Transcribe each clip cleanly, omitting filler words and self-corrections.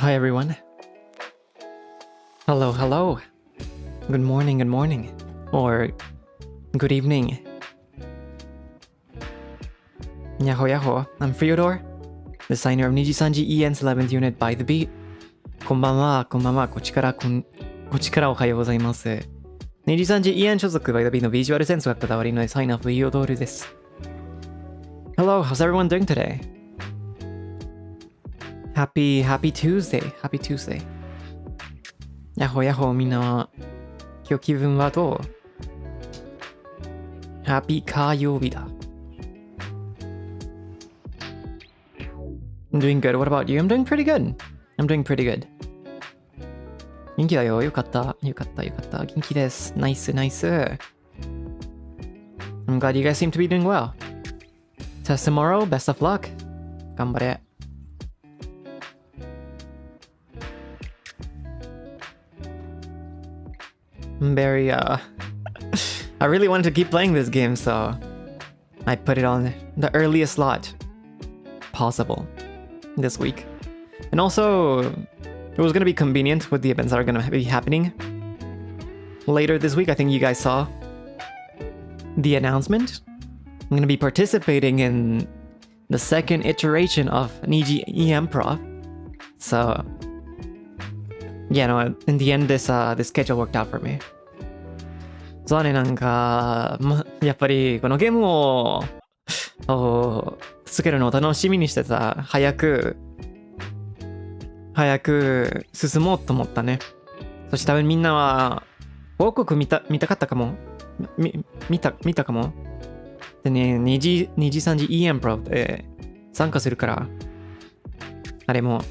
Hi everyone. Hello, hello. Good morning. Or good evening. Yaho yaho. I'm Freodore, designer of NIJISANJI EN's 11th unit by the beat. こんばんは。こっちからおはようございます。NIJISANJI EN 所属 by the beat のビジュアルセンスがこだわりのデザイナー Freodore です。Hello, how's everyone doing today? Happy Tuesday. Happy Tuesday. やほやほみんな、今日気分はどう？ Happy 火曜日だ。I'm doing good. What about you? I'm doing pretty good. 元気だよ。よかった。元気です。ナイス。I'm glad you guys seem to be doing well. Test tomorrow. Best of luck. 頑張れ。I'm very, I really wanted to keep playing this game, so I put it on the earliest slot possible this week. And also, it was going to be convenient with the events that are going to be happening later this week. I think you guys saw the announcement. I'm going to be participating in the second iteration of Niji EM Prof. So, yeah, no, in the end, this schedule worked out for me. そうね、なんか、やっぱりこのゲームを続けるのを楽しみにしてた。早く進もうと思ったね。そして多分みんなは報告見たかったかも。見たかも。でね、NIJISANJI EM Pro で参加するから、あれも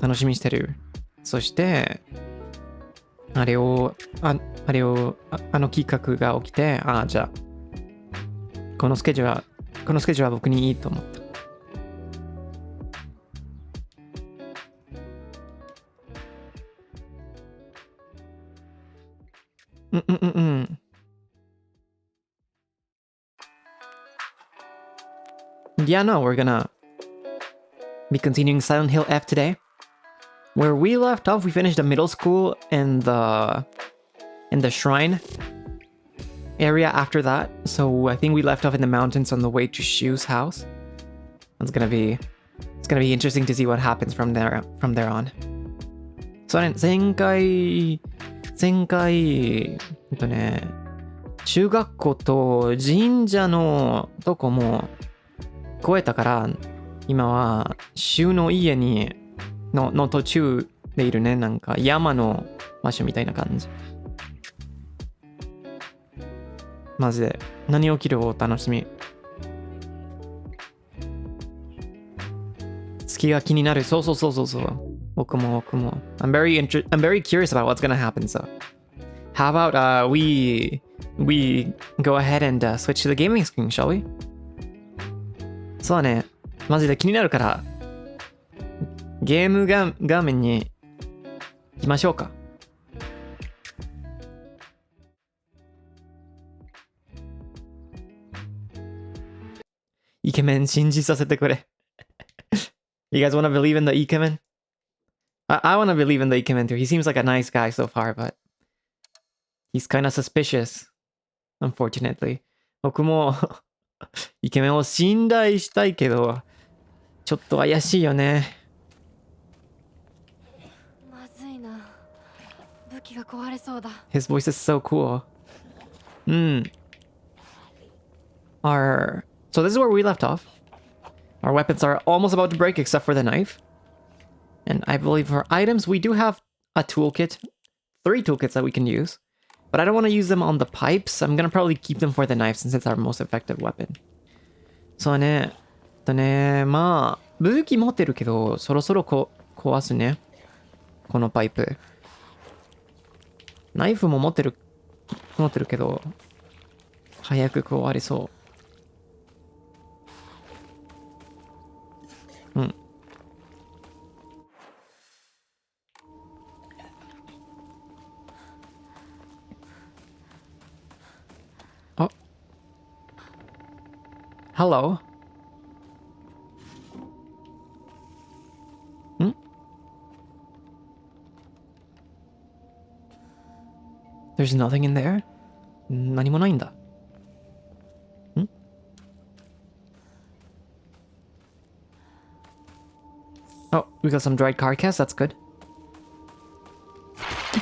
楽しみにしてる。そしてあの企画が起きて、じゃあこのスケジュールは僕にいいと思った。Yeah, no, we're gonna be continuing Silent Hill F today. Where we left off, we finished the middle school and the shrine area after that. So I think we left off in the mountains on the way to Shu's house. It's gonna be interesting to see what happens from there on. So 前回中学校と神社のとこも越えたから、今はShuの家の途中でいるね。なんか山の場所みたいな感じ。マジで何起きるを楽しみ。月が気になる。そう。僕も。I'm very curious about what's gonna happen. So, how about we go ahead and switch to the gaming screen, shall we? そうね。マジで気になるから。ゲーム画面に行きましょうか。イケメン信じさせてくれ。You guys wanna believe in the Ikemen? I wanna believe in the Ikemen too. He seems like a nice guy so far, but he's kinda suspicious, unfortunately. 僕もイケメンを信頼したいけど、ちょっと怪しいよね。His voice is so cool. So this is where we left off. Our weapons are almost about to break except for the knife. And I believe for items we do have a toolkit. 3 toolkits that we can use. But I don't want to use them on the pipes. I'm gonna probably keep them for the knife since it's our most effective weapon. そうね。まあ、武器持ってるけど、そろそろ壊すね。このパイプ。ナイフも持ってるけど、早く壊れそう。Hello. There's nothing in there? 何もないんだ。ん? Oh, we got some dried carcass. That's good.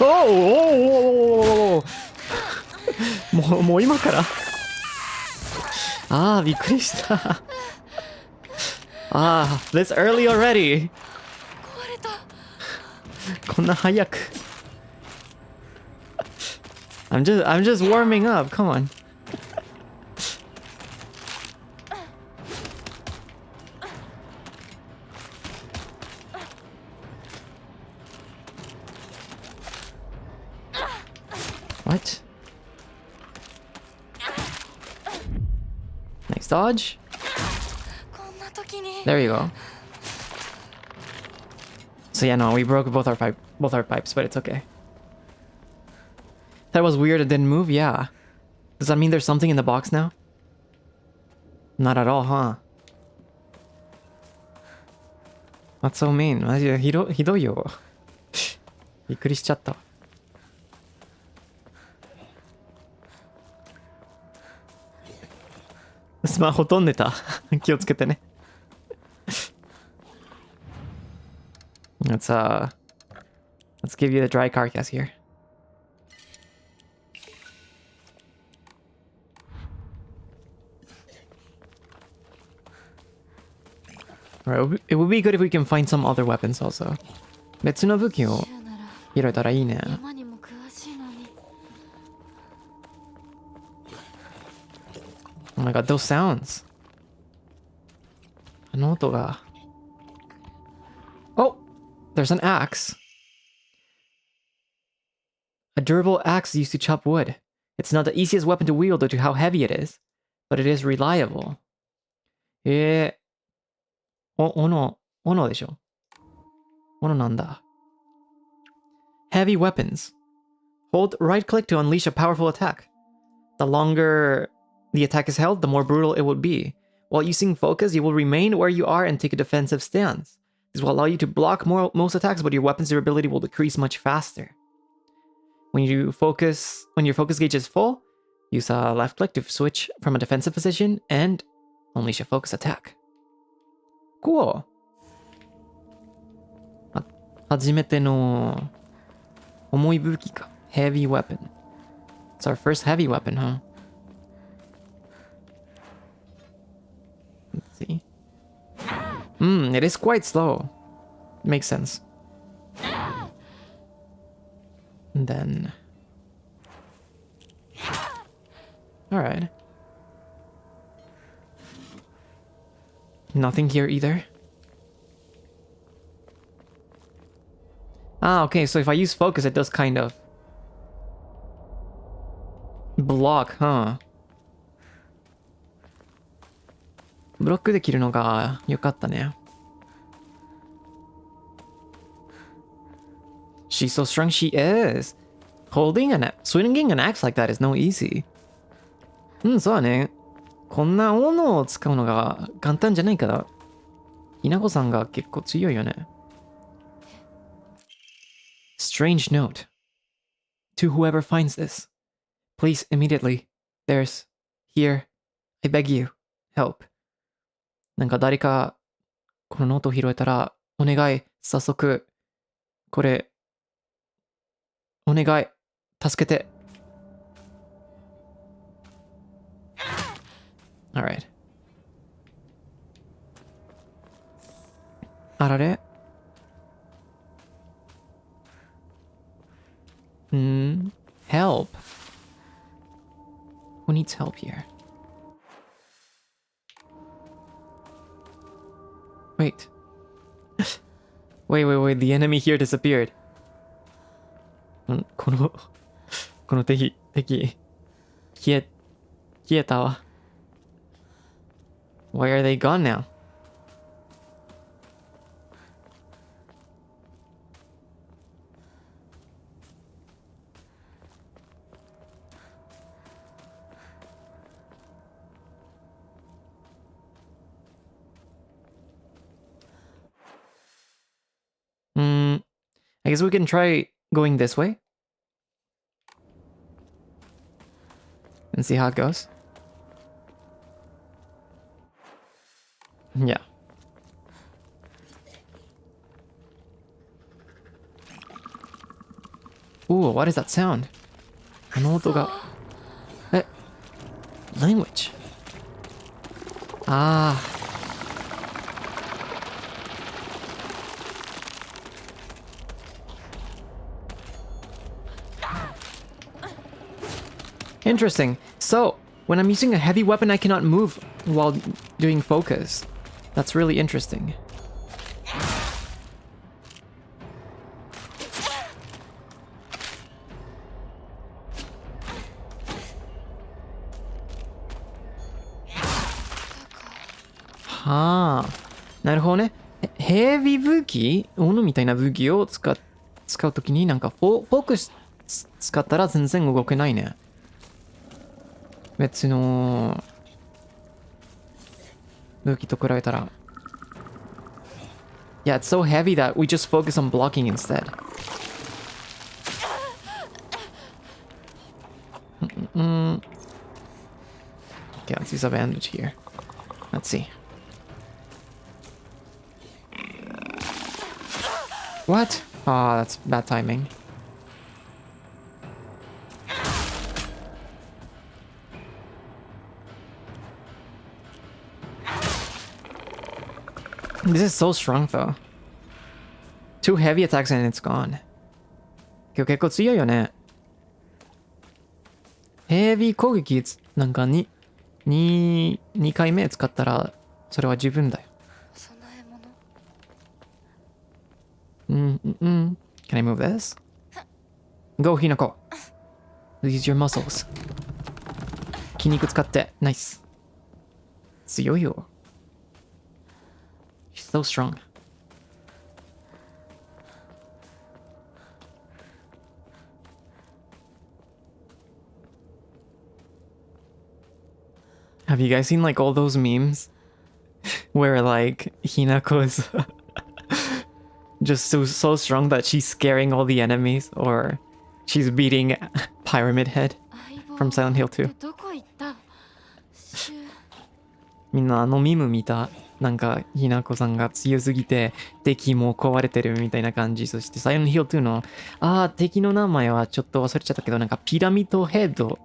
Oh! もう今から。ああ、びっくりした。ああ、this early already. こんな早く。I'm just warming up. Come on. What? Nice dodge. There you go. So yeah, no, we broke both our pipes, but it's okay. That was weird. It didn't move. Yeah. Does that mean there's something in the box now? Not at all, huh? That's so mean. マジでひどいよ。びっくりしちゃった。スマホ飛んでた。気をつけてね。Let's give you the dry carcass here. Alright, it would be good if we can find some other weapons also. 別の武器を拾えたらいいね。Oh my god, those sounds. あの音が。Oh! There's an axe. A durable axe used to chop wood. It's not the easiest weapon to wield due to how heavy it is, but it is reliable. 斧でしょ。斧なんだ。Heavy weapons. Hold right click to unleash a powerful attack. The longer the attack is held, the more brutal it will be. While using focus, you will remain where you are and take a defensive stance. This will allow you to block most attacks, but your weapon's durability will decrease much faster. When your focus gauge is full, use a left click to switch from a defensive position and unleash a focus attack. Cool. 初めての重い武器か。Heavy weapon. It's our first heavy weapon, huh? Let's see. It is quite slow. Makes sense. And then... Alright. Nothing here either. Ah, okay, so if I use focus, it does kind of... block, huh? ブロックできるのが良かったね。She's so strong, she is. Swinging an axe like that is no easy. そうだね。こんな斧を使うのが簡単じゃないから。稲子さんが結構強いよね。Strange note. To whoever finds this, please immediately. There's here. I beg you. Help. なんか誰かこのノートを拾えたらお願い。早速これお願い。助けて。Alright. あられ？Help. Who needs help here? Wait. wait. The enemy here disappeared. この敵消えたわ。Where are they gone now? I guess we can try going this way. and see how it goes. Yeah. Ooh, what is that sound? あの音が... language. Ah. Interesting. So, when I'm using a heavy weapon, I cannot move while doing focus. That's really interesting. Ha. なるほどね。ヘビー武器、斧みたいな武器を使うときになんかフォークス使ったら全然動けないね。別の武器と比べたら。Yeah, it's so heavy that we just focus on blocking instead. Okay, let's use a bandage here. Let's see. What? Ah, that's bad timing. This is so strong though. 2 heavy attacks and it's gone. 今日結構強いよね。ヘビー攻撃なんか2回目使ったらそれは十分だよ。Can I move this? Go, Hinako. Use your muscles. 筋肉使って。ナイス。強いよ。She's so strong. Have you guys seen like all those memes where like Hinako is just so strong that she's scaring all the enemies, or she's beating Pyramid Head from Silent Hill 2? みんなあのミム見た？なんかひなこさんが強すぎて敵も壊れてるみたいな感じ。そして Silent Hill 2の敵の名前はちょっと忘れちゃったけど、なんかピラミッドヘッド。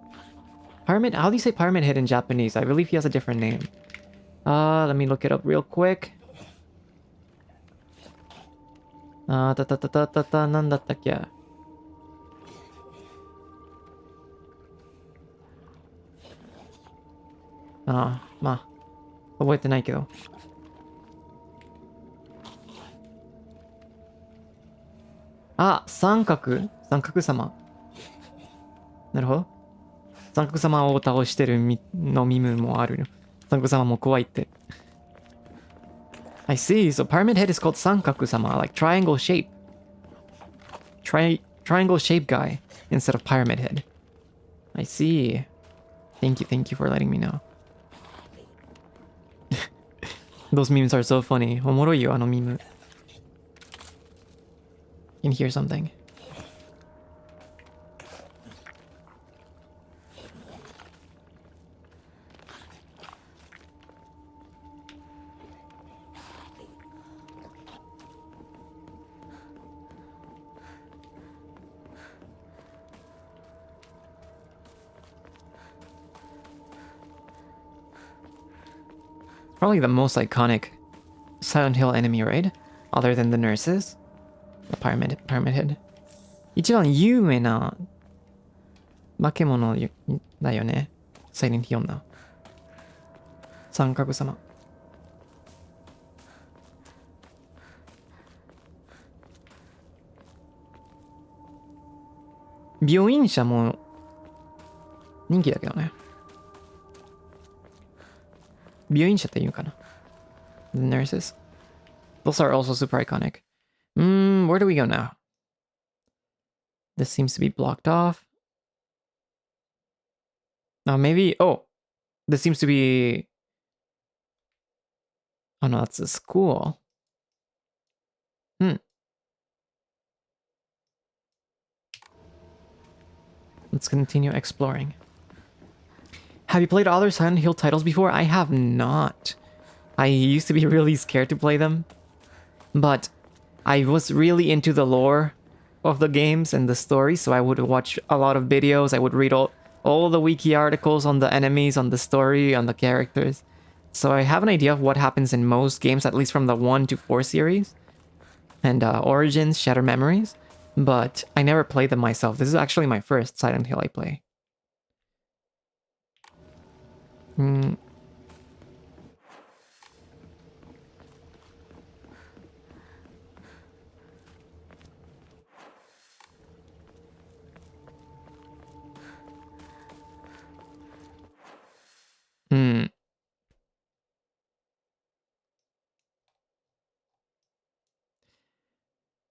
Pyramid? How do you say Pyramid Head in Japanese? I believe he has a different name. Let me look it up real quick. なんだったっけ？まあ、覚えてないけど。三角様。なるほど。三角様を倒してるのミムもある。三角様も怖いって。I see. So Pyramid Head is called 三角様, like triangle shape. Triangle shape guy instead of Pyramid Head. I see. Thank you for letting me know. Those memes are so funny. おもろいよ、あのミム。Can hear something. Probably the most iconic Silent Hill enemy, right? Other than the nurses. The Pyramid Head. 一番有名な化け物だよね。Silent Hill の三角様。病院者も人気だけどね。病院者って言うかな。The nurses. Those are also super iconic. Where do we go now? This seems to be blocked off. Maybe... Oh! This seems to be... Oh no, that's a school. Let's continue exploring. Have you played other Silent Hill titles before? I have not. I used to be really scared to play them. But I was really into the lore of the games and the story, so I would watch a lot of videos. I would read all the wiki articles on the enemies, on the story, on the characters. So I have an idea of what happens in most games, at least from the 1 to 4 series. And Origins, Shattered Memories. But I never played them myself. This is actually my first Silent Hill I play.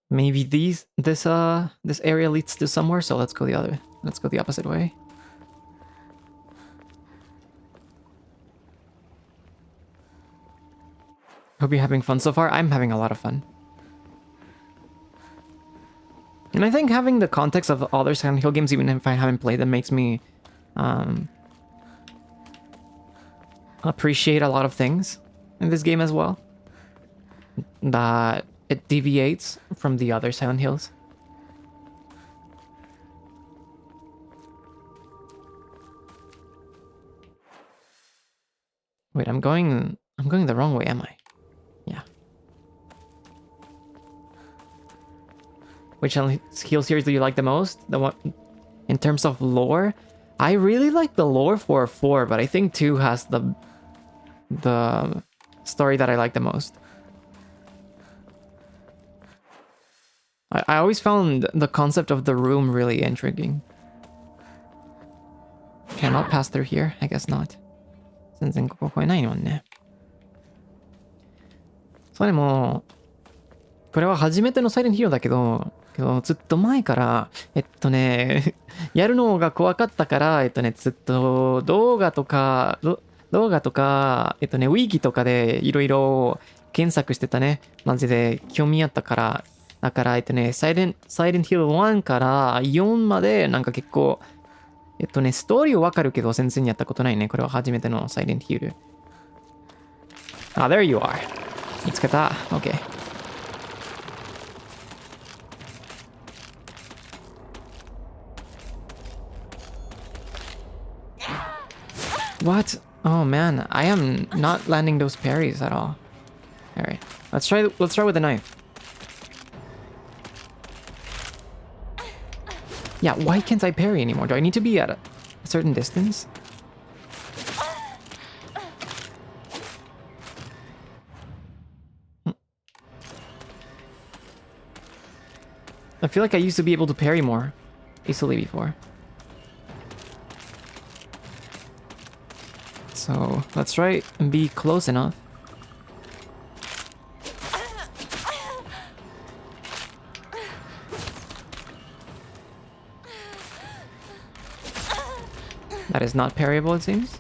Maybe this area leads to somewhere, so let's go the opposite way. Hope you're having fun so far. I'm having a lot of fun. And I think having the context of other Silent Hill games, even if I haven't played them, makes me appreciate a lot of things in this game as well. That it deviates from the other Silent Hills. Wait, I'm going the wrong way, am I? Yeah. Which Silent Hill series do you like the most? The one in terms of lore? I really like the lore for 4, but I think 2 has the story that I like the most. I always found the concept of the room really intriguing. Cannot pass through here? I guess not. 全然ここ越えないもんね。そうでも、これは初めてのサイレントヒーローだけど、ずっと前から、やるのが怖かったから、ずっと動画とか、ウィキとかでいろいろ検索してたね。マジで興味あったから。だから、サイレントヒーロー1から4まで、なんか結構、ストーリーはわかるけど、全然やったことないね。これは初めてのサイレントヒール。there you are. 見つけた。OK。What? Oh man, I am not landing those parries at all. Alright, let's try with the knife. Yeah, why can't I parry anymore? Do I need to be at a certain distance? I feel like I used to be able to parry more easily before. So let's try and be close enough. That is not parryable, it seems.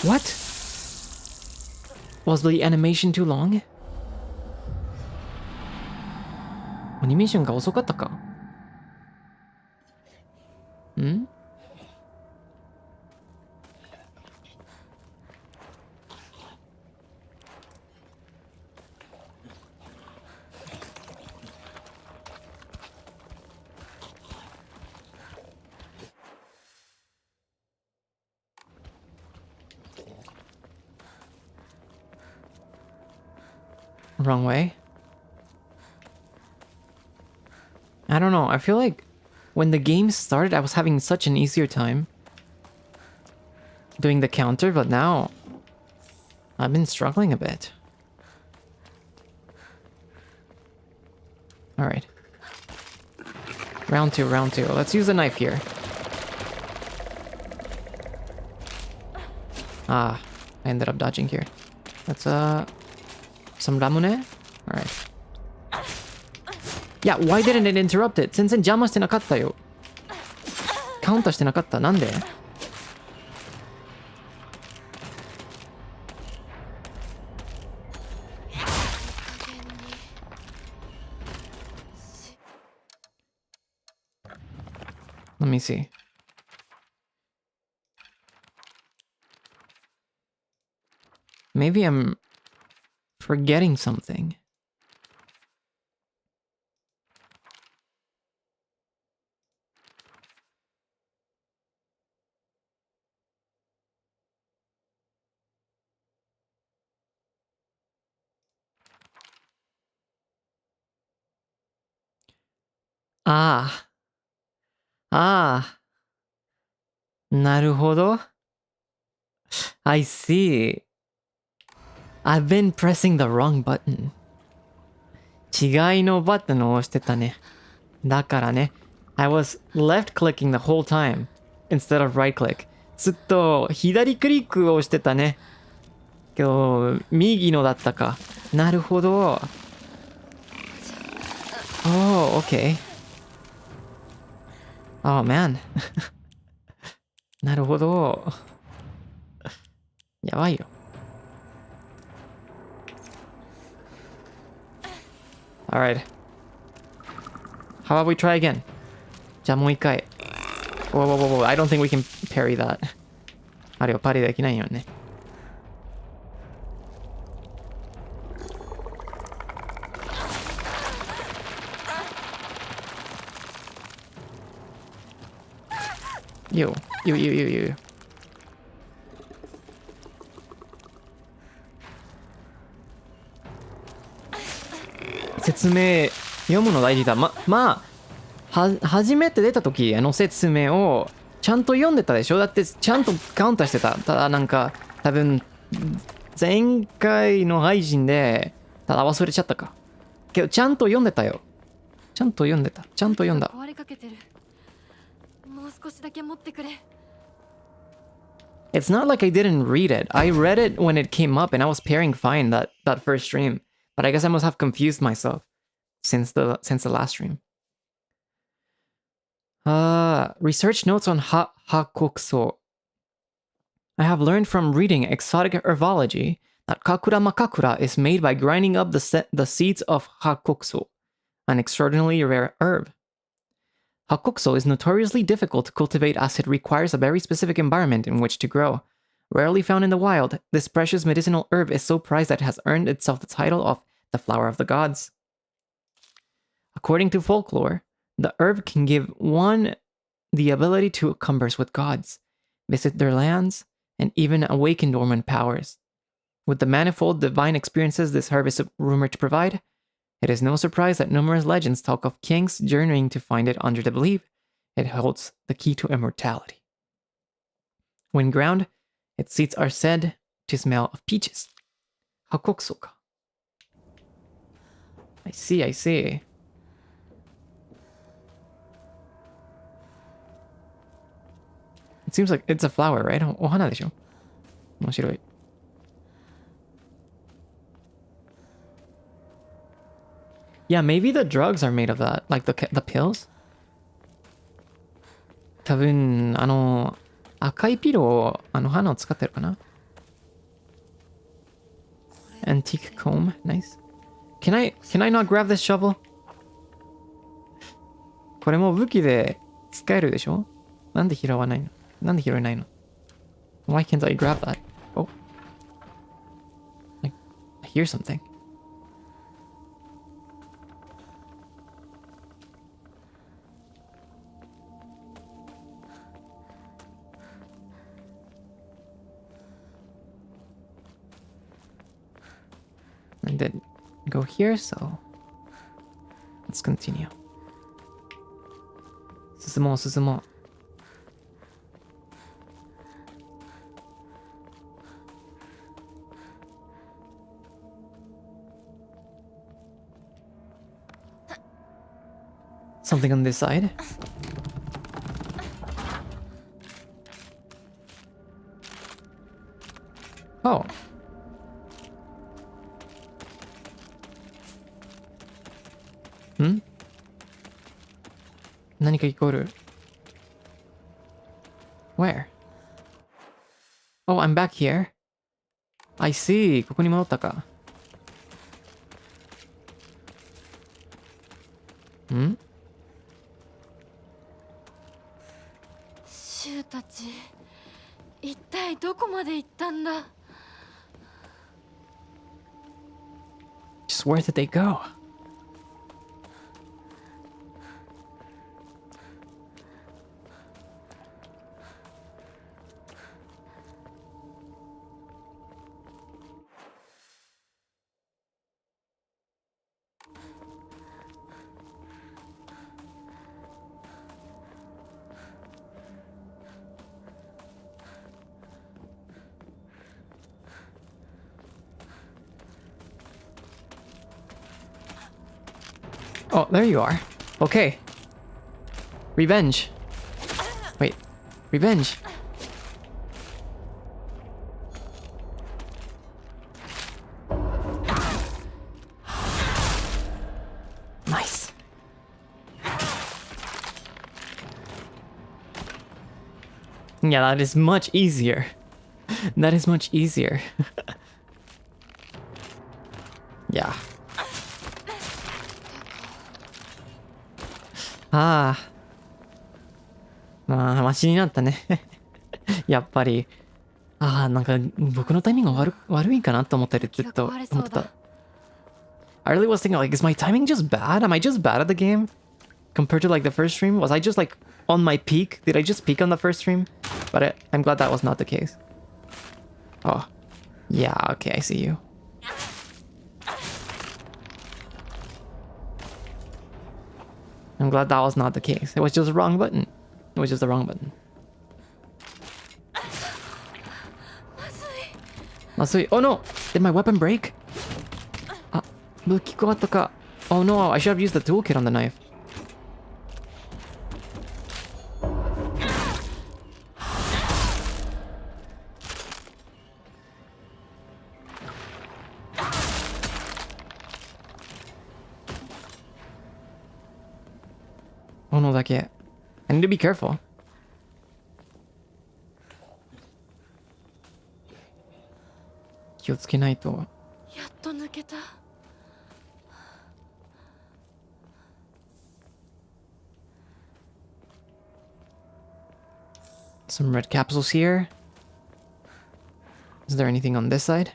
What? Was the animation too long? アニメーションが遅かったか? Hmm? Wrong way. I don't know. I feel like when the game started, I was having such an easier time doing the counter, but now I've been struggling a bit. All right. Round two. Let's use the knife here. Ah, I ended up dodging here. Let's, some ramune? Alright. Yeah, why didn't it interrupt it? 全然邪魔してなかったよ。カウンターしてなかった。なんで? Let me see. Maybe I'm forgetting something. Ah. Ah. なるほど. I see. I've been pressing the wrong button. 違いのバトンを押してたね。だからね。I was left clicking the whole time instead of right click. ずっと左クリックを押してたね。けど、右のだったか。なるほど。Oh, okay. Oh, man. なるほど。やばいよ。Alright. How about we try again? じゃあもう一回。Whoa, whoa, whoa, whoa. I don't think we can parry that. あれをパリできないよね。You. You. 説明読むの大事だ。初めて出た時説明をちゃんと読んでたでしょ。だってちゃんとカウンターしてた。ただなんか多分前回の配信でただ忘れちゃったか。けどちゃんと読んでたよ。ちゃんと読んでた。ちゃんと読んだ。壊れかけてる。もう少しだけ持ってくれ。It's not like I didn't read it. I read it when it came up and I was pairing fine that first stream. But I guess I must have confused myself since the last stream. Research notes on hakokso. I have learned from reading exotic herbology that kakura makakura is made by grinding up the seeds of hakokso, an extraordinarily rare herb. Hakokso is notoriously difficult to cultivate as it requires a very specific environment in which to grow. Rarely found in the wild, this precious medicinal herb is so prized that it has earned itself the title of the flower of the gods. According to folklore, the herb can give one the ability to converse with gods, visit their lands, and even awaken dormant powers. With the manifold divine experiences this herb is rumored to provide, it is no surprise that numerous legends talk of kings journeying to find it under the belief it holds the key to immortality. When ground, its seeds are said to smell of peaches. Hakokso ka. I see. It seems like it's a flower, right? Ohana desho. Moshiroi. Yeah, maybe the drugs are made of that, like the pills. 多分赤いピルを花を使ってるかな。Antique comb, nice. Can I not grab this shovel? これも武器で使えるでしょ。なんで拾わないの。なんで拾えないの。Why can't I grab that? Oh, I hear something. I did go here, so let's continue. 進もう。Something on this side. Oh. Hmm? 何か聞こえる Where? Oh, I'm back here. I see. ここに戻ったか。たち一体どこまで行ったんだ。 Just where did they go? Oh, there you are. Okay. Revenge. Wait. Revenge. Nice. Yeah, that is much easier. That is much easier. Yeah. Ah. まあ、マシになったね。やっぱり。ああ、なんか僕のタイミングが悪いかなと思ったりずっと思ってた。I really was thinking like, is my timing just bad? Am I just bad at the game? Compared to like the first stream? Was I just like on my peak? Did I just peak on the first stream? But I'm glad that was not the case. Oh. Yeah, okay, I see you. I'm glad that was not the case. It was just the wrong button. It was just the wrong button. Masui. Oh no! Did my weapon break? Ah, oh no, I should have used the toolkit on the knife. Oh no, that can't. I need to be careful. Some red capsules here. Is there anything on this side?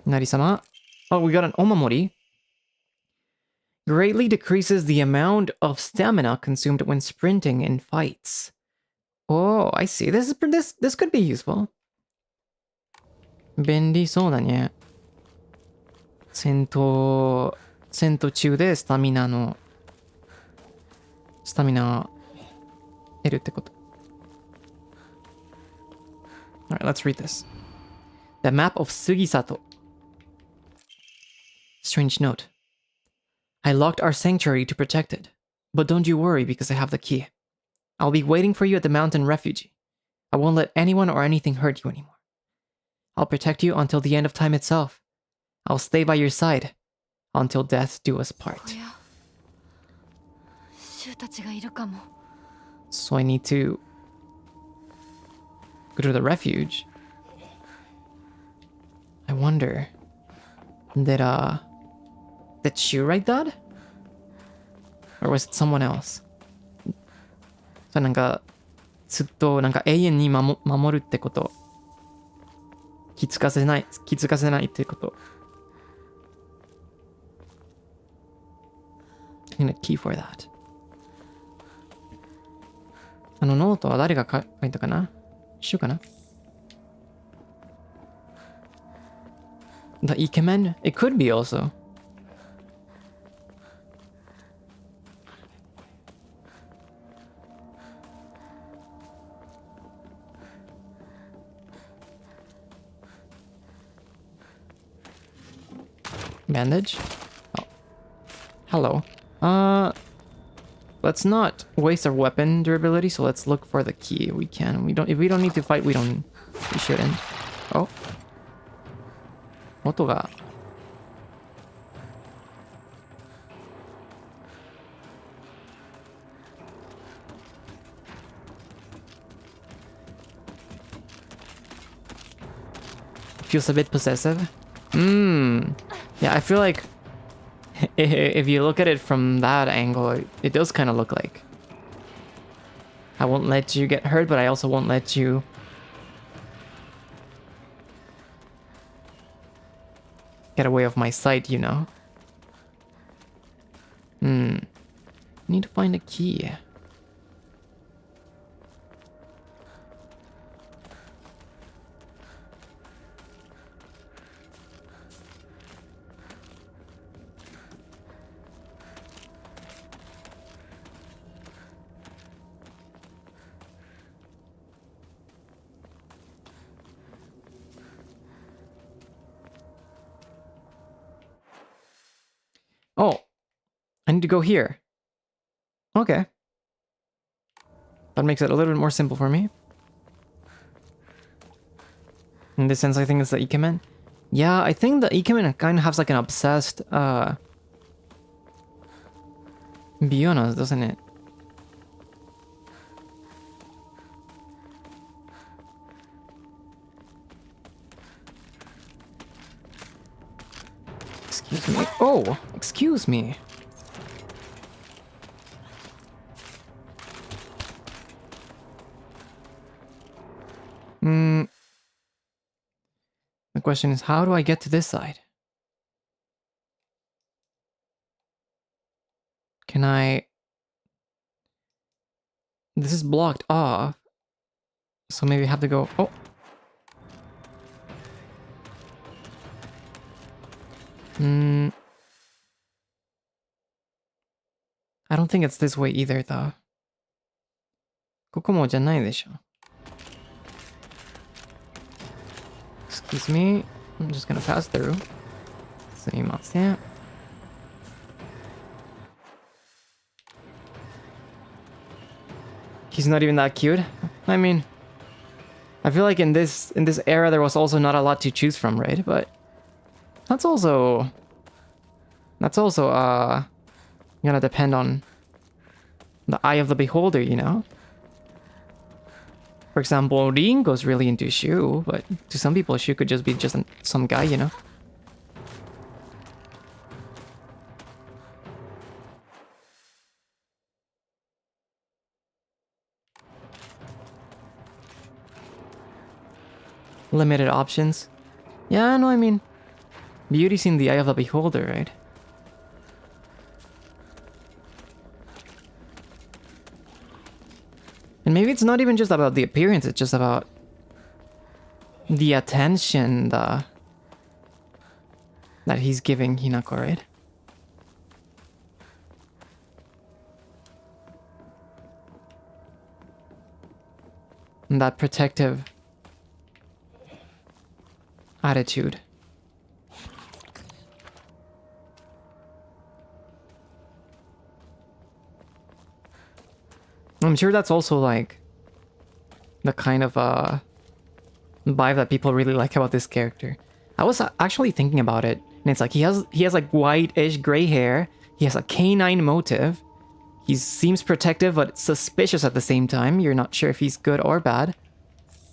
Nari-sama. Oh, we got an omamori. Greatly decreases the amount of stamina consumed when sprinting in fights. Oh, I see. This could be useful. 便利そうだね。戦闘中でスタミナ得るってこと。Alright, let's read this. The map of Sugisato. Strange note. I locked our sanctuary to protect it, but don't you worry because I have the key. I'll be waiting for you at the mountain refuge. I won't let anyone or anything hurt you anymore. I'll protect you until the end of time itself. I'll stay by your side until death do us part. So I need to go to the refuge. I wonder, did Shu write that? Or was it someone else? So なんかずっとなんか永遠に守るってこと。気づかせないってこと。I need a key for that. あのノートは誰が書いたかな？シュかな？ The Ikemen? It could be also. Bandage? Oh. Hello. Let's not waste our weapon durability, so let's look for the key. We can. If we don't need to fight, we shouldn't. Oh. 音が I feels a bit possessive. Yeah, I feel like if you look at it from that angle, it does kind of look like I won't let you get hurt, but I also won't let you get away of my sight, you know? Need to find a key. Oh, I need to go here. Okay. That makes it a little bit more simple for me. In this sense, I think it's the Ikemen. Yeah, I think the Ikemen kind of has like an obsessed view on us, doesn't it? Excuse me. Oh, excuse me. The question is, how do I get to this side? Can I... This is blocked off. So maybe I have to go... Oh! I don't think it's this way either, though. ここもじゃないでしょ. Excuse me. I'm just gonna pass through. すいません. He's not even that cute. I mean, I feel like in this era there was also not a lot to choose from, right? But that's also gonna depend on the eye of the beholder, you know? For example, Ringo's really into Shu, but to some people Shu could just be some guy, you know? Limited options. Yeah, no, I mean, beauty's in the eye of the beholder, right? And maybe it's not even just about the appearance, it's just about the attention that he's giving Hinako, right? And that protective attitude. I'm sure that's also like the kind of vibe that people really like about this character. I was actually thinking about it, and it's like he has like white-ish gray hair. He has a canine motive. He seems protective but suspicious at the same time. You're not sure if he's good or bad.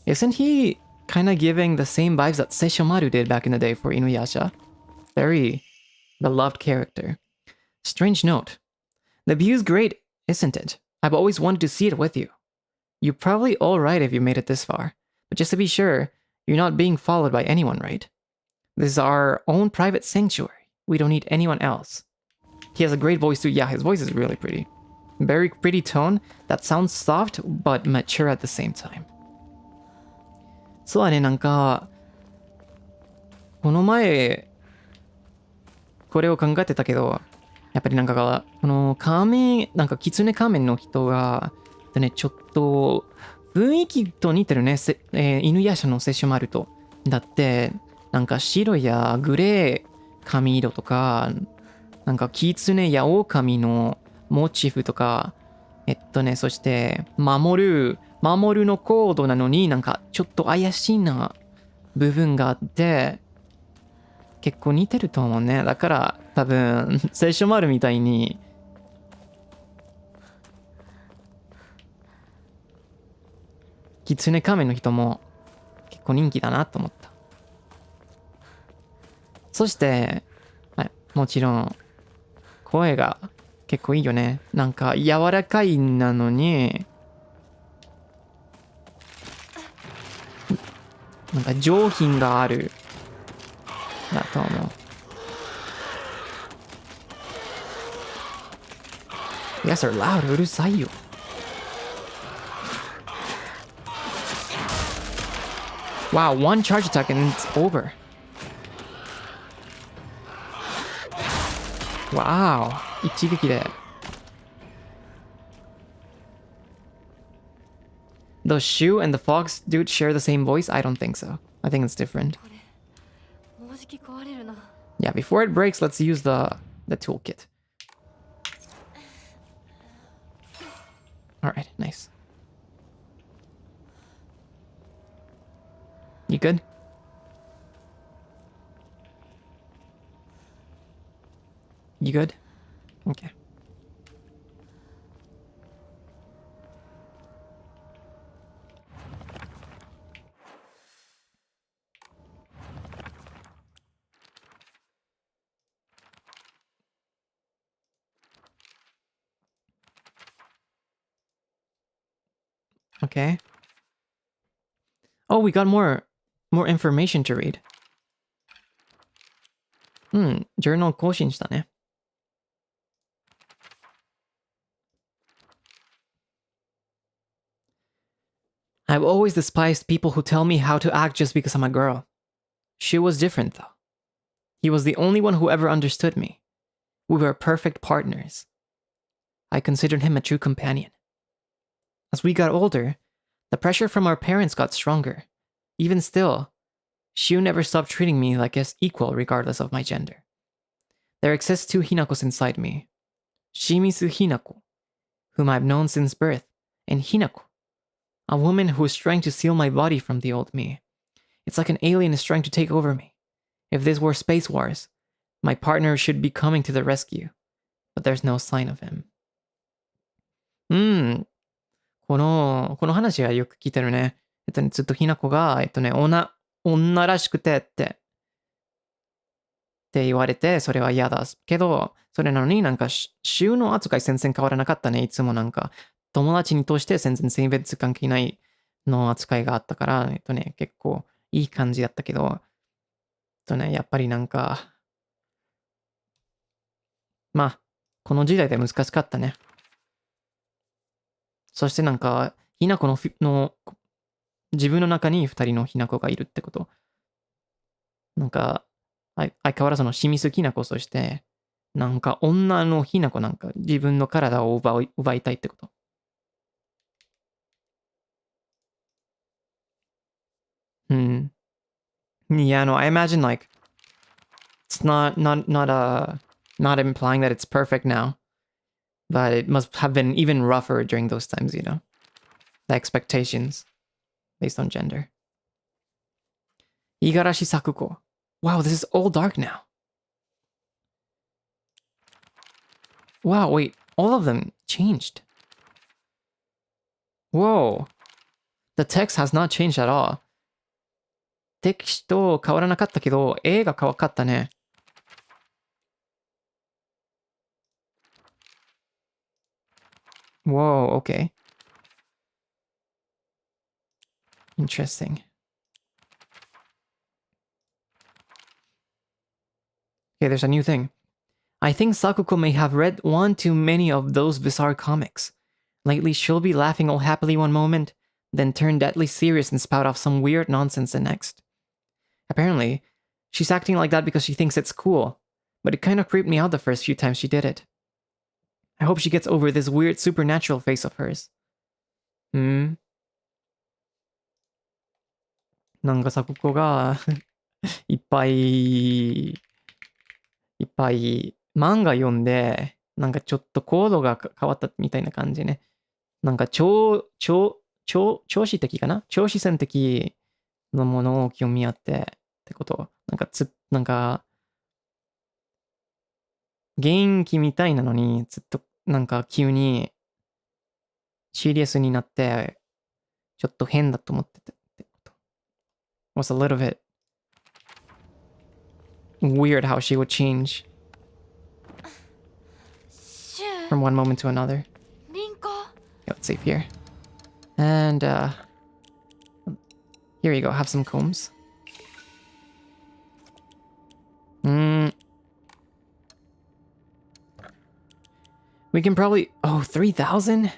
Isn't he kind of giving the same vibes that Seishomaru did back in the day for Inuyasha? Very beloved character. Strange note. The view's great, isn't it? I've always wanted to see it with you. You're probably alright if you made it this far. But just to be sure, you're not being followed by anyone, right? This is our own private sanctuary. We don't need anyone else. He has a great voice too. Yeah, his voice is really pretty. Very pretty tone that sounds soft but mature at the same time. そうだね、なんかこの前これを考えてたけど、やっぱりなんかこのなんか狐仮面の人がね、ちょっと雰囲気と似てるね、犬夜叉のセッションマルと。だってなんか白やグレー髪色とか、なんか狐や狼のモチーフとか、そして守るのコードなのになんかちょっと怪しいな部分があって、結構似てると思うね。だから多分聖書丸みたいに狐仮面の人も結構人気だなと思った。そして、はい、もちろん、声が結構いいよね。なんか柔らかいなのに、なんか上品がある。だと思う。Yes, are loud. うるさいよ。Wow, one charge attack and it's over. Wow, 一撃で。The shoe and the fox dude share the same voice? I don't think so. I think it's different. これもうじき壊れるな。 Yeah, before it breaks, let's use the toolkit. Alright, nice. You good? You good? Okay. Okay. Oh, we got more information to read. Journal 更新したね。I've always despised people who tell me how to act just because I'm a girl. She was different, though. He was the only one who ever understood me. We were perfect partners. I considered him a true companion. As we got older, the pressure from our parents got stronger. Even still, Shu never stopped treating me like his equal regardless of my gender. There exists two Hinakos inside me. Shimizu Hinako, whom I've known since birth, and Hinako, a woman who is trying to steal my body from the old me. It's like an alien is trying to take over me. If this were Space Wars, my partner should be coming to the rescue, but there's no sign of him. この話はよく聞いてるね。ずっとひなこが、女らしくてって言われて、それは嫌だけど、それなのになんか、週の扱い全然変わらなかったね。いつもなんか、友達にとして全然性別関係ないの扱いがあったから、結構いい感じだったけど、やっぱりなんか、まあ、この時代で難しかったね。そしてなんか、ひなこの自分の中に二人のひなこがいるってこと。なんか、相変わらずの清水きなこ、そして、なんか女のひなこなんか自分の体を奪いたいってこと。Yeah, no, I imagine like, it's not implying that it's perfect now, but it must have been even rougher during those times, you know? The expectations based on gender. Igarashi Sakuko. Wow, this is all dark now. Wow, wait, all of them changed. Whoa. The text has not changed at all. テキスト変わらなかったけど、絵が変わったね。Whoa, okay. Interesting. Okay, there's a new thing. I think Sakuko may have read one too many of those bizarre comics. Lately, she'll be laughing all happily one moment, then turn deadly serious and spout off some weird nonsense the next. Apparently, she's acting like that because she thinks it's cool, but it kind of creeped me out the first few times she did it. I hope she gets over this weird supernatural face of hers. なんかさ、ここがいっぱい漫画読んで、なんかちょっとコードが変わったみたいな感じね。なんか超子的かな？超自然的のものを興味あってってこと。なんか元気みたいなのにずっとなんか急にシリアスになってちょっと変だと思っててってこと。was a little bit weird how she would change シュ from one moment to another. リンコ Okay, let's save here. And here you go, have some combs. We can probably... Oh, 3,000?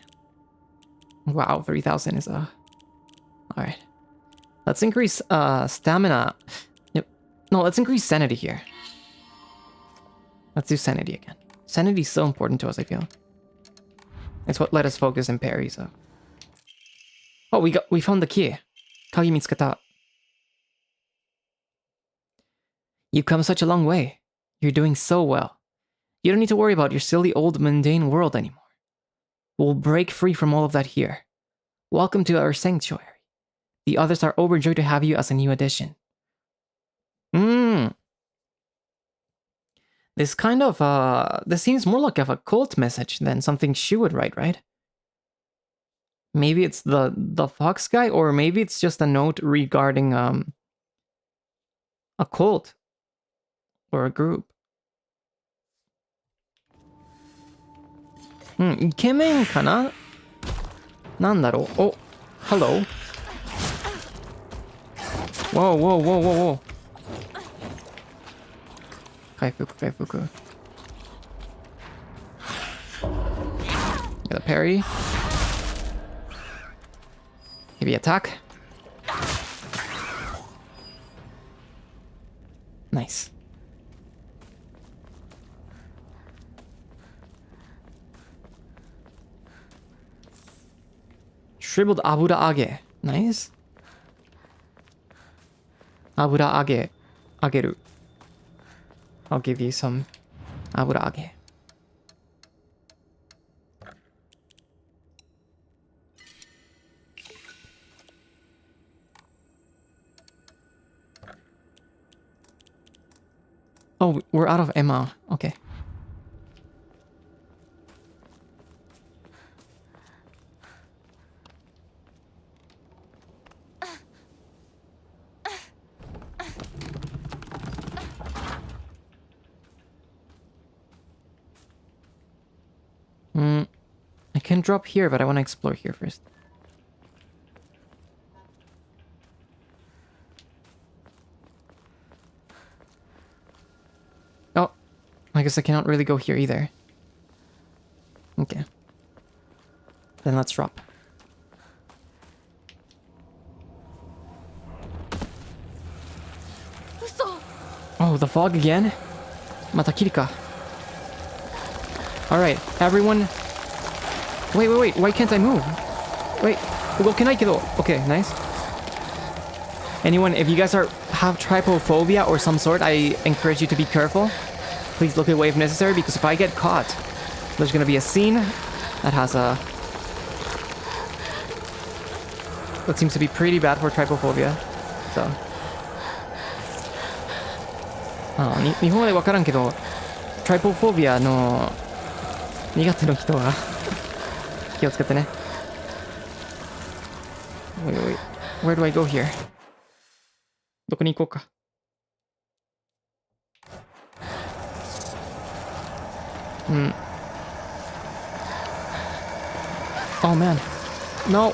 Wow, 3,000 is Alright. Let's increase stamina. Yep. No, let's increase sanity here. Let's do sanity again. Sanity is so important to us, I feel. It's what let us focus in Parry, so... Oh, we found the key. Kagi mitsuketa. You've come such a long way. You're doing so well. You don't need to worry about your silly old mundane world anymore. We'll break free from all of that here. Welcome to our sanctuary. The others are overjoyed to have you as a new addition. This kind of, this seems more like a cult message than something she would write, right? Maybe it's the fox guy, or maybe it's just a note regarding, a cult. Or a group. イケメンかななんだろうお Hello Whoa, whoa, whoa, whoa, whoa 回復 Get a parry Maybe attack Nice Shriveled abura age. Nice. Abura age. Ageru. I'll give you some abura age. Oh, we're out of Emma. Okay. I can drop here, but I want to explore here first. Oh, I guess I cannot really go here either. Okay. Then let's drop. Oh, the fog again? Matakiri ka. Alright, everyone. Wait. Why can't I move? Wait. Okay, nice. Anyone, if you guys have trypophobia or some sort, I encourage you to be careful. Please look away if necessary, because if I get caught, there's gonna be a scene that has a... That seems to be pretty bad for trypophobia. So... 日本語で分からんけど、トライポフォービアの苦手の人は気をつけてね。Wait. Where do I go here? どこに行こうか。Oh man. No.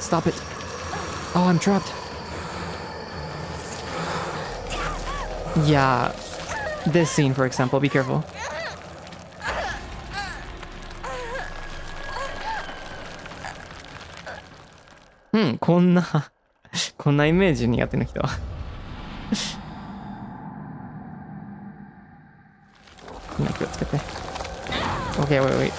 Stop it. Oh, I'm trapped. Yeah, this scene, for example, be careful. Hmm, こんなイメージ苦手な人は。みんな気をつけて。Okay, wait.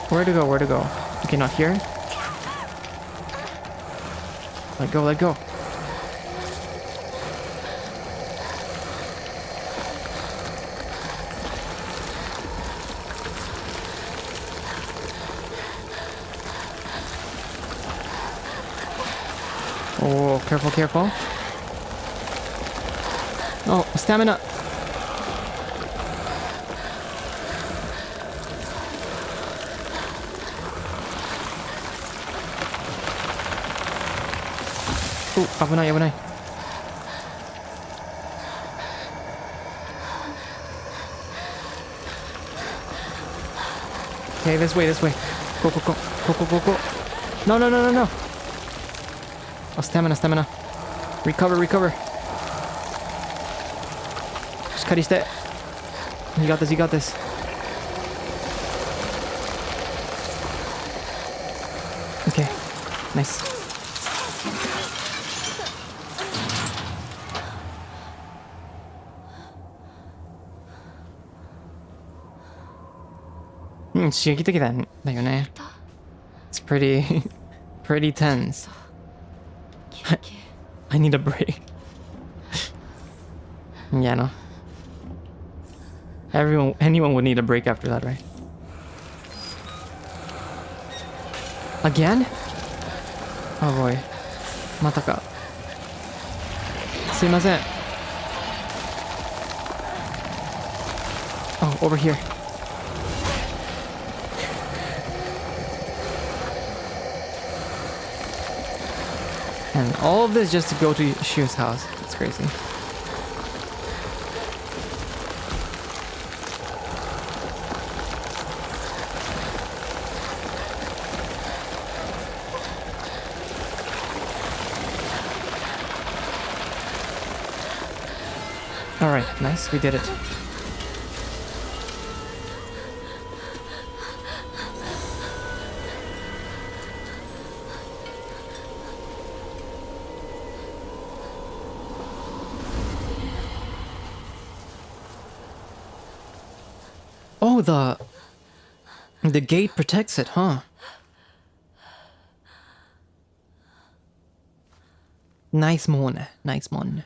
Where to go? Okay, not here. Let go. Oh, careful. Oh, stamina. 危ない危ない。Okay, this way, this way. Go, go, go. Go, go, go, go. No, no, no, no, no. Oh, stamina, stamina. Recover, recover. しっかりして。You got this, you got this. Okay, nice. Hmm, 刺激的だよね。It's pretty, pretty tense. I need a break. Yeah, no. Anyone would need a break after that, right? Again? Oh boy. またか。すいません。Oh, over here. And all of this just to go to Shu's house. It's crazy. Alright, nice, we did it. Oh, the gate protects it, huh? Nice mon, nice mon.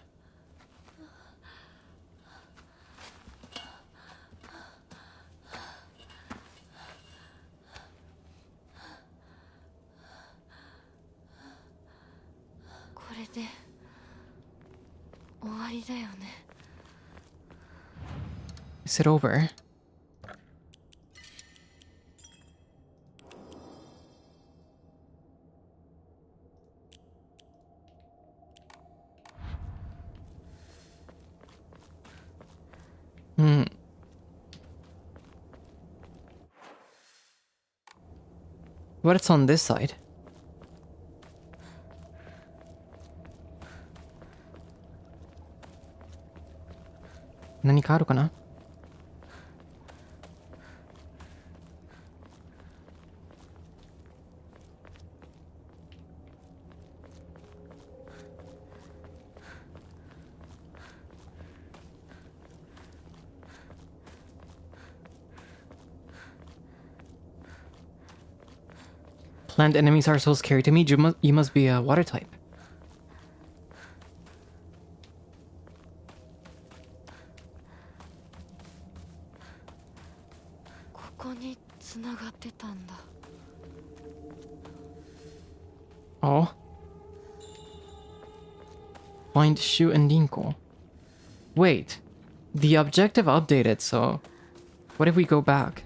Is it over? What's on this side? Nani ka aru kana? Plant enemies are so scary to me. You must be a water type. Oh. Find Shu and Dinko. Wait. The objective updated, so... What if we go back?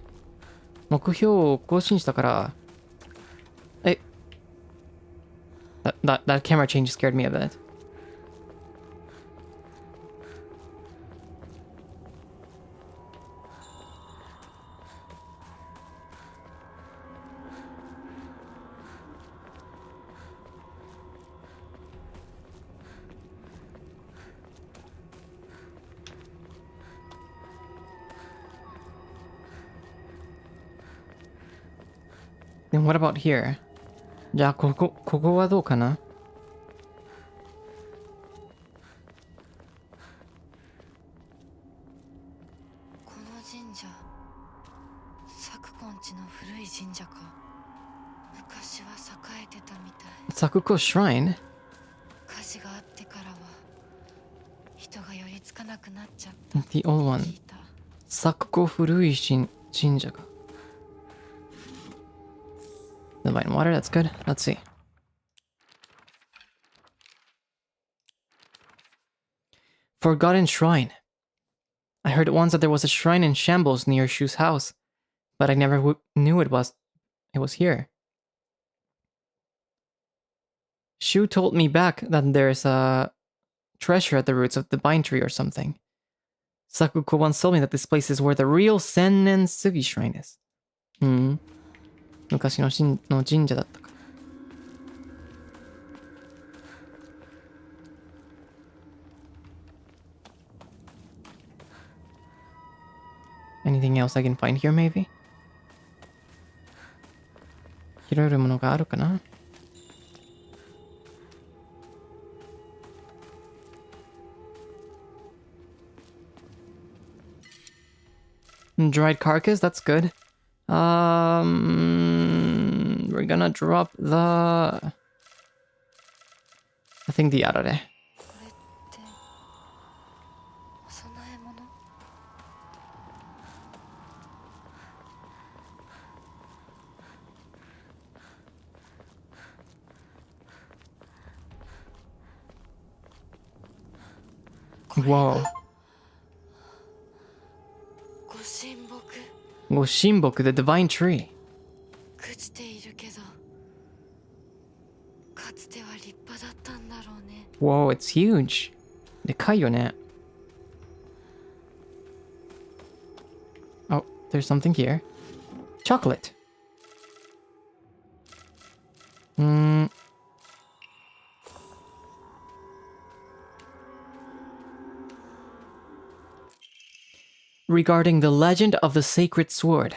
目標を更新したから... That camera change scared me a bit. Then what about here? じゃあここはどうかな? Sakuko Shrine? The old one. Sakuko Furui Jinja. Divine water, that's good. Let's see. Forgotten Shrine. I heard once that there was a shrine in shambles near Shu's house, but I never knew it was here. Shu told me back that there's a treasure at the roots of the vine tree or something. Sakuko once told me that this place is where the real Sennen Sugi shrine is. 昔の神社だったか。Anything else I can find here, maybe? 拾えるものがあるかな? Dried carcass, that's good. We're gonna drop the... I think the arare. これってお供え物？ Whoa. ご神木。 Goshinboku, the divine tree. 朽ちているけど、かつては立派だったんだろうね。 Whoa, it's huge. でかいよね。Oh, there's something here. Chocolate. Regarding the legend of the sacred sword.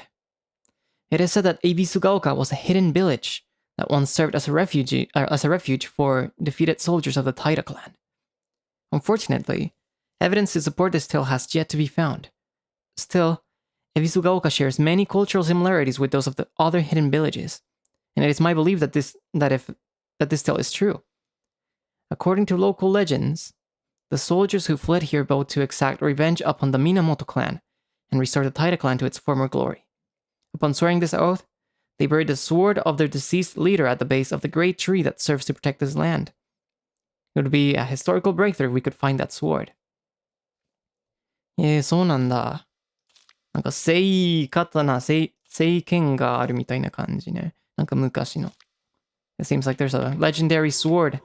It is said that Ebisugaoka was a hidden village that once served as a refuge for defeated soldiers of the Taira clan. Unfortunately, evidence to support this tale has yet to be found. Still, Ebisugaoka shares many cultural similarities with those of the other hidden villages, and it is my belief that this tale is true. According to local legends, the soldiers who fled here vowed to exact revenge upon the Minamoto clan and restore the Taira clan to its former glory. Upon swearing this oath, they buried the sword of their deceased leader at the base of the great tree that serves to protect this land. It would be a historical breakthrough if we could find that sword. そうなんだ。なんか聖剣があるみたいな感じね。なんか昔の。It seems like there's a legendary sword.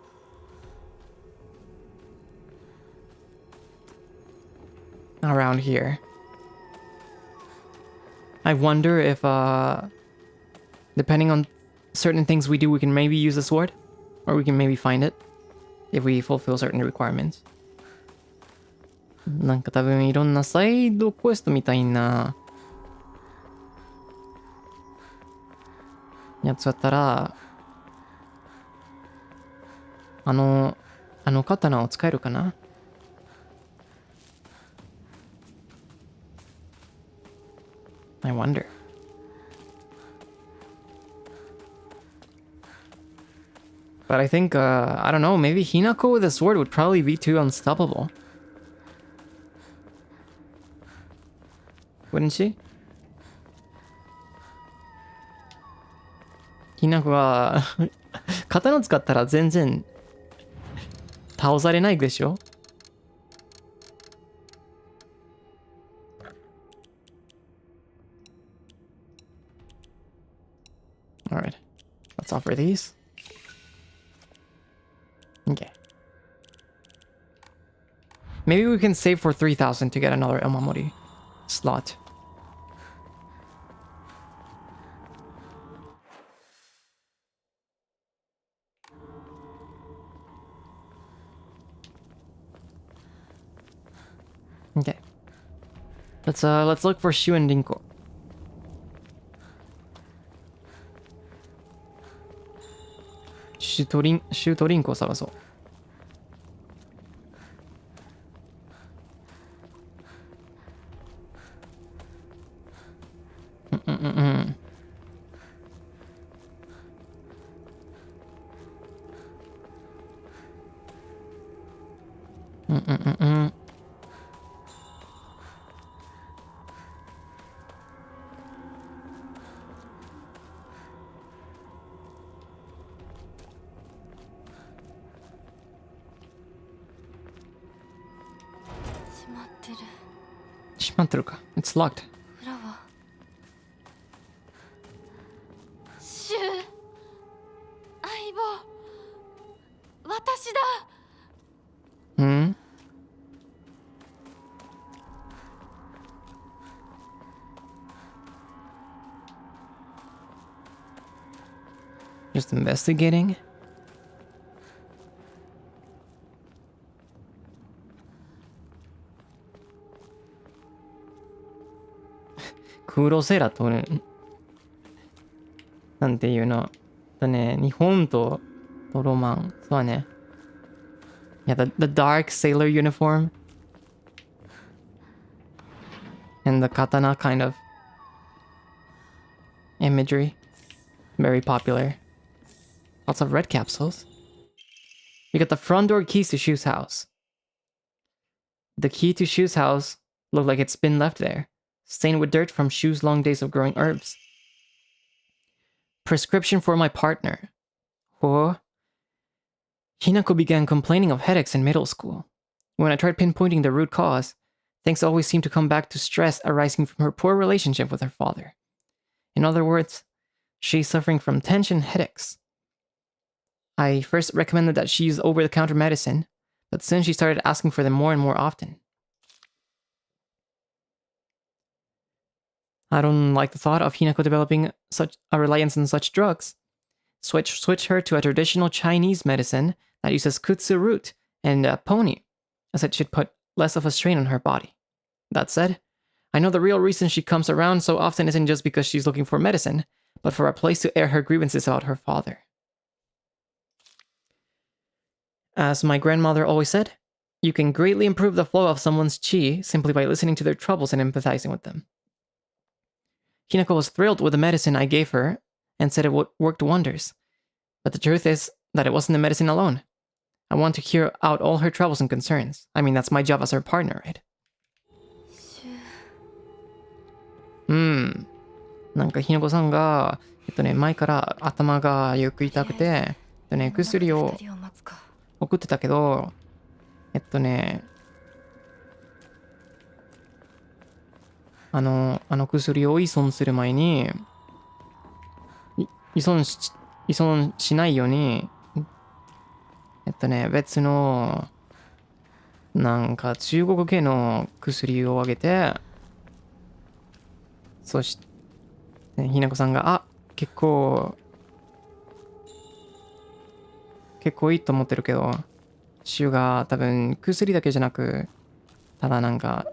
Around here. I wonder if, depending on certain things we do, we can maybe use the sword, or we can maybe find it, if we fulfill certain requirements. なんか多分いろんなサイドクエストみたいなやつだったら、あの刀を使えるかな? I wonder. But I think, I don't know, maybe Hinako with a sword would probably be too unstoppable. Wouldn't she? Hinako が刀使ったら全然倒されないでしょ? Alright, let's offer these. Okay. Maybe we can save for 3,000 to get another Omamori slot. Okay. Let's look for Shu and Rinko. Shu to Rinko 探そう。閉まってるか。It's locked. 裏はシュ相棒 Just investigating? Kuro Sera とね、なんていうの。日本とロマン。そうだね。Yeah, the dark sailor uniform. And the katana kind of imagery. Very popular. Lots of red capsules. You got the front door keys to Shu's house. The key to Shu's house looked like it's been left there, stained with dirt from Shu's long days of growing herbs. Prescription for my partner. Oh. Hinako began complaining of headaches in middle school. When I tried pinpointing the root cause, things always seemed to come back to stress arising from her poor relationship with her father. In other words, she's suffering from tension headaches. I first recommended that she use over-the-counter medicine, but soon she started asking for them more and more often. I don't like the thought of Hinako developing such a reliance on such drugs. Switch her to a traditional Chinese medicine that uses kutsu root and pony, as it should put less of a strain on her body. That said, I know the real reason she comes around so often isn't just because she's looking for medicine, but for a place to air her grievances about her father. As my grandmother always said, you can greatly improve the flow of someone's chi simply by listening to their troubles and empathizing with them. Hinako was thrilled with the medicine I gave her and said it worked wonders. But the truth is that it wasn't the medicine alone. I want to hear out all her troubles and concerns. I mean, that's my job as her partner, right? なんかひなこさんが、前から頭がよく痛くて、薬を送ってたけど、あの薬を依存する前に、依存しないように、別の、なんか中国系の薬をあげて、そして、ひなこさんが、結構いいと思ってるけど、シュが多分薬だけじゃなく、ただなんか、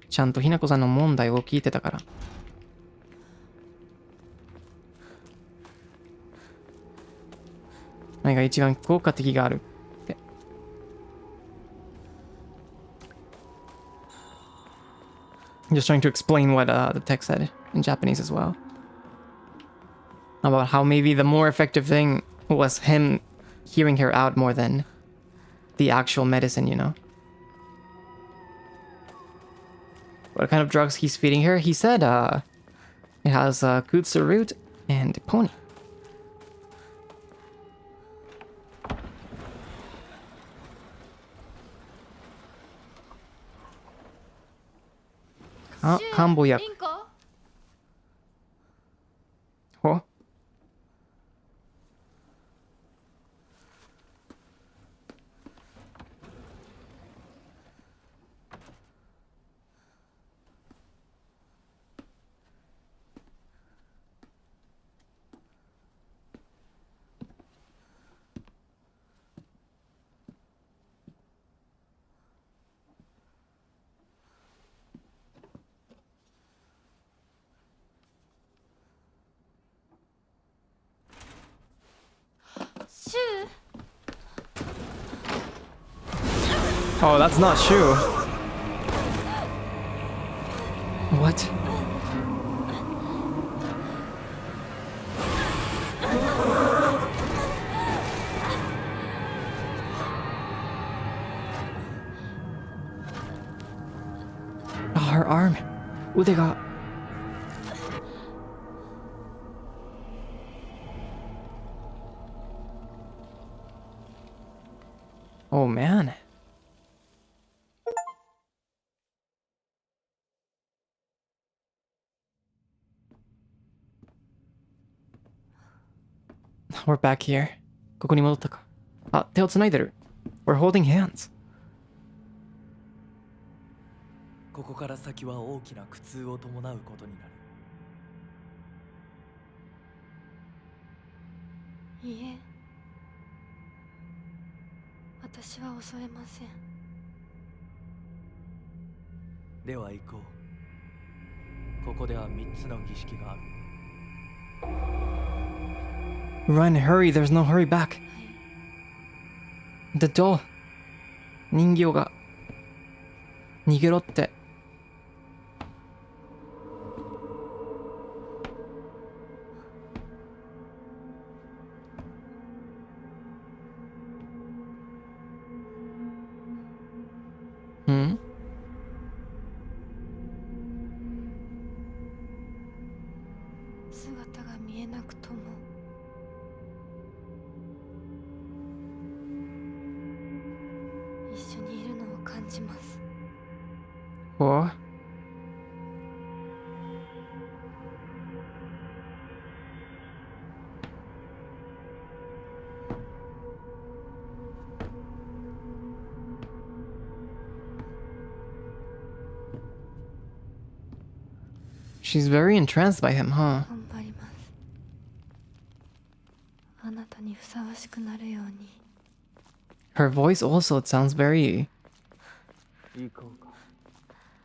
ちゃんとひなこさんの問題を聞いてたから。何が一番効果的があるって。Just trying to explain what the text said in Japanese as well. About how maybe the more effective thing was him hearing her out more than the actual medicine, you know? What kind of drugs he's feeding her? He said it has kutsu root and pony. Kamboyak. Oh. Oh, that's not Shu. What? Oh, her arm. Udega. Oh, man. We're back here. ここに戻ったか。手をつないでる。We're holding hands. ここから先は大きな苦痛を伴うことになる。いいえ、私は襲えません。では行こう。ここでは3つの儀式がある。 Run, hurry, there's no hurry back. はい。 The doll. 人形が逃げろって。ん？姿が見えなくとも一緒にいるのを感じます。お？ She's very entranced by him, huh? 頑張ります。あなたにふさわしくなるように。 Her voice also, it sounds very 行こうか、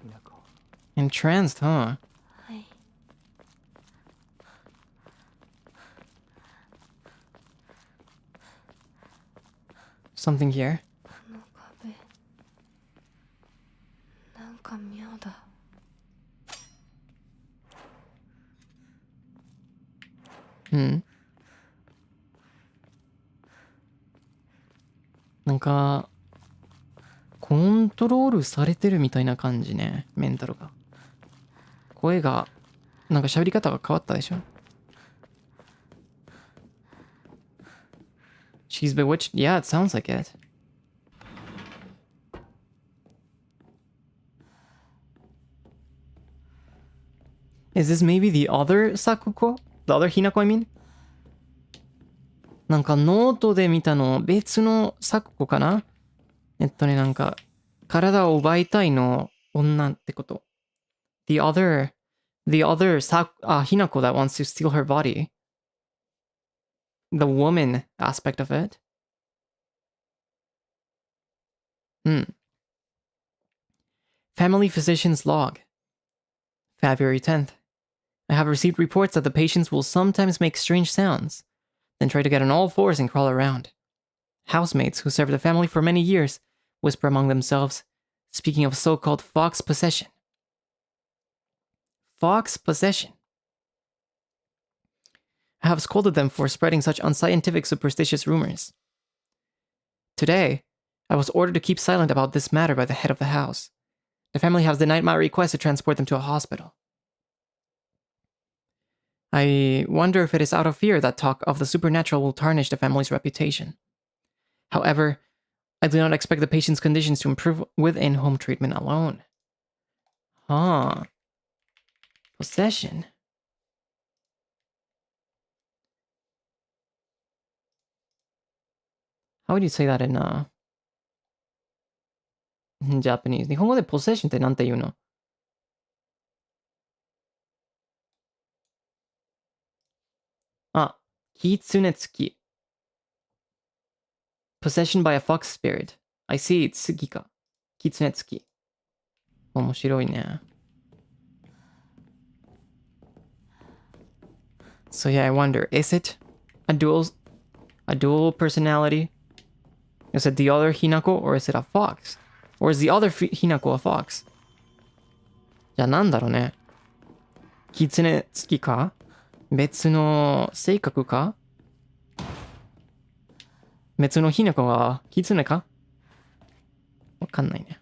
ひなこ。 entranced, huh? はい。 Something here? あの壁、なんか妙だ。なんかコントロールされてるみたいな感じね、メンタルが。声がなんか喋り方が変わったでしょ。 She's bewitched? Yeah, it sounds like it. Is this maybe the other Sakuko? The other Hinako, I mean? なんかノートで見たの別のSakukoかな？なんか体を奪いたいの女ってこと。The other Hinako that wants to steal her body. The woman aspect of it. Family physician's log. February 10th. I have received reports that the patients will sometimes make strange sounds, then try to get on all fours and crawl around. Housemates who served the family for many years whisper among themselves, speaking of so-called fox possession. Fox possession. I have scolded them for spreading such unscientific superstitious rumors. Today, I was ordered to keep silent about this matter by the head of the house. The family has denied my request to transport them to a hospital. I wonder if it is out of fear that talk of the supernatural will tarnish the family's reputation. However, I do not expect the patient's conditions to improve with in-home treatment alone. Huh. Possession. How would you say that in Japanese? 日本語で possession ってなんて言うの？あ、狐つき。Possession by a fox spirit. I see, 次か。狐つき。面白いね。So yeah, I wonder, is it a dual personality? Is it the other Hinako or is it a fox? Or is the other Hinako a fox? じゃあなんだろうね。狐つきか？別の性格か？別のHinakoが狐か？わかんないね。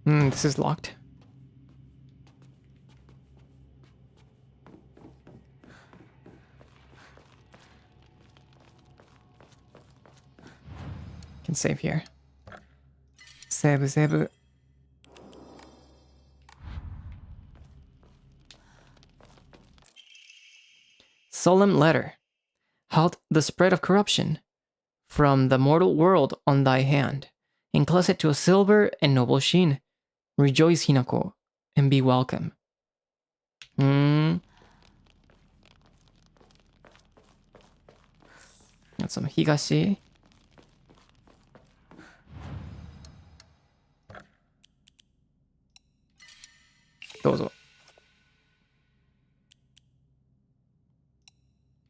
This is locked. Can save here. Save. Solemn letter. Halt the spread of corruption from the mortal world on thy hand. Enclose it to a silver and noble sheen. Rejoice, Hinako, and be welcome. その東どうぞ。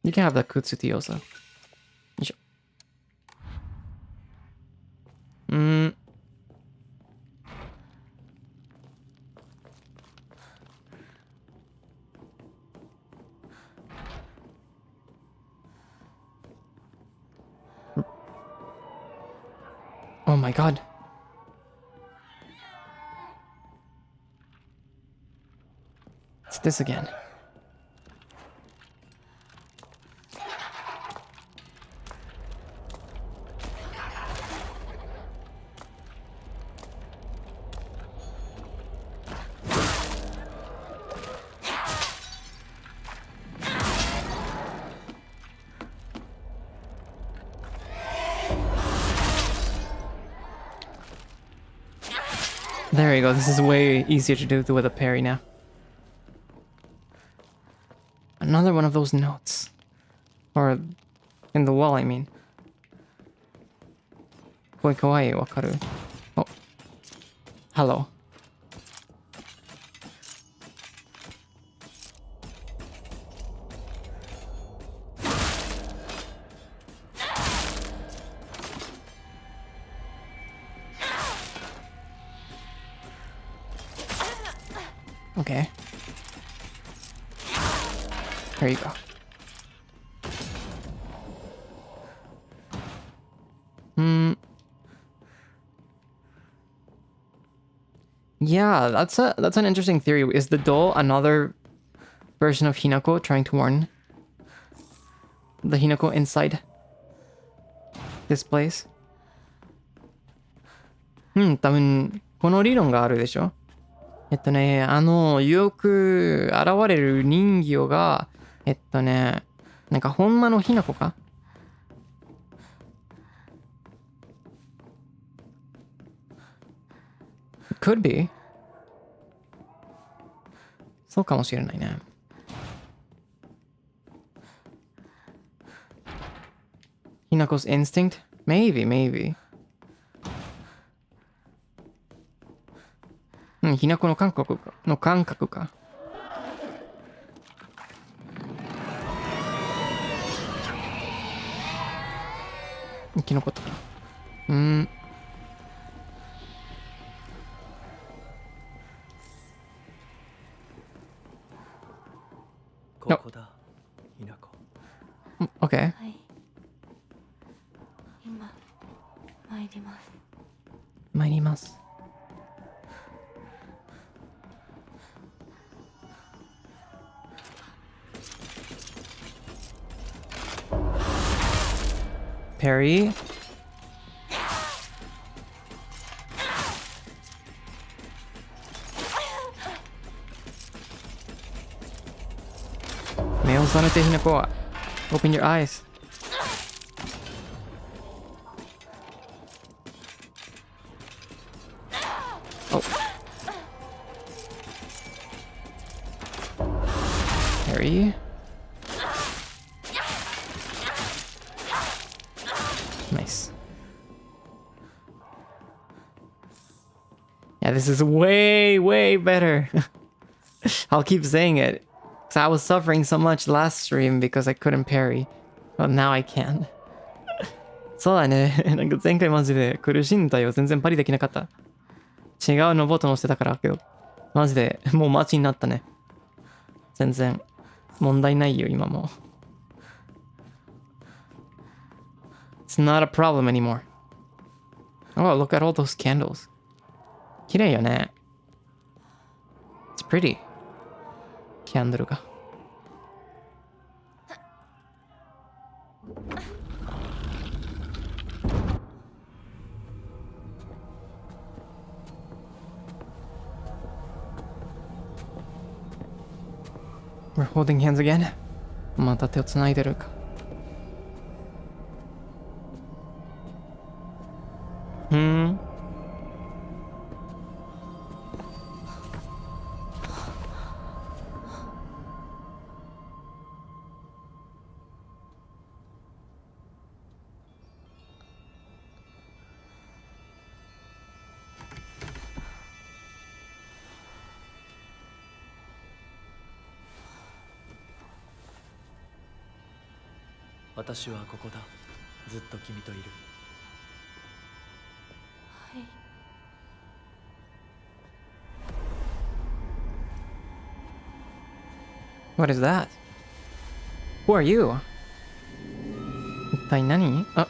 You can have the Kutsuti also. よいしょ。Oh my god. It's this again. There you go. This is way easier to do with a parry now. Another one of those notes. Or in the wall, I mean. Koi kawaii, wakaru. Oh. Hello. Okay. There you go. Yeah, that's an interesting theory. Is the doll another version of Hinako trying to warn the Hinako inside this place? 多分この理論があるでしょ。よく現れる人魚が、なんかほんまのひなこか Could be. そうかもしれないね。Hinako's instinct? Maybe, maybe. ひなこの感覚か。生き残ったか。ここだ、ひなこ。OK。はい。今、参ります。参ります。Parry. Open your eyes. Oh. Parry. Nice. Yeah, this is way, way better. I'll keep saying it. So I was suffering so much last stream because I couldn't parry. But now I can. そうだね。なんか前回マジで苦しんだよ。全然パリできなかった。違うのボタン押してたからけど。マジでもうマチになったね。全然問題ないよ、今も。It's not a problem anymore. Oh, look at all those candles. 綺麗よね。It's pretty. キャンドルが。We're holding hands again. また手をつないでるか。私はここだ。ずっと君といる。はい。What is that? Who are you? 一体何？あ、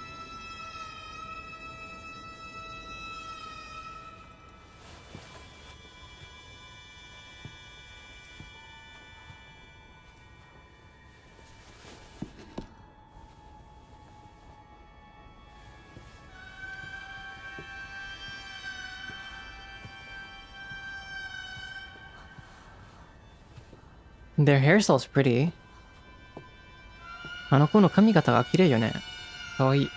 Their hairstyle's pretty. あの子の髪型が綺麗よね。かわいい。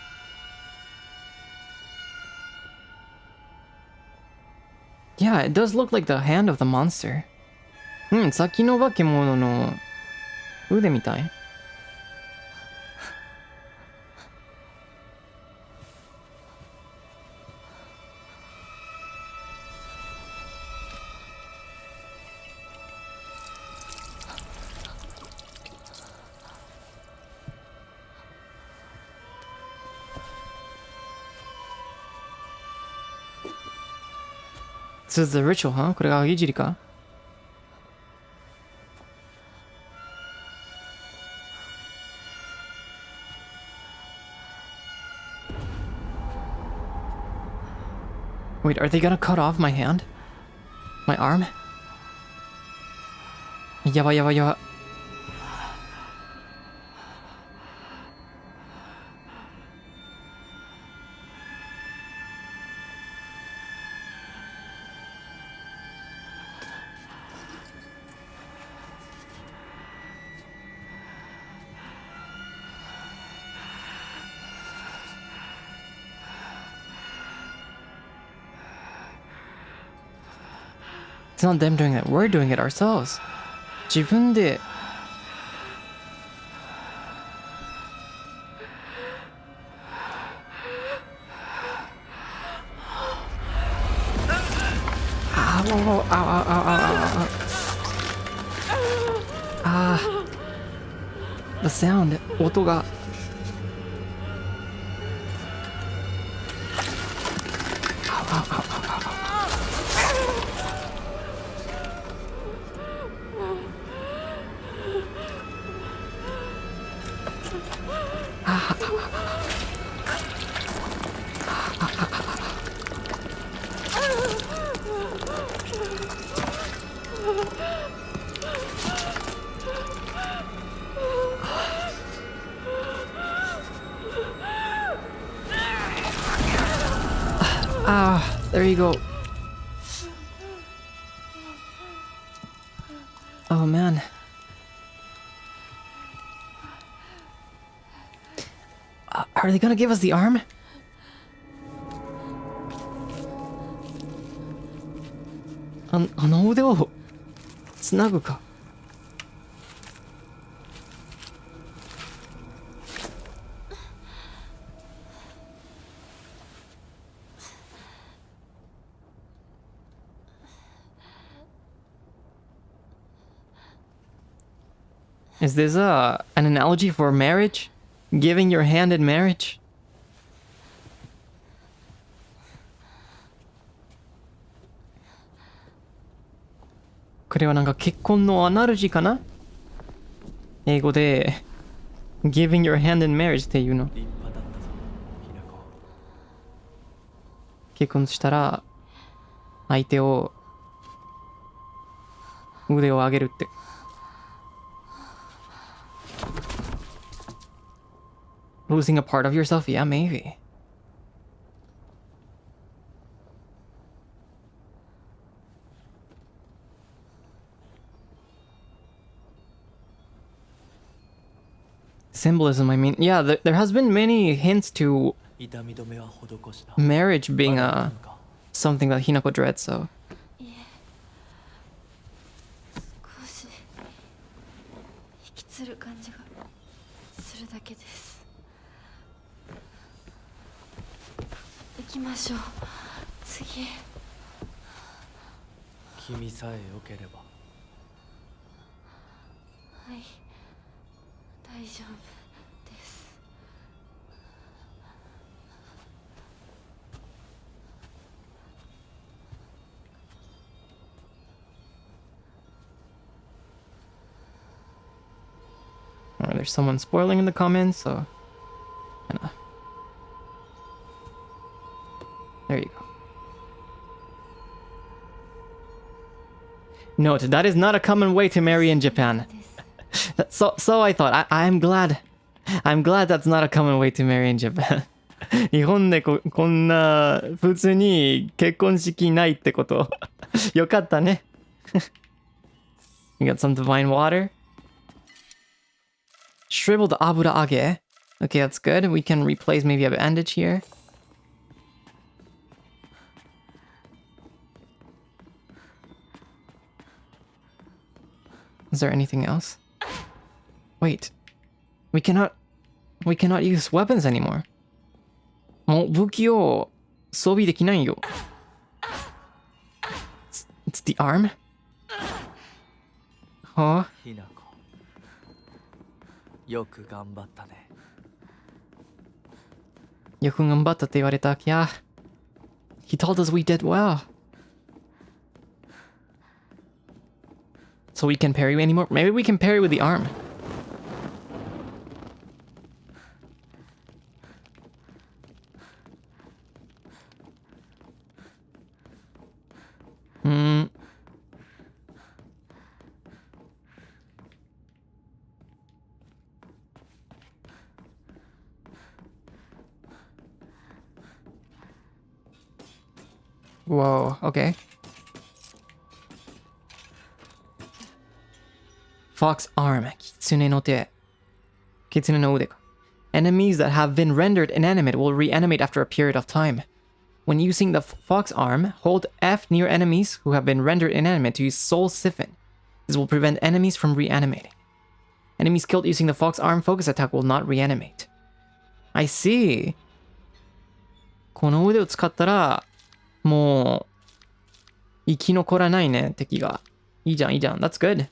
Yeah, it does look like the hand of the monster. うん、さっきの化け物の腕みたい。This is the ritual, huh? これがいじりか？ Wait, are they gonna cut off my hand? My arm? やばいやばいやばい。It's not them doing it, we're doing it ourselves. 自分で。あー、もう、あー。The sound、音が。There you go. Oh man. Are they gonna give us the arm? An あの腕をつなぐか。Is this an analogy for marriage? Giving your hand in marriage? これはなんか結婚のアナロジーかな？英語で Giving your hand in marriage っていうの。立派だったぞ、ひなこ。結婚したら相手を腕を上げるって。Losing a part of yourself? Yeah, maybe. Symbolism, I mean, yeah, there has been many hints to 痛み止めは施した。 marriage being まだある a のか。 something that Hinako dreads, so 少し引きつる感じがするだけです。行きましょう。次。君さえ良ければ。はい、大丈夫です。there's someone spoiling in the comments, so kinda. There you go. Note, that is not a common way to marry in Japan. So I thought. I'm glad. I'm glad that's not a common way to marry in Japan. 日本でこんな普通に結婚式ないってこと。よかったね。You got some divine water. Shriveled abura age. Okay, that's good. We can replace maybe a bandage here. Is there anything else? Wait. We cannot use weapons anymore. もう武器を装備できないよ。It's the arm? Huh? ひなこよく頑張ったね。よく頑張ったって言われた。Yeah. He told us we did well. So we can parry anymore? Maybe we can parry with the arm. Whoa, okay. Fox arm, Kitsune no te. Kitsune no ude. Enemies that have been rendered inanimate will reanimate after a period of time. When using the fox arm, hold F near enemies who have been rendered inanimate to use soul siphon. This will prevent enemies from reanimating. Enemies killed using the fox arm focus attack will not reanimate. I see. この腕を使ったらもう生き残らないね、敵が。いいじゃん、いいじゃん。That's good.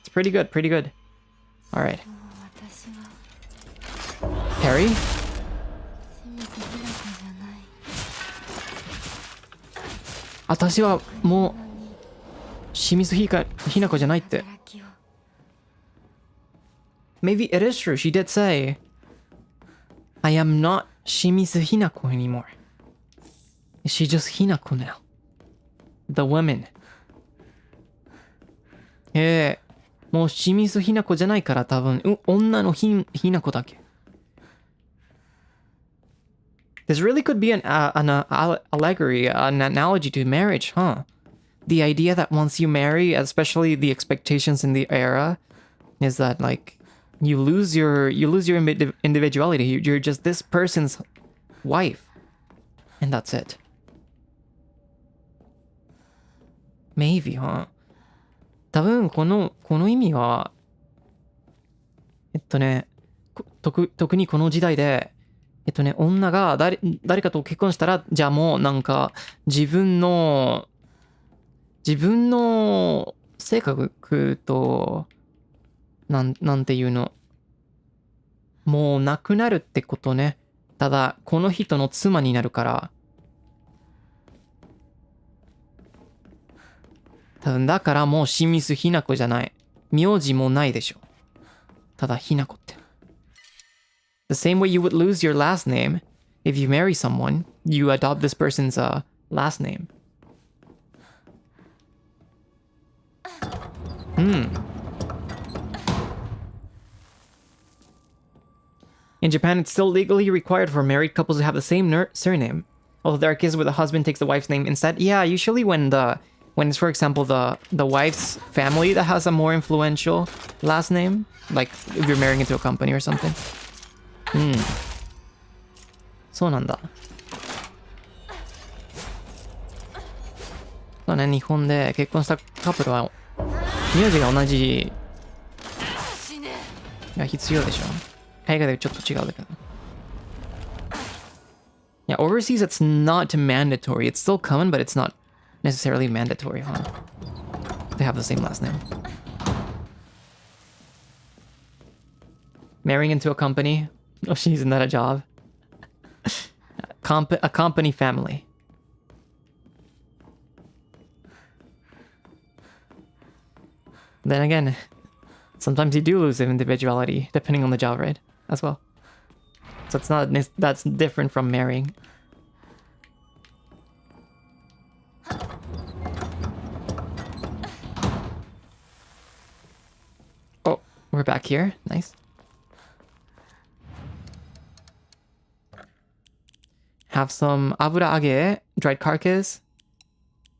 It's pretty good, pretty good. Alright. Parry? "私はもう清水ひなこじゃないって。Maybe it is true. She did say, I am not Shimizu Hinako anymore. She's just Hinako now. The women. もう清水ひなこじゃないから多分、女のひなこだけ。This really could be an allegory, an analogy to marriage, huh? The idea that once you marry, especially the expectations in the era, is that like you lose your individuality. You're just this person's wife, and that's it. Maybe, huh? 多分この意味は特にこの時代で女が誰かと結婚したら、じゃあもうなんか自分の性格となんていうの、もうなくなるってことね。ただこの人の妻になるから、多分だからもう清水ひなこじゃない。名字もないでしょ。ただひなこって。The same way you would lose your last name if you marry someone, you adopt this person's last name. In Japan, it's still legally required for married couples to have the same surname. Although there are cases where the husband takes the wife's name instead. Yeah, usually when it's, for example, the wife's family that has a more influential last name, like if you're marrying into a company or something. そうなんだ。そうね、日本で結婚したカップルは名字が同じが必要でしょ。海外でちょっと違うだけど。Yeah, overseas it's not mandatory. It's still common, but it's not necessarily mandatory, huh? They have the same last name. Marrying into a company. Oh, isn't that a job? A company family. Then again, Sometimes you do lose individuality, depending on the job, right? As well. So it's not, that's different from marrying. Oh, we're back here. Nice. Have some abura age, dried carcass,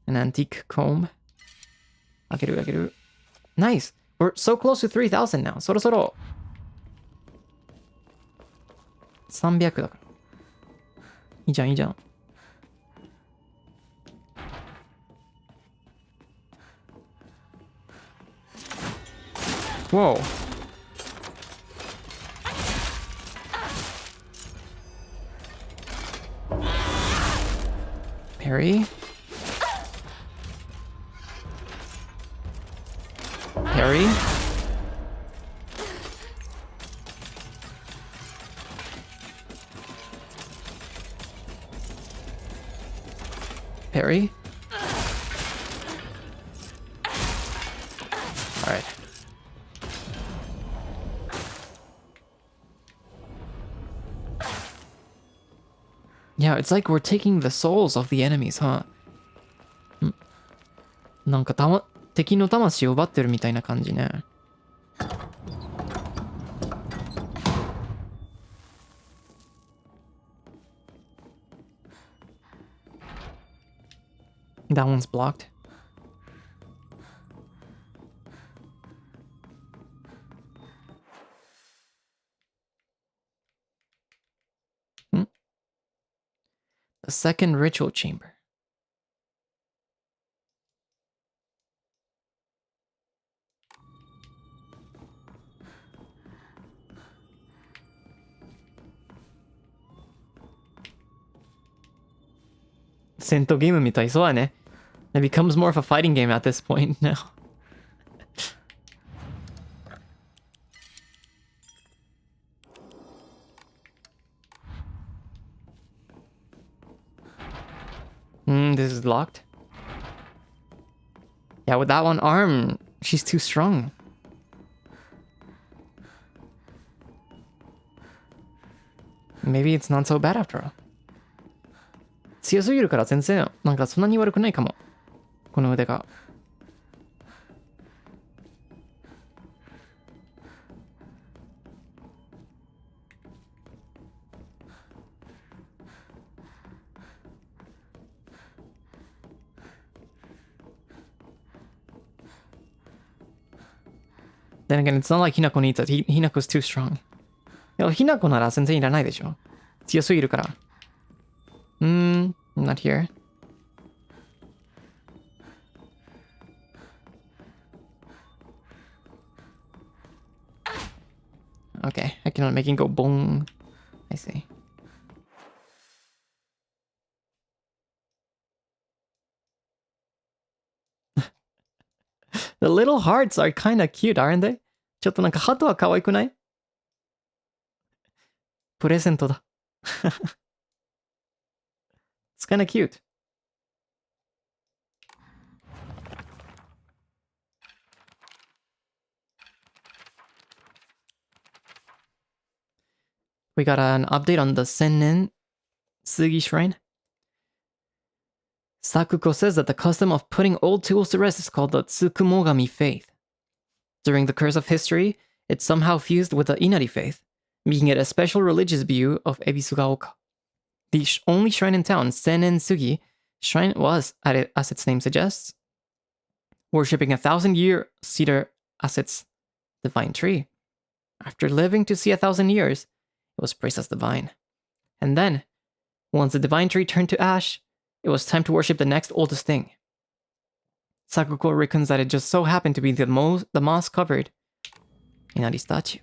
an antique comb. Ageru, ageru. Nice. We're so close to 3,000 now. そろそろ300だから。いいじゃん、いいじゃん。Whoa. Parry. Parry. Parry. All right. Yeah, it's like we're taking the souls of the enemies, huh? なんか敵の魂を奪ってるみたいな感じね。That one's blocked. The second ritual chamber. Sento game みたい。そうだね。It becomes more of a fighting game at this point now. This is locked. Yeah, with that one arm, she's too strong. Maybe it's not so bad after all. 強すぎるから全然なんかそんなに悪くないかも。この腕が。Then again, it's not like Hinako needs it. Hinako's too strong. でもHinakoなら全然いらないでしょ。強すぎるから。I'm not here. Okay, I cannot make it go boom. I see. The little hearts are kind of cute, aren't they? ちょっとなんかハトは可愛くない？プレゼントだ。It's kind of cute. We got an update on the Sennen Sugi Shrine. Sakuko says that the custom of putting old tools to rest is called the Tsukumogami faith. During the course of history, it somehow fused with the Inari faith, making it a special religious view of Ebisugaoka. The only shrine in town, Sennen Sugi Shrine, was, as its name suggests, worshipping 1,000-year cedar as its divine tree. After living to see 1,000 years, it was praised as divine. And then, once the divine tree turned to ash, it was time to worship the next oldest thing. Sakuko reckons that it just so happened to be the moss-covered Inari statue.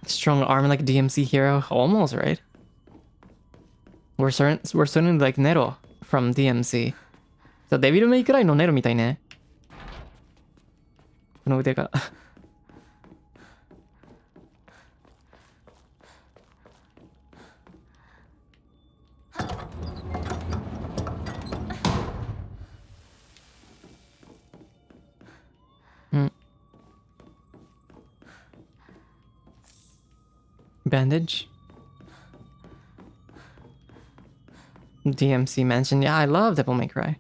Strong arm like DMC hero? Almost, right? we're starting like Nero from DMC. So デビルメイクライのネロみたいね。この腕が。Bandage. DMC mansion. Yeah, I love Devil May Cry.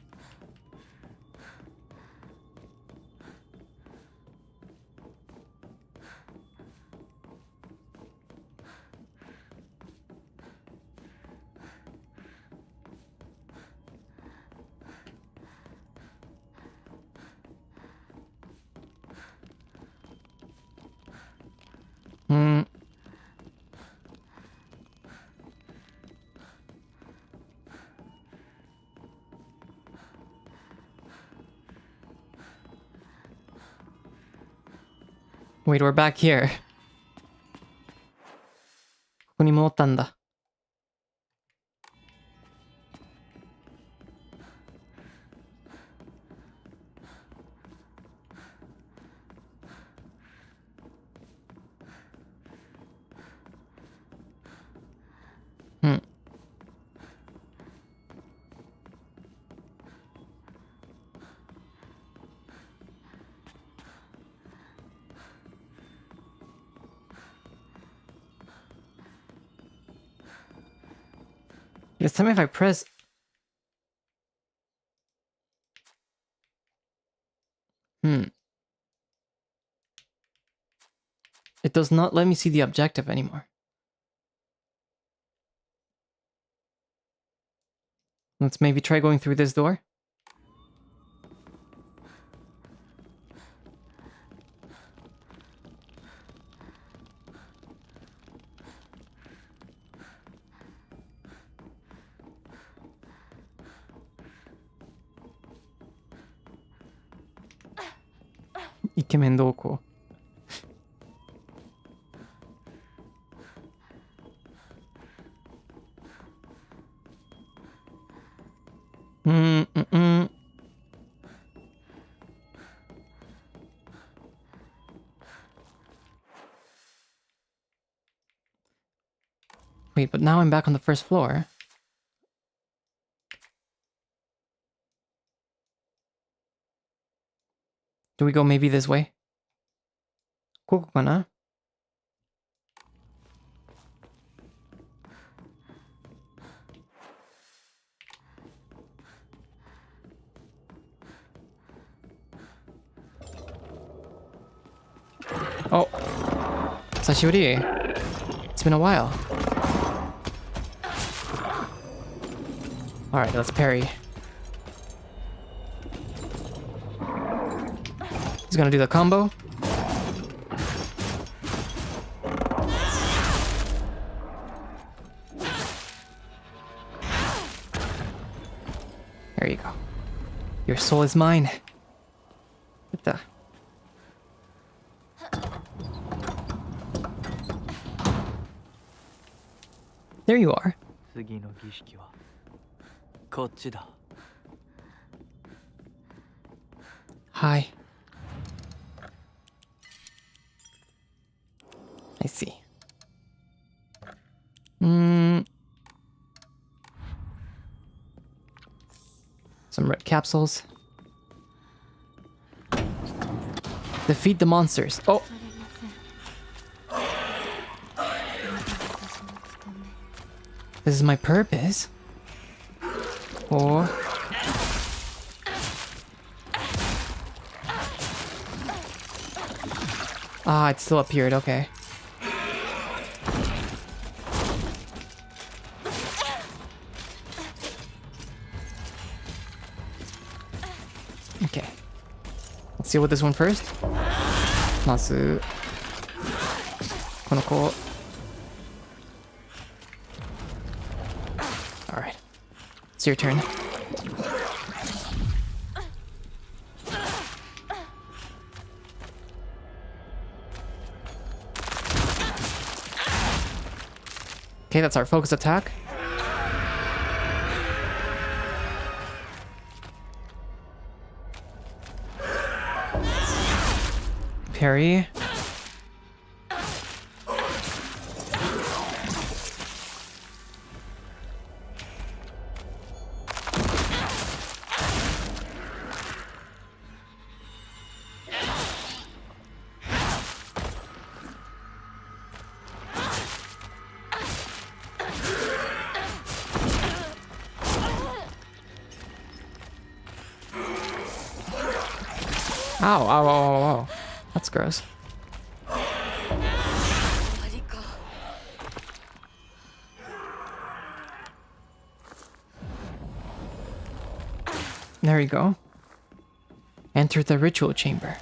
Wait, we're back here. ここに戻ったんだ。This time if I press... It does not let me see the objective anymore. Let's maybe try going through this door. Ikemen Doko. Wait, but now I'm back on the first floor. Do we go maybe this way? ここかな? Oh, 久しぶり. It's been a while. All right, let's parry. He's gonna do the combo. There you go. Your soul is mine. What the? There you are. 次の儀式はこっちだ。Hi. I see. Some red capsules. Defeat the monsters. Oh! This is my purpose. Or... Ah, it still appeared, okay. Okay. Let's deal with this one first. まずこの子。Alright. It's your turn. Okay, that's our focus attack. Parry. Ow, ow, ow, ow, ow. That's gross. There you go. Enter the ritual chamber.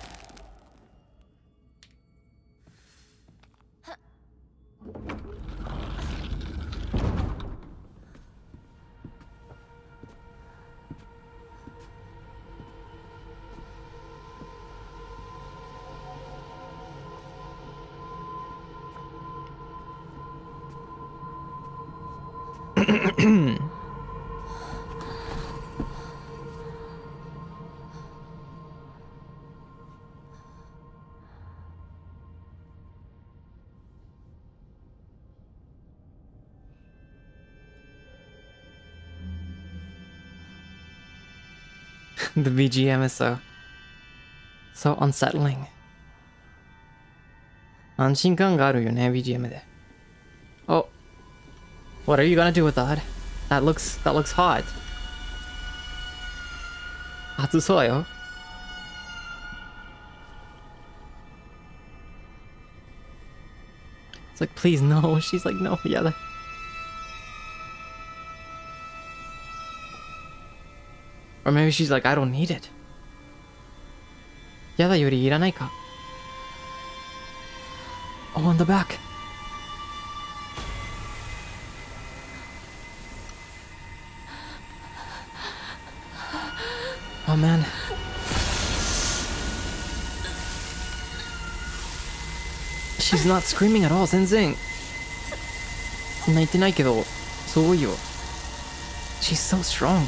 The BGM is so unsettling. 安心感があるよね BGM で。Oh, what are you gonna do with that? That looks hot. 熱そうよ。It's like, please no. She's like, no, yeah. Or maybe she's like, I don't need it. やだよりいらないか。Oh, on the back. Oh man. She's not screaming at all, 全然。泣いてないけど、そうよ。She's so strong.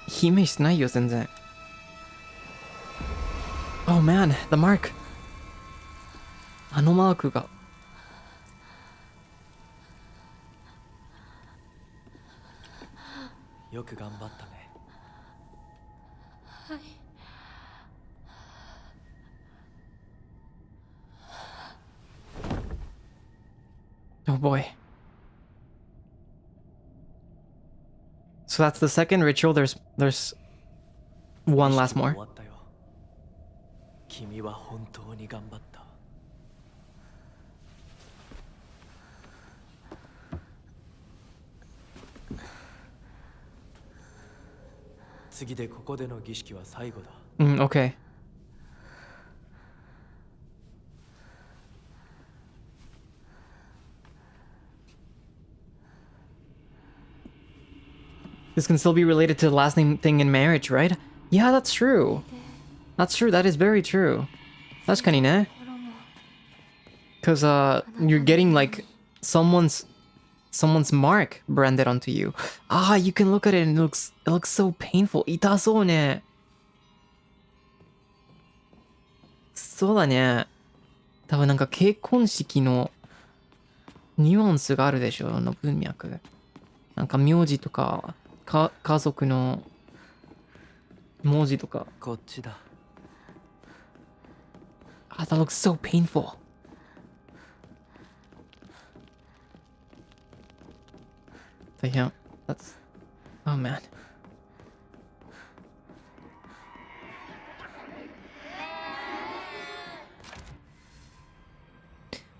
Himeしてないよ、全然。Oh man, the mark. あのマークが。よく頑張ったね。はい。Oh boy. So that's the second ritual. There's one last more. 終わったよ。君は本当に頑張った。次でここでの儀式は最後だ。Okay. This can still be related to the last name thing in marriage, right? Yeah, that's true. That's true. That is very true. 確かにね。Because you're getting like someone's mark branded onto you. Ah, you can look at it and it looks so painful. 痛そうね。そうだね。多分なんか結婚式のニュアンスがあるでしょ、の文脈。なんか名字とか家族の文字とか。こっちだ。Ah, that looks so painful. But yeah, that's... Oh man.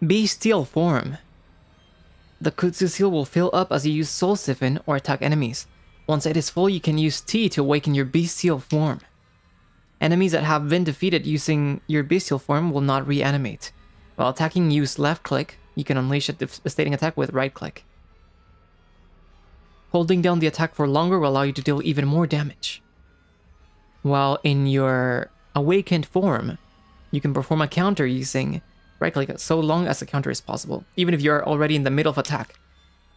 Bestial form. The Kutsu seal will fill up as you use Soul Siphon or attack enemies. Once it is full, you can use T to awaken your bestial form. Enemies that have been defeated using your bestial form will not reanimate. While attacking, use left click. You can unleash a devastating attack with right click. Holding down the attack for longer will allow you to deal even more damage. While in your awakened form, you can perform a counter using right click so long as the counter is possible, even if you're already in the middle of attack.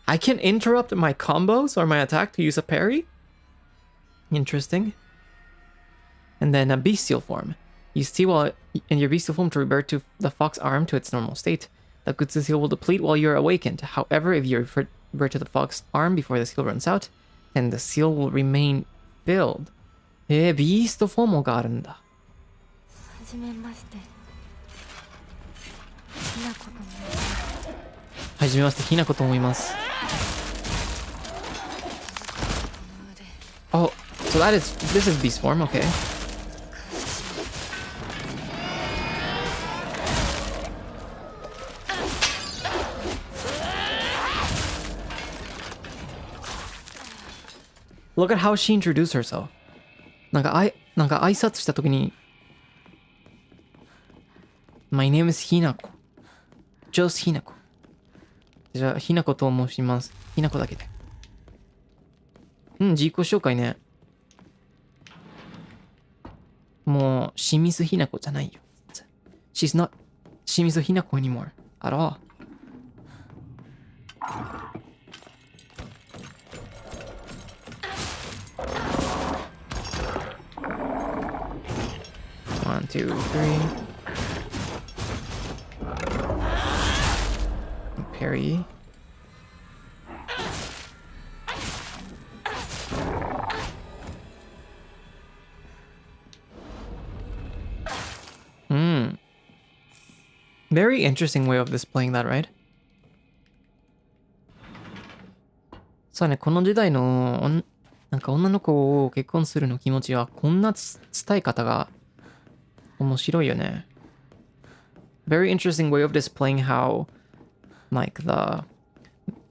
I can interrupt my combos or my attack to use a parry? Interesting. And then a bestial form. You see while in your bestial form to revert to the fox arm to its normal state. The Gutsu seal will deplete while you're awakened. However, if you revert to the fox arm before the seal runs out, then the seal will remain filled. ビーストフォームがあるんだ。はじめまして。ひなことも。はじめまして、ひなこと思います。Oh, so this is beast form, okay. Look at how she introduced herself. なんか挨拶したときに My name is ひなこ Just ひなこじゃあひなこと申しますひなこだけで自己紹介ねもう清水ひなこじゃないよ She's not 清水ひなこ anymore at all One, two, three. Parry. Very interesting way of displaying that, right? そうね、この時代のなんか女の子を結婚するの気持ちはこんな伝え方が面白いよね。Very interesting way of displaying how, like, the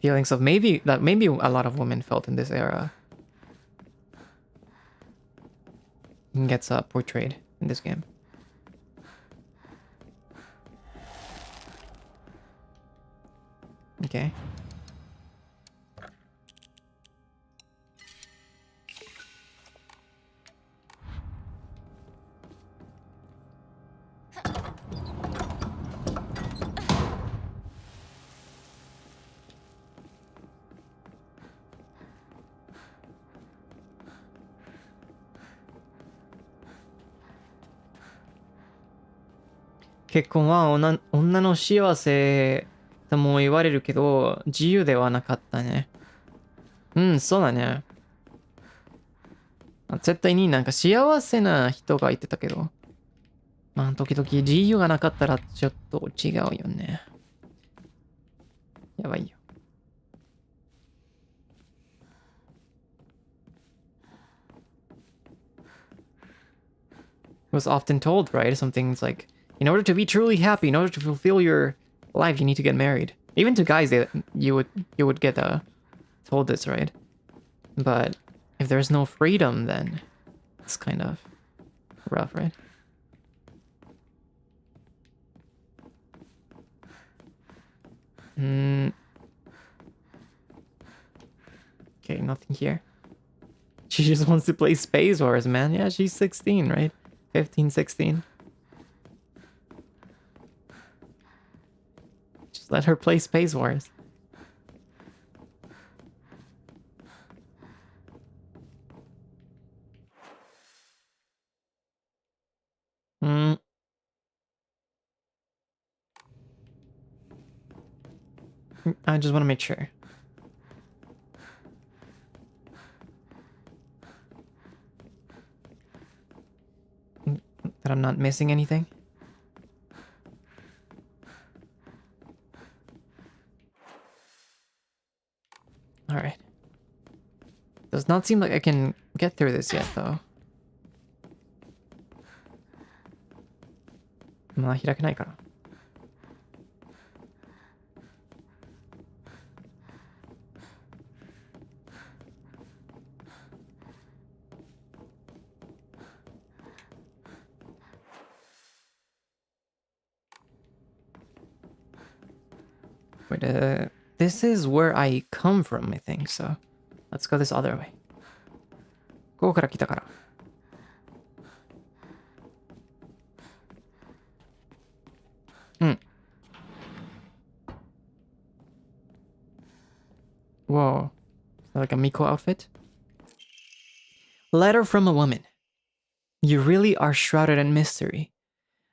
feelings of maybe a lot of women felt in this era gets portrayed in this game. Okay. "結婚は女の幸せとも言われるけど、自由ではなかったね。そうだね。絶対になんか幸せな人が言ってたけど、まあ時々自由がなかったらちょっと違うよね。やばいよ。Was often told, right? Some things like, in order to be truly happy, in order to fulfill your life, you need to get married. Even to guys, you would get told this, right? But if there's no freedom, then it's kind of rough, right? Okay, nothing here. She just wants to play Space Wars, man. Yeah, she's 16, right? 15, 16. Just let her play Space Wars. I just want to make sure. That I'm not missing anything. Alright. Does not seem like I can get through this yet, though. まあ開けないから。Wait, this is where I come from, I think, so let's go this other way. ここから来たから。Whoa. Is that like a Miko outfit? Letter from a woman. You really are shrouded in mystery.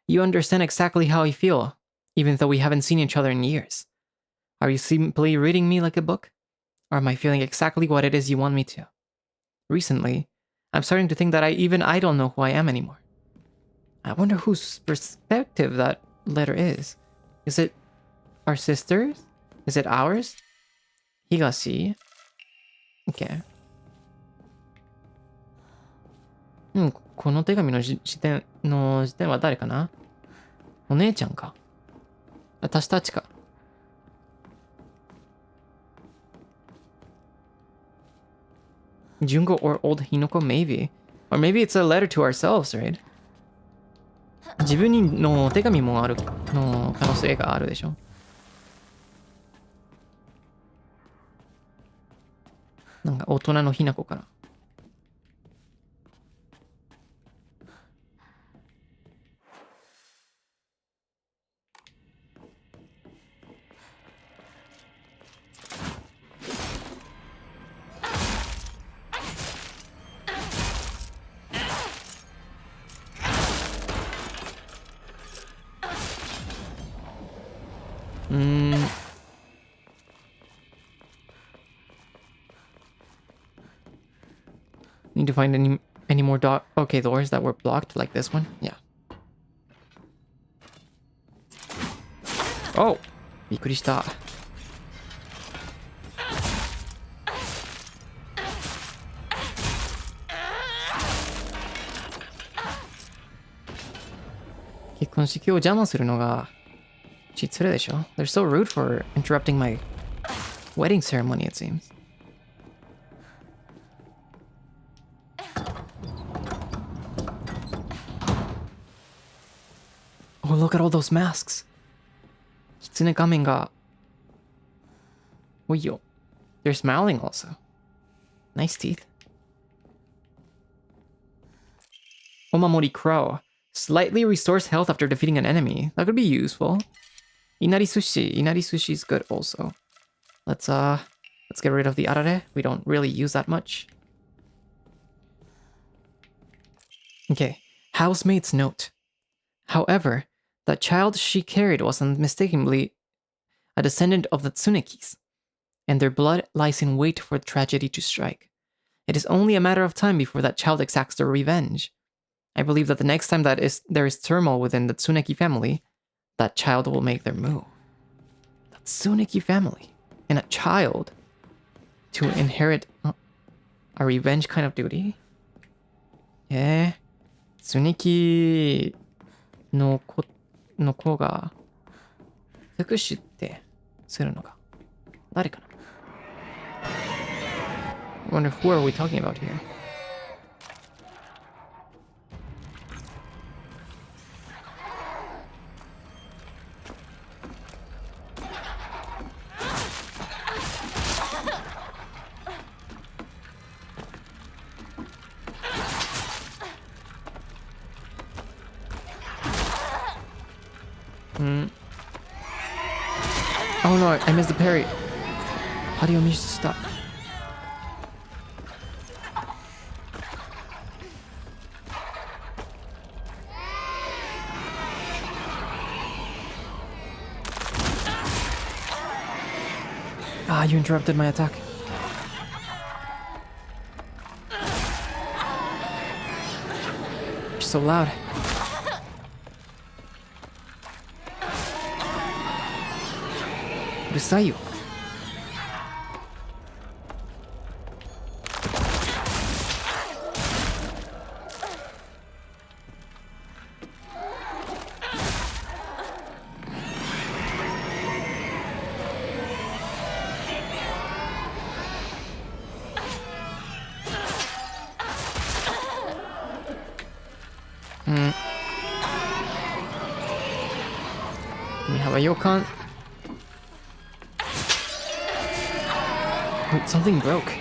You understand exactly how I feel, even though we haven't seen each other in years. Are you simply reading me like a book? Or am I feeling exactly what it is you want me to? Recently, I'm starting to think that I don't know who I am anymore. I wonder whose perspective that letter is. Is it our sisters? Is it ours? Higashi? Okay. この手紙の視点は誰かな？お姉ちゃんか。私たちか。Junko or old Hinoko? Maybe. Or maybe it's a letter to ourselves, right? 自分にの手紙もあるの可能性があるでしょ。なんか大人のひなこから。Need to find any more doors that were blocked like this one? Yeah. Oh! びっくりした。結婚式を邪魔するのが失礼でしょ？ They're so rude for interrupting my wedding ceremony, it seems. Oh, look at all those masks. Kitsune Kamen ga... Oyo. They're smiling also. Nice teeth. Omamori Crow. Slightly restores health after defeating an enemy. That could be useful. Inari Sushi. Inari Sushi is good also. Let's get rid of the arare. We don't really use that much. Okay. Housemate's note. However, the child she carried was unmistakably a descendant of the Tsunekis, and their blood lies in wait for tragedy to strike. It is only a matter of time before that child exacts their revenge. I believe that the next time there is turmoil within the Tsuneki family, that child will make their move. The Tsuneki family and a child to inherit a revenge kind of duty? Yeah. Tsunekiの子が福祉ってするのが誰かな? I wonder who are we talking about here? Oh no, I missed the parry. How do you manage to stop? Ah, you interrupted my attack. You're so loud. Beside you. We have a Yokon. Wait, something broke.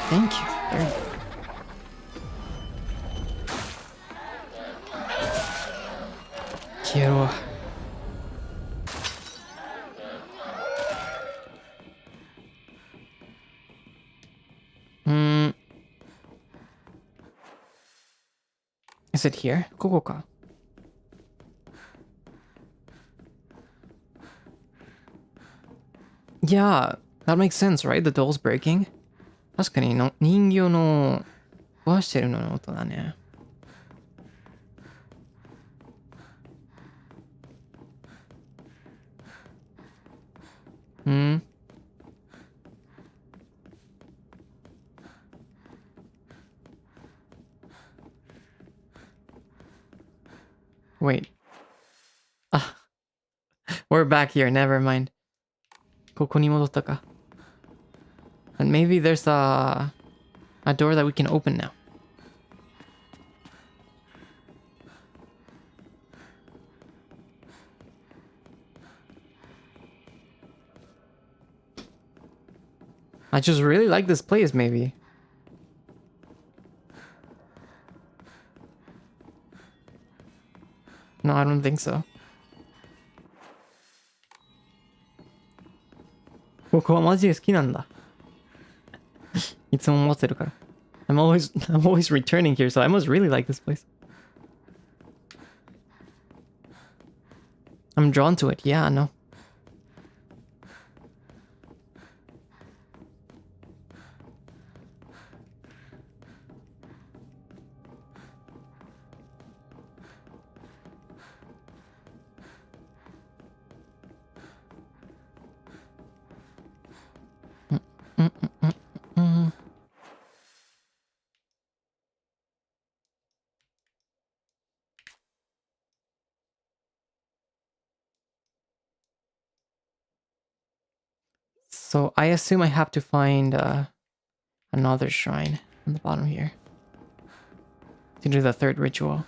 Thank you. There. Quiero. Is it here? ここか。Yeah, that makes sense, right? The doll's breaking. 確かにの人形の壊してるのの音だね。Hmm. Wait. Ah, we're back here. Never mind. ここに戻ったか。And maybe there's a door that we can open now. I just really like this place, maybe. No, I don't think so. ここはマジで好きなんだ。いつも思ってるから。I'm always returning here, so I must really like this place. I'm drawn to it. Yeah, no. So I assume I have to find another shrine on the bottom here to do the third ritual.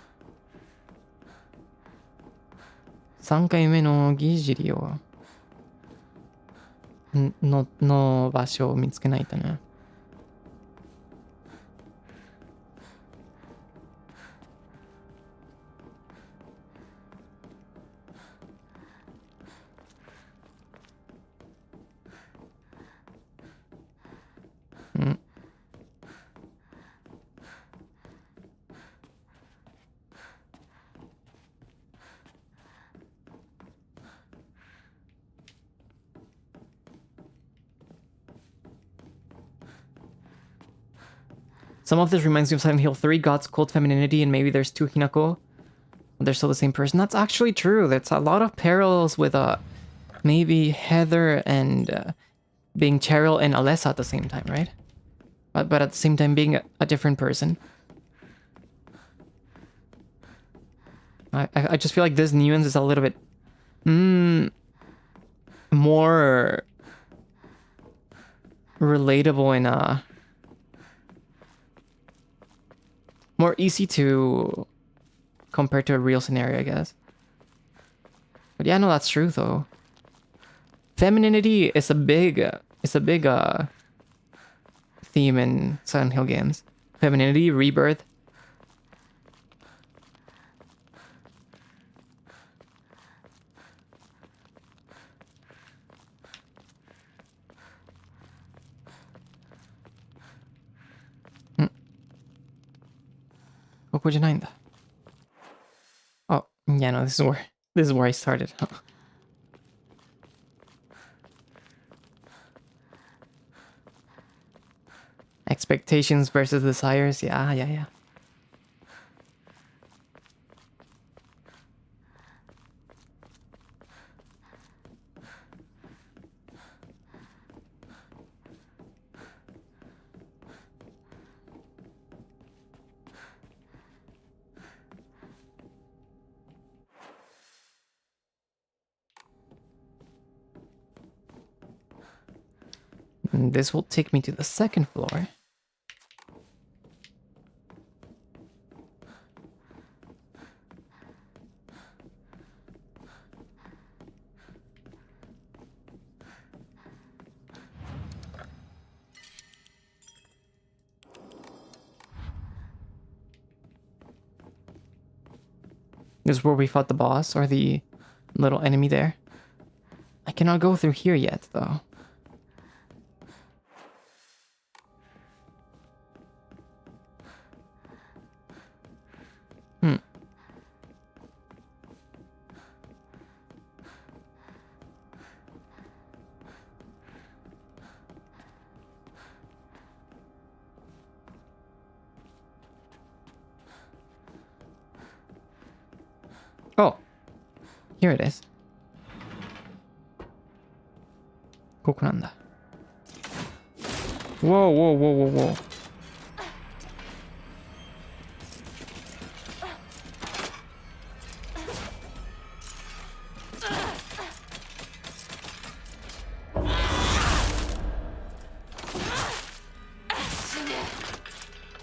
3回目のギジリをの場所を見つけないとね。Some of this reminds me of Silent Hill 3, God's cult femininity, and maybe there's two Hinako. They're still the same person. That's actually true. That's a lot of parallels with maybe Heather and being Cheryl and Alessa at the same time, right? But at the same time being a different person. I just feel like this nuance is a little bit more relatable and more easy to compare to a real scenario, I guess. But yeah, no, that's true though. Femininity is a big theme in Silent Hill games. Femininity, rebirth. Oh, yeah, no, this is where I started. Expectations versus desires. Yeah. And this will take me to the second floor. This is where we fought the boss, or the little enemy there. I cannot go through here yet, though. Here it is. ここなんだ。Whoa, whoa, whoa, whoa, whoa.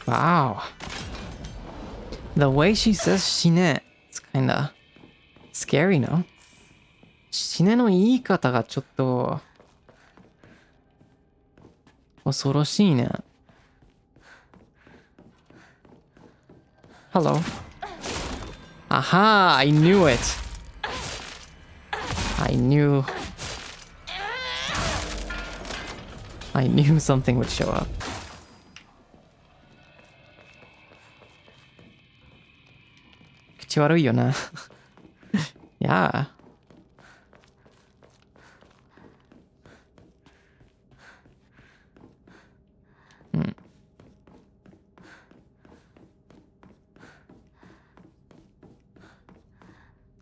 Wow. The way she says 死ね it's kinda scary, no? 死ねの言い方がちょっと恐ろしいね。Hello. Aha! I knew it! I knew something would show up.口悪いよな。Yeah.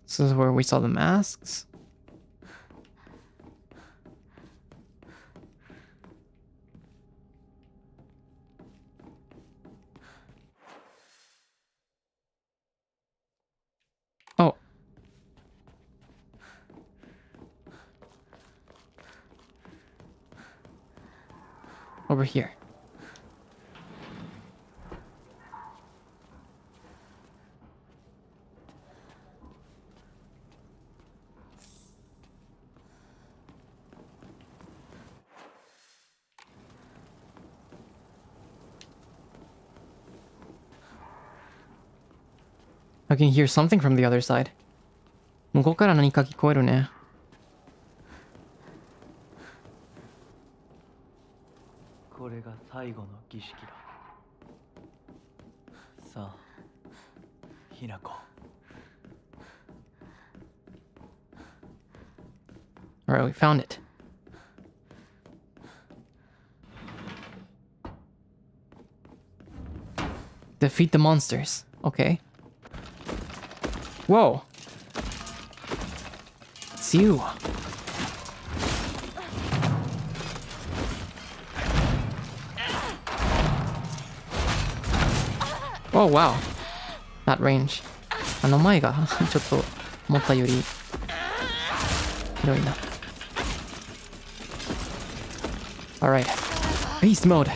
This is where we saw the masks. Oh. Over here. I can hear something from the other side. 向こうから何か聞こえるね。これが最後の儀式だ。さあ、ひなこ。Alright, we found it. Defeat the monsters. Okay. Whoa. It's you. Oh, wow. That range. あの前がちょっと思ったより広いな。Alright. Beast mode.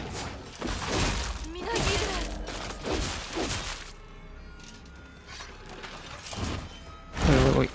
Wait.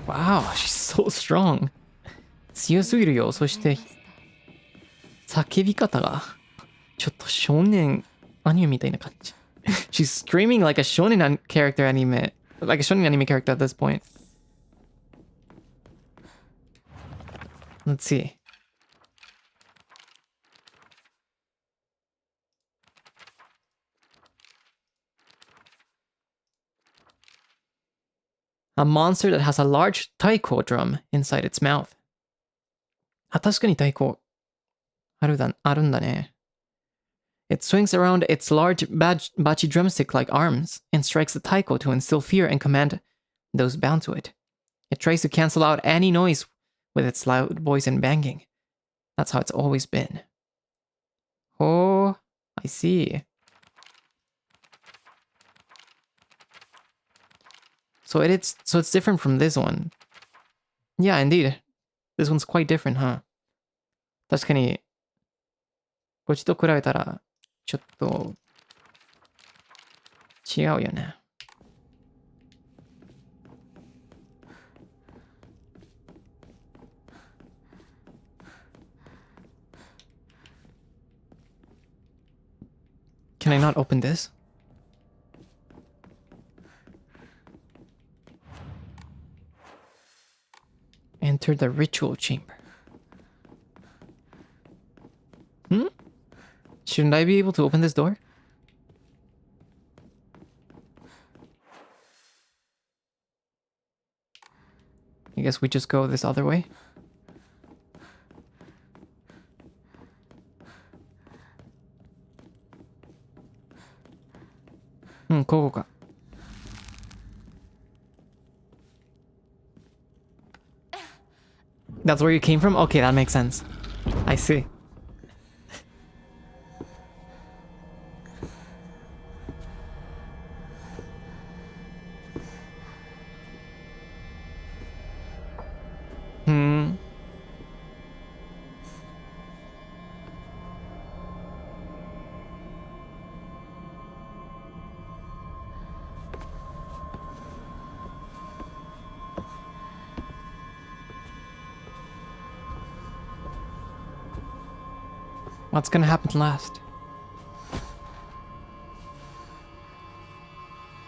Wow, she's so strong. 強すぎるよ。そして叫び方がちょっと少年アニメみたいな感じ。She's screaming like a shonen character anime, like a shonen anime character at this point. Let's see. A monster that has a large taiko drum inside its mouth. あ、確かに太鼓あるんだね。It swings around its large bachi drumstick-like arms and strikes the taiko to instill fear and command those bound to it. It tries to cancel out any noise with its loud voice and banging. That's how it's always been. Oh, I see. So it's different from this one. Yeah, indeed. This one's quite different, huh? 確かにこっちと比べたらちょっと違うよね。Can I not open this? Enter the ritual chamber. Shouldn't I be able to open this door? I guess we just go this other way. Koko. That's where you came from? Okay, that makes sense. I see. What's gonna happen last?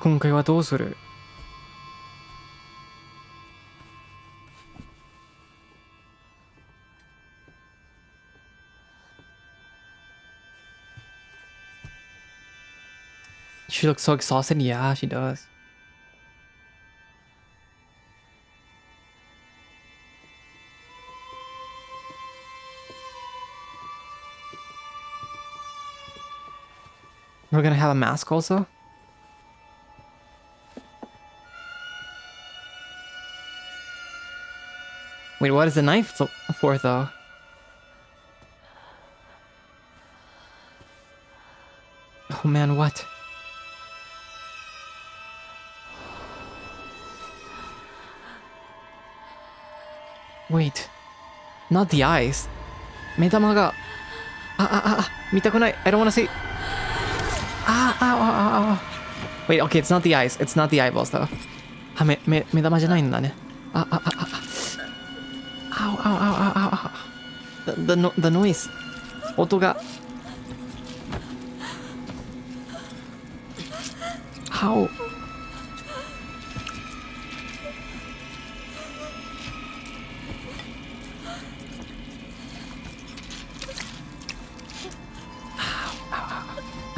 今回はどうする? She looks so exhausted. Yeah, she does. We're gonna have a mask also? Wait, what is the knife for though? Oh man, what? Wait. Not the eyes. 目玉が...見たくない. I don't wanna see. Wait, okay, it's not the eyes. It's not the eyeballs though. 目玉じゃないんだね. Ow. The noise. 音が. How?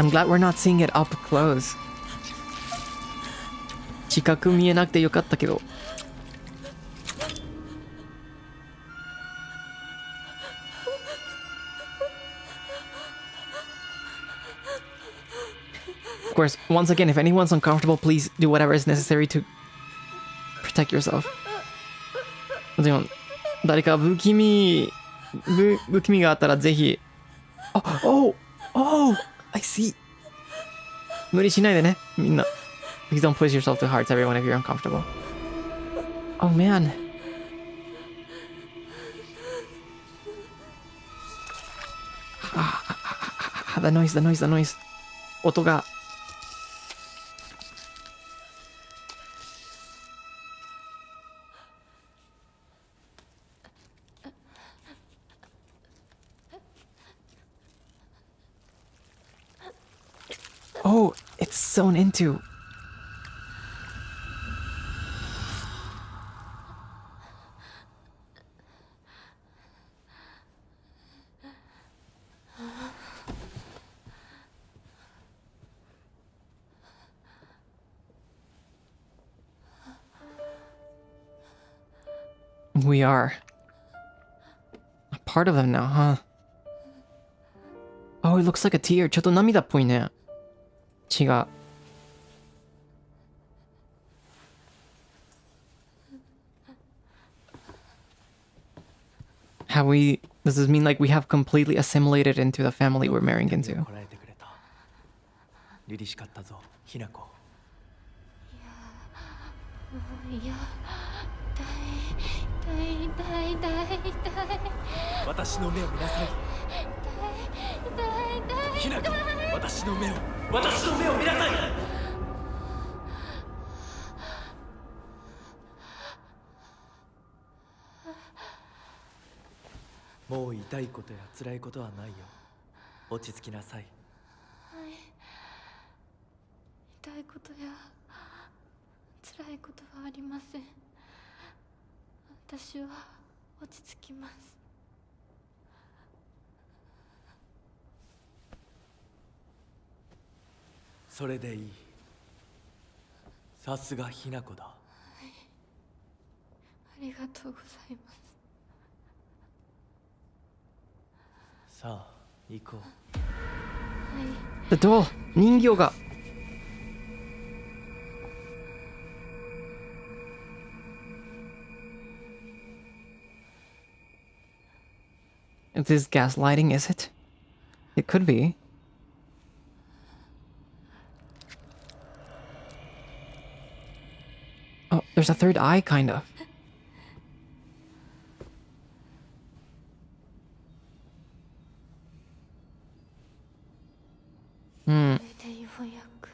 I'm glad we're not seeing it up close. 近く見えなくてよかったけど. Of course, once again, if anyone's uncomfortable, please do whatever is necessary to protect yourself. でも、誰か不気味があったらぜひ。Oh! I see. 無理しないでね、みんな。Please don't push yourself too hard to everyone if you're uncomfortable. Oh man. The noise. 音が. Oh, it's sewn into. We are a part of them now, huh? Oh, it looks like a tear. ちょっと涙っぽいね。血が。Does this mean like we have completely assimilated into the family we're marrying into? 凛々しかったぞ、ひな子。いや、痛い。私の目を見なさい。痛い。ひな子、私の目を見なさい。もう痛いことや辛いことはないよ。落ち着きなさい。はい。痛いことや辛いことはありません。私は落ち着きます。それでいい。さすがひな子だ。ありがとうございます。さあ行こう。はい。 The doll! 人形が。This gaslighting, is it? It could be. Oh, there's a third eye, kind of. Hmm. これでようやく。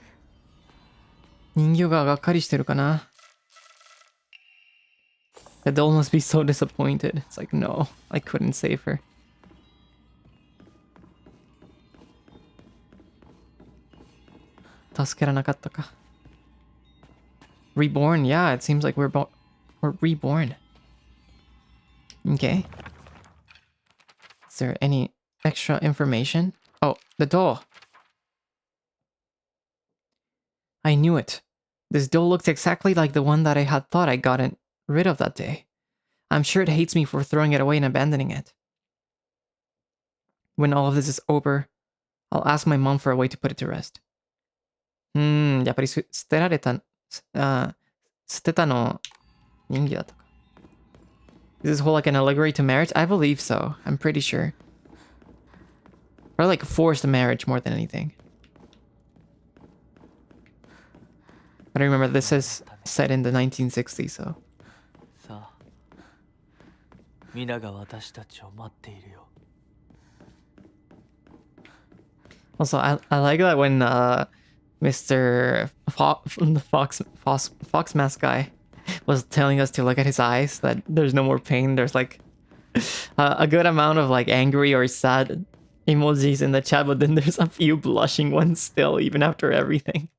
人形ががっかりしてるかな。The doll must be so disappointed. It's like, no, I couldn't save her. Reborn, yeah, it seems like we're reborn. Okay. Is there any extra information? Oh, the doll. I knew it. This doll looked exactly like the one that I had thought I gotten rid of that day. I'm sure it hates me for throwing it away and abandoning it. When all of this is over, I'll ask my mom for a way to put it to rest. やっぱり捨てられた、捨てたの人形だったか。Is this whole like an allegory to marriage? I believe so. I'm pretty sure. Or like forced marriage more than anything. But I remember this is set in the 1960s, so. さあ皆が私たちを待っているよ。 Also, I like that when Mr. Fox Mask guy was telling us to look at his eyes, that there's no more pain. There's like a good amount of like angry or sad emojis in the chat, but then there's a few blushing ones still, even after everything.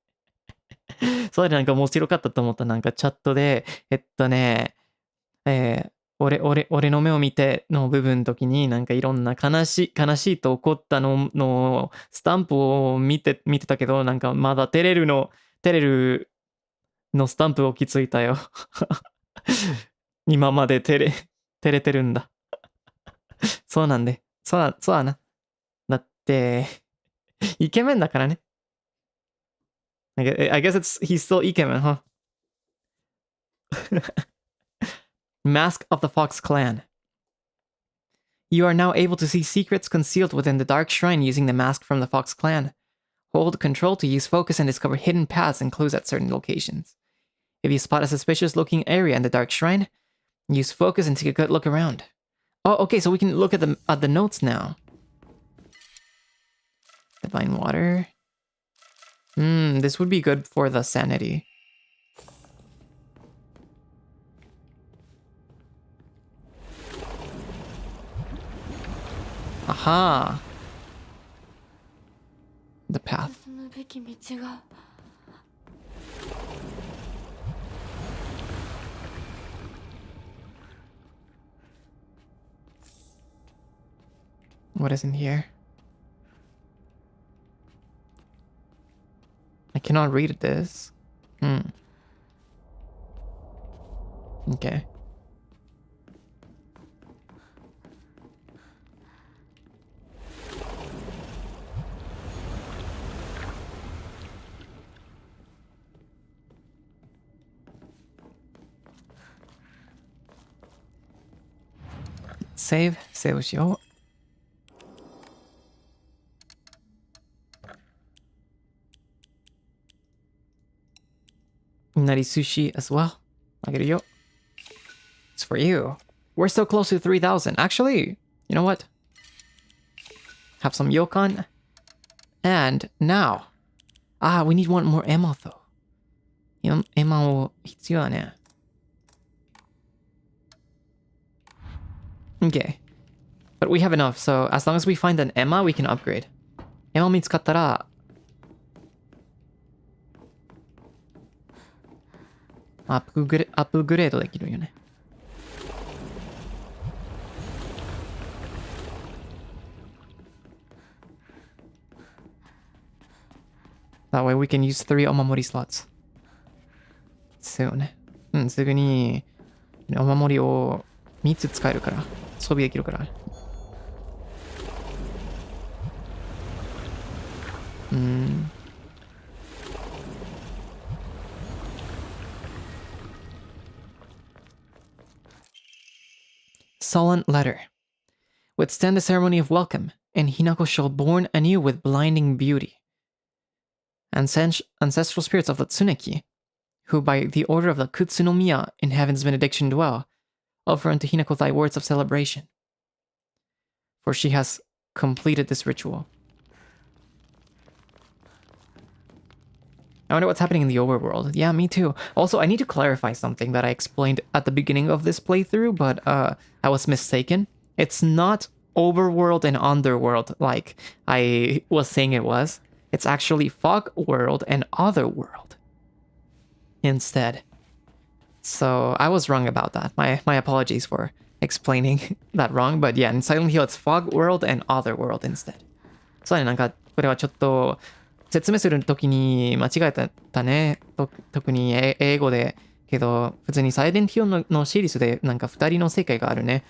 そうでなんか面白かったと思った。なんかチャットで、俺の目を見ての部分の時になんかいろんな悲しいと怒ったのスタンプを見てたけど、なんかまだ照れるのスタンプをきついたよ。今まで照れてるんだ。そうなんで。そうだな。だって、イケメンだからね。I guess he's still イケメン、huh? Mask of the Fox Clan. You are now able to see secrets concealed within the Dark Shrine using the mask from the Fox Clan. Hold Control to use focus and discover hidden paths and clues at certain locations. If you spot a suspicious-looking area in the Dark Shrine, use focus and take a good look around. Oh, okay, so we can look at the notes now. Divine Water. This would be good for the sanity. Aha! The path. 進むべき道が。 What is in here? I cannot read this. Okay. Save をしよう。Nari sushi as well. Ageru. It's for you. We're so close to 3,000. Actually, you know what? Have some yokan. And now. We need one more Emma though. Emmaを必要だね。Okay. But we have enough, so as long as we find an Emma, we can upgrade. Emma 見つかったらアップグレードできるよね。That way we can use 3 omamori slots. Soon. すぐにお守りを3つ使えるから。装備できるから。Solemn letter. Withstand the ceremony of welcome, and Hinako shall born anew with blinding beauty. Ancestral spirits of the Tsuneki, who by the order of the Kutsunomiya in heaven's benediction dwell, offer unto Hinako thy words of celebration. For she has completed this ritual. I wonder what's happening in the overworld. Yeah, me too. Also, I need to clarify something that I explained at the beginning of this playthrough, but I was mistaken. It's not overworld and underworld like I was saying it was. It's actually fog world and otherworld instead. So I was wrong about that. My apologies for explaining that wrong. But yeah, in Silent Hill, it's fog world and otherworld instead. そうね、なんかこれはちょっと説明するときに間違えたね。特に英語で。けど、普通にサイレントヒルのシリーズでなんか2人の世界があるね。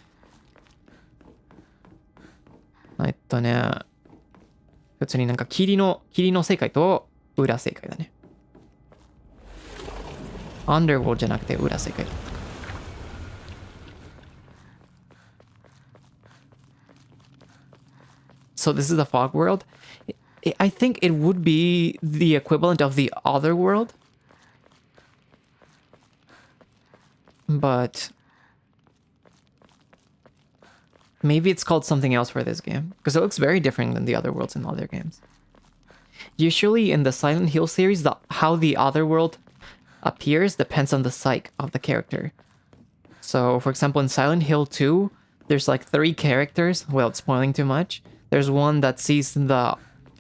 普通になんか霧の世界と裏世界だね。Underworld じゃなくて裏世界だった。So this is the fog world. I think it would be the equivalent of the other world. But maybe it's called something else for this game. Because it looks very different than the other worlds in other games. Usually in the Silent Hill series, how the other world appears depends on the psyche of the character. So, for example, in Silent Hill 2, there's like 3 characters, without spoiling too much. There's one that sees the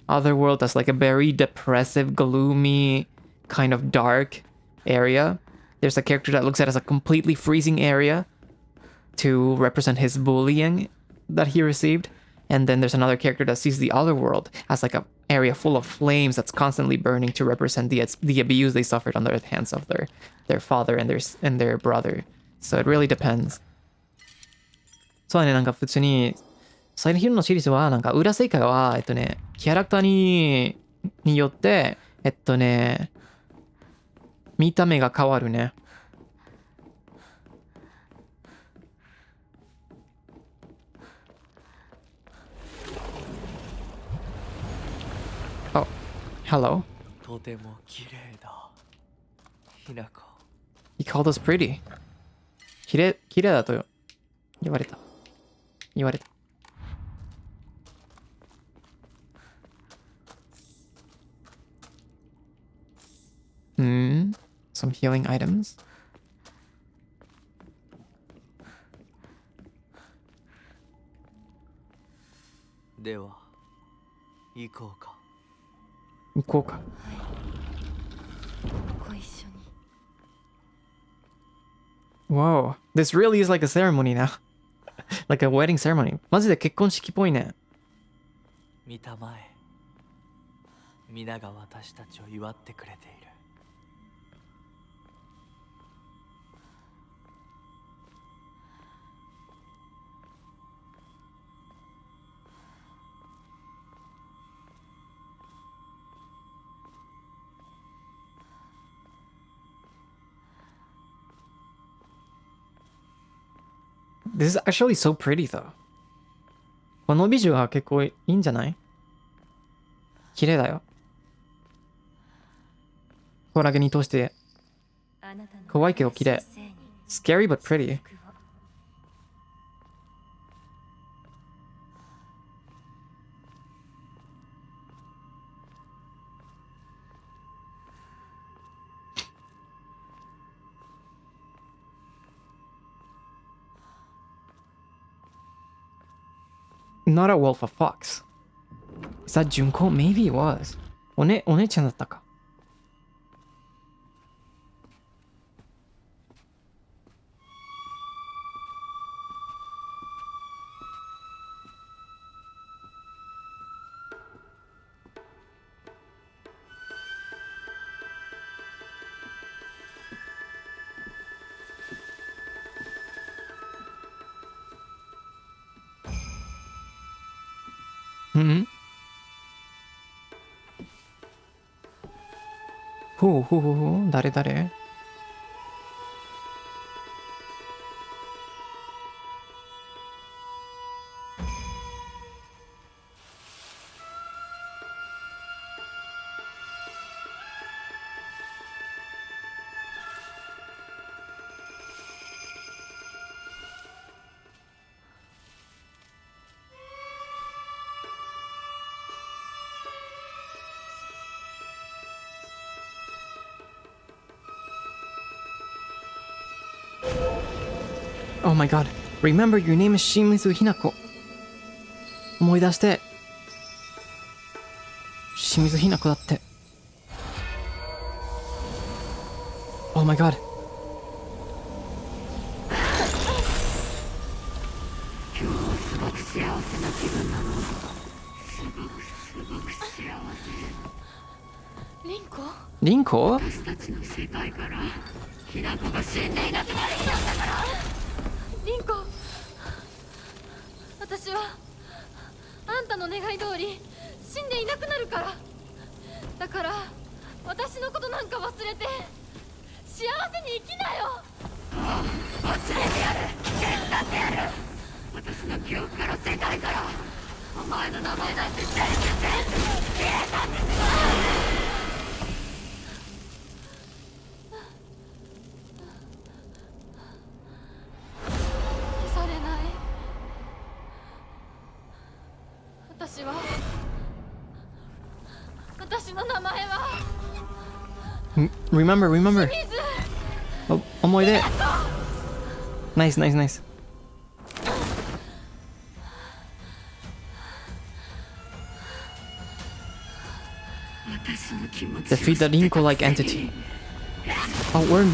other world as like a very depressive, gloomy, kind of dark area. There's a character that looks at it as a completely freezing area to represent his bullying that he received. And then there's another character that sees the other world as like an area full of flames that's constantly burning to represent the abuse they suffered under the hands of their father and their brother. So it really depends. そうだね、なんか普通にサイレントヒルのシリーズはなんか裏世界はキャラクターによって見た目が変わるね。Oh, hello. とても綺麗だ。ひなこ。He called us pretty. 綺麗だと言われた。Some healing items. では、行こうか。行こうか。ご一緒に。Whoa, this really is like a ceremony now. Like a wedding ceremony. マジで結婚式っぽいね。見たまえ。皆が私たちを祝ってくれている。This is actually so pretty though. この美女は結構いいんじゃない？綺麗だよ。コラゲに通して怖いけど綺麗。Scary but pretty. Not a wolf, a fox. Is that Junko? Maybe it was. お姉ちゃんだったか。うん。ほうほうほうほう。誰誰？ Oh my god. Remember your name is Shimizu Hinako. 思い出して。清水ひな子だって。Oh my god. 今日はすごく幸せな気分なの。すごく幸せ。リンコ？リンコ？私たちの世界からひな子が死んでいなくなる日なんだから。リンコ、私はあんたの願い通り死んでいなくなるから。だから私のことなんか忘れて幸せに生きなよ。忘れてやる。手伝ってやる。私の記憶から世界からお前の名前なんて全部消えたんですよ。消されない。私の名前は Remember. 水。お、思い出。Nice. Defeat the Rinko-like entity. Oh, we're in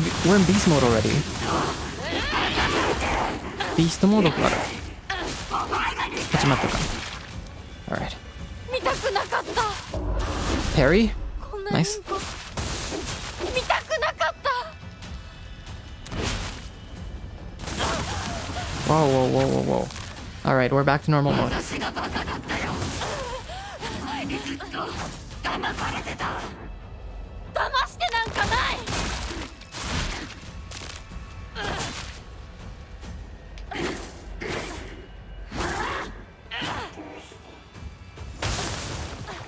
beast mode already. Beast mode から始まったか。Alright. 見たくなかった。 Parry? こんな Nice. リンコ見たくなかった。 Whoa. Alright, we're back to normal mode. 私がバカだったよ。お前にずっと騙されてた。騙してなんかない。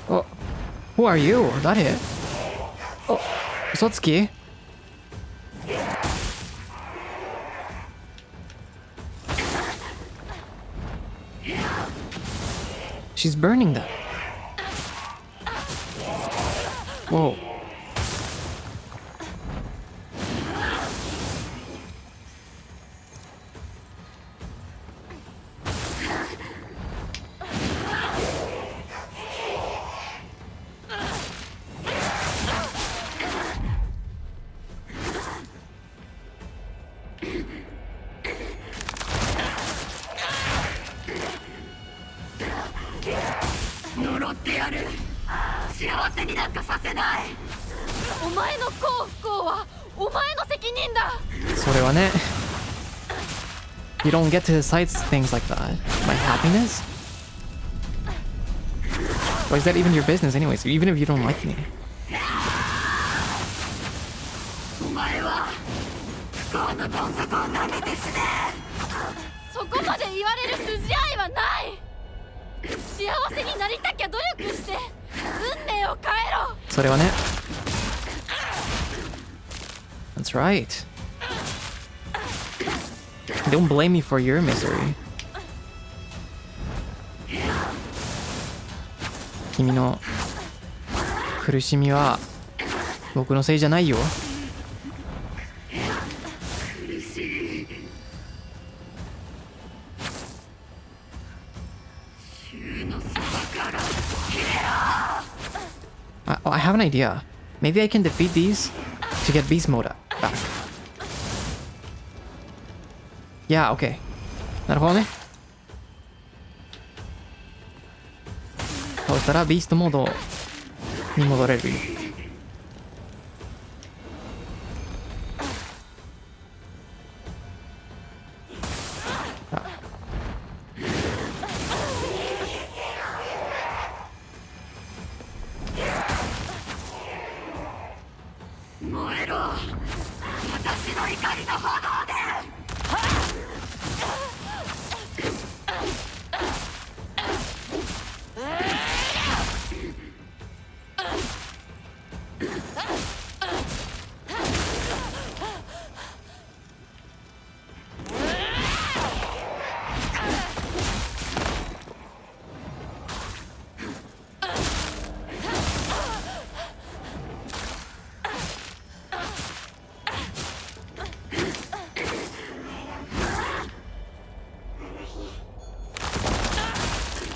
Oh, who are you? 誰？お、嘘つき？ She's burning them. Whoa. You don't get to decide things like that. My happiness? Why is that even your business anyways? Even if you don't like me. お前は不幸のどん底を舐めて死ね。そこまで言われる筋合いはない。幸せになりたきゃ努力して運命を変えろ。それはね。That's right. Don't blame me for your misery. 君の苦しみは僕のせいじゃないよ。I have an idea. Maybe I can defeat these to get beast mode back. Yeah, okay. なるほどね。そうしたらビーストモードに戻れる。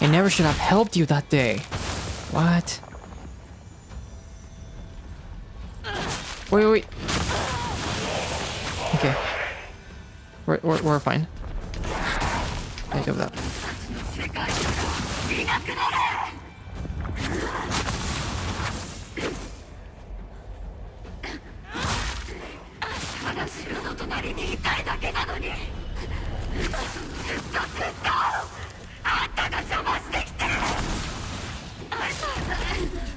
I never should have helped you that day. What? Wait. Okay. We're fine. 大丈夫だ。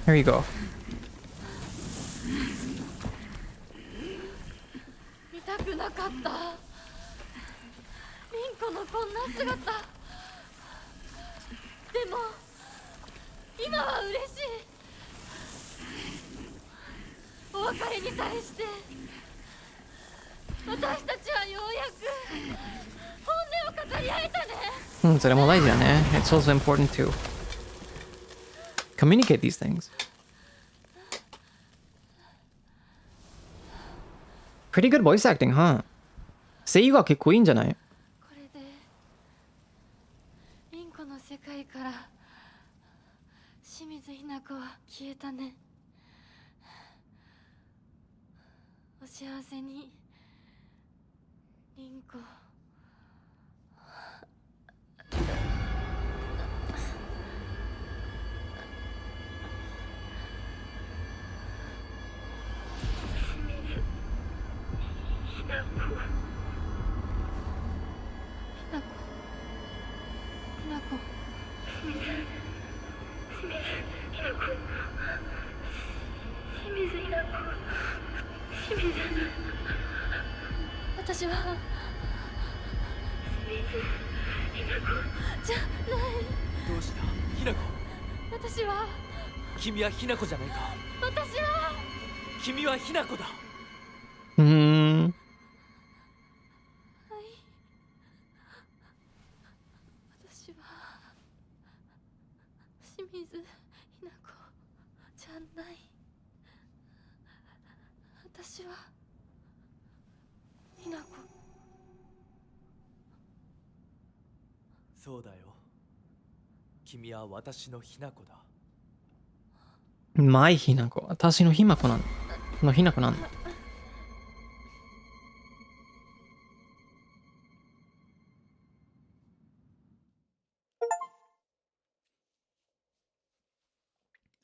Here you go. 見たくなかった。リンコのこんな姿。でも今は嬉しい。お別れに際して私たちはようやく本音を語り合えたね。それも大事だね。It's also important to communicate these things. Pretty good voice acting, huh? 声優が結構いいんじゃない？これでリンコの世界から清水ひな子は消えたね。お幸せにリンコ。私はじゃない。どうしたひなこ。私は君はひなこじゃないか。私は君はひなこだ。うーん。私は清水ひな子じゃない。私はひな子。そうだよ。君は私のひなこだ。マイひなこ。私のひまこなんのひなこなんだ。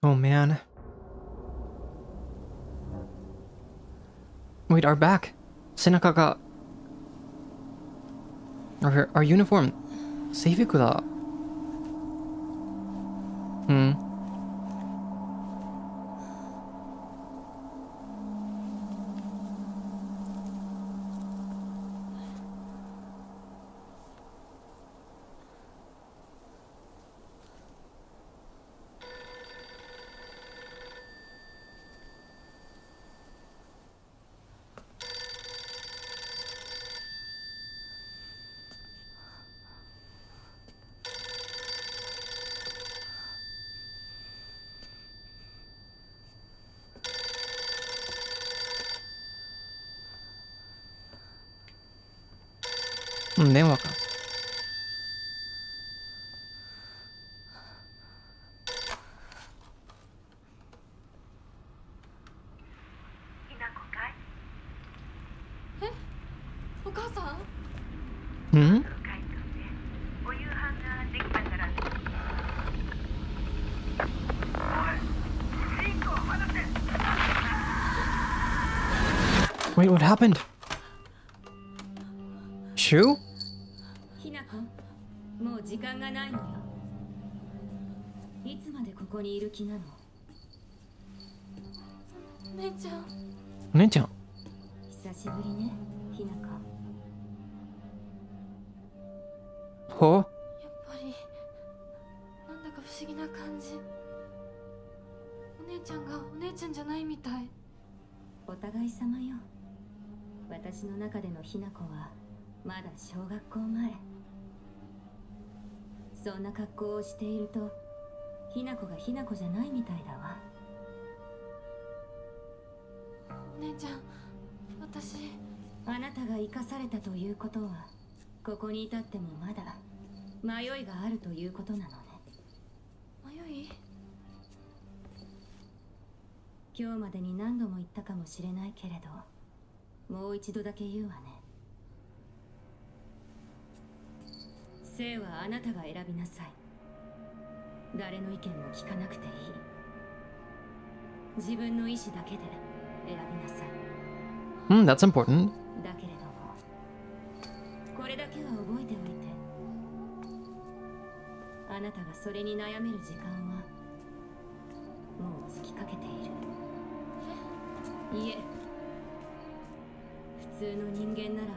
Oh man. Wait, our back. 背中が。Our uniform. 制服だ。電話か。え、お母さん？Wait, what happened? Shoo? ひなこ、もう時間がないのよ。いつまでここにいる気なの？お姉ちゃん。お姉ちゃん。久しぶりね、ひなこ。ほう？やっぱりなんだか不思議な感じ。お姉ちゃんがお姉ちゃんじゃないみたい。お互い様よ。私の中でのひなこはまだ小学校前。そんな格好をしているとひなこがひなこじゃないみたいだわ。お姉ちゃん、私。あなたが生かされたということはここに至ってもまだ迷いがあるということなのね。ゆい。今日までに何度も言ったかもしれないけれど、もう一度だけ言うわね。生はあなたが選びなさい。誰の意見も聞かなくていい。自分の意志だけで選びなさい。That's important. だけれども、これだけは覚えておいて。あなたがそれに悩める時間はもう尽きかけている。いえ、普通の人間ならば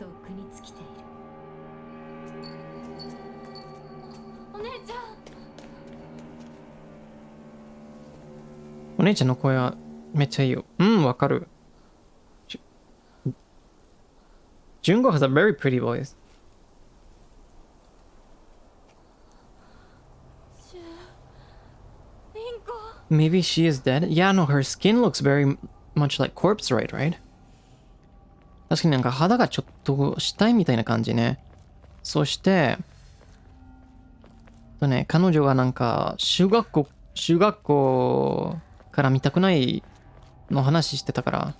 とっくに尽きている。お姉ちゃん。お姉ちゃんの声はめっちゃいいよ。わかる。Junko has a very pretty voice. リンコ。 Maybe she is dead? Yeah, no, her skin looks very much like corpse, right? 確かになんか肌がちょっと死体みたいな感じね。そして、彼女がなんか中学校から見たくないの話してたから、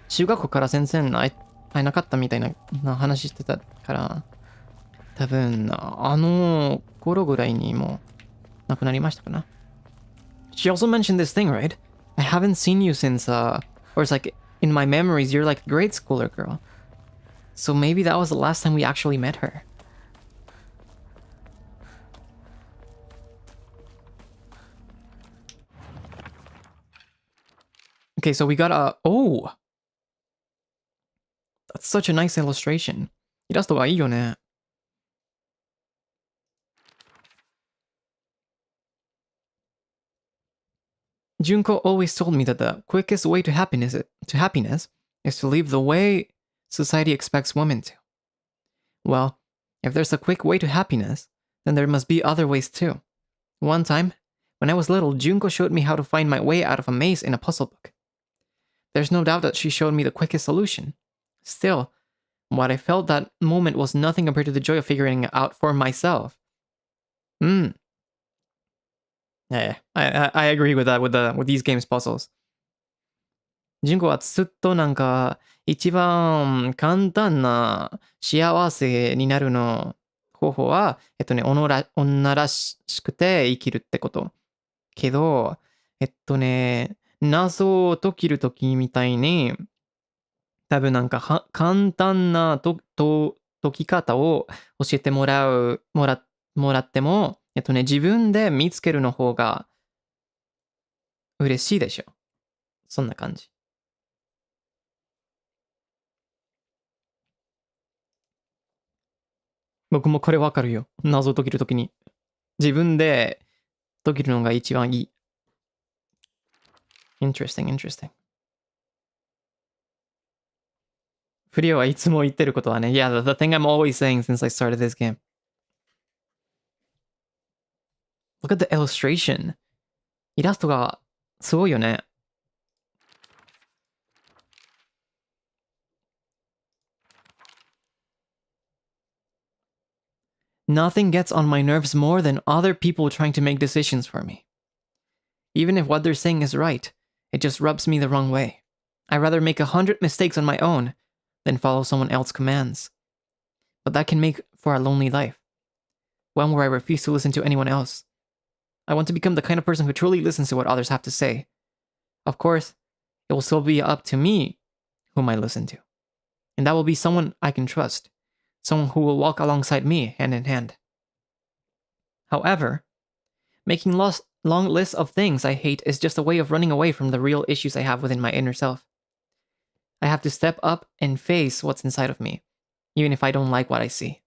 中学校から全然会えなかったみたいな話してたから、多分あの頃ぐらいにもう亡くなりましたかな。She also mentioned this thing, right? I haven't seen you since, or it's like, in my memories, you're like a grade schooler girl. So maybe that was the last time we actually met her. Okay, so we got a... Oh! That's such a nice illustration. イラストがいいよね。Junko always told me that the quickest way to happiness is to live the way society expects women to. Well, if there's a quick way to happiness, then there must be other ways too. One time, when I was little, Junko showed me how to find my way out of a maze in a puzzle book. There's no doubt that she showed me the quickest solution. Still, what I felt that moment was nothing compared to the joy of figuring it out for myself. Yeah, I agree with that with these games puzzles. ジュンコはずっとなんか一番簡単な幸せになるの方法は女らしくて生きるってこと。けど謎を解きるときみたいに多分なんか簡単な解き方を教えてもらっても自分で見つけるの方が嬉しいでしょ。そんな感じ。僕もこれわかるよ。謎を解けるときに。自分で解けるのが一番いい。Interesting. フリオはいつも言ってることはね。Yeah, the thing I'm always saying since I started this game. Look at the illustration. イラストがすごいよね。Nothing gets on my nerves more than other people trying to make decisions for me. Even if what they're saying is right, it just rubs me the wrong way. I'd rather make 100 mistakes on my own than follow someone else's commands. But that can make for a lonely life. One where I refuse to listen to anyone else. I want to become the kind of person who truly listens to what others have to say. Of course, it will still be up to me whom I listen to. And that will be someone I can trust. Someone who will walk alongside me hand in hand. However, making long lists of things I hate is just a way of running away from the real issues I have within my inner self. I have to step up and face what's inside of me, even if I don't like what I see.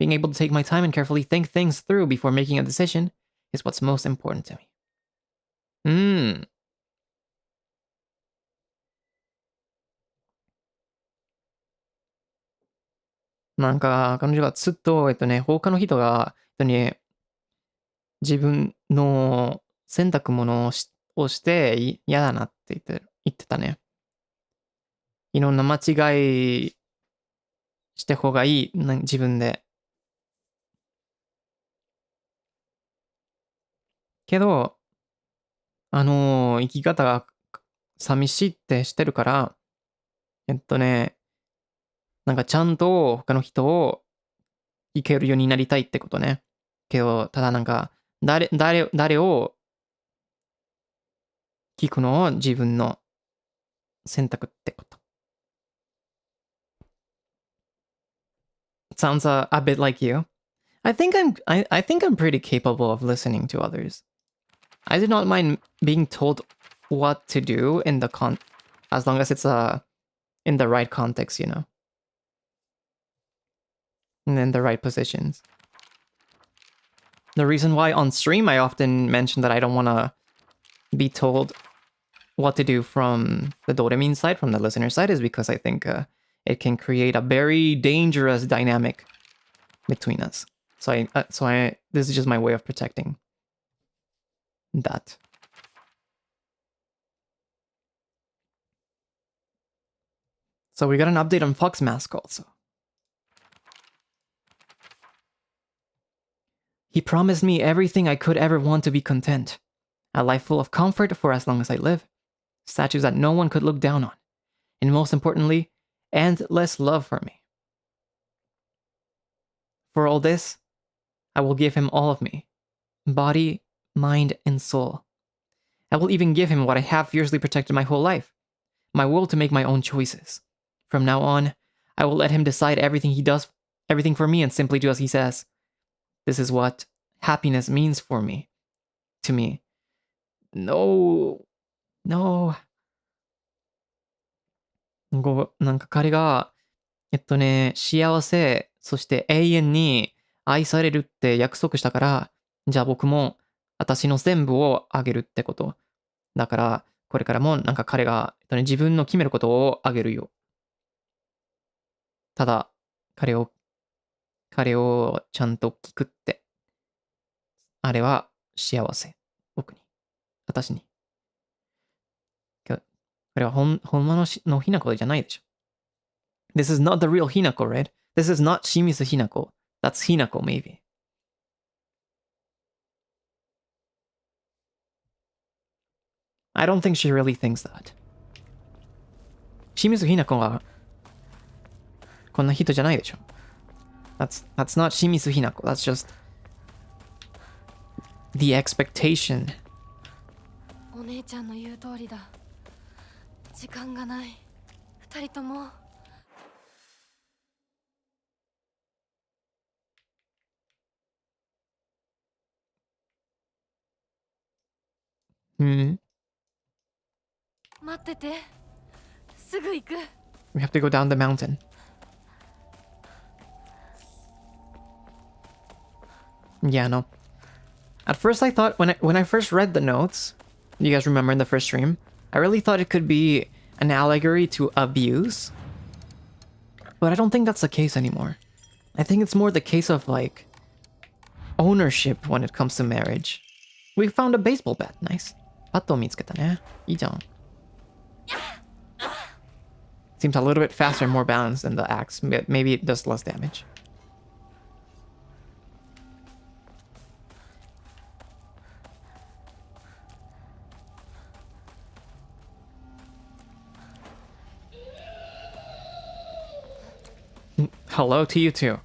Being able to take my time and carefully think things through before making a decision is what's most important to me. なんか、彼女がずっと、他の人が、自分の選択ものをして嫌だなって言ってたね。いろんな間違いして方がいい、自分で。けど、生き方が寂しいってしてるから、なんかちゃんと他の人をいけるようになりたいってことね。けど、ただなんか、誰を聞くのを自分の選択ってこと。Sounds a bit like you. I think I'm pretty capable of listening to others. I do not mind being told what to do in the as long as it's in the right context, you know. And in the right positions. The reason why on stream I often mention that I don't want to be told what to do from the Doraemon side, from the listener side, is because I think it can create a very dangerous dynamic between us. So this is just my way of protecting that. So we got an update on Fox Mask also. He promised me everything I could ever want to be content. A life full of comfort for as long as I live. Statues that no one could look down on. And most importantly, endless love for me. For all this, I will give him all of me. Body, mind, and soul. I will even give him what I have fiercely protected my whole life. My will to make my own choices. From now on, I will let him decide everything he does, everything for me, and simply do as he says. This is what happiness means for me. To me. No. なんか彼が、幸せ、そして永遠に愛されるって約束したから、じゃあ僕も私の全部をあげるってこと。だから、これからもなんか彼が、自分の決めることをあげるよ。ただ、彼をちゃんと聞くって。あれは幸せ。僕に。私に。これは本物のひなこじゃないでしょ。This is not the real Hinako, right? This is not Shimizu Hinako. That's Hinako, maybe. I don't think she really thinks that. Shimizu Hinako はこんな人じゃないでしょ。That's not Shimizu Hinako. That's just the expectation. お姉ちゃんの言う通りだ。時間がない。二人とも。待ってて。すぐ行く。We have to go down the mountain. Yeah, no. At first I thought, when I first read the notes, you guys remember in the first stream, I really thought it could be an allegory to abuse. But I don't think that's the case anymore. I think it's more the case of, like, ownership when it comes to marriage. We found a baseball bat. Nice. バットを見つけたね。いいじゃん。Seems a little bit faster and more balanced than the axe. Maybe it does less damage. Hello to you too.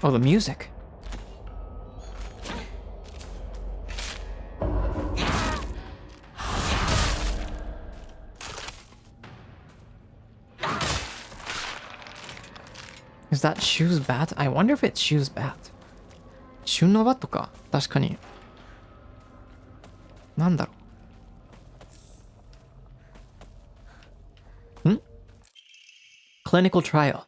Oh, the music. Is that Shu's bat? I wonder if it's Shu's bat. Shuのバットか。確かに。なんだろう。Clinical trial.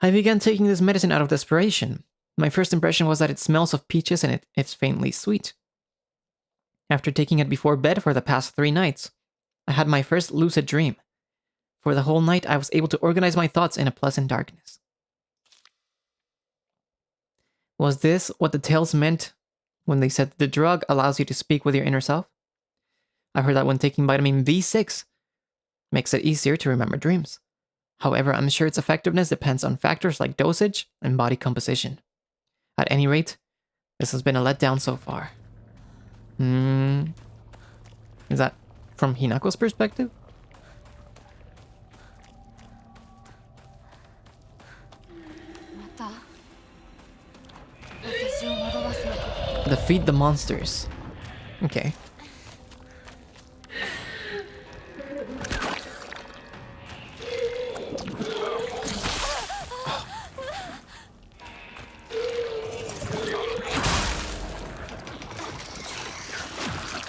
I began taking this medicine out of desperation. My first impression was that it smells of peaches and it's faintly sweet. After taking it before bed for the past 3 nights, I had my first lucid dream. For the whole night, I was able to organize my thoughts in a pleasant darkness. Was this what the tales meant when they said the drug allows you to speak with your inner self. I heard that when taking vitamin B6 makes it easier to remember dreams. However, I'm sure its effectiveness depends on factors like dosage and body composition. At any rate, this has been a letdown so far. Is that from Hinako's perspective? Defeat the monsters. Okay.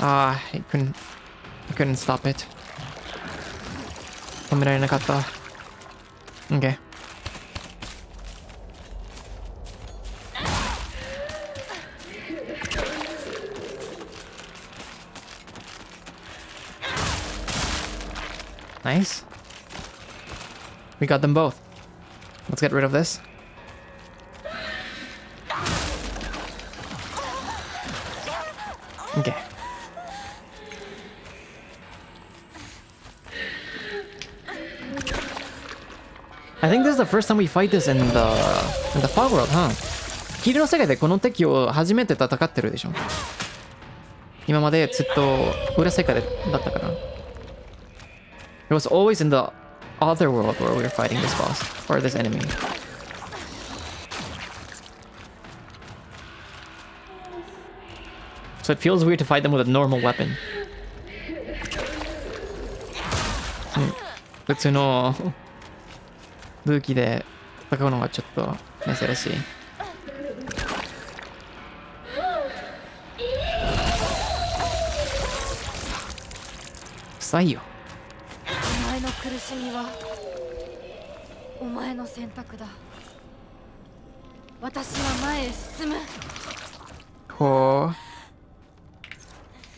I couldn't stop it. 止められなかった。Okay. Nice. We got them both. Let's get rid of this. Okay. I think this is the first time we fight this in the fog world, huh? ヒールの世界でこの敵を初めて戦ってるでしょ。今までずっと裏世界だったから。It was always in the other world where we were fighting this boss or this enemy. So it feels weird to fight them with a normal weapon. 普通の武器で戦うのがちょっと珍しい。臭いよ。お前の苦しみはお前の選択だ。私は前へ進む。Oh.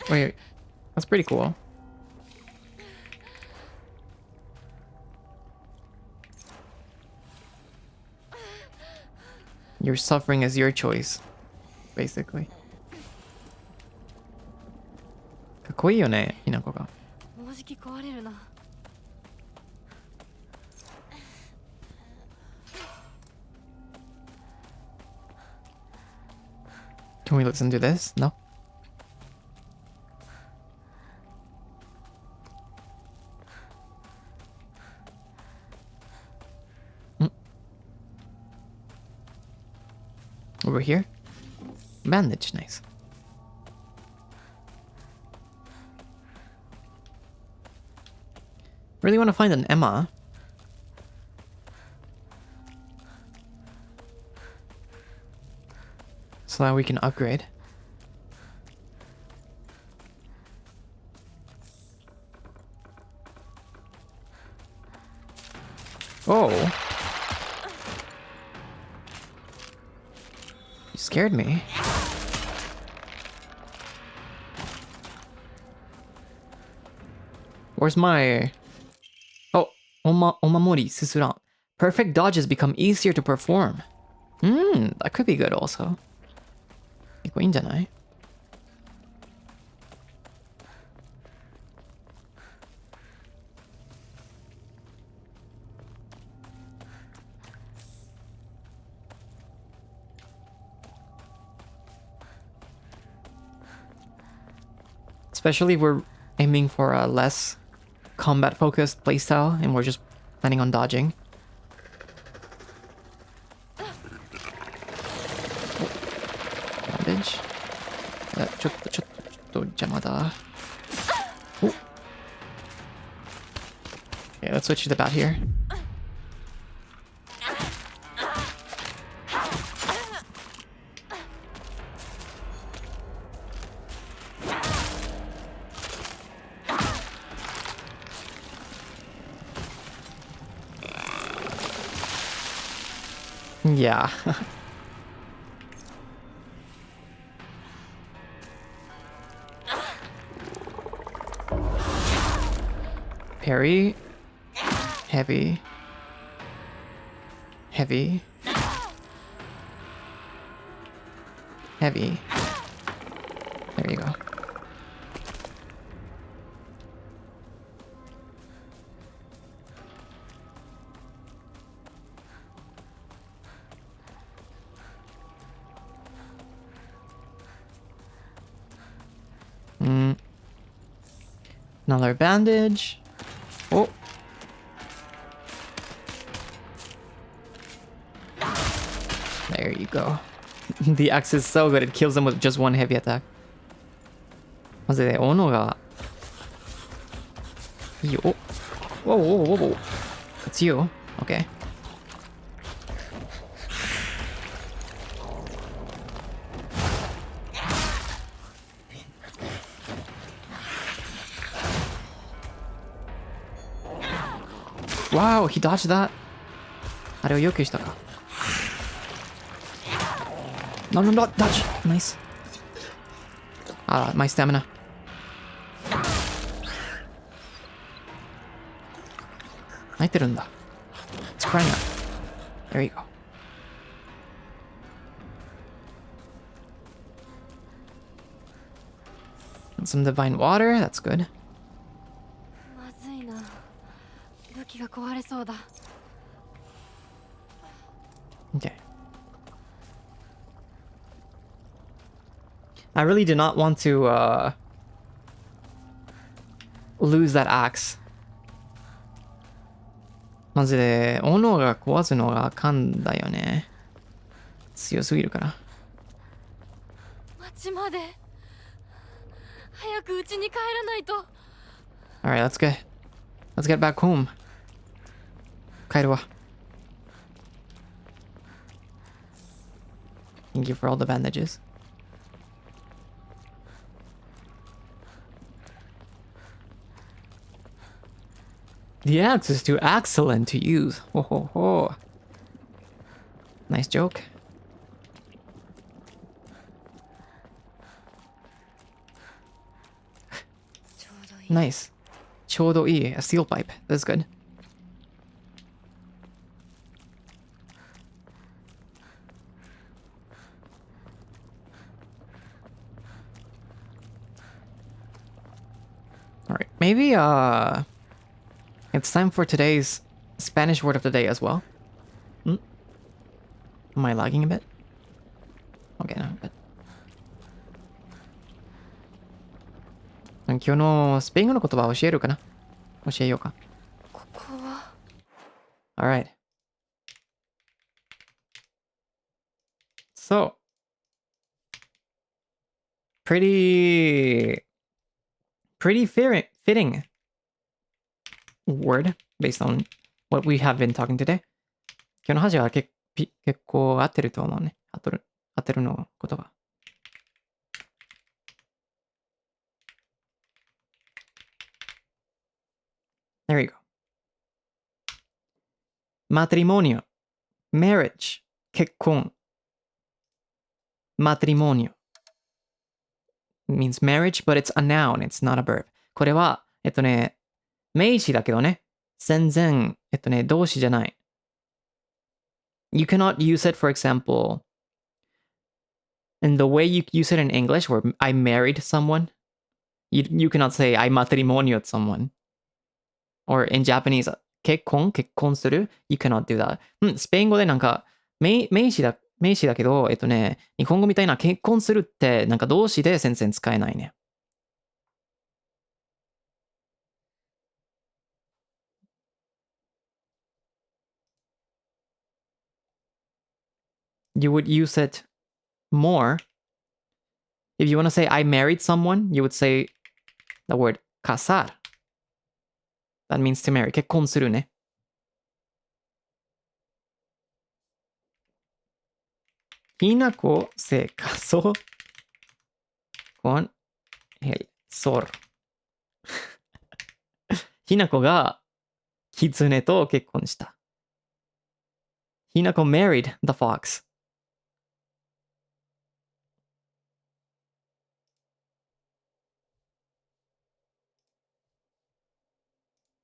Wait, that's pretty cool. Your suffering is your choice, basically. かっこいいよね、ひなこが。もうじき壊れるな。Can we listen to this? No? Over here? Bandage, nice. Really want to find an Emma. So that we can upgrade. Oh. You scared me. Where's my... Oh, Omamori Susuran. Perfect dodges become easier to perform. That could be good also. 結構いいんじゃない? Especially if we're aiming for a less combat-focused playstyle and we're just planning on dodging. Bandage. ちょっと邪魔だ. Oh. Okay, let's switch to the bat here. Yeah. Parry. Heavy. Heavy. Heavy. There you go. Another bandage. Oh. There you go. The axe is so good, it kills them with just one heavy attack. まずね、斧がいいよ。Whoa, whoa, whoa, whoa. That's you. Okay. Wow, he dodged that. あれを要求したか。No, no, no, dodge. Nice. My stamina. It's crying out. There you go. And some divine water, that's good. まずいな。武器が壊れそうだ。Okay. I really do not want to lose that axe. マジで斧が壊すのがあかんだよね。強すぎるから。町まで早く家に帰らないと。Alright, let's get back home. 帰るわ。Thank you for all the bandages. The axe is too excellent to use. Ho ho ho. Nice joke. Nice. ちょうどいい. A steel pipe. That's good. Alright, maybe it's time for today's Spanish word of the day as well. Am I lagging a bit? Okay, no, but 今日のスペイン語の言葉を教えるかな？教えようか。ここは Alright. So, pretty fitting word based on what we have been talking today. 今日の話は結構合ってると思うね。合ってるの言葉。There you go. Matrimonio. Marriage. 結婚。Matrimonio. It means marriage, but it's a noun. It's not a verb. これは、名詞だけどね。全然、動詞じゃない。You cannot use it, for example, in the way you use it in English, where I married someone. You cannot say I matrimonioed someone. Or in Japanese, 結婚する You cannot do that. スペイン語でなんか、名詞だけど、日本語みたいな結婚するって、なんか動詞で全然使えないね。You would use it more. If you want to say I married someone, you would say the word casar. That means to marry. 結婚するね。Hinako se casó con el zorro. ひなこが狐と結婚した。Hinako married the fox.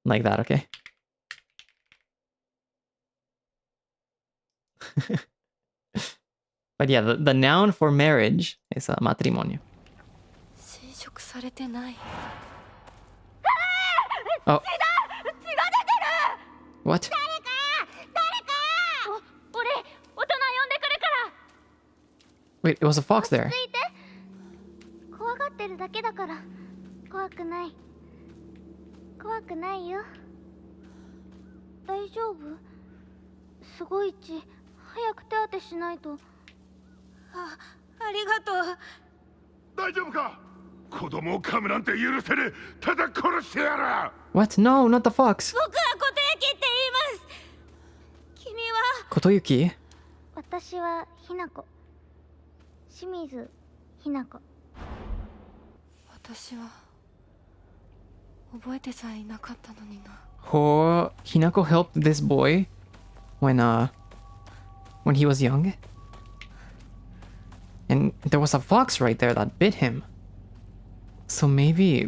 Like that, okay? But yeah, the noun for marriage is matrimonio. されてない。Oh. What? 俺、大人呼んでくるから。 Wait, it was a fox there. ついて。怖がってるだけだから。怖くない。怖くないよ。大丈夫？すごい血。早く手当てしないと。ありがとう。大丈夫か？子供を噛むなんて許せねえ。ただ殺してやる。 What? No, not the fox. 僕は琴雪って言います。君は？ Kotoyuki? 私はひなこ。清水ひなこ。私は覚えてさえいなかったのにな。Oh, Hinako helped this boy when he was young. And there was a fox right there that bit him. So maybe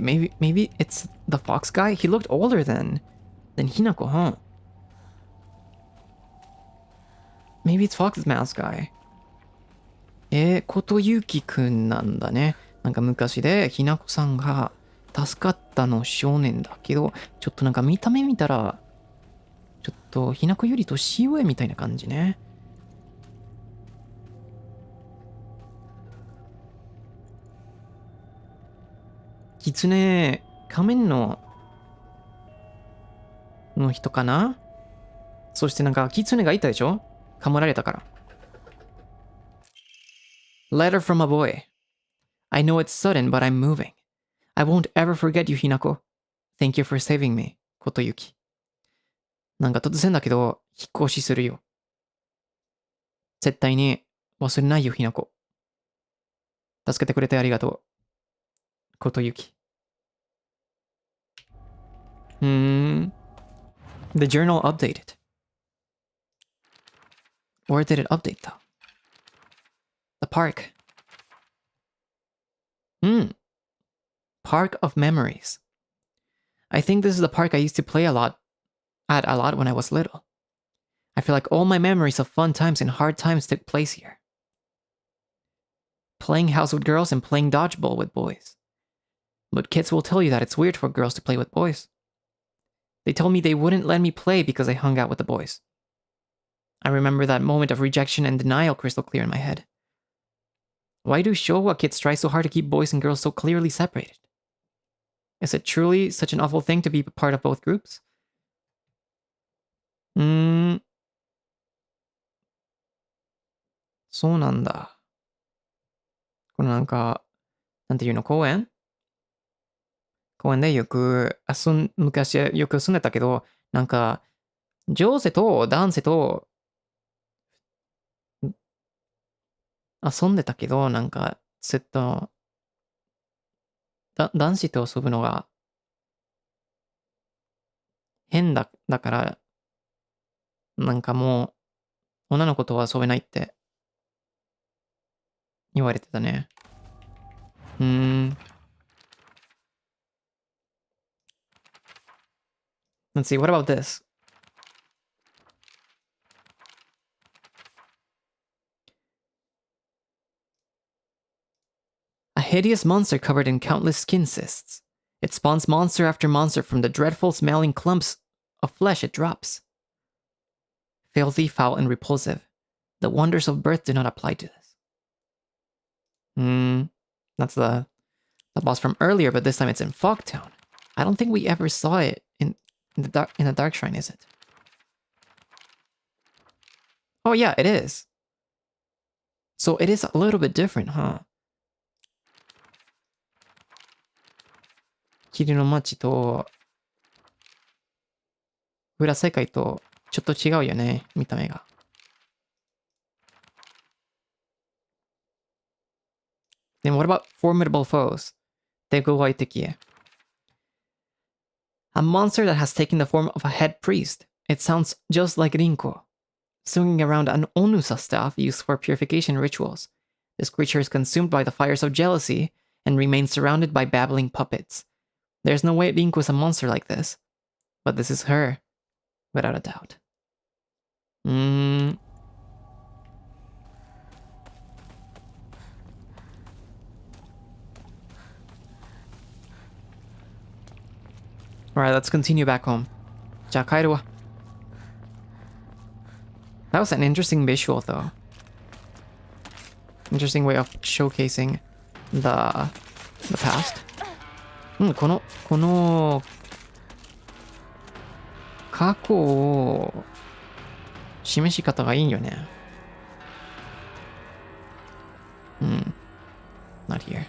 it's the fox guy? He looked older than Hinako, huh? Maybe it's Fox's mask guy. Kotoyuki くんなんだね。なんか昔でひなこさんが助かったの少年だけど、ちょっとなんか見た目見たら、ちょっとひなこより年上みたいな感じね。狐、仮面の人かな？そしてなんか狐がいたでしょ？噛まられたから。Letter from a boy. I know it's sudden, but I'm moving. I won't ever forget you, Hinako. Thank you for saving me, Kotoyuki. なんか突然だけど、引っ越しするよ。絶対に忘れないよ、Hinako。助けてくれてありがとう、Kotoyuki。The journal updated. Or did it update though? The park. Park of Memories. I think this is the park I used to play a lot when I was little. I feel like all my memories of fun times and hard times took place here. Playing house with girls and playing dodgeball with boys. But kids will tell you that it's weird for girls to play with boys. They told me they wouldn't let me play because I hung out with the boys. I remember that moment of rejection and denial crystal clear in my head. Why do Showa kids try so hard to keep boys and girls so clearly separated? Is it truly such an awful thing to be part of both groups? そうなんだ。このなんか、なんていうの、公園で昔よく住んでたけど、なんか、女性と男性と遊んでたけど、なんか、ずっと、男子と遊ぶのが変だから、なんかもう、女の子とは遊べないって言われてたね。Let's see, what about this? A hideous monster covered in countless skin cysts. It spawns monster after monster from the dreadful smelling clumps of flesh it drops. Filthy, foul, and repulsive. The wonders of birth do not apply to this. That's the boss from earlier, but this time it's in Fogtown. I don't think we ever saw it in the Dark Shrine, is it? Oh yeah, it is. So it is a little bit different, huh? 霧の街と裏世界とちょっと違うよね、見た目が。Then what about formidable foes? 手強い敵へ。A monster that has taken the form of a head priest. It sounds just like Rinko, swinging around an onusa staff used for purification rituals. This creature is consumed by the fires of jealousy and remains surrounded by babbling puppets. There's no way Rinko is a monster like this, but this is her, without a doubt. Alright, let's continue back home. じゃあ帰るわ。That was an interesting visual though. Interesting way of showcasing the past. この過去を示し方がいいよね。Not here.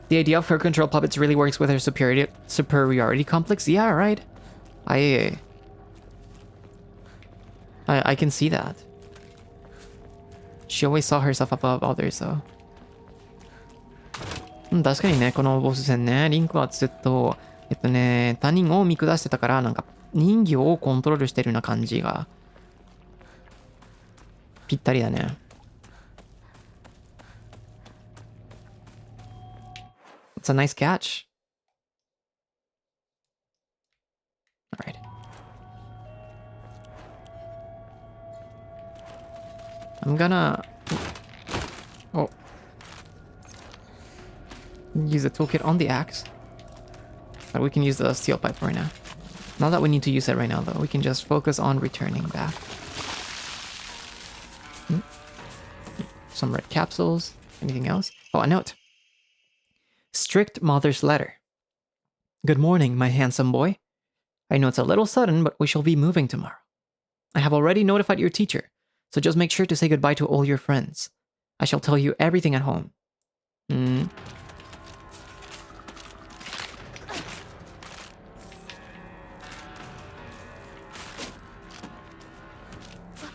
The idea of her control puppets really works with her superiority complex. Yeah, right. I can see that. She always saw herself above others, so. 確かにね、このボス戦ね、リンクはずっと、他人を見下してたから、なんか人形をコントロールしてるような感じが、ぴったりだね。It's a nice catch. Alright. I'm gonna... Oh. Use the toolkit on the axe. But we can use the steel pipe right now. Not that we need to use it right now though. We can just focus on returning back. Some red capsules. Anything else? Oh, a note. Strict mother's letter. Good morning, my handsome boy. I know it's a little sudden, but we shall be moving tomorrow. I have already notified your teacher, so just make sure to say goodbye to all your friends. I shall tell you everything at home.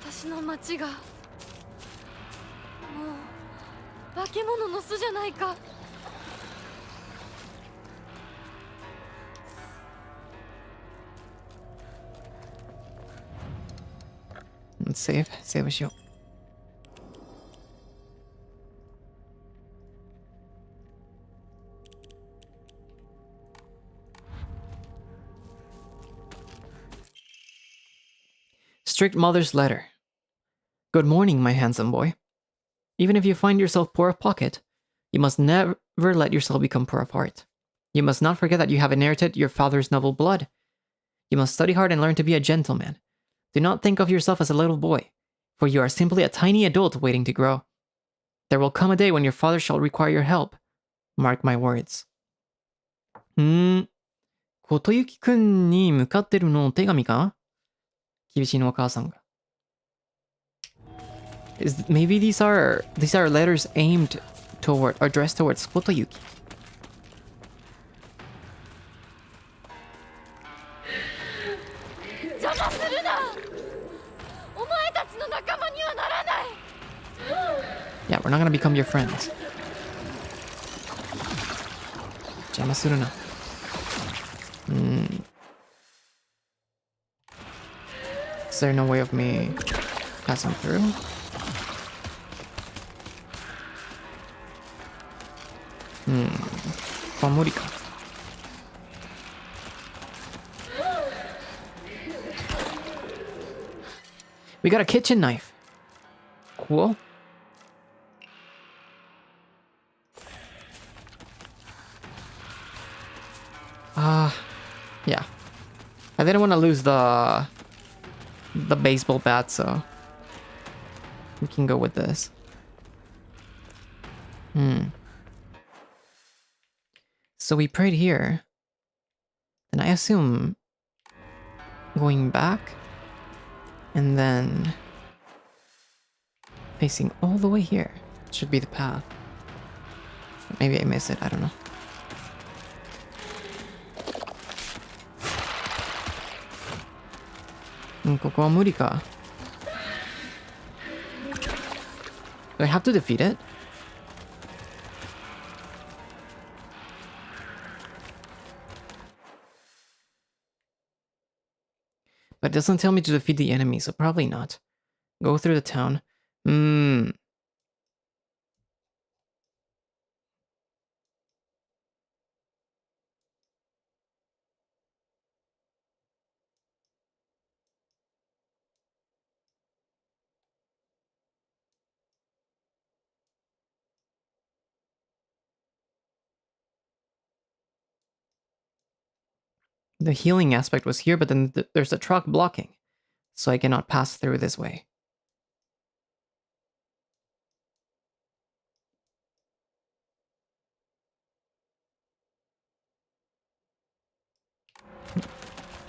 私の町がもう化け物の巣じゃないか。Let's save. Save しよう。Strict mother's letter. Good morning, my handsome boy. Even if you find yourself poor of pocket, you must never let yourself become poor of heart. You must not forget that you have inherited your father's noble blood. You must study hard and learn to be a gentleman. Do not think of yourself as a little boy, for you are simply a tiny adult waiting to grow. There will come a day when your father shall require your help. Mark my words. ことゆきくんに向かってるのお手紙か？厳しいのお母さんが。Maybe these are letters aimed toward, or addressed towards Kotoyuki. 邪魔するな。お前たちの仲間にはならない。Yeah, we're not gonna become your friends. 邪魔するな。Is there no way of me passing through? Mu리か。We got a kitchen knife. Cool. Yeah. I didn't want to lose the baseball bat, so we can go with this. So we prayed here. And I assume going back and then facing all the way here should be the path. Maybe I miss it, I don't know. Do I have to defeat it? But it doesn't tell me to defeat the enemy, so probably not. Go through the town. The healing aspect was here, but then there's a truck blocking. So I cannot pass through this way.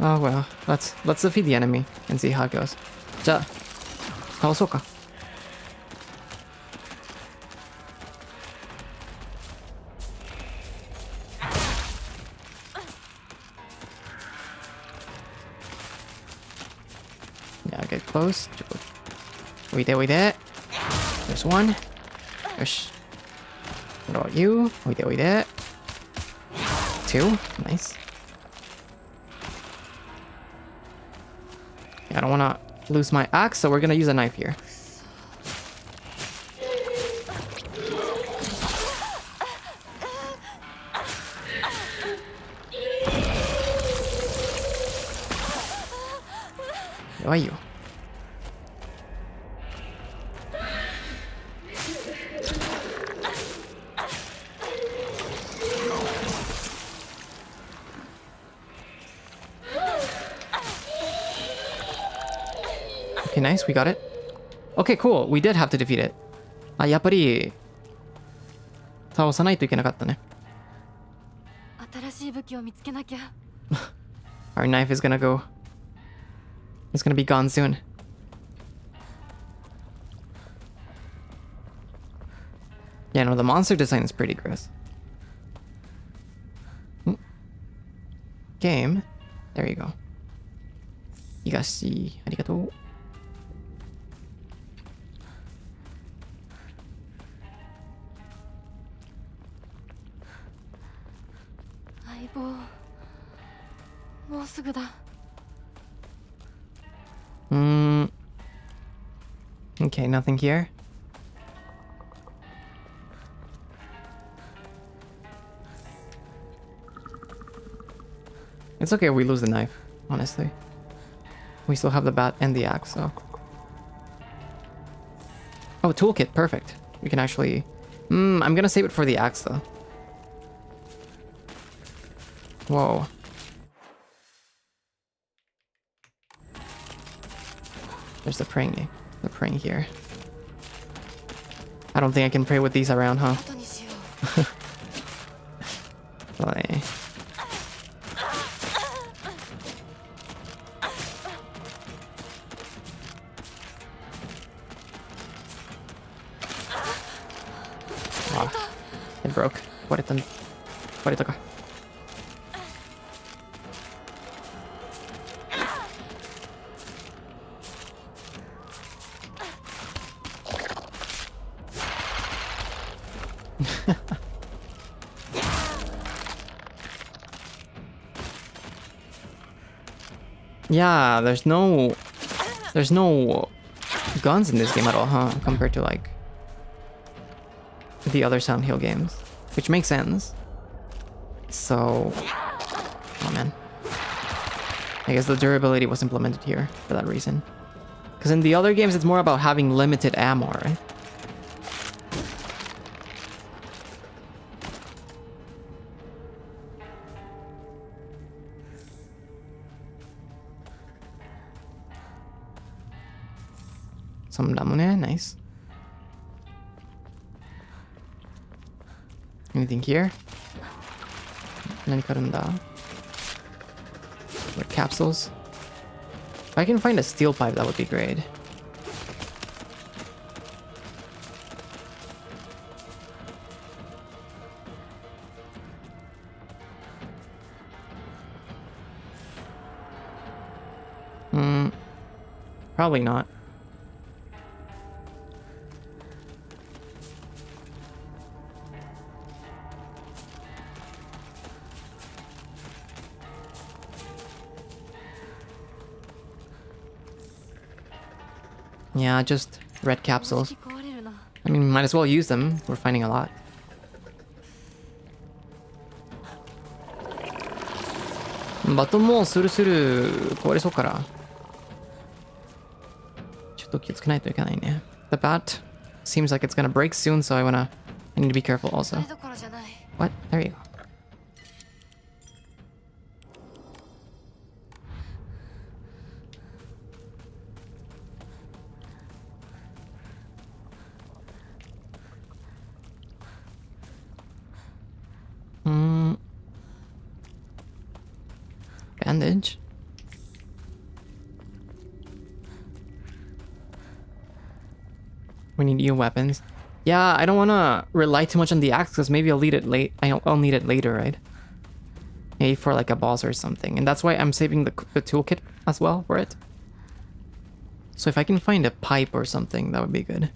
Oh well, let's defeat the enemy and see how it goes. じゃあ、倒そうか。Yeah, get close. Wait there. There's one. Yosh. What about you? Wait there. Two. Nice. I don't want to lose my axe, so we're gonna use a knife here. Where are you? Okay, nice, we got it. Okay, cool, we did have to defeat it. あ、やっぱり倒さないといけなかったね。新しい武器を見つけなきゃ。Our knife is gonna go. It's gonna be gone soon. Yeah, no, the monster design is pretty gross. Game. There you go. Higashi, arigatou. Okay, nothing here. It's okay if we lose the knife, honestly. We still have the bat and the axe, so... Oh, toolkit, perfect. We can actually... I'm gonna save it for the axe, though. Whoa. There's the praying here. I don't think I can pray with these around, huh? Play. Ah, it broke. What it took? Yeah, there's no guns in this game at all, huh? Compared to like the other Silent Hill games, which makes sense. So, oh man, I guess the durability was implemented here for that reason. Because in the other games, it's more about having limited ammo, right? Some damune, nice. Anything here? What capsules? If I can find a steel pipe, that would be great. Probably not. Yeah, just red capsules. I mean, might as well use them. We're finding a lot. Batonもスルスル壊れそうから。ちょっと気をつけないといけないね。The bat seems like it's gonna break soon, so I need to be careful also. What? There you go. Bandage. We need new weapons. Yeah, I don't want to rely too much on the axe because maybe I'll need it I'll need it later, right? Maybe for like a boss or something. And that's why I'm saving the toolkit as well for it. So if I can find a pipe or something, that would be good.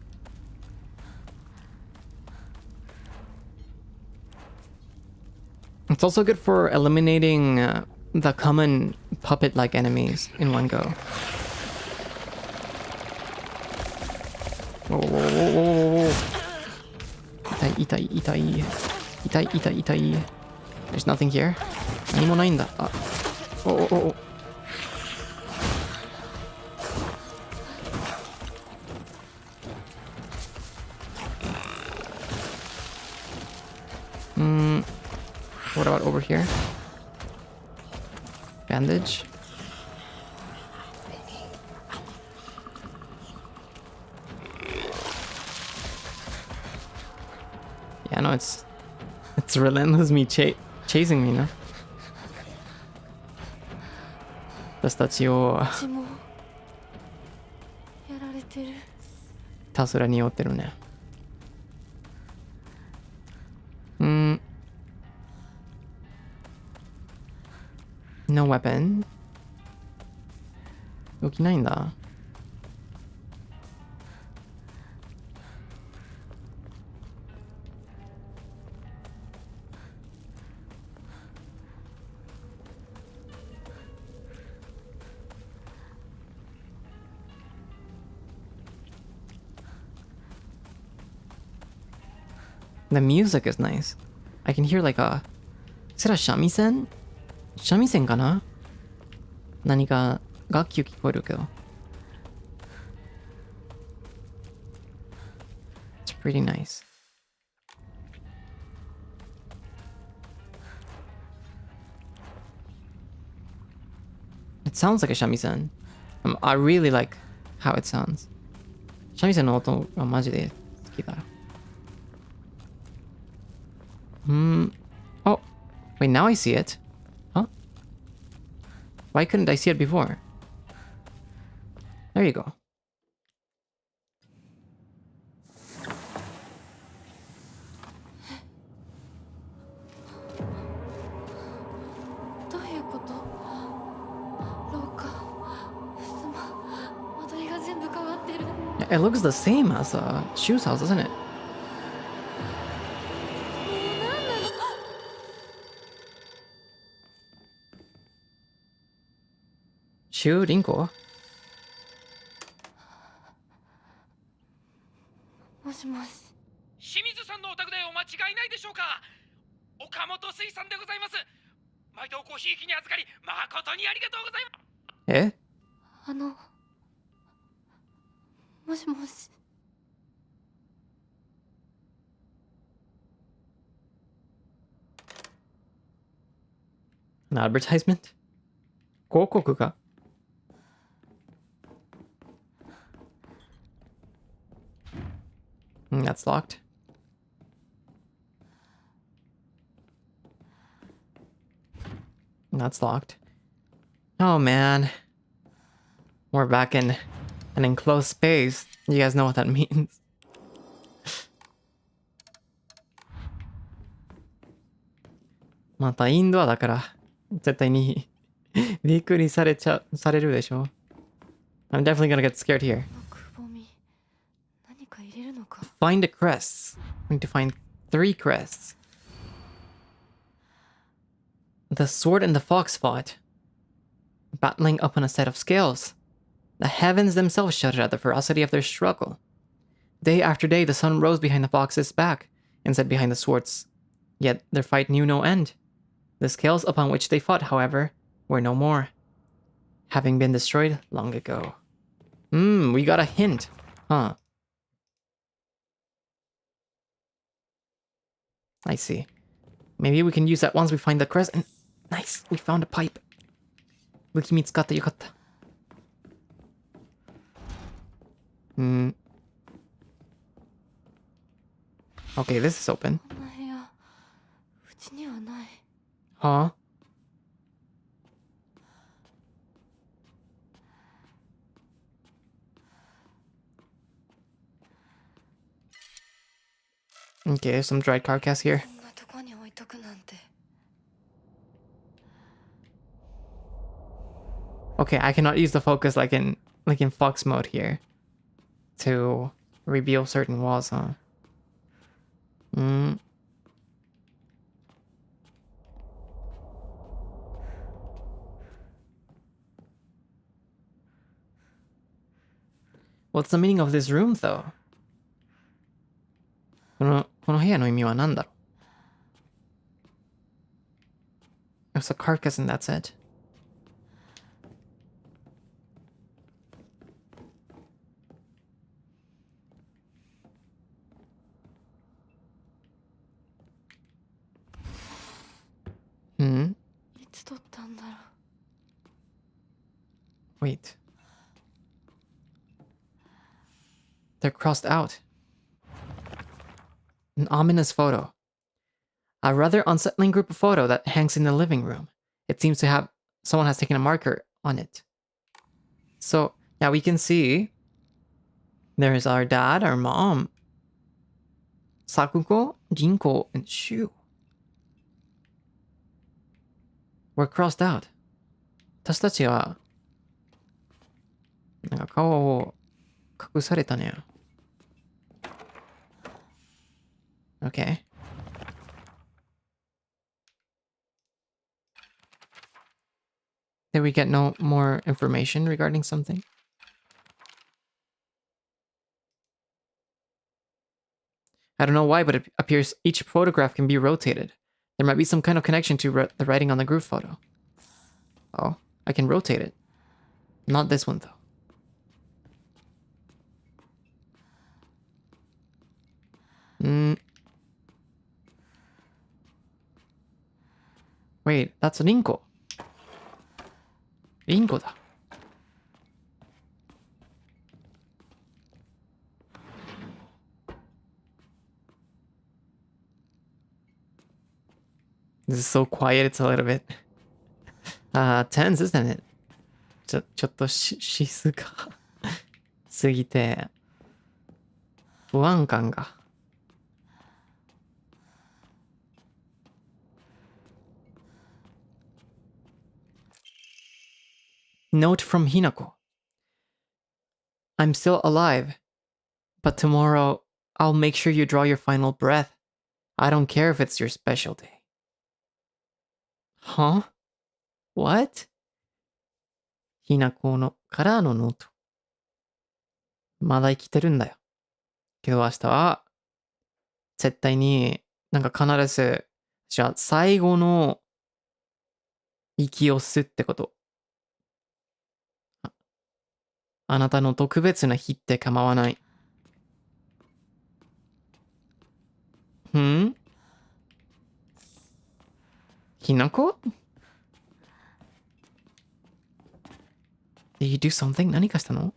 It's also good for eliminating the common puppet-like enemies in one go. Whoa, whoa, whoa, whoa, whoa. Itai, itai, itai. Itai, itai, itai. There's nothing here. 何もないんだ. Oh, oh, oh, oh. What about over here? Bandage. Yeah, no, it's relentless me chasing me, no? 私たちを血もやられてる。ひたすら匂ってるね。No weapon. 動きないんだ。The music is nice. I can hear like a... Is it a shamisen? 三味線かな？何か楽器聞こえるけど。It's pretty nice. It sounds like a shamisen. I really like how it sounds. 三味線の音がマジで好きだよ。Oh, wait, now I see it. Huh? Why couldn't I see it before? There you go. どういうこと？廊下、間取りが全部変わってる。It looks the same as a Shu's house, doesn't it? Shu Rinko? もしもし。清水さんのお宅でお間違いないでしょうか。岡本水産でございます。毎度ごひいきに預かり誠にありがとうございます。え？もしもし。An advertisement? 広告か? That's locked. That's locked. Oh man. We're back in an enclosed space. You guys know what that means. またインドアだから絶対にびっくりされるでしょ. I'm definitely gonna get scared here. くぼみ。何か入れるのか。Find the crests. We need to find 3 crests. The sword and the fox fought, battling upon a set of scales. The heavens themselves shuddered at the ferocity of their struggle. Day after day, the sun rose behind the fox's back and set behind the swords. Yet their fight knew no end. The scales upon which they fought, however, were no more, having been destroyed long ago. We got a hint. Huh. I see. Maybe we can use that once we find the crest and... Nice! We found a pipe. 武器見つかったよかった。Okay, this is open. この部屋、うちにはない。Huh? Okay, some dried carcass here. こんなとこに置いとくなんて。 Okay, I cannot use the focus like in Fox mode here to reveal certain walls, huh? Hmm. What's the meaning of this room, though? この部屋の意味は何だろう? There's a carcass and that's it. Hmm? いつ取ったんだろう。 Wait. They're crossed out. An ominous photo. A rather unsettling group of photo that hangs in the living room. It seems to have... someone has taken a marker on it. So, now we can see... there's our dad, our mom, Sakuko, Jinko, and Shu. We're crossed out. 私たちは、なんか顔を隠されたね。Okay. Did we get no more information regarding something? I don't know why, but it appears each photograph can be rotated. There might be some kind of connection to the writing on the group photo. Oh, I can rotate it. Not this one, though. Wait, that's Rinko. Rinko da. This is so quiet, it's a little bit tense, isn't it? ちょっと静かすぎて不安感が。Note from Hinako. I'm still alive, but tomorrow I'll make sure you draw your final breath. I don't care if it's your special day. Huh? What? ひなこのからのノート。まだ生きてるんだよ。けど明日は、絶対になんか必ず、じゃあ最後の息を吸うってこと。あなたの特別な日って構わない。ひなこ? Did you do something? 何かしたの?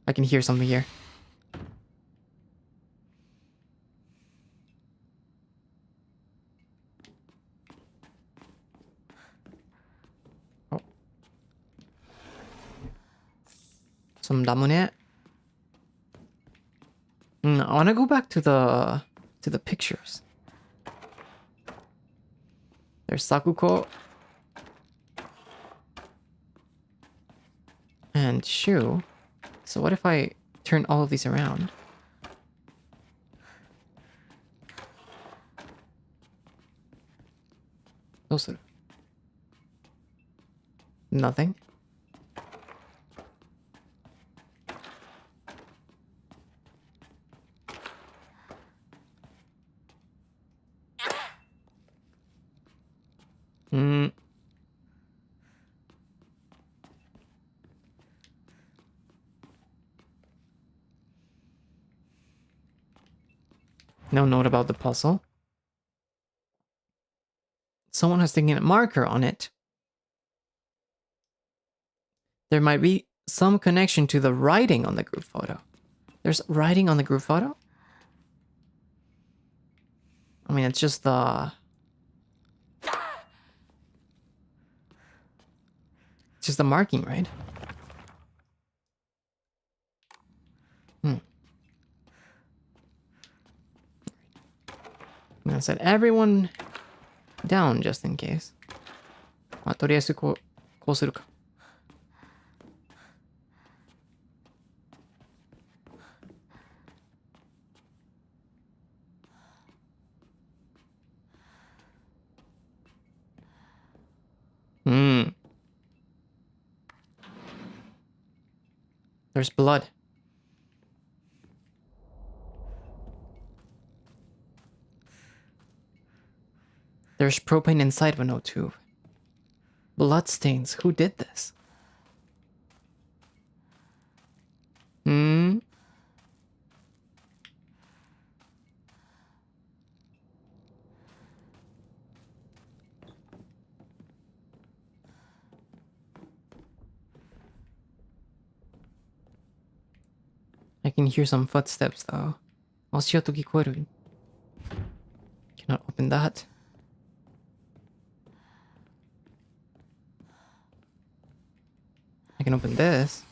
I can hear something here. Oh. Some damune. I want to go back to the pictures. There's Sakuko. And Shu. So what if I turn all of these around? Also, nothing. No note about the puzzle. Someone has taken a marker on it. There might be some connection to the writing on the group photo. There's writing on the group photo? I mean, it's just the... it's just the marking, right? set everyone down just in case. まあ、とりあえずこうするか。There's blood. There's propane inside of an O2. Bloodstains. Who did this? I can hear some footsteps though. 足音聞こえる. Cannot open that. I can open this.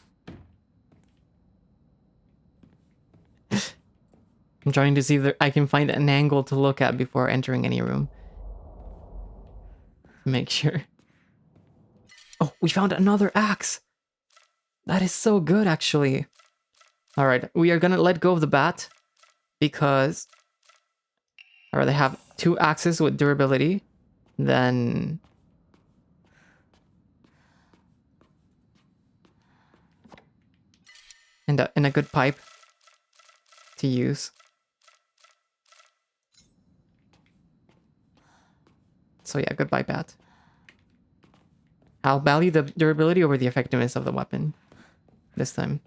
I'm trying to see if I can find an angle to look at before entering any room. Make sure. Oh, we found another axe! That is so good, actually. Alright, we are gonna let go of the bat because I'd rather have 2 axes with durability than and a good pipe to use. So yeah, goodbye bat. I'll value the durability over the effectiveness of the weapon this time.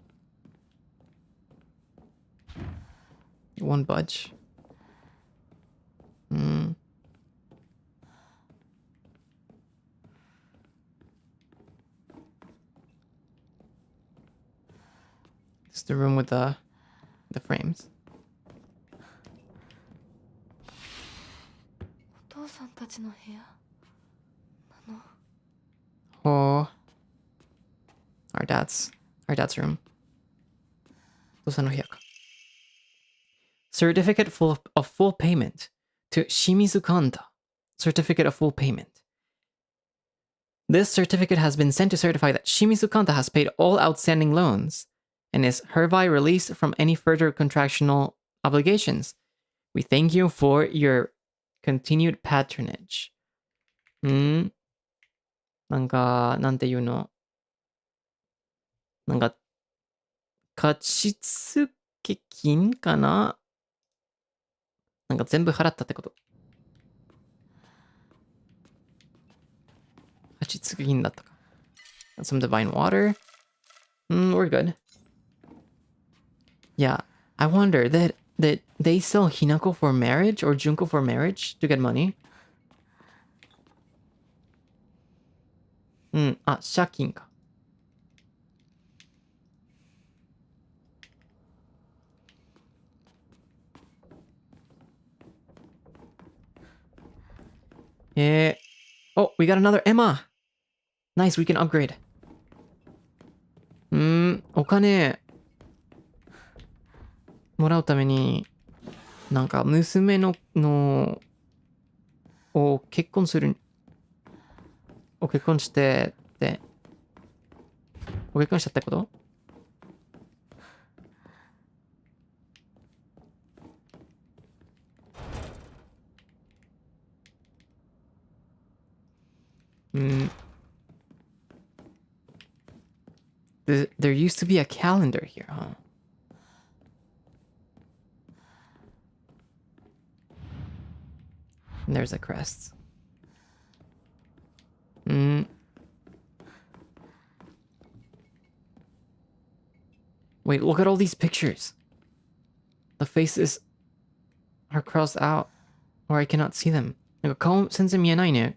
It won't budge. It's the room with the frames. お父さんたちの部屋なの。 Oh, our dad's room. お父さんの部屋か。Certificate of full payment to Shimizu Kanta. Certificate of full payment. This certificate has been sent to certify that Shimizu Kanta has paid all outstanding loans and is hereby released from any further contractual obligations. We thank you for your continued patronage. なんか、なんていうの。なんか、貸付金かな？なんか全部払ったってこと。貸付金だったか。Some divine water. We're good. Yeah, I wonder that they sell Hinako for marriage or Junko for marriage to get money. あ、借金か。Oh, we got another Emma! Nice, we can upgrade. お金もらうために、なんか娘のを結婚する、お結婚してって、お結婚したってこと？There used to be a calendar here, huh? And there's a crest. Wait, look at all these pictures. The faces are crossed out, or I cannot see them. なんか顔全然見えないね。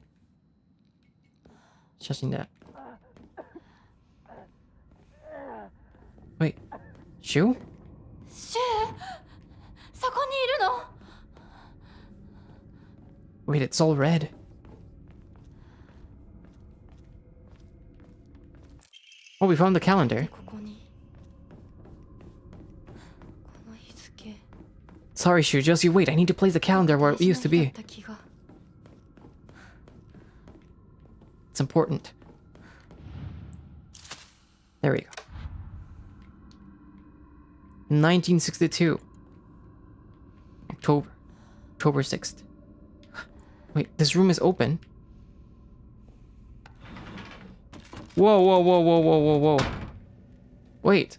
写真で。Wait, Shu? シュウ、そこにいるの。 Wait, it's all red. Oh, we found the calendar. ここに。この日付。Sorry, Shu, just you wait. I need to place the calendar where it used to be. It's important. There we go. 1962. October 6th. Wait, this room is open. Whoa, whoa, whoa, whoa, whoa, whoa, whoa. Wait.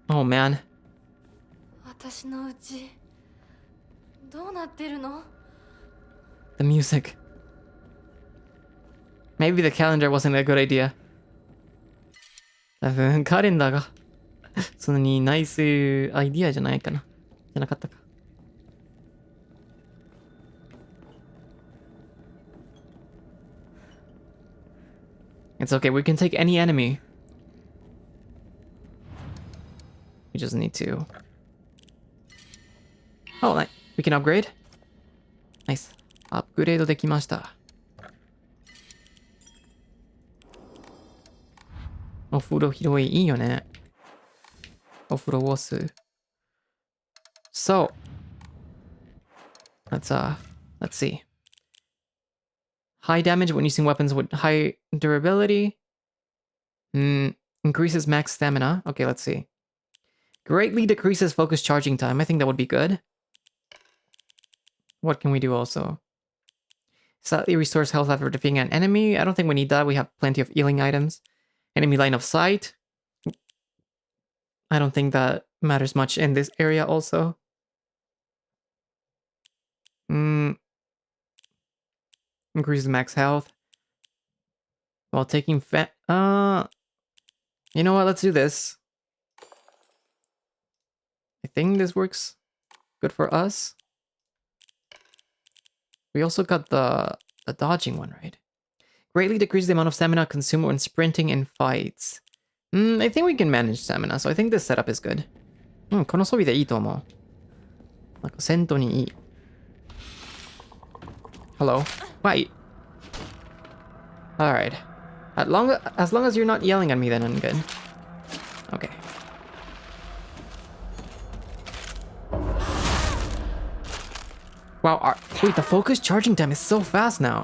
Oh, man. 私の家どうなってるの? The music. Maybe the calendar wasn't a good idea. 多分カレンダーがそんなにナイスアイディアじゃないかな。じゃなかったか。It's okay, we can take any enemy. We just need to... Oh, we can upgrade? Nice. アップグレードできました。お風呂広い。いいよね。お風呂を吸う。So, let's see. High damage when using weapons with high durability. Increases max stamina. Okay, let's see. Greatly decreases focus charging time. I think that would be good. What can we do also? Slightly restores health after defeating an enemy. I don't think we need that. We have plenty of healing items. Enemy line of sight. I don't think that matters much in this area also. Increases max health. While taking you know what? Let's do this. I think this works good for us. We also got the dodging one, right? Greatly decreases the amount of stamina consumed when sprinting in fights. I think we can manage stamina, so I think this setup is good. この装備でいいと思う。なんか戦闘にいい。Hello? Wait. Alright. As long as you're not yelling at me, then I'm good. Okay. Wow, wait, the focus charging time is so fast now.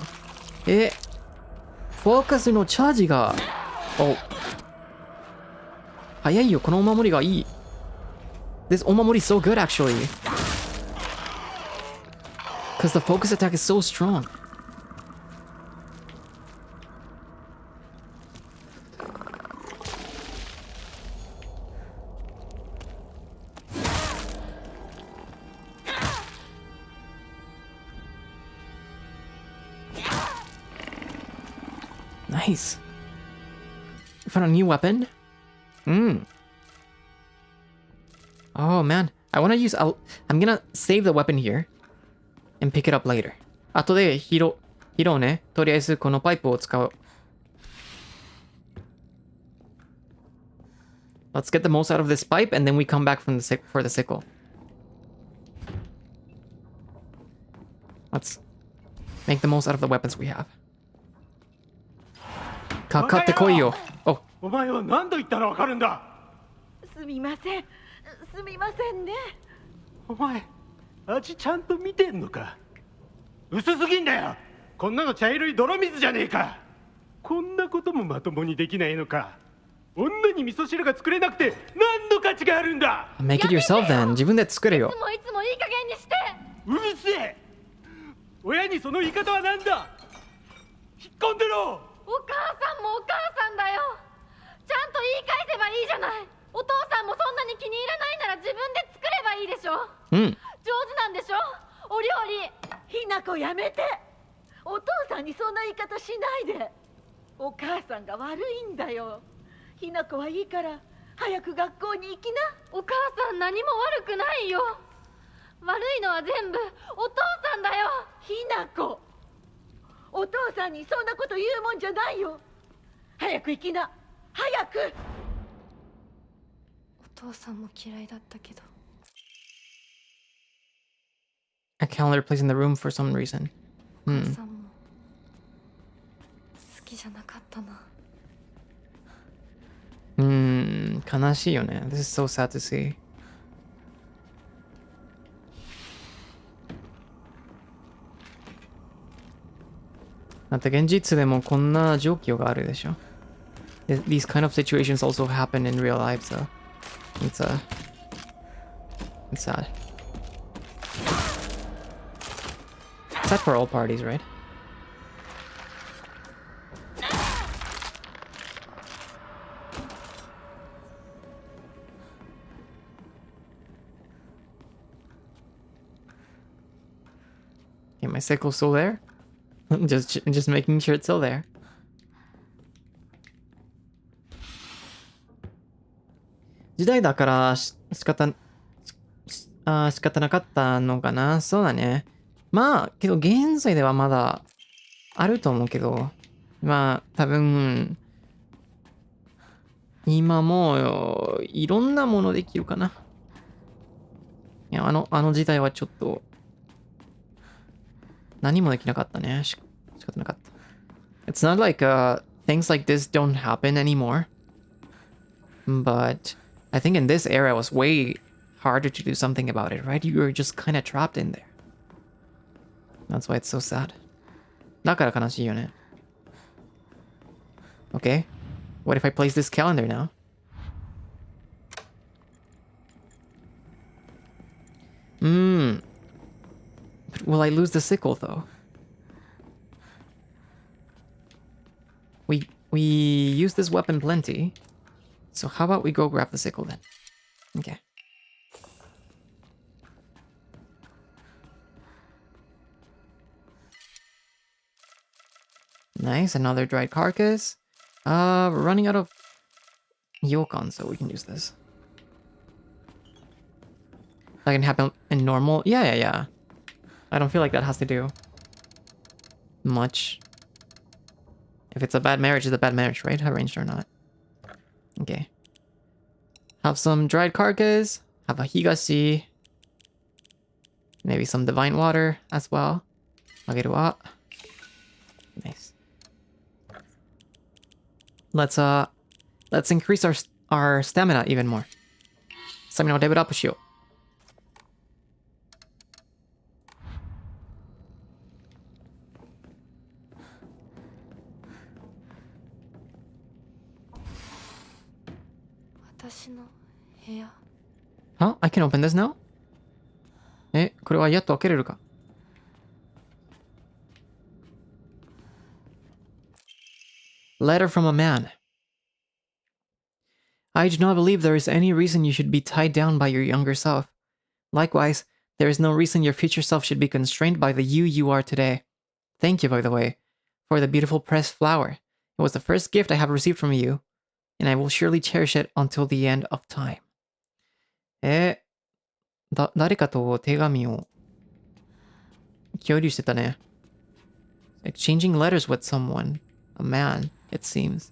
Focus のチャージが... Oh. 早いよ、このお守りがいい。This お守り is so good, actually. Because the focus attack is so strong. Nice. We found a new weapon. Oh man, I want to use... I'm gonna save the weapon here and pick it up later. 後で拾うね。とりあえずこのパイプを使う。Let's get the most out of this pipe and then we come back for the sickle. Let's make the most out of the weapons we have. かかってこいよ。お前は何度言ったらわかるんだ。すみません。すみませんね。お前、味ちゃんと見てんのか。薄すぎんだよ。こんなの茶色い泥水じゃねえか。こんなこともまともにできないのか。女に味噌汁が作れなくて何の価値があるんだ。Make it yourself then. 自分で作れよ。いつもいい加減にして。うるせえ。親にその言い方はなんだ。引っ込んでろ。お母さんもお母さんだよ。ちゃんと言い返せばいいじゃない。お父さんもそんなに気に入らないなら自分で作ればいいでしょ。上手なんでしょ、お料理。ひなこやめて。お父さんにそんな言い方しないで。お母さんが悪いんだよ。ひなこはいいから早く学校に行きな。お母さん何も悪くないよ。悪いのは全部お父さんだよ。ひなこ、お父さんにそんなこと言うもんじゃないよ。早く行きな、早く。お父さんも嫌いだったけど。A calendar placed in the room for some reason. お母さんも好きじゃなかったな。悲しいよね。This is so sad to see. だって現実でもこんな状況があるでしょ。These kind of situations also happen in real life, so it's sad. Sad for all parties, right? Okay, my sickle's still there. just making sure it's still there. 時代だから仕方なかったのかな。そうだね。まあけど現在ではまだあると思うけど、まあ多分今もいろんなものできるかな。いやあの時代はちょっと何もできなかったね。仕方なかった。It's not like things like this don't happen anymore. But I think in this era it was way harder to do something about it, right? You were just kind of trapped in there. That's why it's so sad. だから悲しいよね。Okay. What if I place this calendar now? But will I lose the sickle though? We use this weapon plenty. So how about we go grab the sickle then? Okay. Nice, another dried carcass. We're running out of Yokon, so we can use this. That can happen in normal. Yeah. I don't feel like that has to do much. If it's a bad marriage, it's a bad marriage, right? Arranged or not. Okay. Have some dried carcass. Have a higashi. Maybe some divine water as well. Ageru. Nice. Let's increase our stamina even more. Stamina level up しよう。Huh? I can open this now? これはやっと開けれるか。Letter from a man. I do not believe there is any reason you should be tied down by your younger self. Likewise, there is no reason your future self should be constrained by the you are today. Thank you, by the way, for the beautiful pressed flower. It was the first gift I have received from you, and I will surely cherish it until the end of time. 誰かと手紙を共有してたね。Exchanging letters with someone. A man, it seems.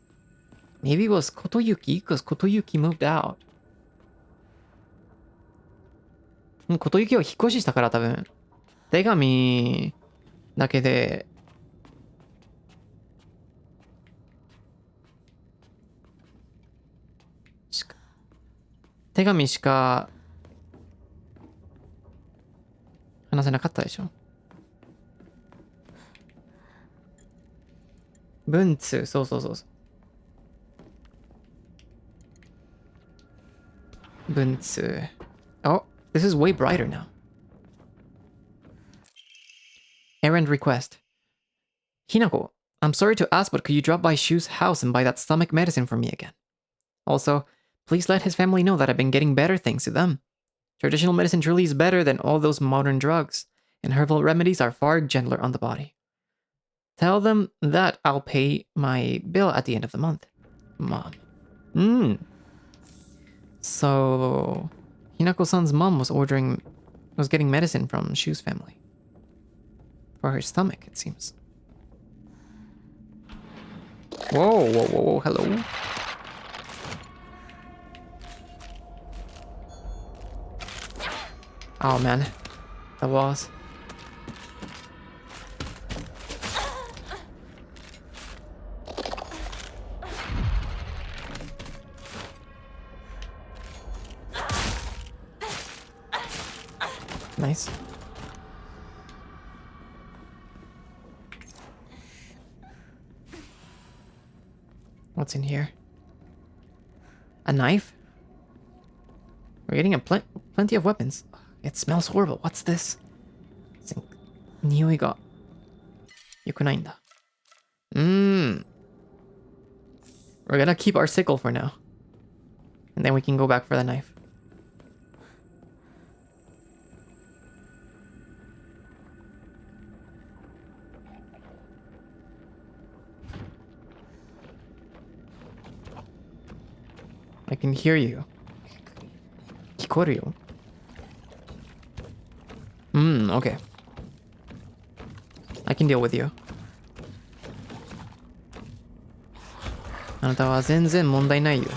Maybe it was Kotoyuki, because Kotoyuki moved out. Kotoyuki は引っ越ししたから多分。手紙だけで手紙しか話せなかったでしょ。文通、そう。文通。Oh, this is way brighter now. Errand request. Hinako, I'm sorry to ask, but could you drop by Shu's house and buy that stomach medicine for me again? Also, please let his family know that I've been getting better thanks to them. Traditional medicine truly is better than all those modern drugs, and herbal remedies are far gentler on the body. Tell them that I'll pay my bill at the end of the month. Mom. So, Hinako-san's mom was getting medicine from Shu's family. For her stomach, it seems. Whoa, hello. Oh man, the walls. Nice. What's in here? A knife? We're getting plenty of weapons. It smells horrible. What's this? 匂いが良くないんだ。We're gonna keep our sickle for now. And then we can go back for the knife. I can hear you. 聞こえるよ。Okay. I can deal with you. あなたは全然問題ないよ。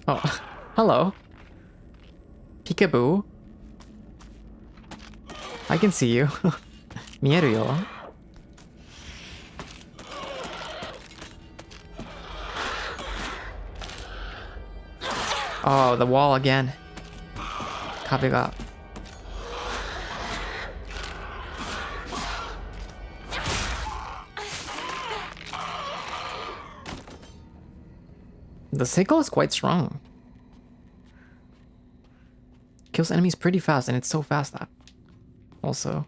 Oh, hello. Peekaboo. I can see you. 見えるよ。Oh, the wall again. 壁が。The sickle is quite strong. Kills enemies pretty fast, and it's so fast that. Also.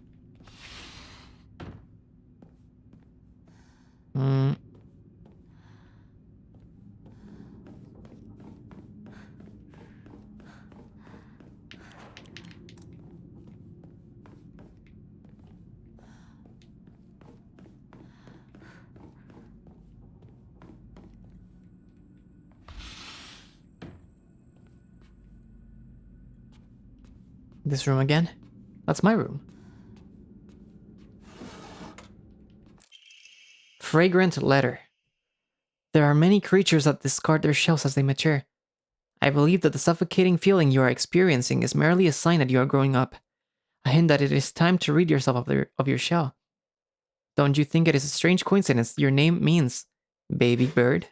This room again? That's my room. Fragrant letter. There are many creatures that discard their shells as they mature. I believe that the suffocating feeling you are experiencing is merely a sign that you are growing up. A hint that it is time to rid yourself of your shell. Don't you think it is a strange coincidence your name means baby bird?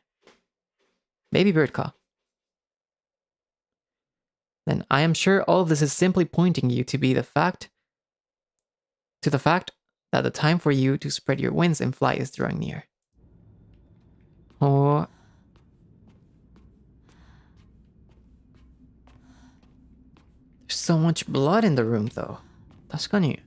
Baby bird ka. Then I am sure all of this is simply pointing you to the fact that the time for you to spread your wings and fly is drawing near. Oh. There's so much blood in the room though. 確かに.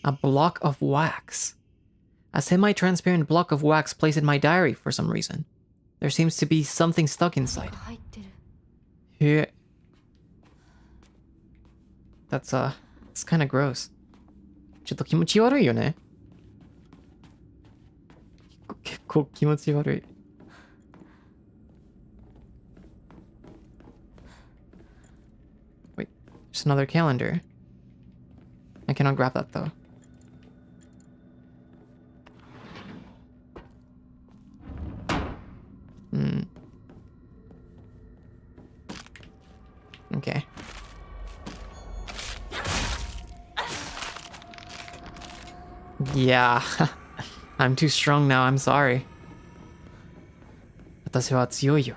A block of wax. A semi-transparent block of wax placed in my diary for some reason. There seems to be something stuck inside. Yeah. That's it's kind of gross. ちょっと気持ち悪いよね。結構気持ち悪い。Wait, there's another calendar. I cannot grab that though. Okay. Yeah. I'm too strong now, I'm sorry. 私は強いよ。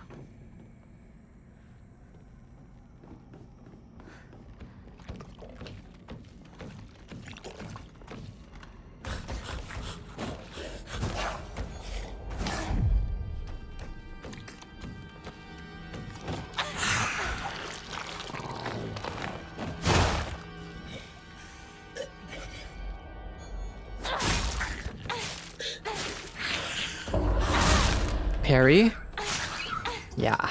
Parry? Yeah.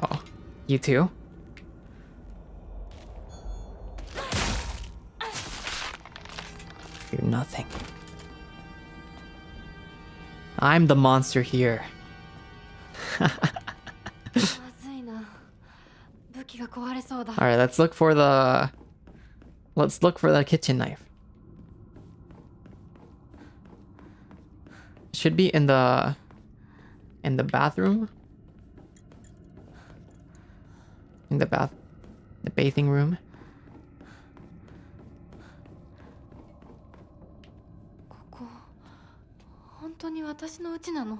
Oh, you too? You're nothing. I'm the monster here. Alright, let's look for the... Let's look for the kitchen knife. Should be in the bathroom. In the bathing room. 本当に私の家なの?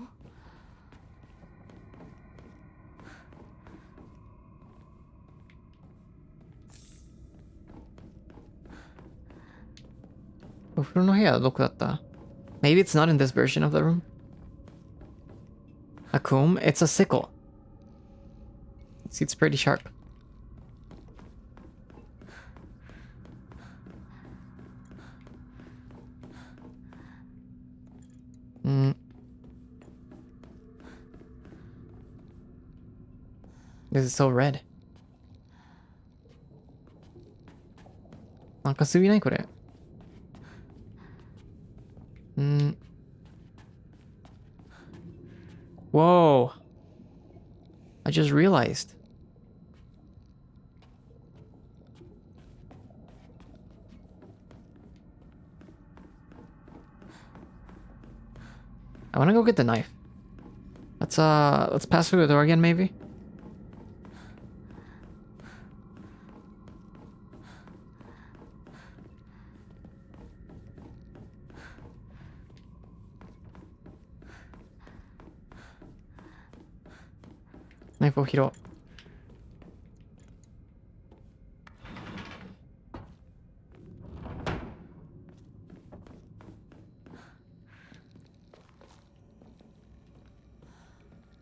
Maybe it's not in this version of the room. A comb? It's a sickle. See, it's pretty sharp. This is so red. なんかすぎないこれ? Whoa. I just realized. I want to go get the knife. Let's pass through the door again, maybe. Knifeを拾おう.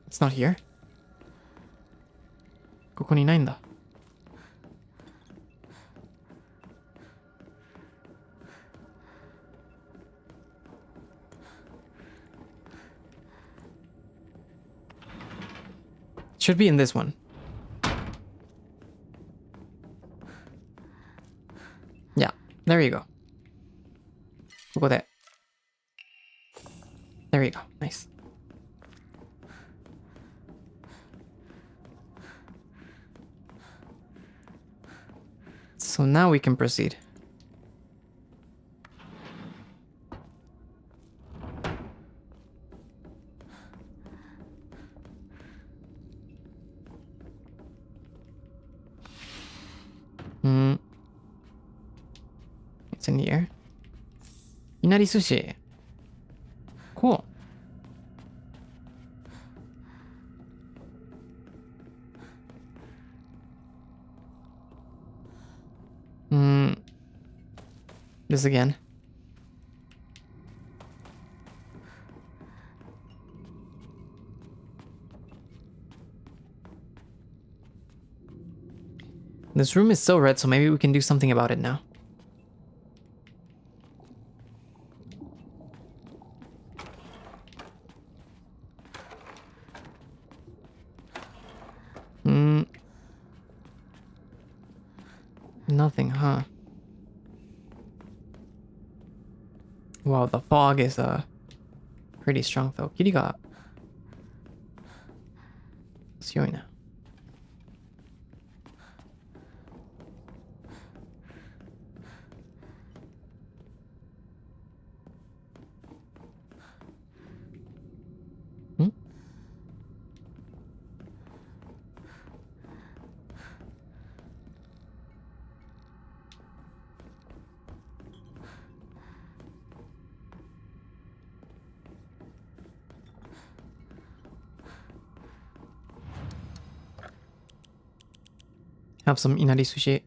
It's not here. ここにいないんだ. Should be in this one. Yeah, there you go. ここで. There you go. Nice. So now we can proceed. It's in here. Inari sushi. Cool. This again. This room is so red, so maybe we can do something about it now. Nothing, huh? Wow, the fog is pretty strong though. 霧が強いな. Have some inari sushi.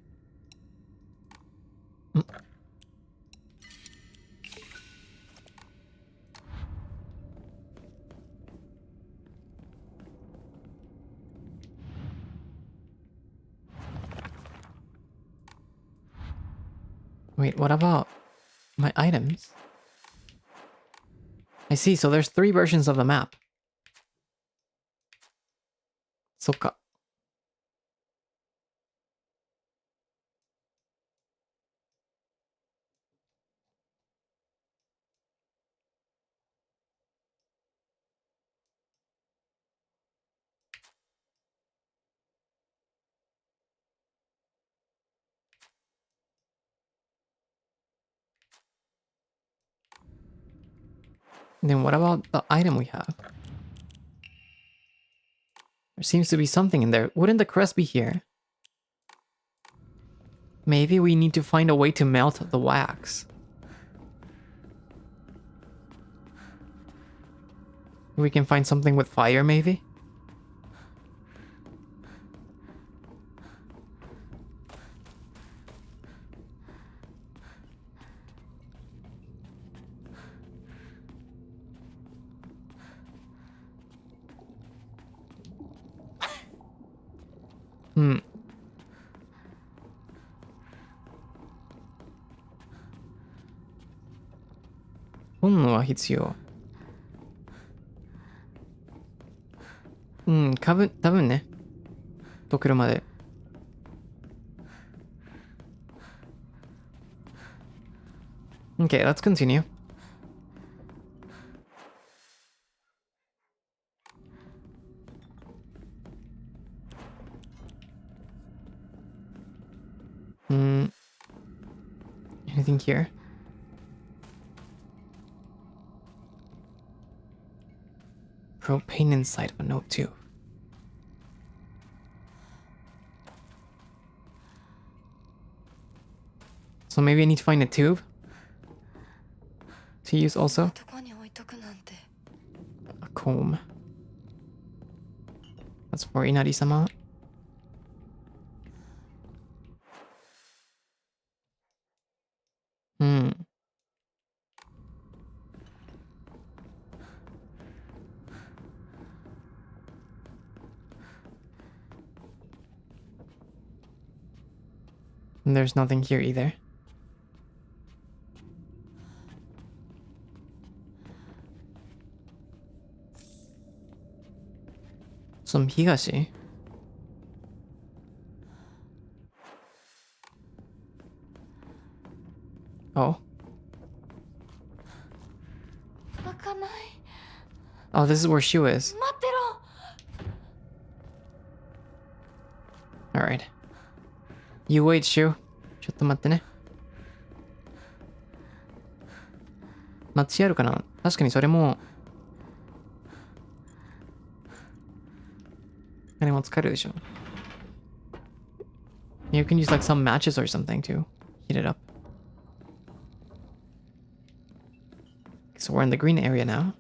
Wait, what about my items? I see, so there's 3 versions of the map. そっか. Then what about the item we have? There seems to be something in there. Wouldn't the crest be here? Maybe we need to find a way to melt the wax. We can find something with fire, maybe? Hmm. Honnoは必要。多分ね。と車で。Okay, let's continue. Anything here? Propane inside of a note too. So maybe I need to find a tube to use also. A comb. That's for Inari-sama. And there's nothing here either. Some higashi. Oh. Oh, this is where Shu is. Alright. You wait, Shu. ちょっと待ってね。街あるかな？確かにそれも。あれも使えるでしょ。You can use like some matches or something to heat it up. So we're in the green area now.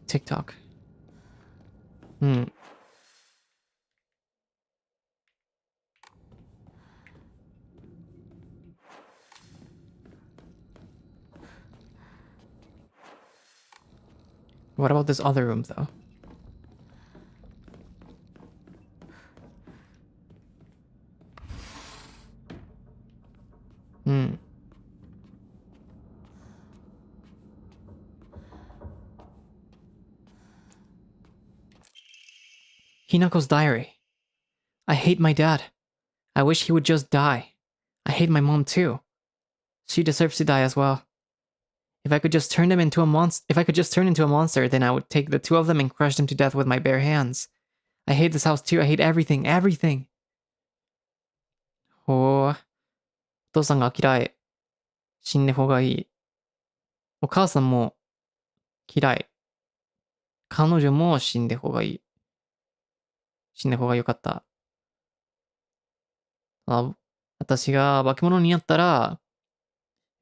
TikTok. What about this other room, though? Hinako's diary. I hate my dad. I wish he would just die. I hate my mom too. She deserves to die as well. If I could just turn into a monster, then I would take the two of them and crush them to death with my bare hands. I hate this house too. I hate everything, everything. ほう。お父さんが嫌い。死んだ方がいい。お母さんも嫌い。彼女も死んだ方がいい。死んだ方が良かった。私が化け物になったら、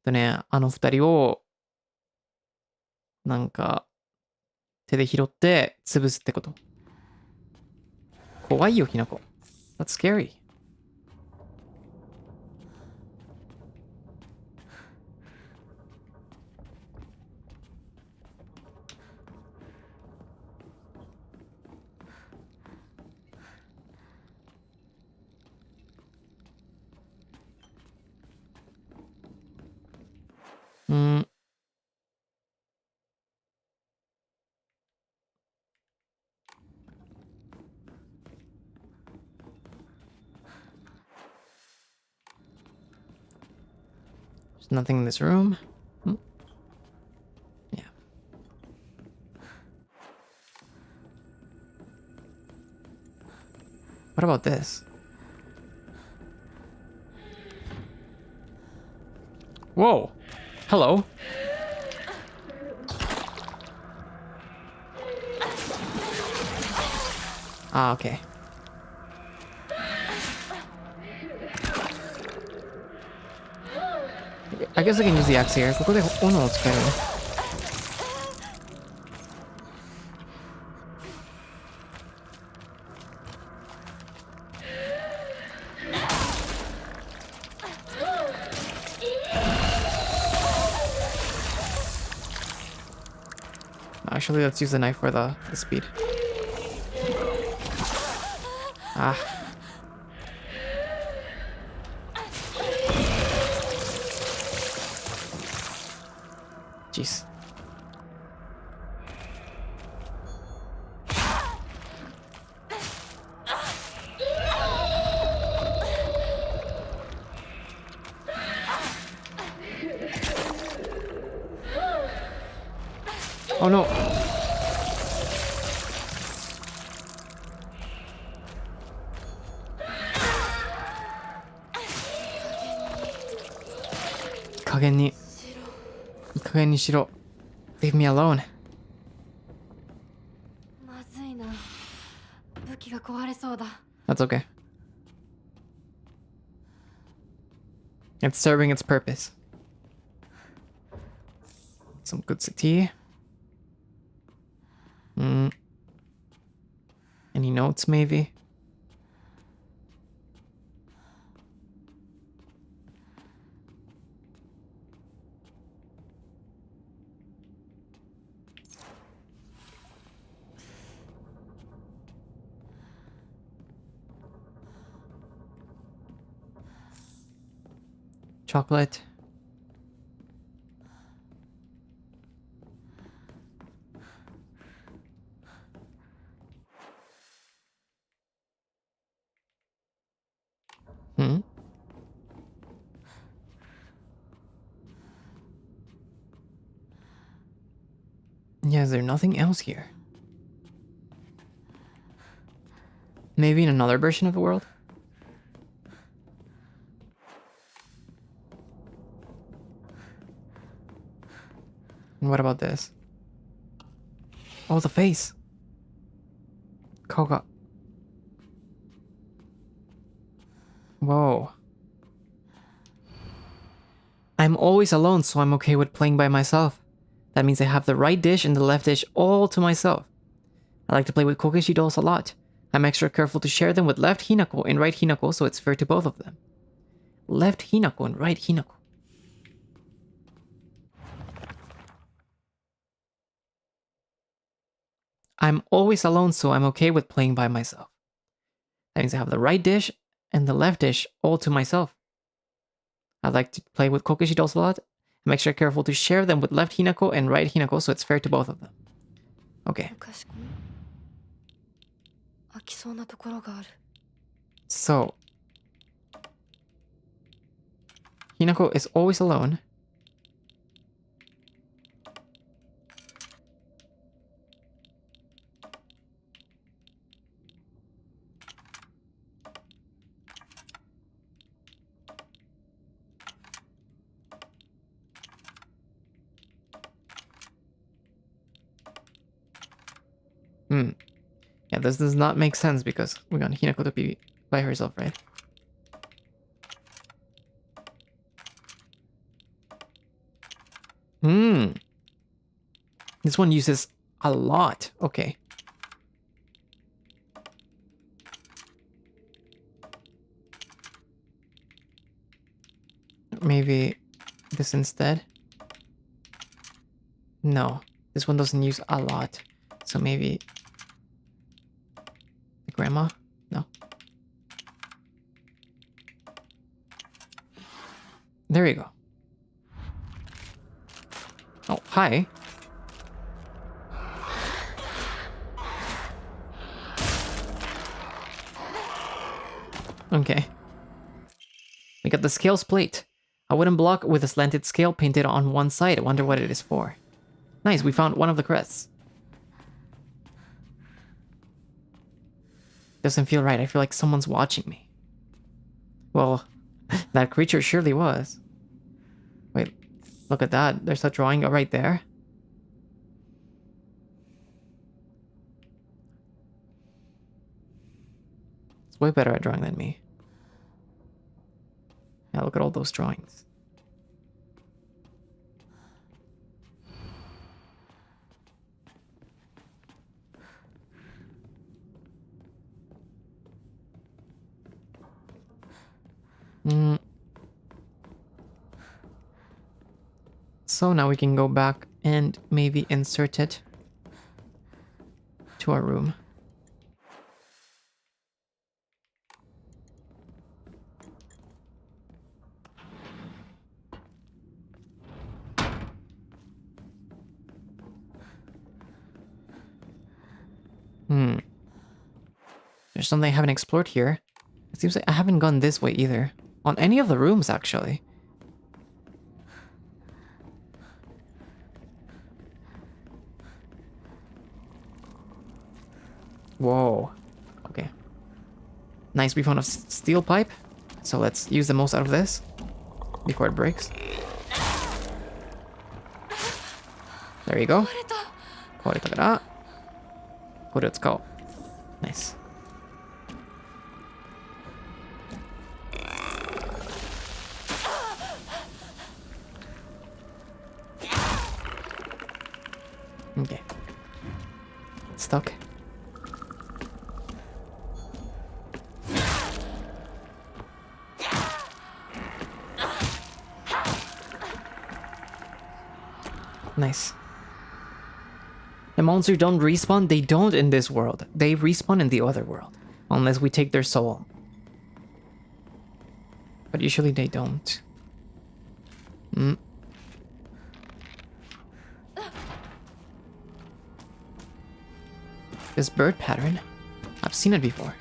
あの二人を、なんか、手で拾って潰すってこと。怖いよ、ひなこ。That's scary. There's nothing in this room. Yeah. What about this? Whoa. Hello. Ah, okay. I guess I can use the axe here. ここで斧を使える。Actually, let's use the knife for the speed. Ah. Jeez. Oh no. Shiro. Leave me alone. That's okay. It's serving its purpose. Some good tea. Any notes, maybe? Chocolate. Yeah, is there nothing else here? Maybe in another version of the world? And what about this? Oh, the face. Koga. Whoa. I'm always alone, so I'm okay with playing by myself. That means I have the right dish and the left dish all to myself. I like to play with kokeshi dolls a lot. I'm extra careful to share them with left Hinako and right Hinako, so it's fair to both of them. Left Hinako and right Hinako. I'm always alone, so I'm okay with playing by myself. That means I have the right dish and the left dish all to myself. I like to play with kokeshi dolls a lot. I'm extra careful to share them with left Hinako and right Hinako, so it's fair to both of them. Okay. So, Hinako is always alone. Yeah, this does not make sense because we want Hinako to be by herself, right? This one uses a lot. Okay. Maybe this instead? No, this one doesn't use a lot. So maybe the grandma? No. There you go. Oh, hi. Okay. We got the scales plate. A wooden block with a slanted scale painted on one side. I wonder what it is for. Nice, we found one of the crests. Doesn't feel right. I feel like someone's watching me. Well, that creature surely was. Wait, look at that. There's a drawing right there. It's way better at drawing than me. Yeah, look at all those drawings. So now we can go back and maybe insert it to our room. There's something I haven't explored here. It seems like I haven't gone this way either. On any of the rooms, actually. Whoa. Okay. Nice, we found a steel pipe. So let's use the most out of this before it breaks. There you go. 壊れたから、これを使おう。Nice. Okay. It's stuck. Nice. The monsters don't respawn? They don't in this world. They respawn in the other world. Unless we take their soul. But usually they don't. This bird pattern. I've seen it before.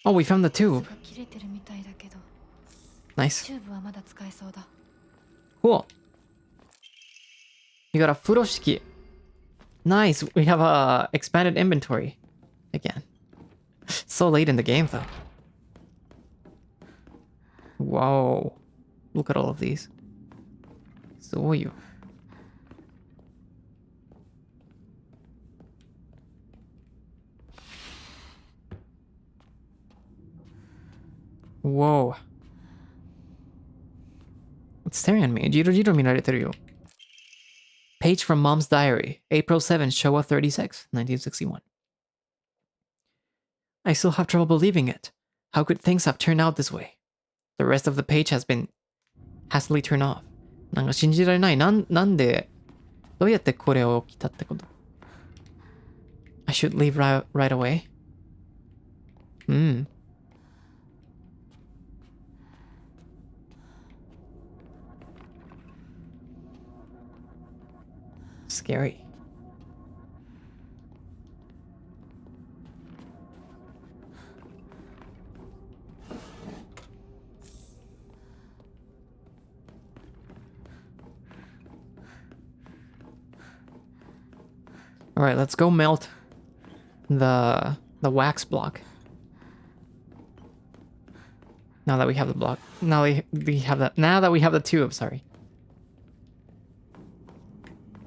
Oh, we found the tube. Nice. Cool. You got a furoshiki. Nice. We have a expanded inventory again. So late in the game, though. Whoa. Look at all of these. So you. Whoa. It's staring at me. Jiro見られてるよ. Page from Mom's Diary. April 7, Showa 36, 1961. I still have trouble believing it. How could things have turned out this way? The rest of the page has been hastily turned off. なんか信じられない。なんでどうやってこれを起きたってこと? I should leave right away. Scary. All right, let's go melt the wax block. Now that we have the block. Now that we have the tube, sorry.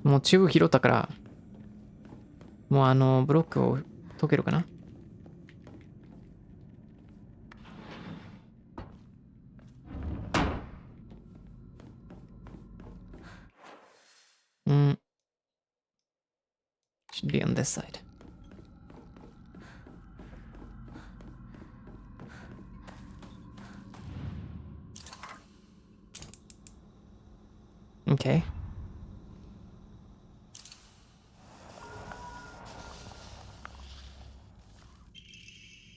もうチューブ拾ったから、もうブロックを解けるかな? Should be on this side. Okay.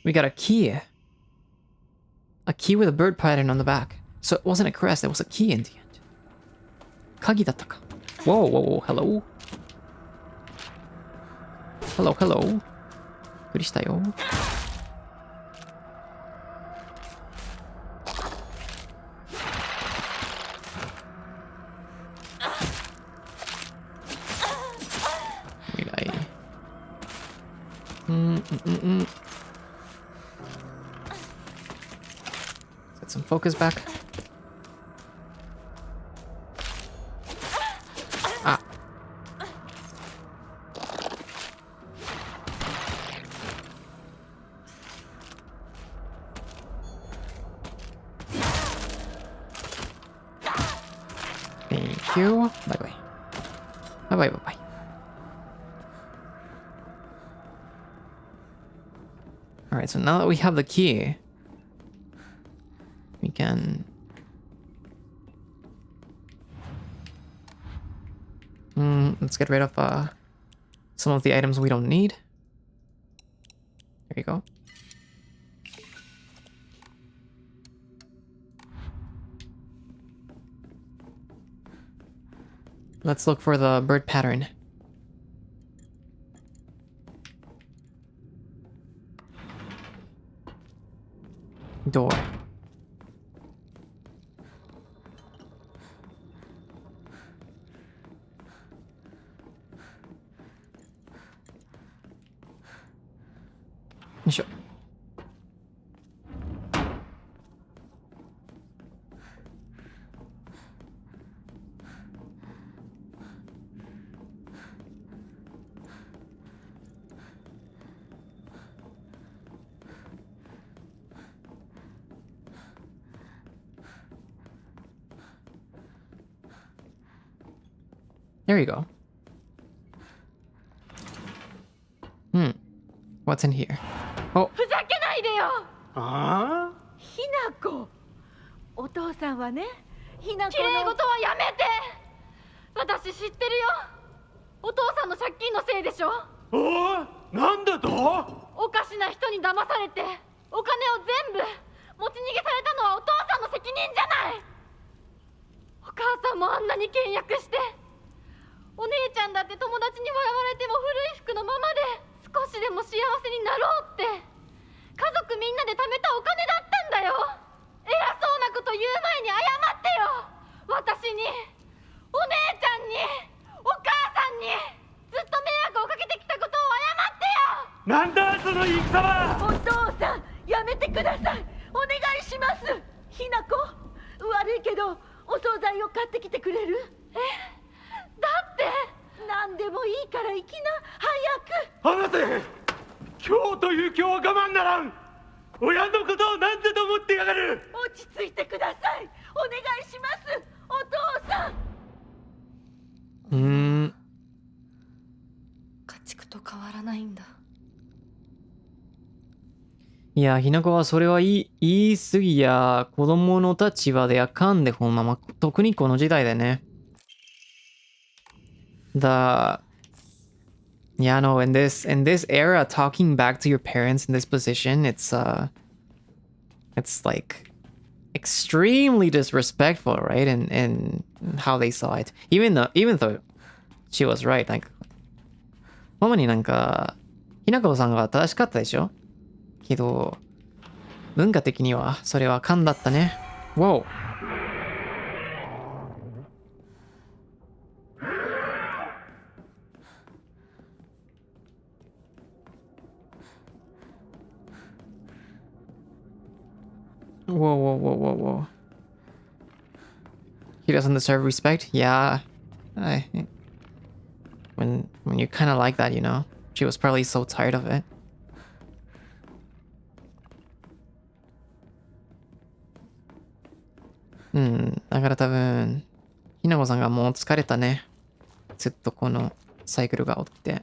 We got a key. A key with a bird pattern on the back. So it wasn't a crest, it was a key in the end. Kagi datta ka. Whoa, hello? Hello. びっくりしたよ. some focus back. Ah. Thank you. Bye bye. Bye bye bye bye. Alright, so now that we have the key, we can... let's get rid of some of the items we don't need. There you go. Let's look for the bird pattern. Door. Sure. There you go. What's in here? Oh. ふざけないでよ。ああ、ひなこ。お父さんはね、ひなこ綺麗の。事はやめて。私知ってるよ。お父さんの借金のせいでしょ。おお、なんだと？おかしな人に騙されて、お金を全部持ち逃げされたのはお父さんの責任じゃない。お母さんもあんなに倹約して、お姉ちゃんだって友達に笑われても古い服のままで少しでも幸せになろうって家族みんなで貯めたお金だったんだよ。偉そうなこと言う前に謝ってよ。私に、お姉ちゃんに、お母さんにずっと迷惑をかけてきたことを謝ってよ。なんだその言い草は。お父さん、やめてください。お願いします。ひなこ、悪いけどお惣菜を買ってきてくれる？だって何でもいいから行きな、早く。離せ。今日という今日は我慢ならん。親のことを何だと思ってやがる。落ち着いてください。お願いします。お父さん。家畜と変わらないんだ。いや、ひなこはそれは言い過ぎや、子供の立場であかんでほんまま、特にこの時代でね。Yeah, no, in this era, talking back to your parents in this position, it's like extremely disrespectful, right? And how they saw it. Even though she was right, like ママになんかひなこさんが正しかったでしょ？けど文化的にはそれは勘だったね。Whoa. Whoa. He doesn't deserve respect? Yeah. When you kind of like that, you know? She was probably so tired of it. Hmm. だから多分、ひなこさんがもう疲れたね。ずっとこのサイクルが起きて。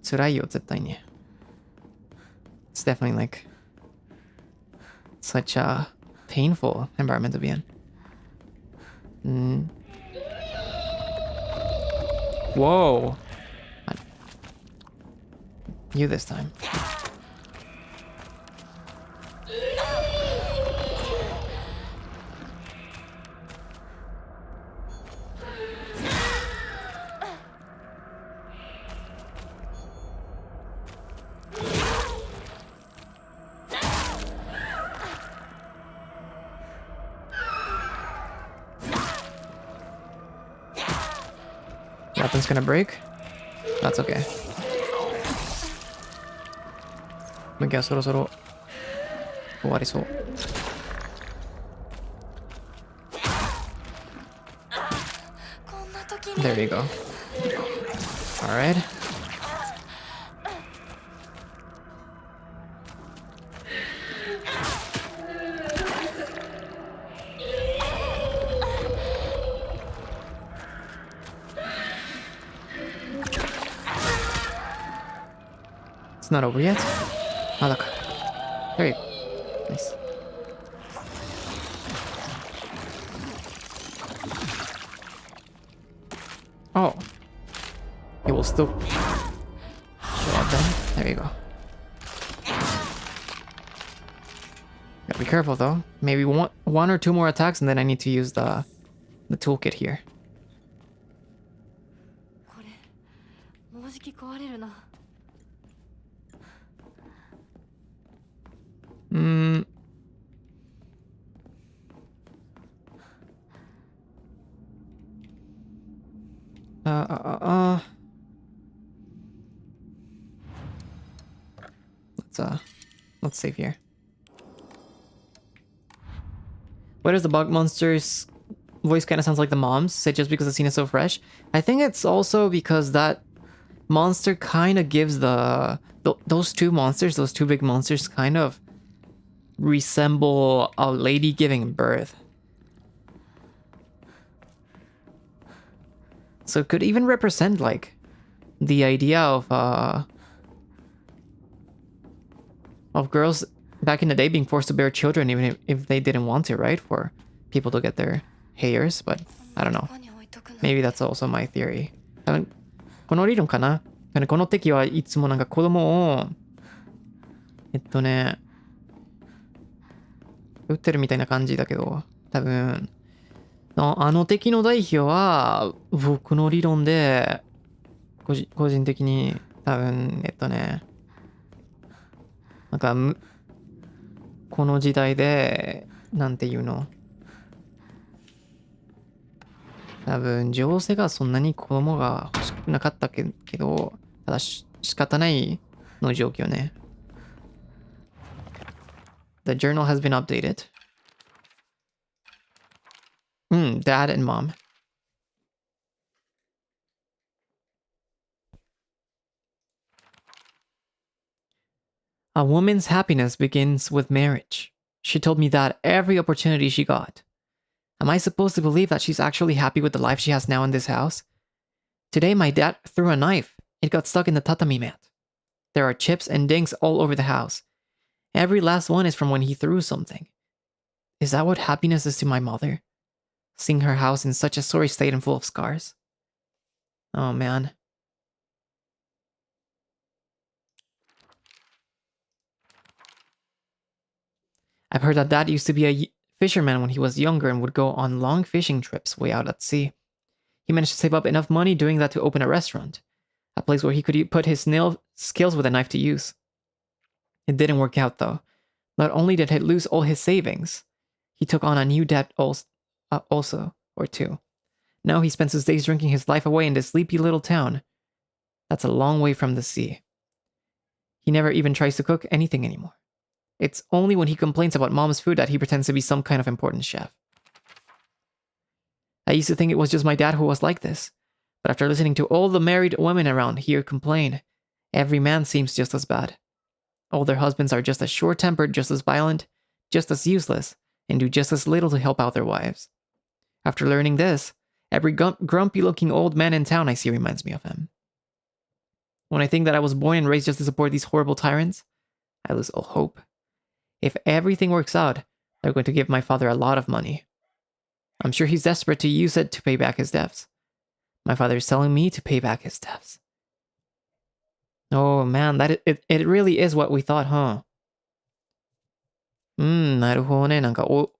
辛いよ、絶対に。It's definitely like such a painful environment to be in. Whoa. You this time. Weapon's gonna break. That's okay. 時はそろそろ終わりそう。There we go. Alright. It's not over yet. Ah, look. There you go. Nice. Oh. It will still show up then. There you go. Gotta be careful though. Maybe one or two more attacks and then I need to use the toolkit here. これもうじき壊れるな。Let's save here. Why does the bug monster's voice kind of sounds like the mom's? Is it just because the scene is so fresh? I think it's also because that monster kind of gives those two monsters, those two big monsters, kind of resemble a lady giving birth. So it could even represent like the idea of girls back in the day being forced to bear children even if they didn't want to, right? For people to get their hairs, but I don't know. Maybe that's also my theory. 多分この理論かな。この敵はいつもなんか子供を撃ってるみたいな感じだけど、多分あの敵の代表は僕の理論で個人的に多分なんかこの時代でなんていうの、多分情勢がそんなに子供が欲しくなかったけど、ただ仕方ないの状況ね。The journal has been updated. Dad and mom. A woman's happiness begins with marriage. She told me that every opportunity she got. Am I supposed to believe that she's actually happy with the life she has now in this house? Today, my dad threw a knife. It got stuck in the tatami mat. There are chips and dings all over the house. Every last one is from when he threw something. Is that what happiness is to my mother? Seeing her house in such a sorry state and full of scars? Oh man. I've heard that Dad used to be a fisherman when he was younger and would go on long fishing trips way out at sea. He managed to save up enough money doing that to open a restaurant, a place where he could put his skills with a knife to use. It didn't work out though. Not only did he lose all his savings, he took on a new debt also, or two. Now he spends his days drinking his life away in this sleepy little town. That's a long way from the sea. He never even tries to cook anything anymore. It's only when he complains about mom's food that he pretends to be some kind of important chef. I used to think it was just my dad who was like this, but after listening to all the married women around here complain, every man seems just as bad. All their husbands are just as short-tempered, just as violent, just as useless, and do just as little to help out their wives. After learning this, every grumpy-looking old man in town I see reminds me of him. When I think that I was born and raised just to support these horrible tyrants, I lose all hope. If everything works out, they're going to give my father a lot of money. I'm sure he's desperate to use it to pay back his debts. My father is telling me to pay back his debts. Oh man, it really is what we thought, huh? なるほどね。なんかお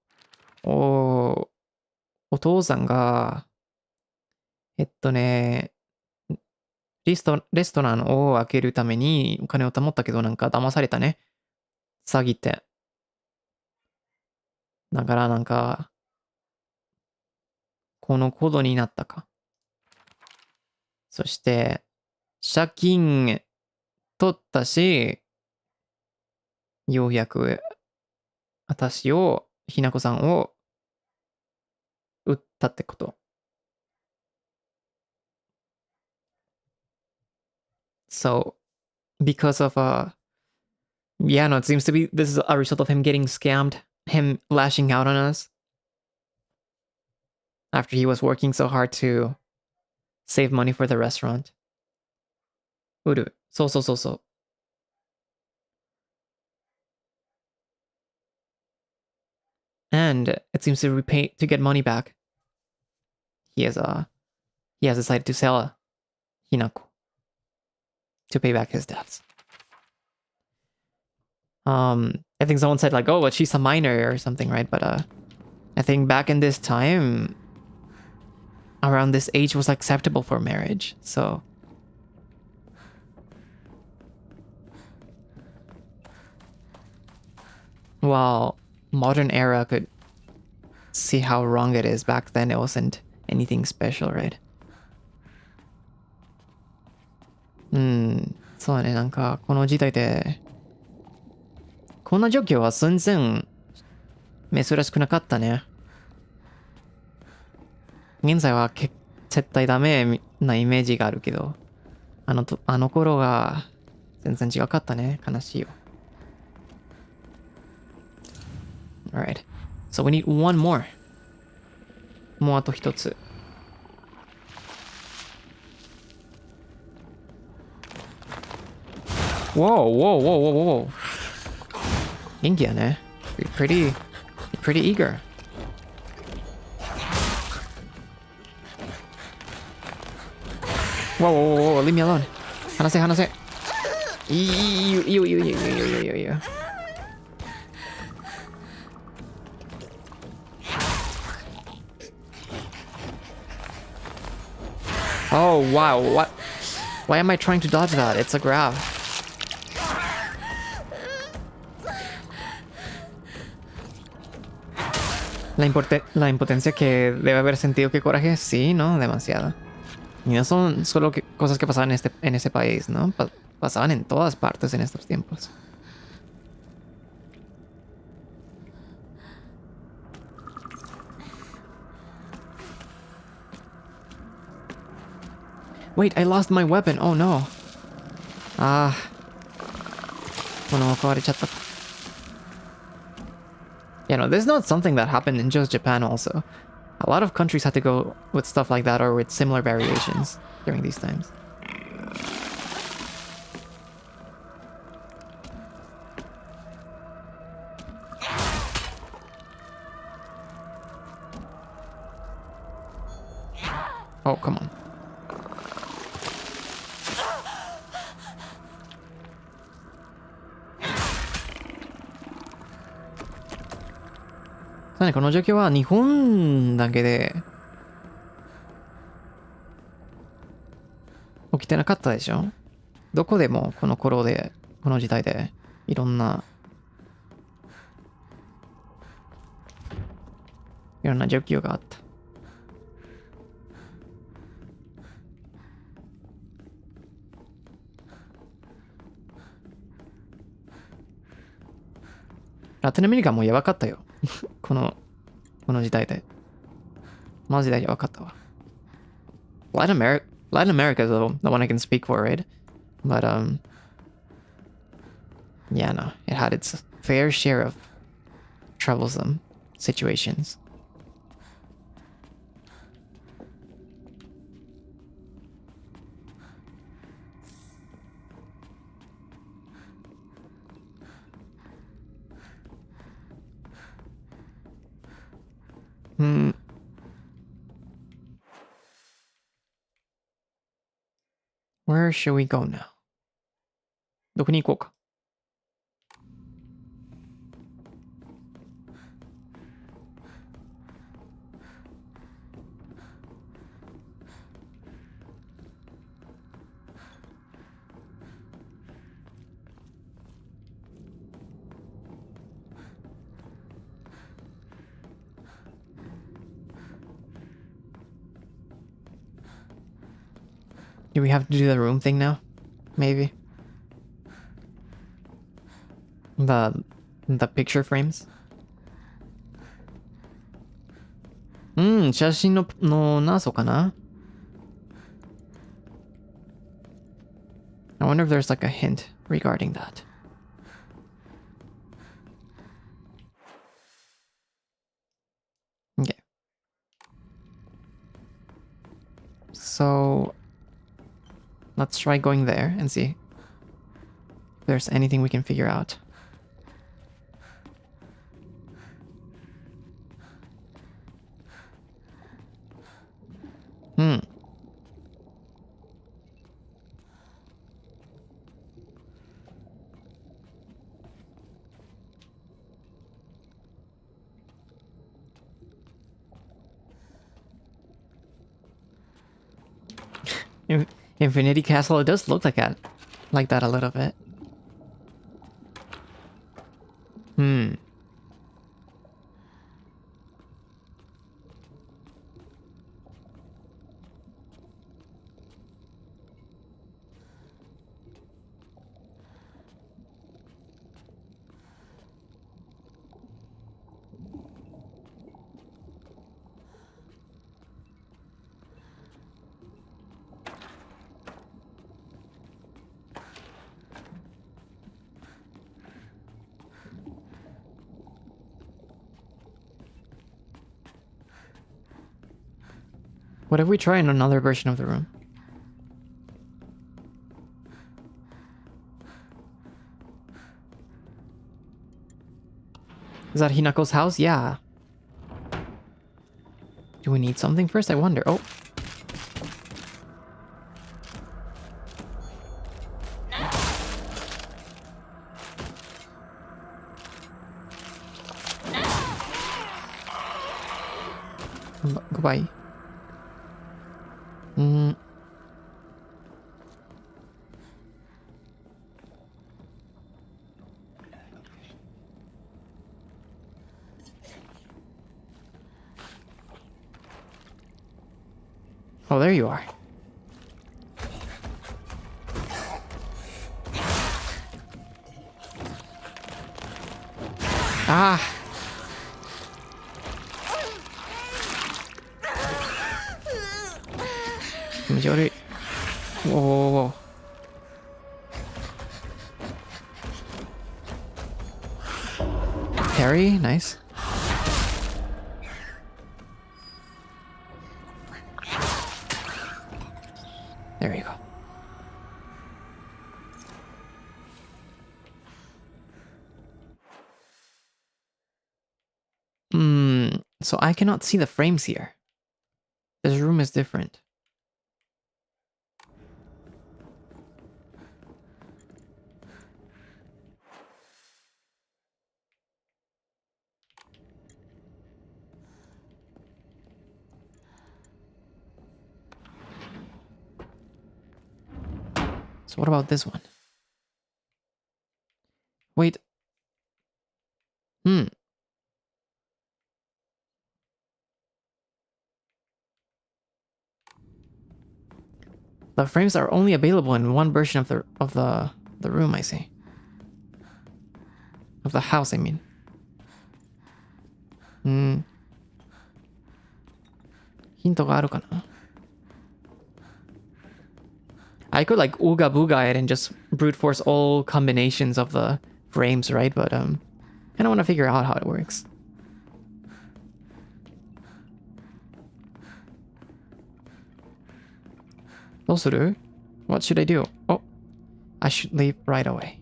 父さんが、レストランを開けるためにお金を貯ったけどなんか騙されたね。詐欺って。だからなんか、このことになったか。そして、借金取ったし、ようやく私をひなこさんを撃ったってこと。So because of yeah, no, it seems to be this is a result of him getting scammed, him lashing out on us after he was working so hard to save money for the restaurant. Uru. So. And it seems to get money back. He has decided to sell Hinako to pay back his debts. I think someone said like, oh, but she's a minor or something, right? But I think back in this time, around this age was acceptable for marriage. So while modern era could see how wrong it is, back then it wasn't anything special, right? そうだね、なんかこの時代でこんな状況は全然珍しくなかったね。現在は絶対ダメなイメージがあるけど、あの頃が全然違かったね。悲しいよ。Alright. So we need one more. もうあと一つ。Whoa. 元気やね。You're pretty eager. Whoa, leave me alone. 話せ。You. Oh, wow. What? Why am I trying to dodge that? It's a grab. La impotencia que debe haber sentido, qué coraje. Sí, ¿no? Demasiado. Y no son solo cosas que pasaban en ese país, ¿no? Pasaban en todas partes en estos tiempos. Wait, I lost my weapon. Oh no. Ah. Bueno, yeah, no, this is not something that happened in just Japan also. A lot of countries had to go with stuff like that or with similar variations during these times. Oh, come on. So, ね、この状況は日本だけで起きてなかったでしょ？どこでもこの頃で、この時代でいろんな状況があった。ラテンアメリカもやばかったよ。この時代で。マジでやばかったわ。Latin America is the one I can speak for, right? But, yeah, no. It had its fair share of troublesome situations. Where should we go now? どこに行こうか。Do we have to do the room thing now? Maybe. The picture frames. 写真の何層かな? I wonder if there's like a hint regarding that. Okay. So let's try going there and see if there's anything we can figure out. Infinity Castle, it does look like that a little bit. What if we try in another version of the room? Is that Hinako's house? Yeah. Do we need something first? I wonder. Oh. Goodbye. Oh, there you are. Ah! Majority. Whoa, whoa, whoa. Parry, nice. There you go. So I cannot see the frames here. This room is different. So what about this one? Wait. The frames are only available in one version of the room, I see. Of the house, I mean. Hintがあるかな? I could like ooga booga it and just brute force all combinations of the frames, right? But kind of want to figure out how it works. What should I do? Oh, I should leave right away.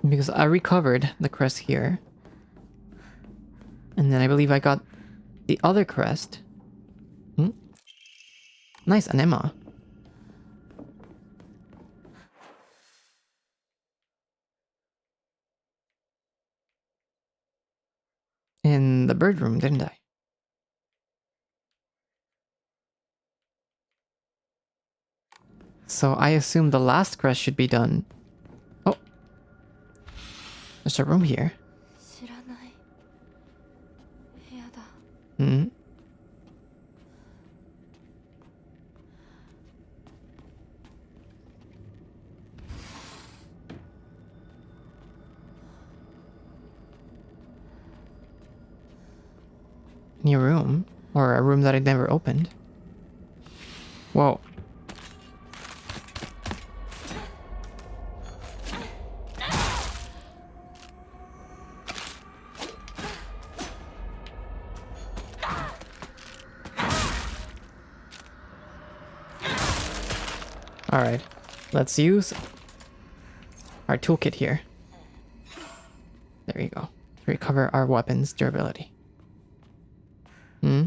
Because I recovered the crest here. And then I believe I got the other crest. Nice, Anema. In the bird room, didn't I? So I assume the last quest should be done. Oh. There's a room here. 知らない部屋だ。 Hmm. New room? Or a room that I never opened? Whoa. Alright, let's use our toolkit here. There you go. To recover our weapon's durability. Hmm?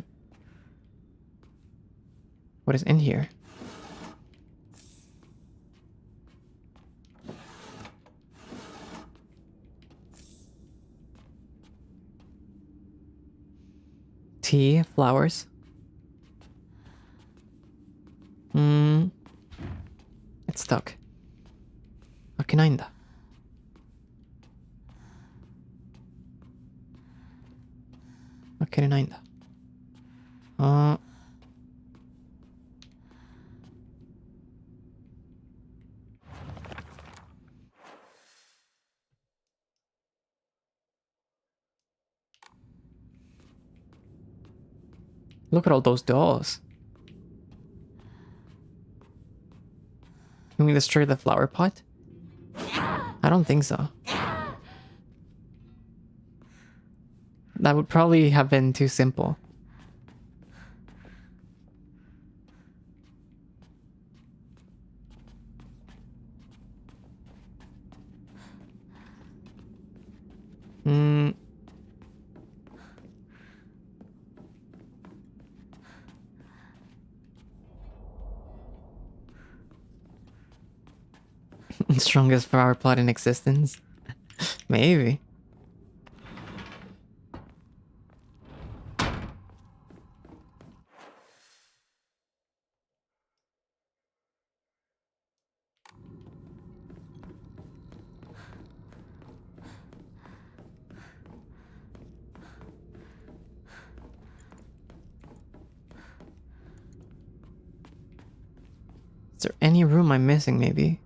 What is in here? Tea, flowers. Hmm. It's stuck. 開けないんだ。開けれないんだ。あー。Look at all those dolls. Can we destroy the flower pot? I don't think so. That would probably have been too simple. Hmm. Strongest flower pot in existence? Maybe. Is there any room I'm missing, maybe?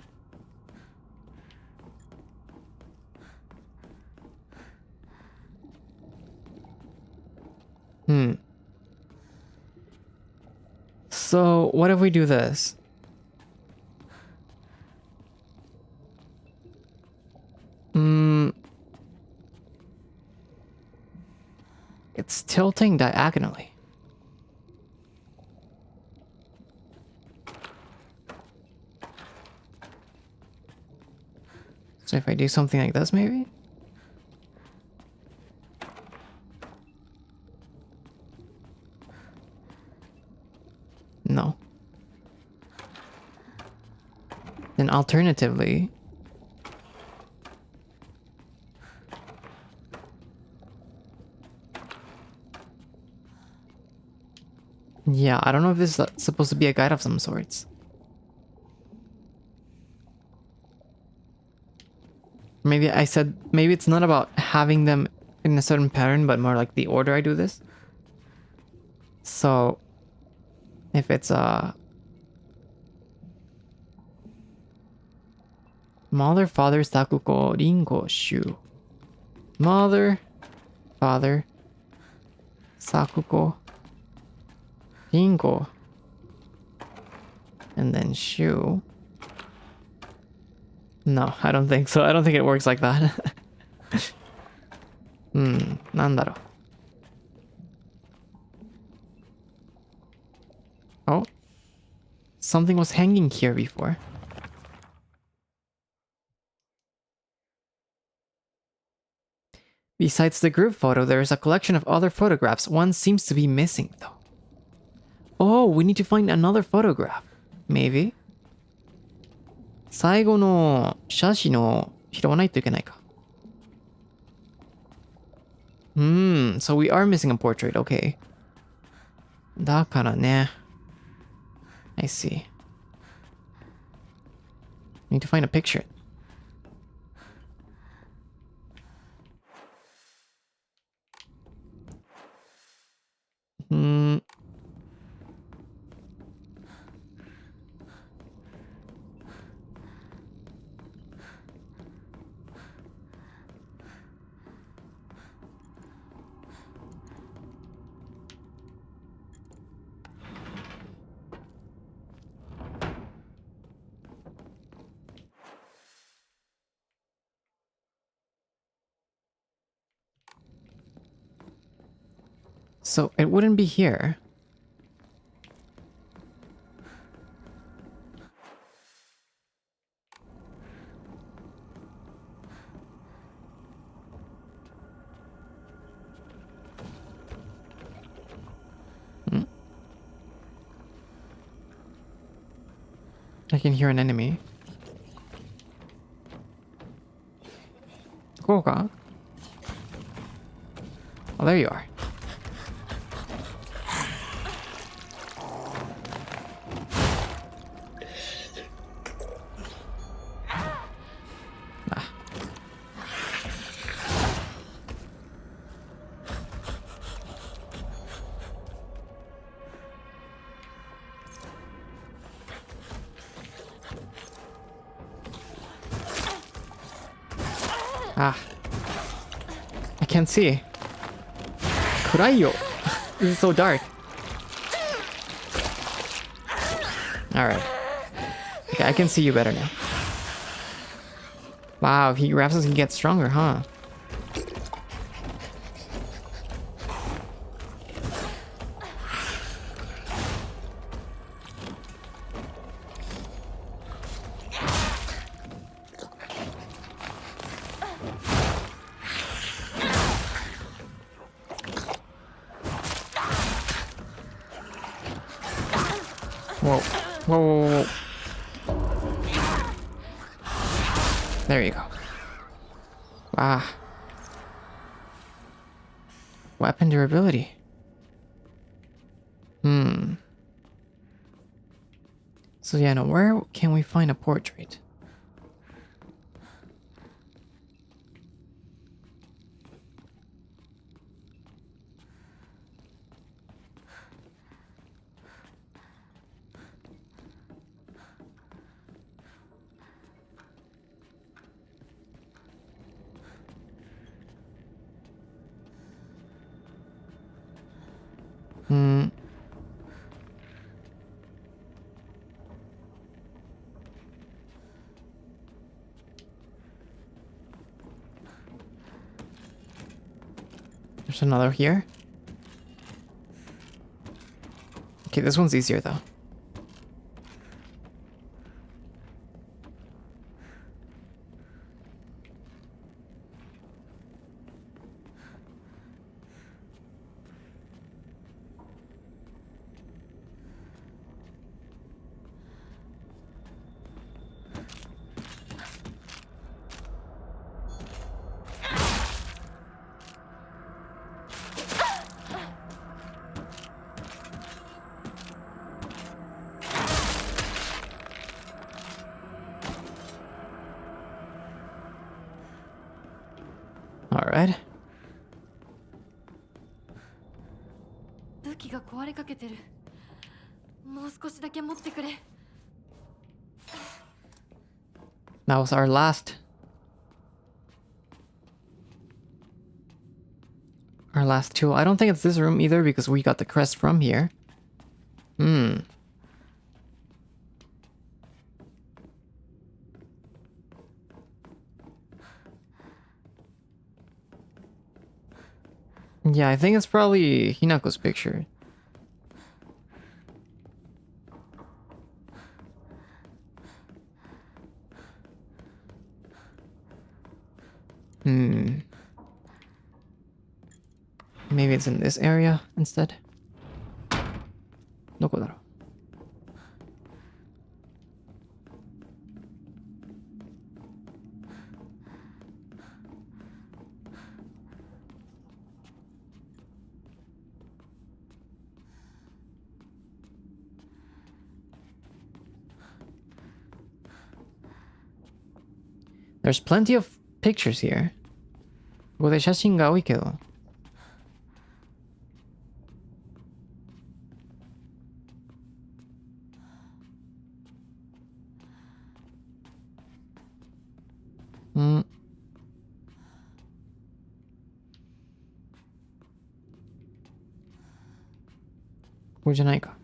So, what if we do this? It's tilting diagonally. So if I do something like this, maybe? No. Then alternatively... Yeah, I don't know if this is supposed to be a guide of some sorts. Maybe I said... Maybe it's not about having them in a certain pattern, but more like the order I do this. So... If it's Mother, Father, Sakuko, Ringo, Shu. Mother, Father, Sakuko, Ringo, and then Shu. No, I don't think so. I don't think it works like that. なんだろう. Oh. Something was hanging here before. Besides the group photo, there is a collection of other photographs. One seems to be missing, though. Oh, we need to find another photograph. Maybe? 最後の写真を拾わないといけないか. So we are missing a portrait, okay. だからね. I see. Need to find a picture. Hmm. So it wouldn't be here. Hmm. I can hear an enemy. Cool, oh, there you are. Ah. I can't see. Kuraiyo. This is so dark. Alright. Okay, I can see you better now. Wow, if he grabs us, he gets stronger, huh? Whoa. Whoa, whoa, whoa. There you go. Ah. Weapon durability. So yeah, no, where can we find a portrait? There's another here. Okay, this one's easier though. Alright. 武器が壊れかけてる。もう少しだけ持ってくれ。That was our last tool. I don't think it's this room either because we got the crest from here. Yeah, I think it's probably Hinako's picture. Maybe it's in this area instead. どこだろう? There's plenty of pictures here. ここで写真が多いけど。ここじゃないか。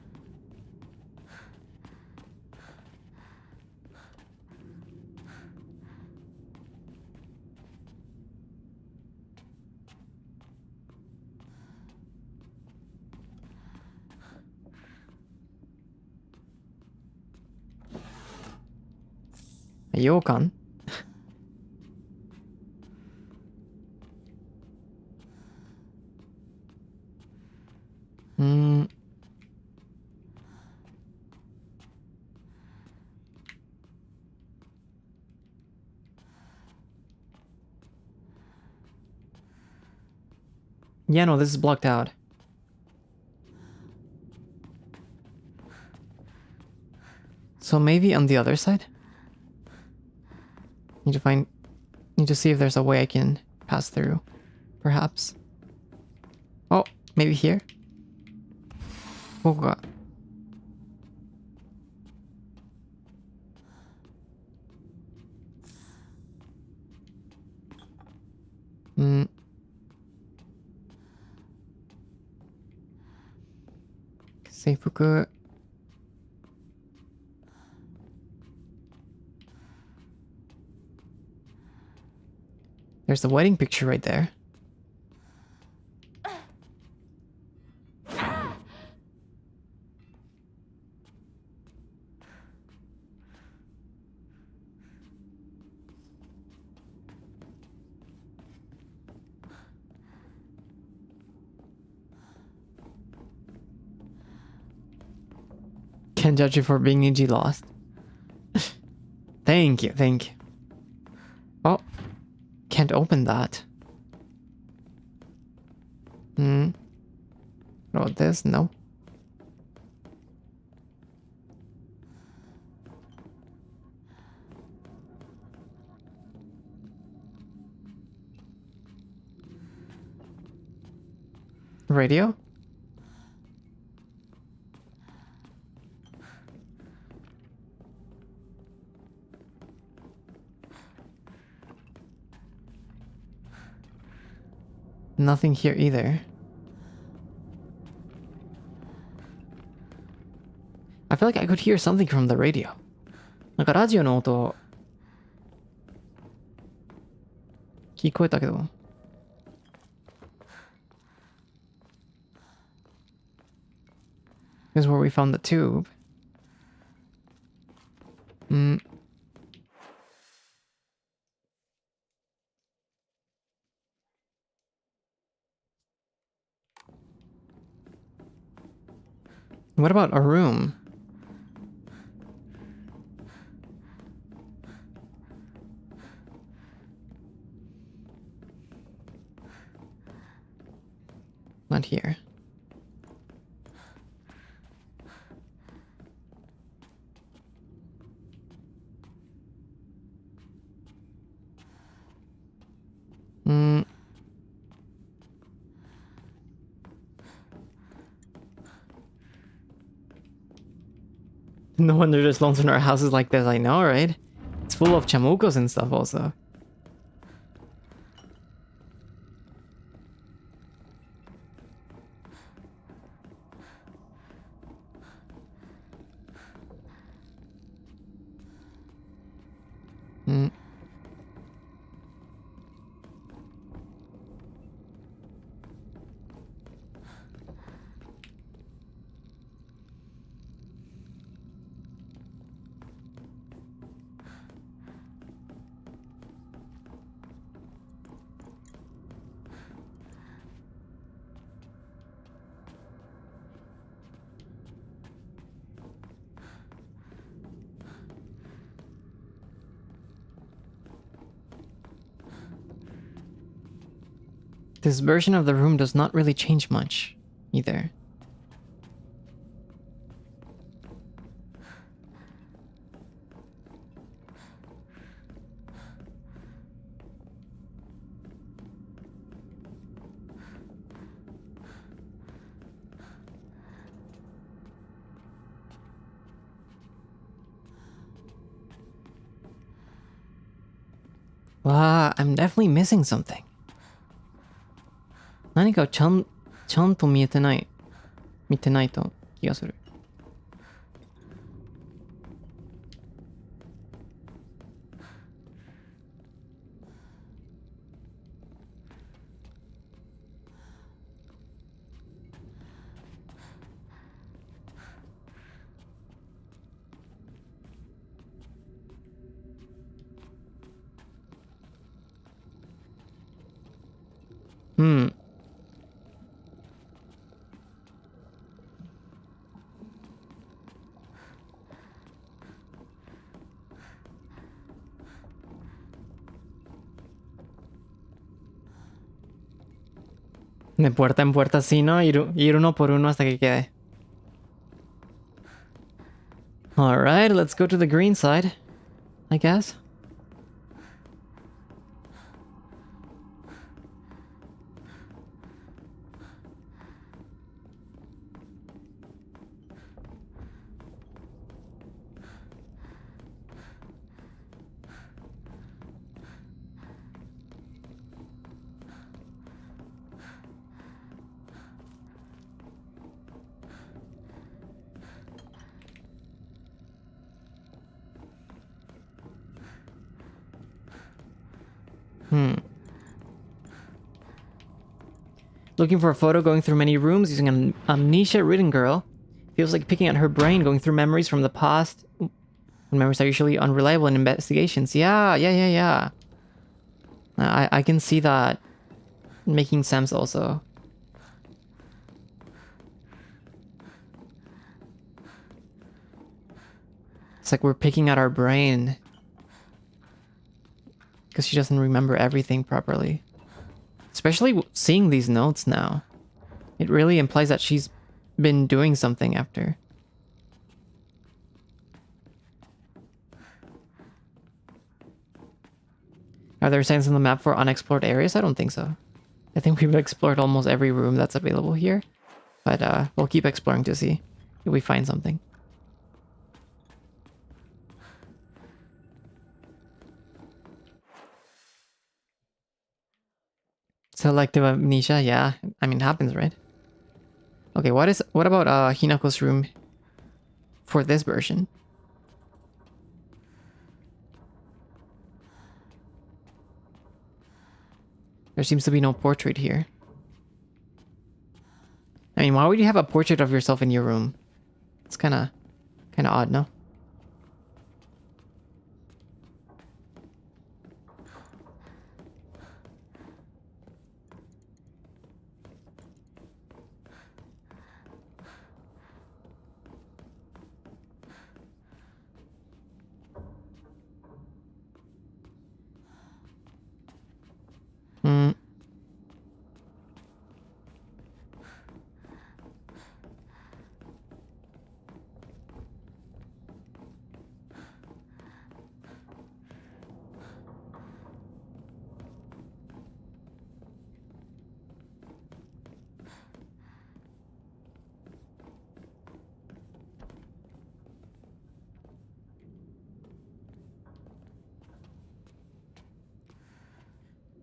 羊羹Yeah, no, this is blocked out. So maybe on the other side? Need to see if there's a way I can pass through. Perhaps. Oh, maybe here? Oh god. Seifuku. There's the wedding picture right there. Can't judge you for being Niji lost. Thank you, thank you. Oh, can't open that. What about this? No. Radio? Nothing here either. I feel like I could hear something from the radio. なんかラジオの音聞こえたけど。This is where we found the tube. What about a room? Not here. No wonder there's loans in our houses like this, I know, right? It's full of chamucos and stuff also. This version of the room does not really change much, either. Wow, I'm definitely missing something. 何かちゃんと見てないと気がする。うん。De puerta en puerta, sí, ¿no? Ir uno por uno hasta que quede. Alright, let's go to the green side, I guess. Looking for a photo, going through many rooms, using an amnesia-ridden girl. Feels like picking at her brain, going through memories from the past. When memories are usually unreliable in investigations. Yeah. I can see that making sense also. It's like we're picking at our brain. Because she doesn't remember everything properly. Especially seeing these notes now. It really implies that she's been doing something after. Are there signs on the map for unexplored areas? I don't think so. I think we've explored almost every room that's available here. But we'll keep exploring to see if we find something. Selective amnesia, yeah. I mean, it happens, right? Okay, what about Hinako's room for this version? There seems to be no portrait here. I mean, why would you have a portrait of yourself in your room? It's kind of odd, no?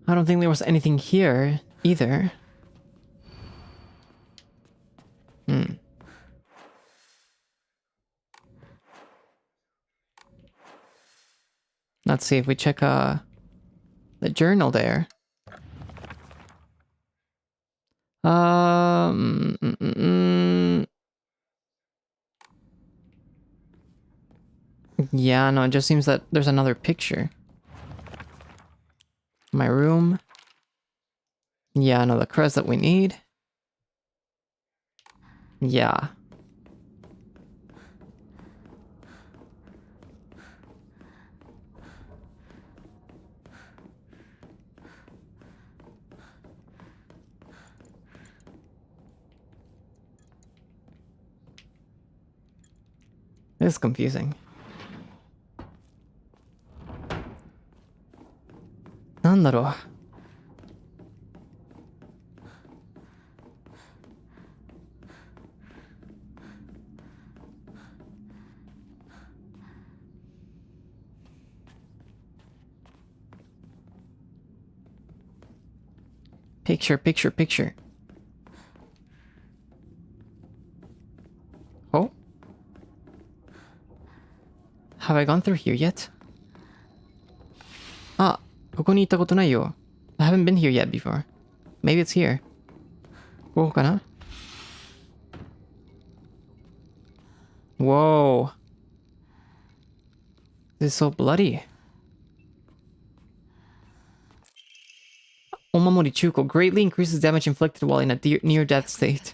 I don't think there was anything here either. Let's see if we check the journal there. Yeah, no, it just seems that there's another picture. My room. Yeah, no, the crest that we need. Yeah. This is confusing. なんだろう。Picture, picture, picture. Oh? Have I gone through here yet? Ah, ここに行ったことないよ. I haven't been here yet before. Maybe it's here. ここかな? Whoa. This is so bloody. Omamori Chuko greatly increases damage inflicted while in a near-death state.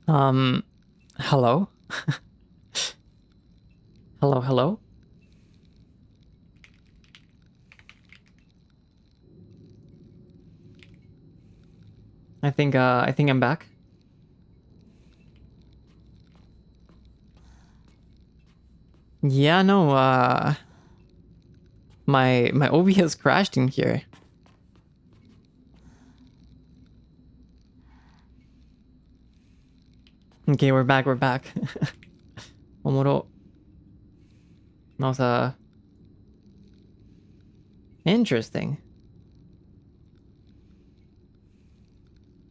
Hello? Hello, hello? I think I'm back. Yeah, no, my OBS crashed in here. Okay, we're back. Omoro. That was interesting.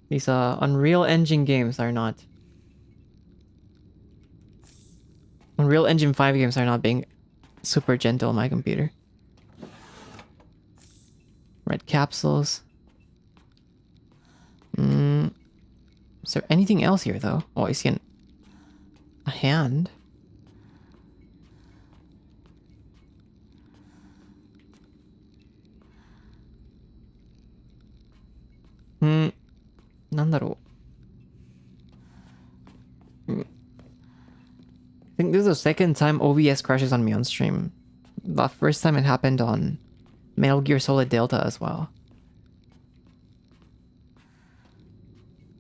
These Unreal Engine games are not. Unreal Engine 5 games are not being super gentle on my computer. Red capsules. Is there anything else here though? Oh, I see a hand. Nandaro. I think this is the second time OBS crashes on me on stream. The first time it happened on Metal Gear Solid Delta as well.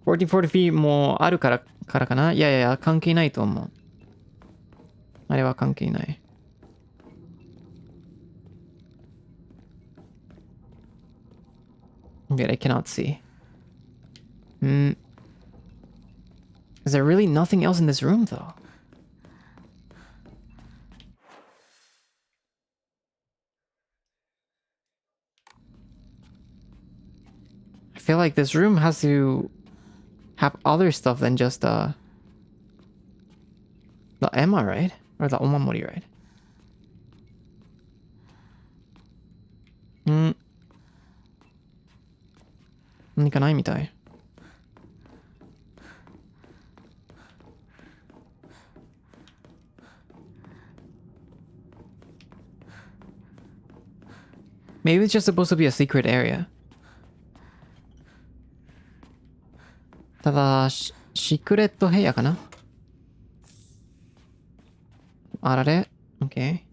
1440p もあるからかな? いや、関係ないと思う。あれは関係ない。But I cannot see. Is there really nothing else in this room though? I feel like this room has to have other stuff than just the Emma, right? Or the Omamori, right?何かないみたい。Maybe it's just supposed to be a secret area. ただ、シークレット部屋かな? あられ? Okay.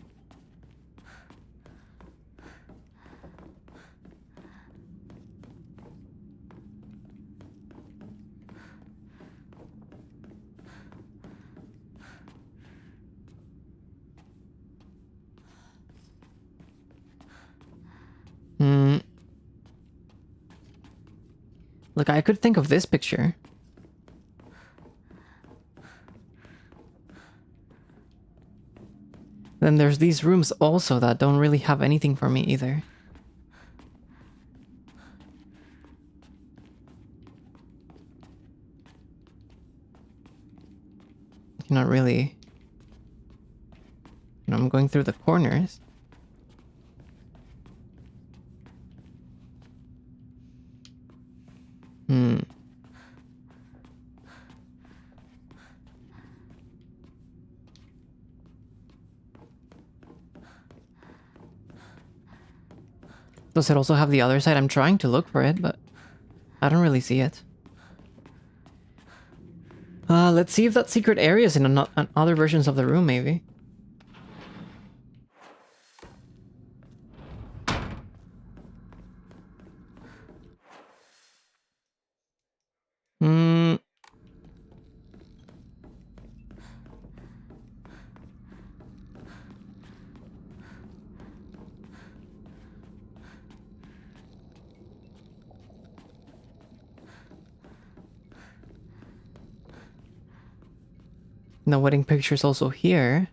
Look, I could think of this picture. Then there's these rooms also that don't really have anything for me either. Not really. I'm going through the corners. Does it also have the other side? I'm trying to look for it, but I don't really see it. Let's see if that secret area is in other versions of the room, maybe. The wedding picture is also here.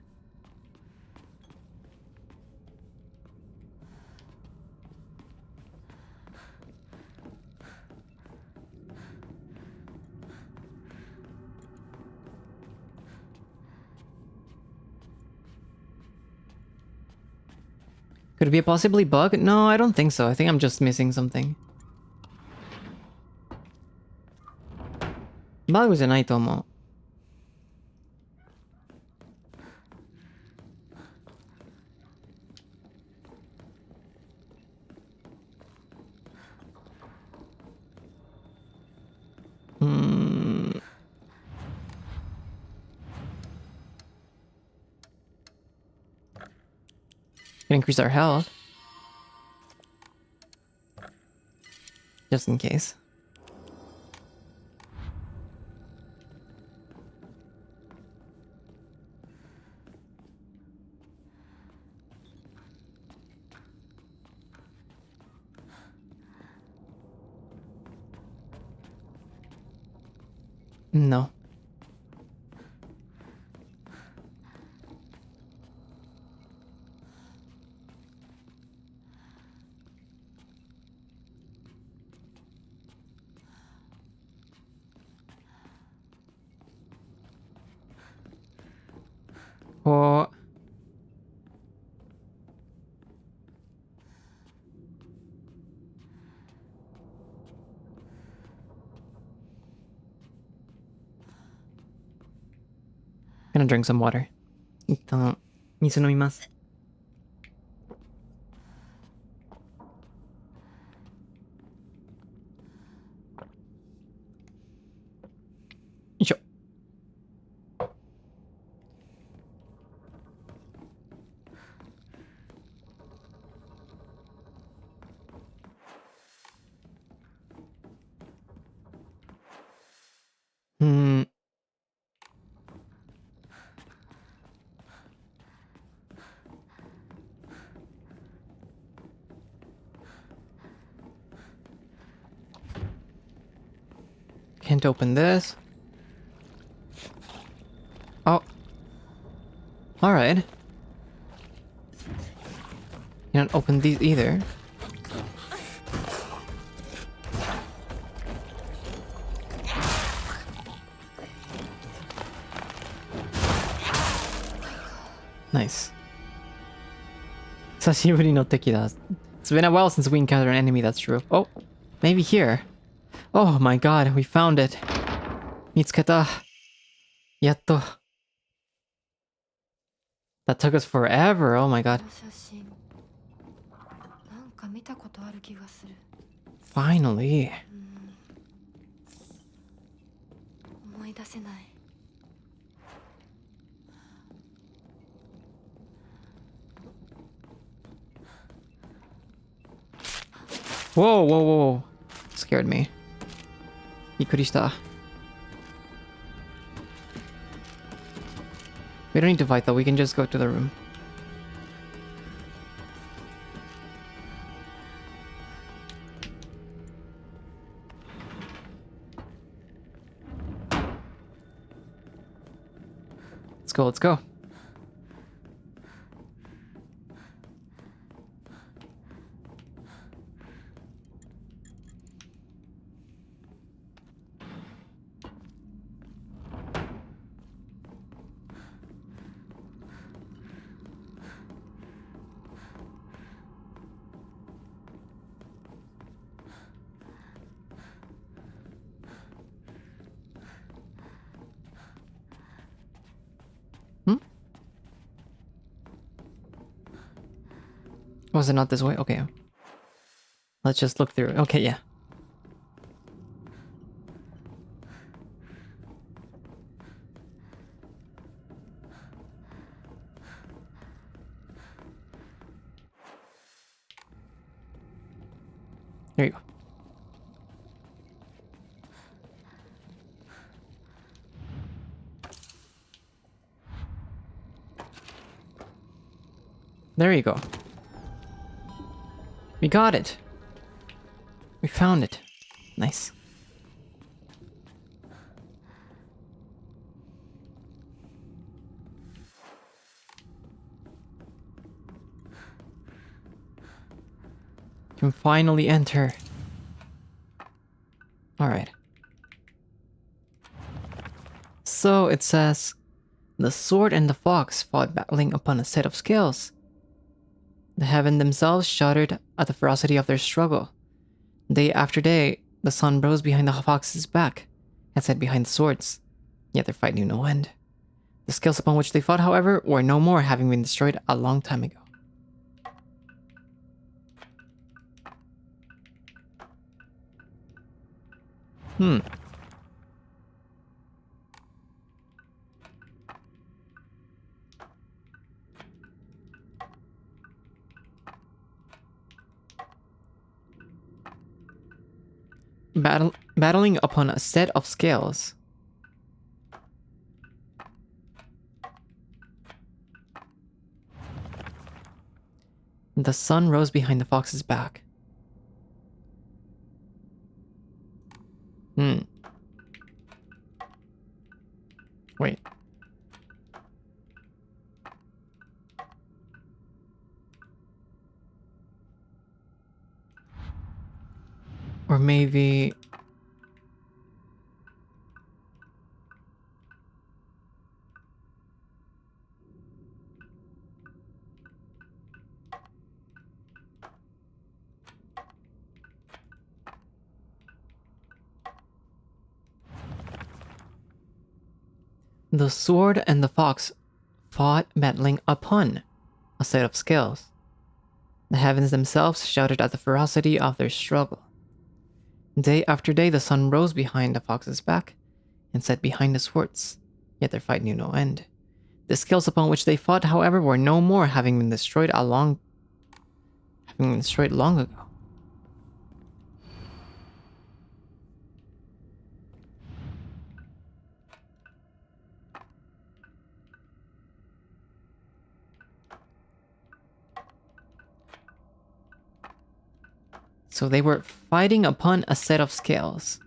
Could it be a possibly bug? No, I don't think so. I think I'm just missing something. Bug じゃないと思う。Can increase our health. Just in case. No. Oh. Gonna drink some water. 一旦水飲みます。よいしょ。Can't open this. Oh. Alright. Can't open these either. Nice. 久しぶりの敵だ. It's been a while since we encountered an enemy, that's true. Oh, maybe here. Oh my god, we found it. 見つけた. やっと. That took us forever, oh my god. Finally. Whoa, whoa, whoa. Scared me. びっくりした. We don't need to fight though, we can just go to the room. Let's go, let's go. Was it not this way? Okay. Let's just look through. Okay, yeah. There you go. There you go. We got it. We found it. Nice. Can finally enter. Alright. So it says, the sword and the fox fought battling upon a set of scales. The heaven themselves shuddered at the ferocity of their struggle. Day after day, the sun rose behind the fox's back and set behind the swords, yet their fight knew no end. The skills upon which they fought, however, were no more, having been destroyed a long time ago. Battling upon a set of scales. The sun rose behind the fox's back. Wait. Or maybe... the sword and the fox fought, battling upon a set of scales. The heavens themselves shouted at the ferocity of their struggle. Day after day, the sun rose behind the fox's back and set behind the swords, yet their fight knew no end. The skills upon which they fought, however, were no more, having been destroyed long ago. So they were fighting upon a set of scales.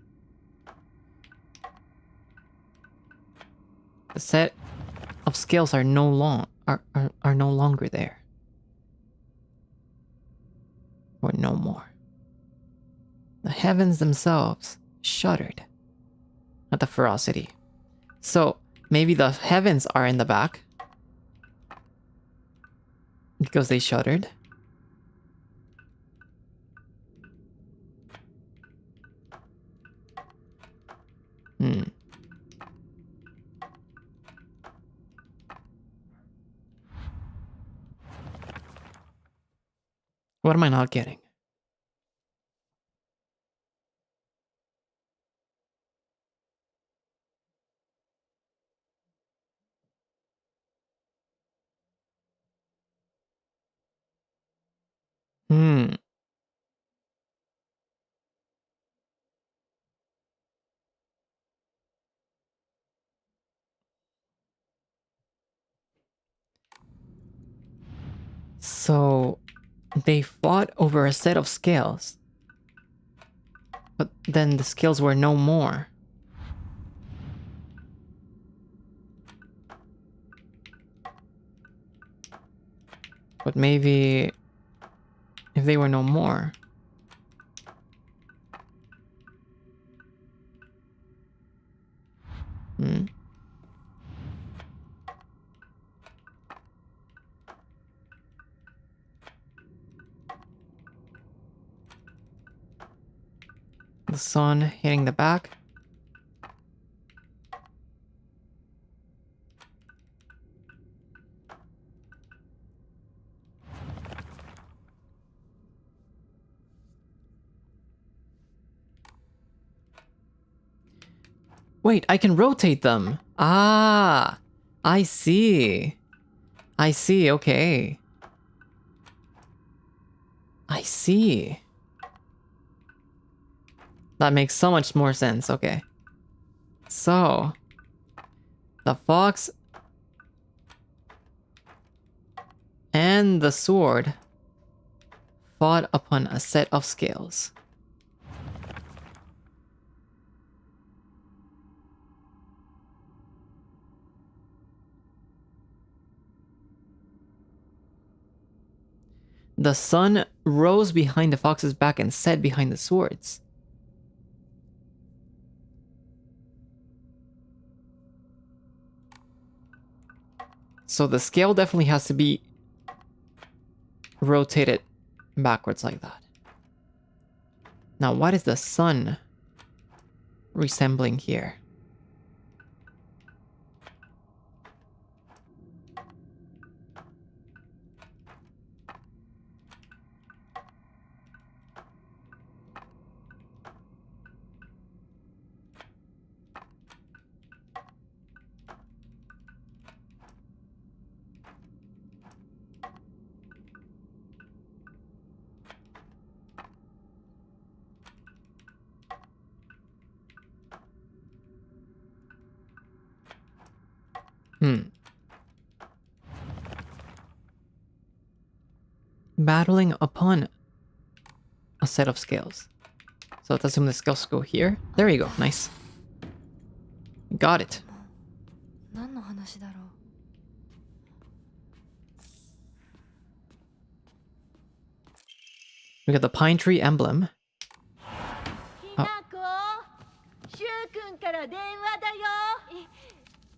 The set of scales are no longer there. Or no more. The heavens themselves shuddered at the ferocity. So maybe the heavens are in the back because they shuddered. What am I not getting? So they fought over a set of scales. But then the scales were no more. But maybe if they were no more. The sun hitting the back. Wait, I can rotate them. Ah, I see. I see, okay. I see. That makes so much more sense, okay. So, the fox and the sword fought upon a set of scales. The sun rose behind the fox's back and set behind the swords. So the scale definitely has to be rotate it backwards like that. Now, what is the sun resembling here? Battling upon a set of scales. So let's assume the scales go here. There you go. Nice. Got it. 何の話だろう。We got the pine tree emblem. ひなこ、しゅうくんから電話だよ。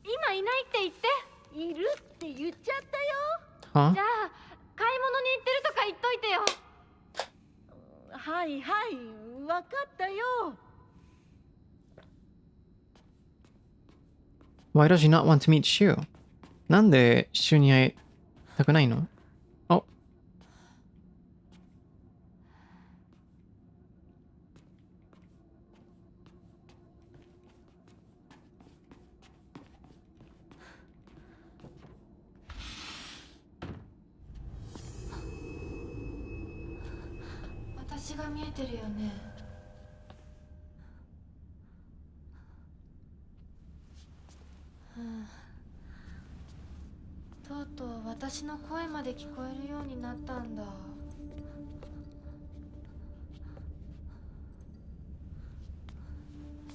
今いないって言って。いるって言っちゃったよ。 Huh? じゃあ買い物に行ってるとか言っといてよ。はいはい、わかったよ。 Why does she not want to meet Shu? なんでShuに会いたくないの? Oh. 私が見えてるよね。とうとう私の声まで聞こえるようになったんだ。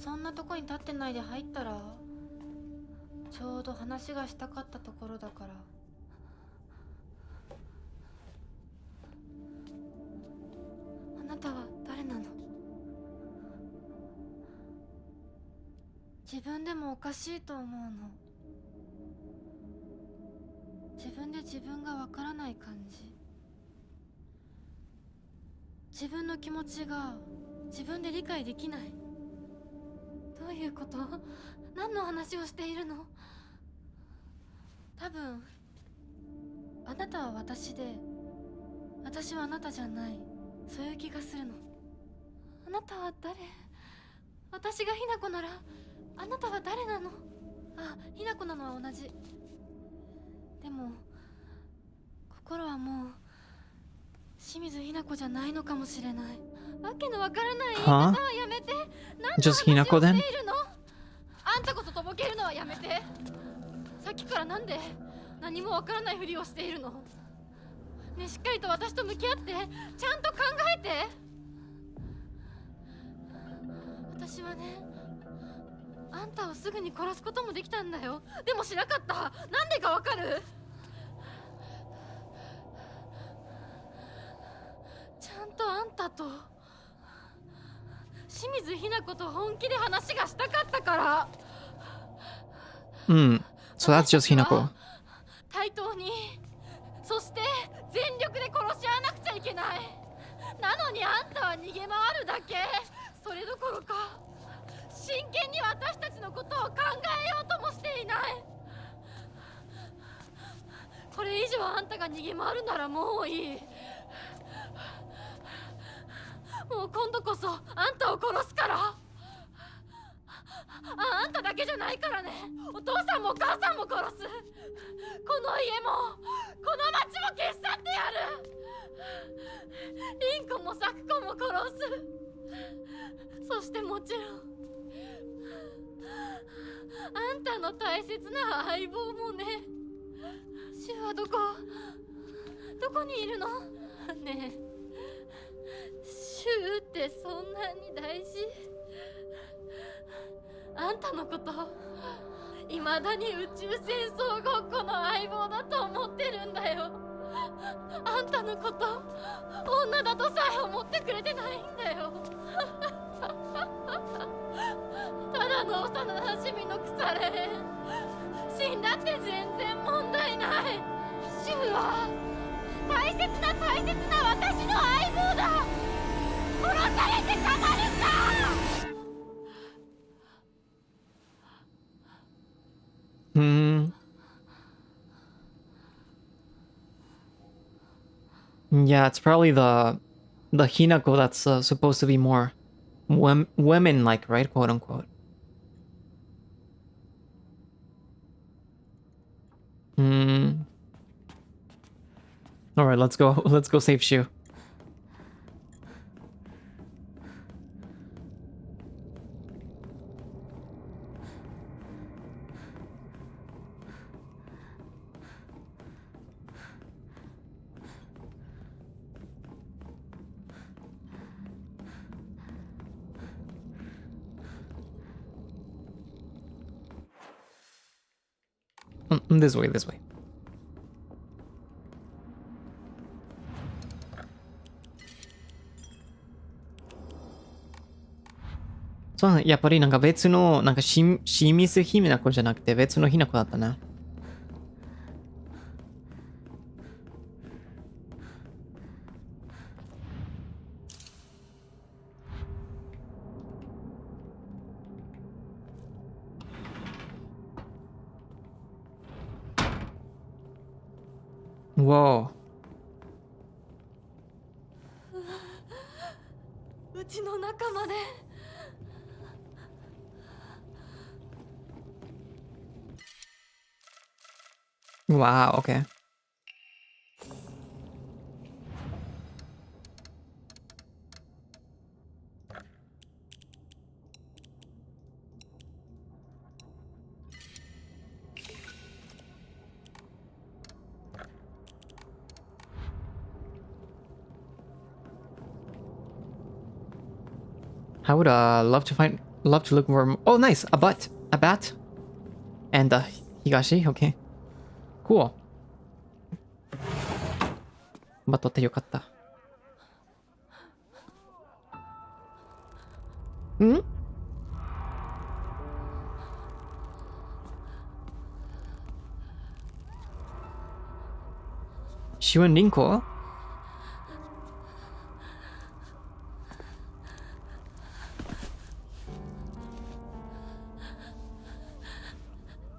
そんなとこに立ってないで入ったら、ちょうど話がしたかったところだから。あなたは誰なの？自分でもおかしいと思うの。自分で自分がわからない感じ。自分の気持ちが自分で理解できない。どういうこと？何の話をしているの？多分あなたは私で、私はあなたじゃない。そういう気がするの。あなたは誰？私がひなこならあなたは誰なの？あ、ひなこなのは同じ。でも心はもう清水ひなこじゃないのかもしれない。わけのわからない言い方はやめて。何の話をしているの？あんたこそとぼけるのはやめて。さっきからなんで何もわからないふりをしているの？ねえ、しっかりと私と向き合って、ちゃんと考えて。私はね、あんたをすぐに殺すこともできたんだよ。でもしなかった。なんでかわかる？ちゃんとあんたと清水ひな子と本気で話がしたかったから。So that's just Hinako. 対等に、そして全力で殺し合わなくちゃいけない。なのにあんたは逃げ回るだけ。それどころか真剣に私たちのことを考えようともしていない。これ以上あんたが逃げ回るならもういい。もう今度こそあんたを殺すから。あんただけじゃないからね。お父さんもお母さんも殺す。この家もこの町も消し去ってやる。リンコもサクコも殺す。そしてもちろんあんたの大切な相棒もね。シュはどこにいるの？ねえ、シュってそんなに大事？あんたのこといまだに宇宙戦争ごっこの相棒だと思ってるんだよ。あんたのこと女だとさえ思ってくれてないんだよ。ただの幼なじみの腐れ。死んだって全然問題ない。シュは大切な大切てたまるか。Yeah, it's probably the Hinako that's supposed to be more women like, right? Quote unquote. All right, let's go. Let's go save Shu. This way, this way. So, やっぱりなんか別の、なんか清水姫な子じゃなくて別のひな子だったな。Whoa. うちの仲間で。Wow, okay. I would love to look more. Oh, nice, a bat, and Higashi. Okay, cool. バットってよかった。ん？シュンリンコ？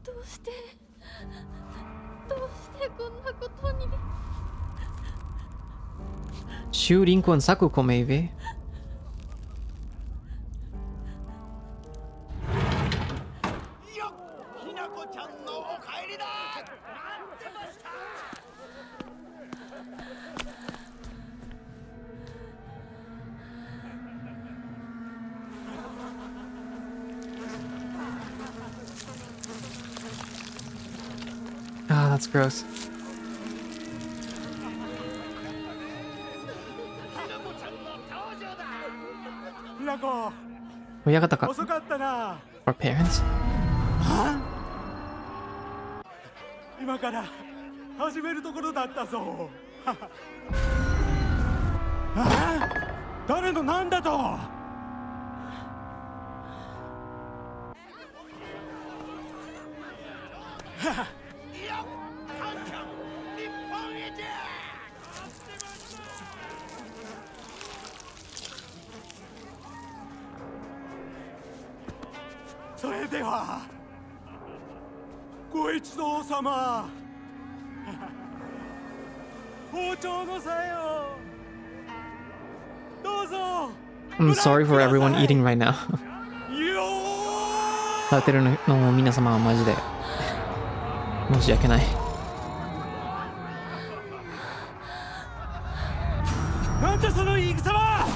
どうしてこんなことに。シュリンコンサクコメイベ。ひなこちゃんのお帰りだ。待ってました。Ah, that's gross. ひなこ、親方か。遅かったな。Or parents? 今から始めるところだったぞ。誰のなんだと。それではご一同様、包丁のさよどうぞ。 I'm sorry for everyone eating right now. 食べてるの皆様はマジで申し訳ない。なんだその言い草は。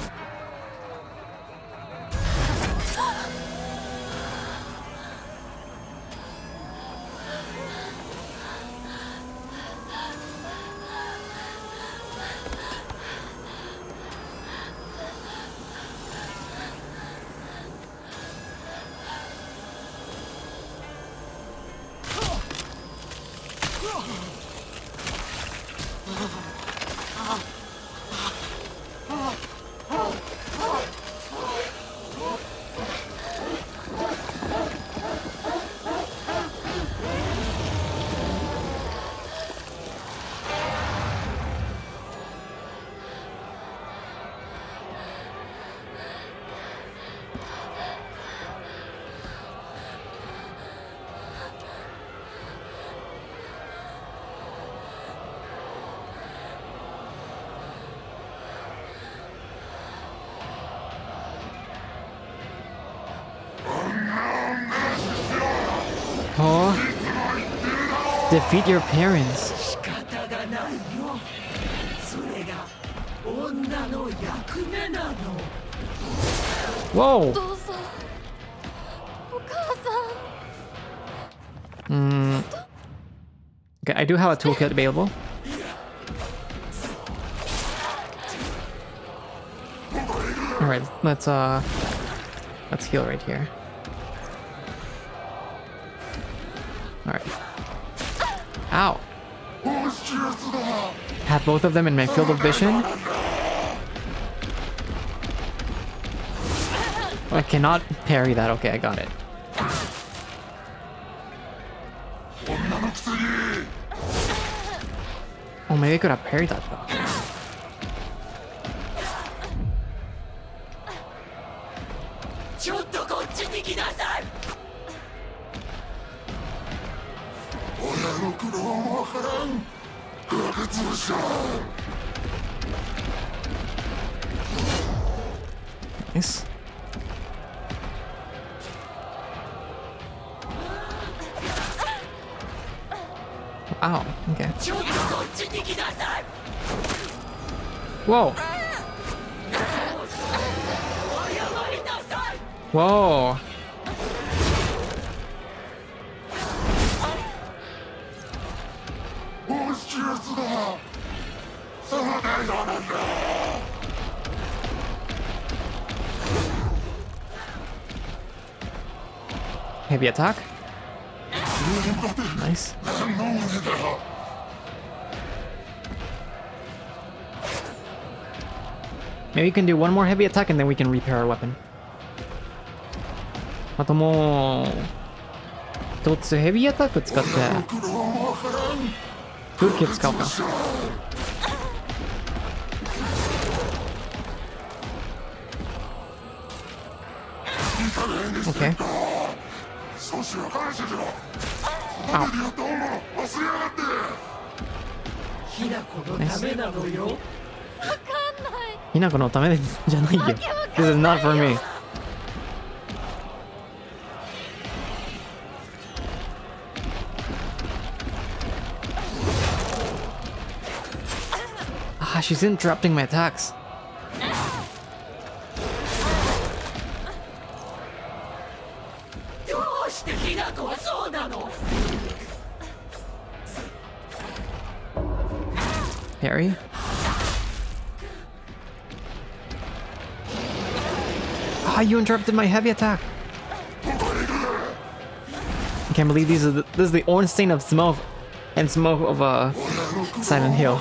defeat your parents. 仕方がないよ。それが女の役目なの。 Whoa. お父さん、お母さん。 Okay, I do have a toolkit available. Alright, let's heal right here. Alright. Ow! Have both of them in my field of vision. I cannot parry that. Okay, I got it. Oh, maybe I could have parried that though. Nice. Ow, okay. Whoa. Whoa. Heavy attack. Nice. Maybe we can do one more heavy attack and then we can repair our weapon. あともう一つヘビーアタック使ってトゥールキット使おうか。Okay. Ow. Nice. ひなこのためじゃないよ。This is not for me. Ah, she's interrupting my attacks. Parry. Ah, you interrupted my heavy attack. I can't believe this is the orange stain of smoke and smoke of Silent Hill.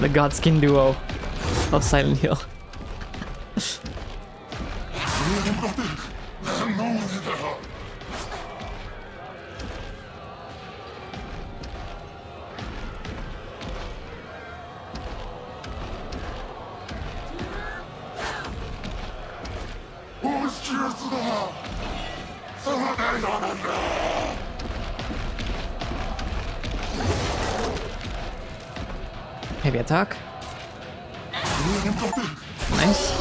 The Godskin duo of Silent Hill. Heavy attack. Nice.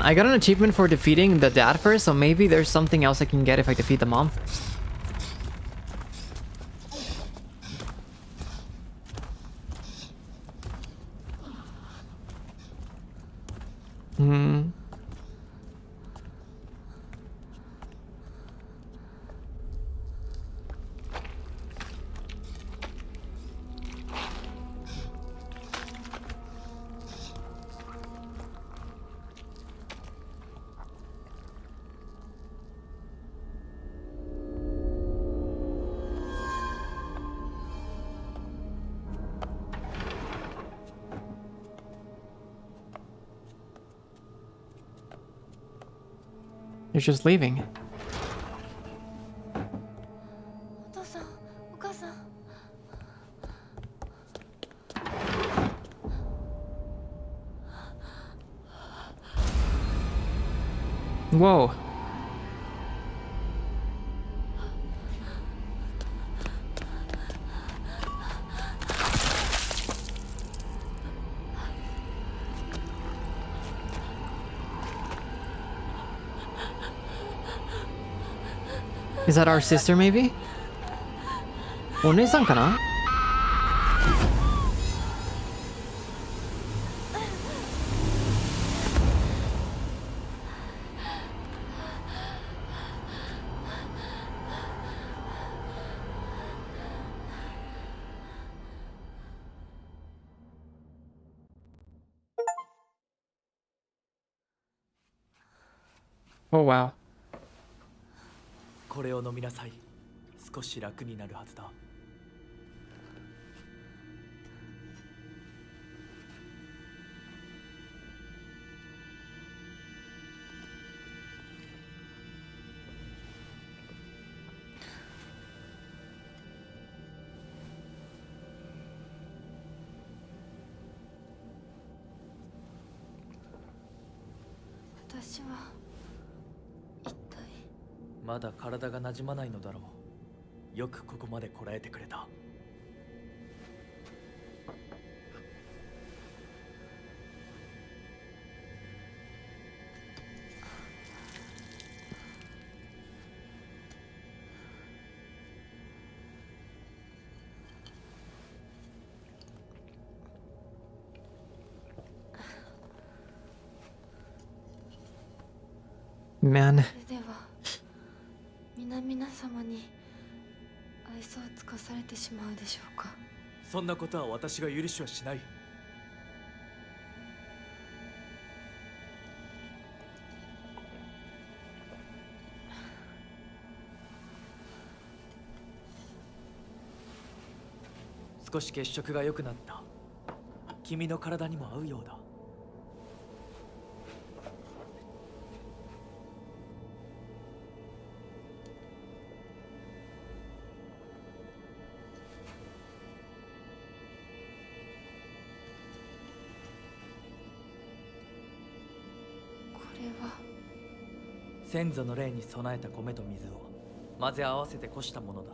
I got an achievement for defeating the dad first, so maybe there's something else I can get if I defeat the mom first. You're just leaving. お父さん、お母さん。 Whoa. Is that our sister, maybe? お姉さんかな? Oh wow. これを飲みなさい。少し楽になるはずだ。私は一体まだ体が馴染まないのだろう。よくここまでこらえてくれた。Man. それでは皆様に愛想を尽かされてしまうでしょうか。そんなことは私が許しはしない。少し血色が良くなった。君の体にも合うようだ。先祖の霊に備えた米と水を混ぜ合わせてこしたものだ。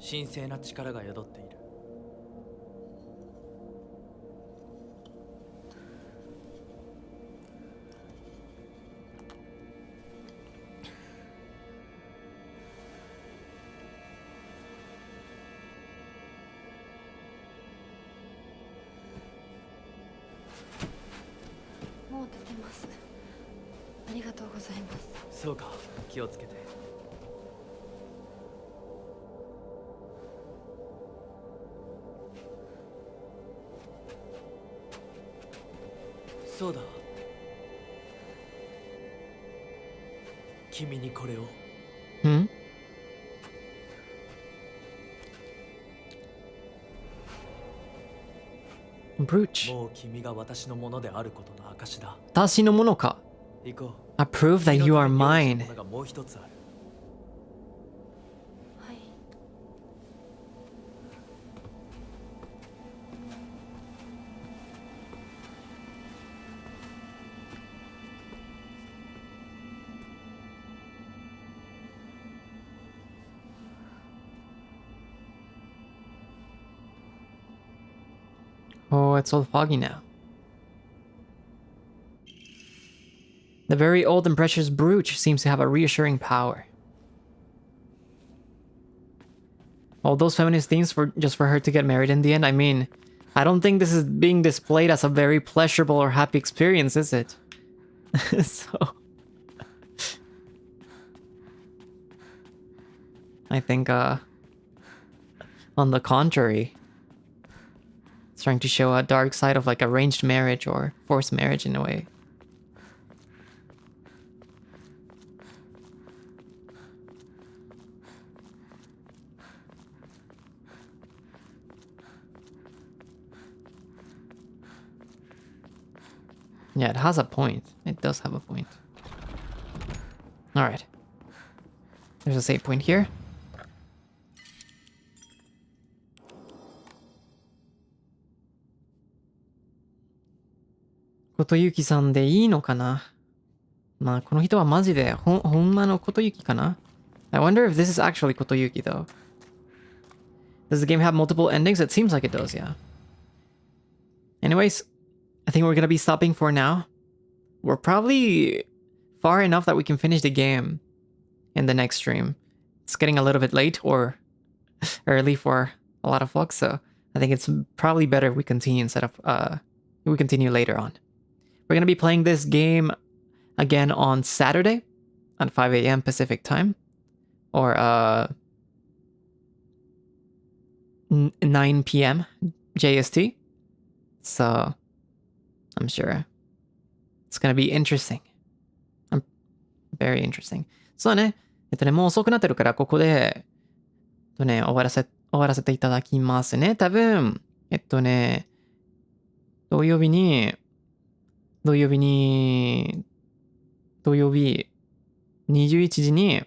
神聖な力が宿っている。もう出てます。ありがとうございます。そうか、気をつけて。そうだ、君にこれを。Hmm? Brooch. もう君が私のものであることの証だ。私のものか。行こう。 I prove that you are mine. 君のために用意したものがもう一つある。はい。Oh, it's all foggy now. The very old and precious brooch seems to have a reassuring power. All those feminist themes for just for her to get married in the end. I mean, I don't think this is being displayed as a very pleasurable or happy experience, is it? So I think on the contrary, it's trying to show a dark side of like arranged marriage or forced marriage in a way. Yeah, it has a point. It does have a point. Alright. There's a save point here. Kotoyuki さんでいいのかな？まあ、この人はマジでほんまのKotoyukiかな？ I wonder if this is actually Kotoyuki though. Does the game have multiple endings? It seems like it does, yeah. Anyways, I think we're gonna be stopping for now. We're probably far enough that we can finish the game in the next stream. it's getting a little bit late or early for a lot of folks, so I think it's probably better if we continue instead of we continue later on. We're gonna be playing this game again on Saturday at 5 a.m. Pacific time, or 9 p.m. JST. So I'm sure it's gonna be interesting. I'm very interesting. そうだね。もう遅くなってるからここで終わらせていただきますね。多分土曜日21時に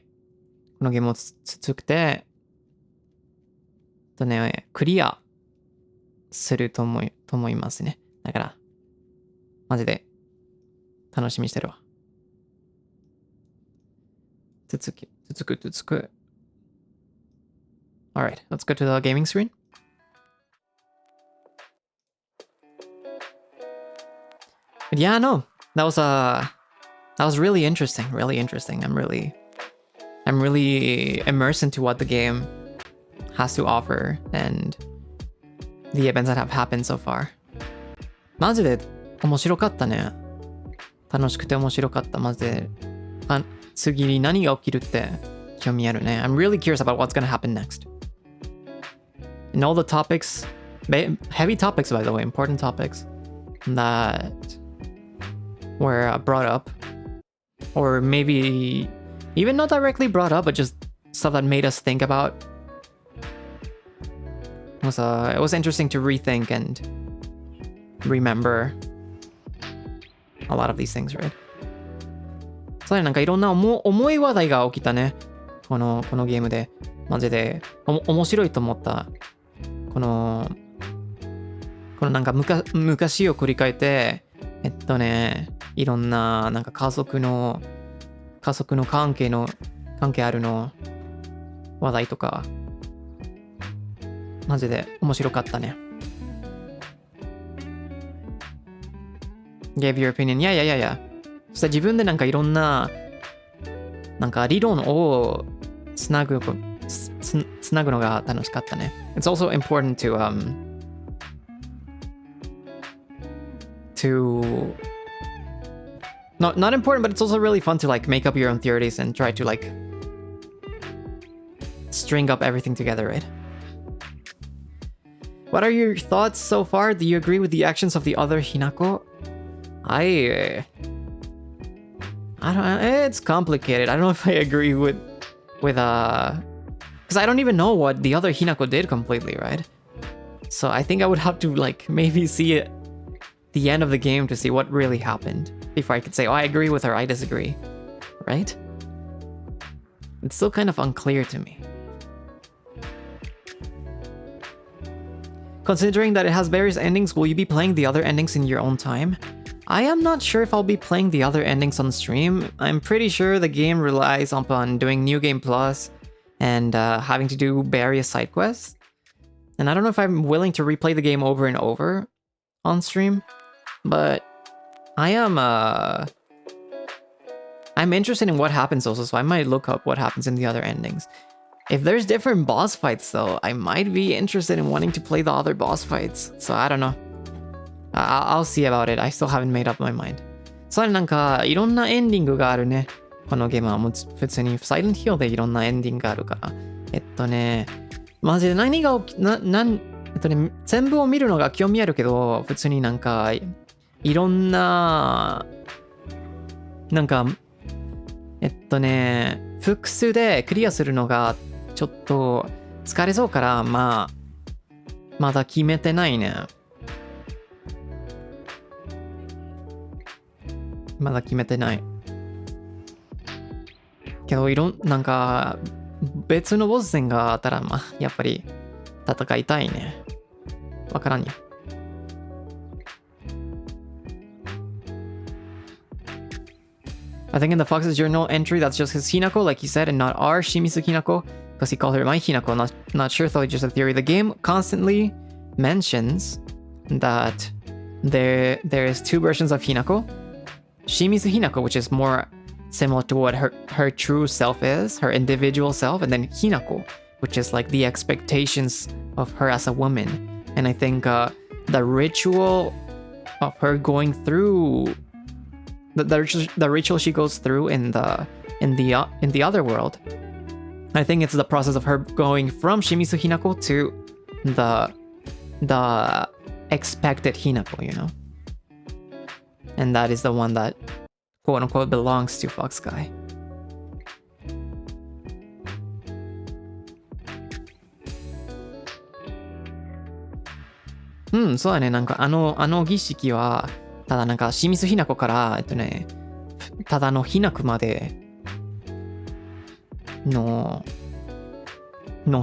このゲームを作ってクリアすると思いますね。だからマジで楽しみにしてるわ。続く。Alright, let's go to the gaming screen. But yeah, no, that was really interesting. I'm really immersed into what the game has to offer and the events that have happened so far. マジで面白かったね。楽しくて面白かった。マジで。次に何が起きるって興味あるね。I'm really curious about what's gonna happen next. And all the topics, heavy topics by the way, important topics that were brought up, or maybe even not directly brought up, but just stuff that made us think about. It was interesting to rethink and remember a lot of these things, right? そうだね、なんかいろんな重い話題が起きたね。このゲームで。マジで面白いと思った。このなんか昔を繰り返っていろんななんか家族の関係あるの話題とかマジで面白かったね。Gave your opinion. Yeah. そして自分でなんかいろんななんか理論をつなぐのが楽しかったね。It's also important to not important, but it's also really fun to like make up your own theories and try to like string up everything together, right? What are your thoughts so far? Do you agree with the actions of the other Hinako? I don't. It's complicated. I don't know if I agree with because I don't even know what the other Hinako did completely, right? So I think I would have to like maybe see it the end of the game to see what really happened before I could say, oh, I agree with her, I disagree, right? It's still kind of unclear to me. Considering that it has various endings, will you be playing the other endings in your own time? I am not sure if I'll be playing the other endings on stream. I'm pretty sure the game relies upon doing New Game Plus and having to do various side quests. And I don't know if I'm willing to replay the game over and over on stream, but I'm interested in what happens also, so I might look up what happens in the other endings. If there's different boss fights though, I might be interested in wanting to play the other boss fights. So I don't know. I'll see about it. I still haven't made up my mind. それなんかいろんなエンディングがあるね。このゲームはもう普通にサイレントヒルでいろんなエンディングがあるから。マジで何が全部を見るのが興味あるけど、普通になんかいろんななんか複数でクリアするのがちょっと疲れそうから、まだ決めてないね。まだ決めてない。けどなんか別のボス戦があったらやっぱり戦いたいね。わからんよ。I think in the Fox's journal entry, that's just his Hinako, like he said, and not our Shimizu Hinako, because he called her my Hinako. Not sure, though, just a theory. The game constantly mentions that there is two versions of Hinako. Shimizu Hinako, which is more similar to what her true self is, her individual self, and then Hinako, which is like the expectations of her as a woman. And I think the ritual of her going through the ritual she goes through in the other world, I think it's the process of her going from Shimizu Hinako to the expected Hinako, you know. And that is the one that quote unquote belongs to Fox Guy. Hmm, そうだね。なんかあの儀式はただなんか清水ひな子からただのひなくまでの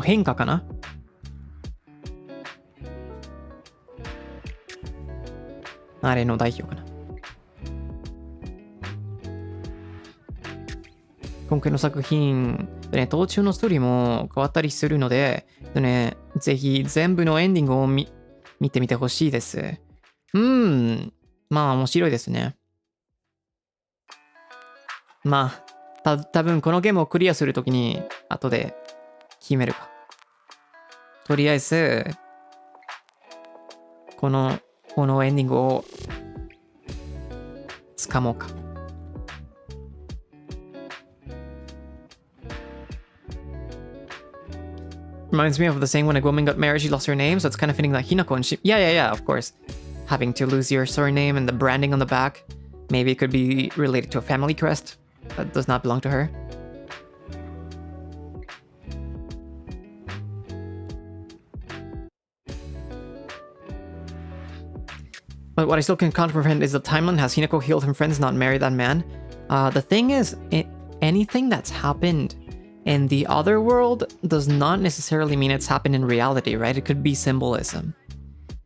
変化かな。あれの代表かな。今回の作品、途中のストーリーも変わったりするので、ぜひ全部のエンディングを見てみてほしいです。まあ面白いですね。まあ、多分このゲームをクリアするときに後で決めるか。とりあえず、このエンディングを掴もうか。Reminds me of the saying when a woman got married, she lost her name, so it's kind of fitting that Hinako and she... Yeah, of course. Having to lose your surname and the branding on the back. Maybe it could be related to a family crest that does not belong to her. But what I still can't comprehend is the timeline. Has Hinako healed her friends, not married that man? The thing is, anything that's happened in the other world does not necessarily mean it's happened in reality, right? It could be symbolism.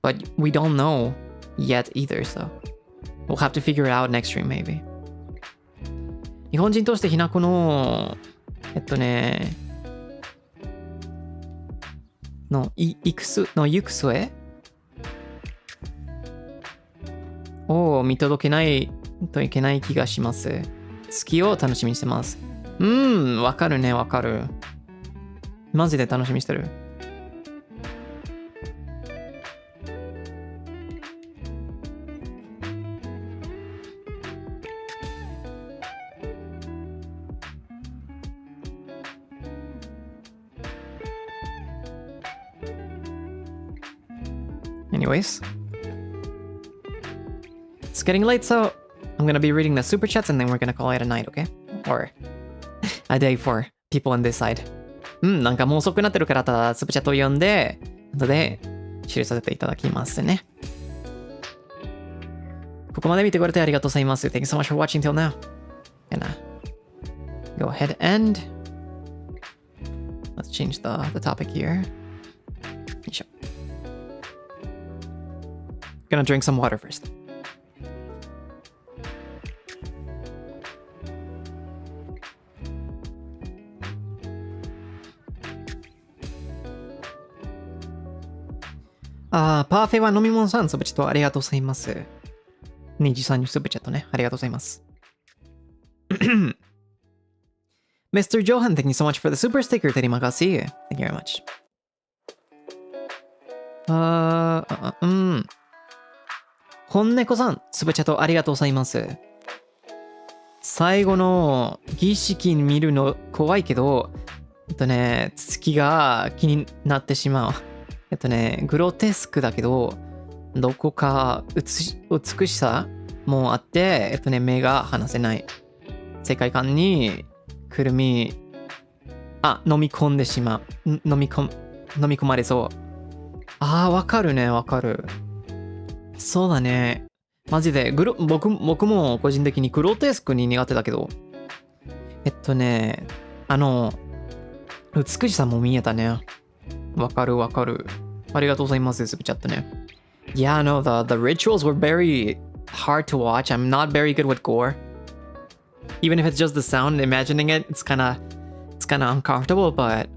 But we don't know yet either, so we'll have to figure it out next stream, maybe. 日本人としてひなこの行く末を見届けないといけない気がします。月を楽しみにしてます。わかるね、わかる。マジで楽しみにしてる。Anyways, it's getting late, so I'm gonna be reading the super chats and then we're gonna call it a night, okay? Or a day for people on this side. なんかもう遅くなってるからただスーパーチャットを読んで後で終了させていただきますね。ここまで見てくれてありがとうございます。Thank you so much for watching till now. Gonna go ahead and let's change the topic here. Gonna drink some water first.パーフェは飲み物さん、スーパーチャットありがとうございます。NIJISANJIスーパーチャットね、ありがとうございます。Mr. Johan, thank you so much for the super sticker. Terima kasih. Thank you very much. 本猫さん、スーパーチャットありがとうございます。最後の儀式見るの怖いけど、月が気になってしまう。グロテスクだけど、どこか美しさもあって、目が離せない。世界観にくるみ、飲み込んでしまう。飲み込まれそう。わかるね、わかる。そうだね。マジで、僕も個人的にグロテスクに苦手だけど、美しさも見えたね。わかるわかる。ありがとうございます。スーパーチャットね。Yeah, no, the rituals were very hard to watch. I'm not very good with gore. Even if it's just the sound, imagining it, it's kind of uncomfortable, but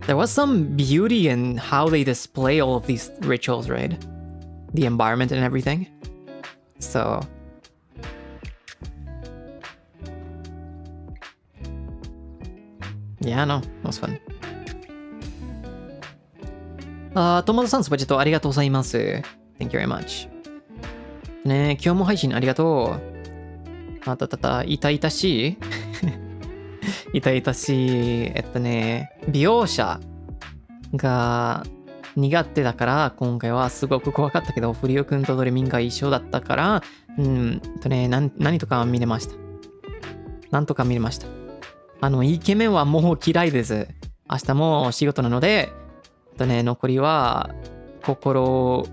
there was some beauty in how they display all of these rituals, right? The environment and everything. So Yeah, no, it was fun. トマトさん、スパチェットありがとうございます。Thank you very much. ね、今日も配信ありがとう。痛々しい痛々しい、美容者が苦手だから、今回はすごく怖かったけど、フリオ君とドレミンが一緒だったから、何とか見れました。なんとか見れました。イケメンはもう嫌いです。明日も仕事なので、残りは心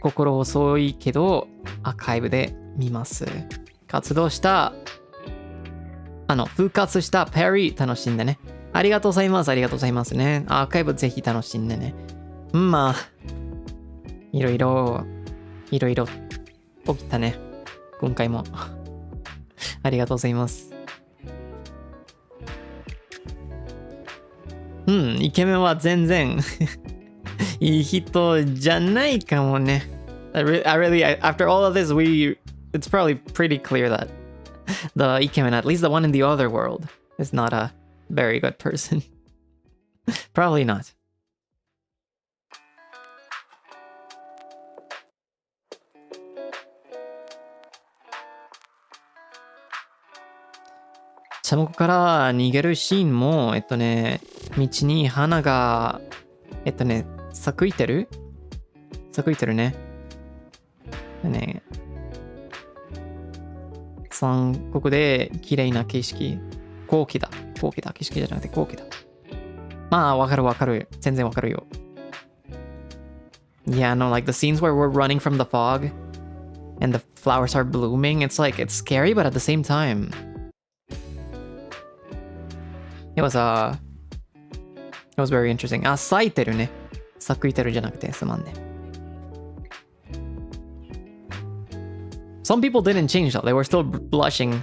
遅いけど、アーカイブで見ます。復活した Parry 楽しんでね。ありがとうございます。ありがとうございますね。アーカイブぜひ楽しんでね。まあ、いろいろ起きたね。今回も。ありがとうございます。イケメンは全然いい人じゃないかもね。After all of this, it's probably pretty clear that the Ikemen, at least the one in the other world, is not a very good person. Probably not.その子から逃げるシーンも、道に花が、咲いてるね。三国で綺麗な景色。高貴だ。景色じゃなくて高貴だ。まあ、わかる。全然わかるよ。Yeah, no, like the scenes where we're running from the fog and the flowers are blooming, it's scary, but at the same time, it was very interesting. 咲いてるね。咲いてるじゃなくて、すまんね。Some people didn't change though. They were still blushing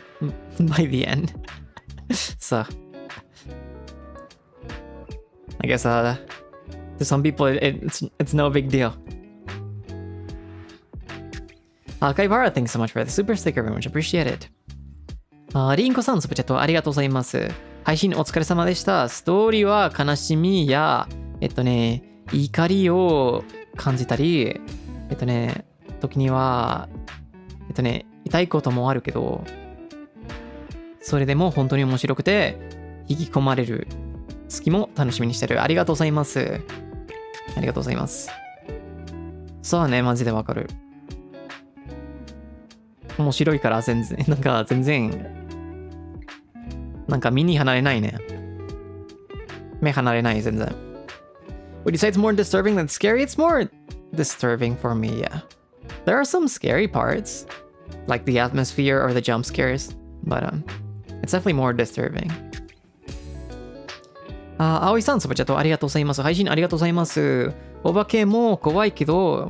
by the end. So, I guess to some people it's no big deal. Kaibara, thanks so much for the super sticker. Very much appreciated. リンコさん、スプチャットありがとうございます。配信お疲れ様でした。ストーリーは悲しみや、怒りを感じたり、時には、痛いこともあるけど、それでも本当に面白くて、引き込まれる月も楽しみにしてる。ありがとうございます。ありがとうございます。そうね、マジでわかる。面白いから全然、身に離れないね。目離れない、全然。Would you say it's more disturbing than scary? It's more disturbing for me, yeah. There are some scary parts, like the atmosphere or the jump scares, but it's definitely more disturbing. 葵さん、スパチャットありがとうございます。配信ありがとうございます。お化けも怖いけど、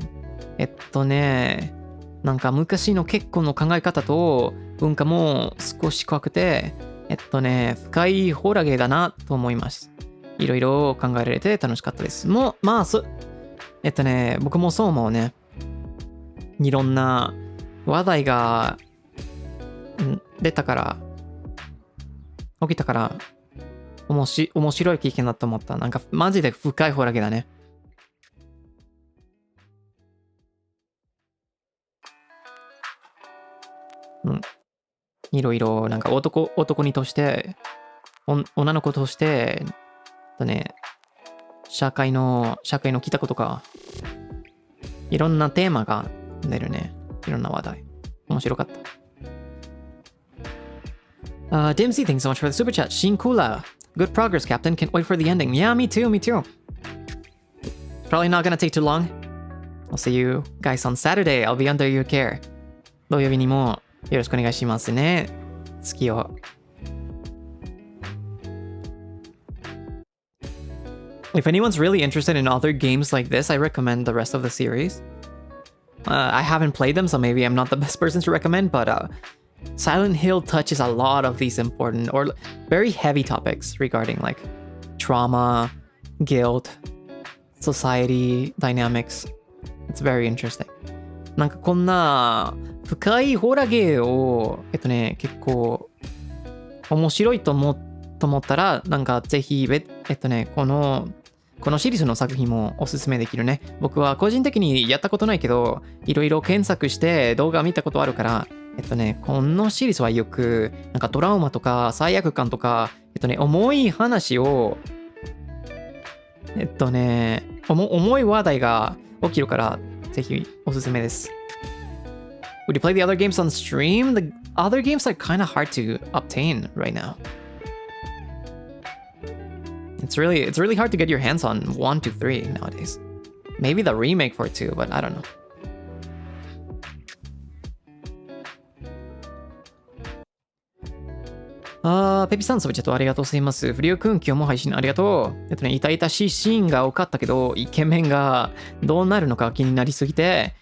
昔の結婚の考え方と文化も少し怖くて、深いホラゲーだなと思います。いろいろ考えられて楽しかったです。僕もそう思うね。いろんな話題が起きたから面白い経験だと思った。マジで深いホラゲーだね。いろいろ男にとして女の子として社会の来たことかいろんなテーマが出るね。いろんな話題面白かった。Dimsy, thanks so much for the super chat. Shin Kula, good progress, Captain. Can't wait for the ending. Yeah, me too. Probably not gonna take too long. I'll see you guys on Saturday. I'll be under your care. 土曜日にもよろしくお願いしますね。月を。If anyone's really interested in other games like this, I recommend the rest of the series. I haven't played them, so maybe I'm not the best person to recommend, but Silent Hill touches a lot of these important or very heavy topics regarding trauma, guilt, society dynamics. It's very interesting. こんな深いホラゲーを結構面白いと思っと思ったら、なんかぜひ、このシリーズの作品もおすすめできるね。僕は個人的にやったことないけど、いろいろ検索して動画見たことあるから、このシリーズはよく、なんかトラウマとか罪悪感とか、重い話を、重い話題が起きるから、ぜひおすすめです。Would you play the other games on stream? The other games are kind of hard to obtain right now. It's really hard to get your hands on 1, 2, 3 nowadays. Maybe the remake for 2, but I don't know.ペピさん、それちょっとありがとうございます。フリオくん、今日も配信ありがとう。痛々しいシーンが多かったけど、イケメンがどうなるのか気になりすぎて、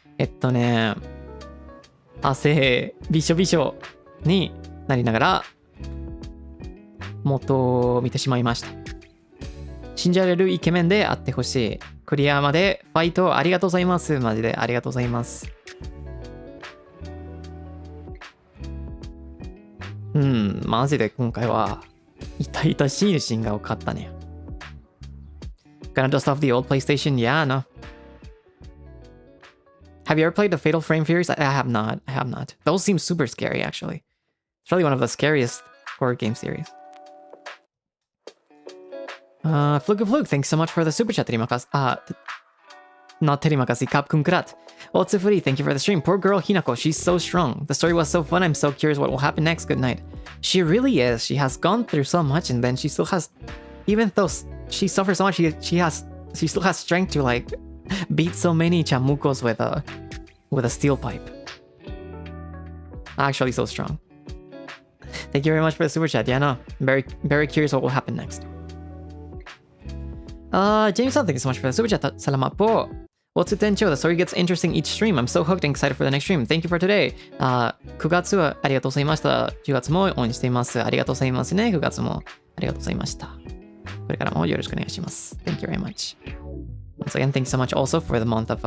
汗びしょびしょになりながら、もっと見てしまいました。信じられるイケメンであってほしい。クリアまでファイトありがとうございます。マジでありがとうございます。マジで今回は痛々しいシーンが多かったね。Gonna dust off the old PlayStation? Yeah, no. Have you ever played the Fatal Frame series? I have not. I have not. Those seem super scary, actually. It's probably one of the scariest horror game series. Fluke, thanks so much for the super chat, Terimakas. Not Terimakasi, Capcom Krat. Otsufuri, thank you for the stream. Poor girl Hinako, she's so strong. The story was so fun, I'm so curious what will happen next. Good night. She really is. She has gone through so much, and then she still has, even though she suffers so much, she still has strength to like beat so many chamukos with a steel pipe. Actually, so strong. Thank you very much for the super chat. Yeah, no, very curious what will happen next. James-san, thank you so much for the super chat. Salamat po. Otsu Tencho, the story gets interesting each stream. I'm so hooked and excited for the next stream. Thank you for today. 9月はありがとうございました。10月も応援しています。ありがとうございますね。9月もありがとうございました。これからもよろしくお願いします。Thank you very much. Once again, thanks so much also for the month of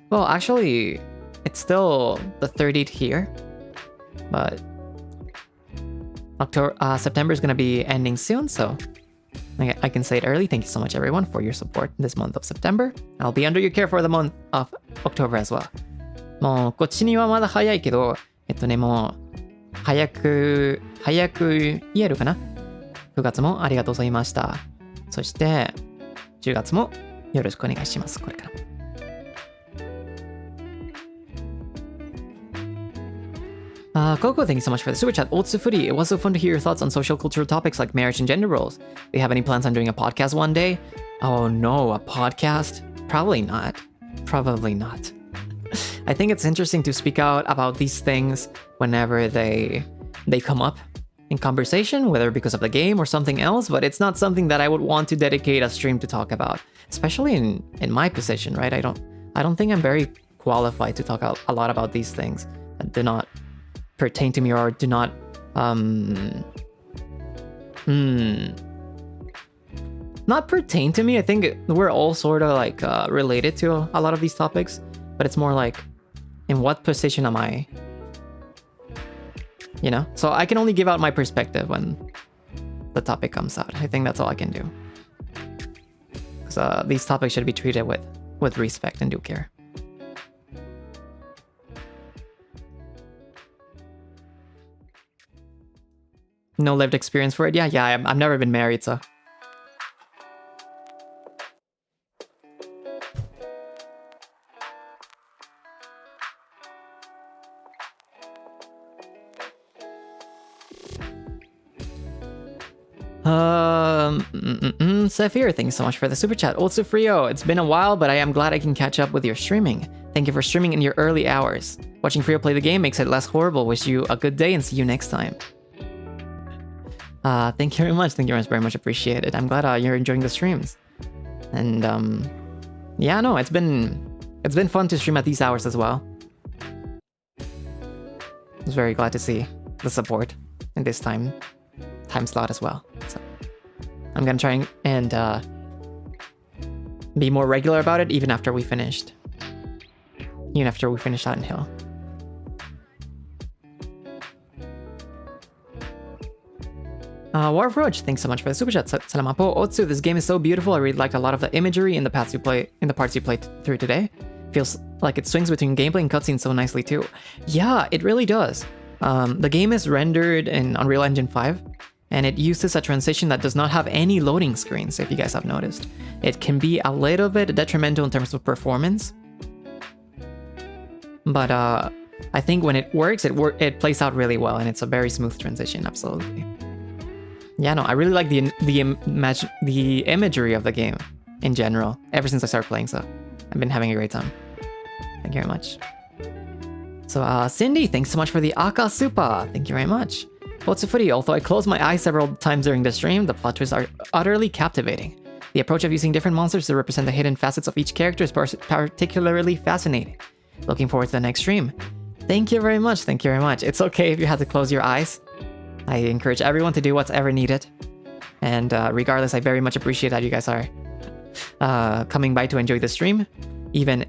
well, actually, it's still the 30th here, but September is going to be ending soon, so I can say it early. Thank you so much, everyone, for your support this month of September. I'll be under your care for the month of October as well. もうこっちにはまだ早いけど、もう早く言えるかな。9月もありがとうございました。そして10月もよろしくお願いします。これからも。Coco, thank you so much for the super chat. Otsufuri, it was so fun to hear your thoughts on social cultural topics like marriage and gender roles. Do you have any plans on doing a podcast one day? Oh no, a podcast? Probably not. Probably not. I think it's interesting to speak out about these things whenever they come up in conversation, whether because of the game or something else, but it's not something that I would want to dedicate a stream to talk about, especially in my position, right? I don't think I'm very qualified to talk a lot about these things that do not pertain to me or do not not pertain to me. I think we're all sort of like related to a lot of these topics, but it's more like, in what position am I? You know? So I can only give out my perspective when the topic comes out. I think that's all I can do. Because these topics should be treated with respect and due care. No lived experience for it? Yeah, I've never been married, so. Saphir, thank you so much for the super chat. Otsufrio, it's been a while, but I am glad I can catch up with your streaming. Thank you for streaming in your early hours. Watching Frio play the game makes it less horrible. Wish you a good day and see you next time. Thank you very much. Thank you very much. Appreciate it. I'm glad you're enjoying the streams. And yeah, no, it's been fun to stream at these hours as well. I was very glad to see the support in this time slot as well. So I'm gonna try and be more regular about it even after we finished. Even after we finished Silent Hill. Warfroach, thanks so much for the super chat. Salamat po. Otsu, this game is so beautiful. I really liked a lot of the imagery in the parts you played through today. Feels like it swings between gameplay and cutscenes so nicely too. Yeah, it really does. The game is rendered in Unreal Engine 5, and it uses a transition that does not have any loading screens, if you guys have noticed. It can be a little bit detrimental in terms of performance, but I think when it works, it plays out really well, and it's a very smooth transition, absolutely. Yeah, no, I really like the imagery of the game in general, ever since I started playing, so I've been having a great time. Thank you very much. So, Cindy, thanks so much for the Aka Supa. Thank you very much. What's footy? Although I closed my eyes several times during the stream, the plot twists are utterly captivating. The approach of using different monsters to represent the hidden facets of each character is particularly fascinating. Looking forward to the next stream. Thank you very much, thank you very much. It's okay if you had to close your eyes. I encourage everyone to do what's ever needed. And regardless, I very much appreciate that you guys are coming by to enjoy the stream. Even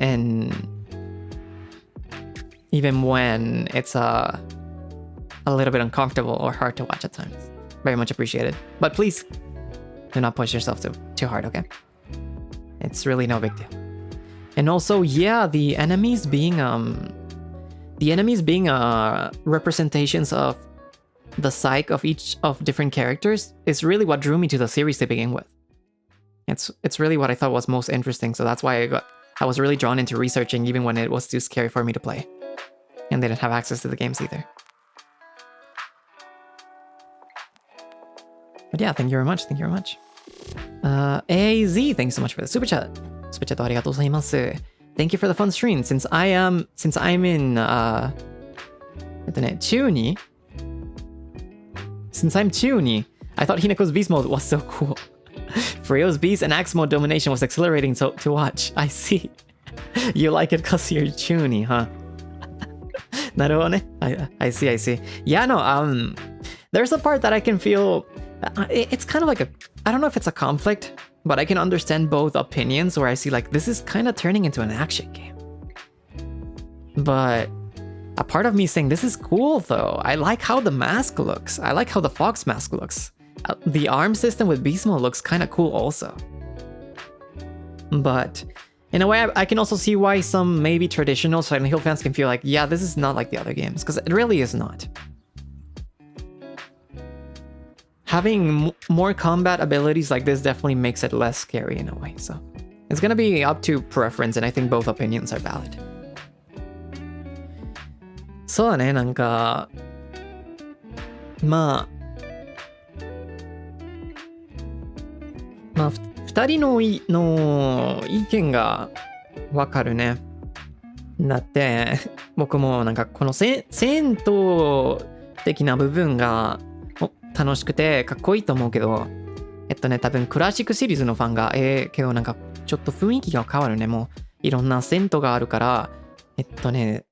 when it's a little bit uncomfortable or hard to watch at times. Very much appreciated. But please, do not push yourself too hard, okay? It's really no big deal. And also, yeah, the enemies being representations of the psyche of each of different characters is really what drew me to the series to begin with. It's really what I thought was most interesting, so that's why I was really drawn into researching even when it was too scary for me to play. And they didn't have access to the games either. But yeah, thank you very much, thank you very much. AZ, thanks so much for the super chat. Super chat ありがとうございます。Thank you for the fun stream. Since I'm in Since I'm Chuni, I thought Hinako's beast mode was so cool. Freo's beast and axe mode domination was exhilarating to watch. I see. You like it cause you're Chuni, huh? なるほどね. I see. Yeah, no, there's a part that I can feel, it's kind of like I don't know if it's a conflict, but I can understand both opinions where I see like, this is kind of turning into an action game. But a part of me saying, this is cool though. I like how the mask looks. I like how the fox mask looks. The arm system with beast mode looks kind of cool also. But in a way, I can also see why some maybe traditional Silent Hill fans can feel like, yeah, this is not like the other games, because it really is not. Having more combat abilities like this definitely makes it less scary in a way, so it's gonna be up to preference, and I think both opinions are valid. そうだね、なんかまあ2人の意見がわかるね。だって僕もなんかこの戦闘的な部分が楽しくてかっこいいと思うけど、多分クラシックシリーズのファンがけどなんかちょっと雰囲気が変わるね。もういろんな戦闘があるから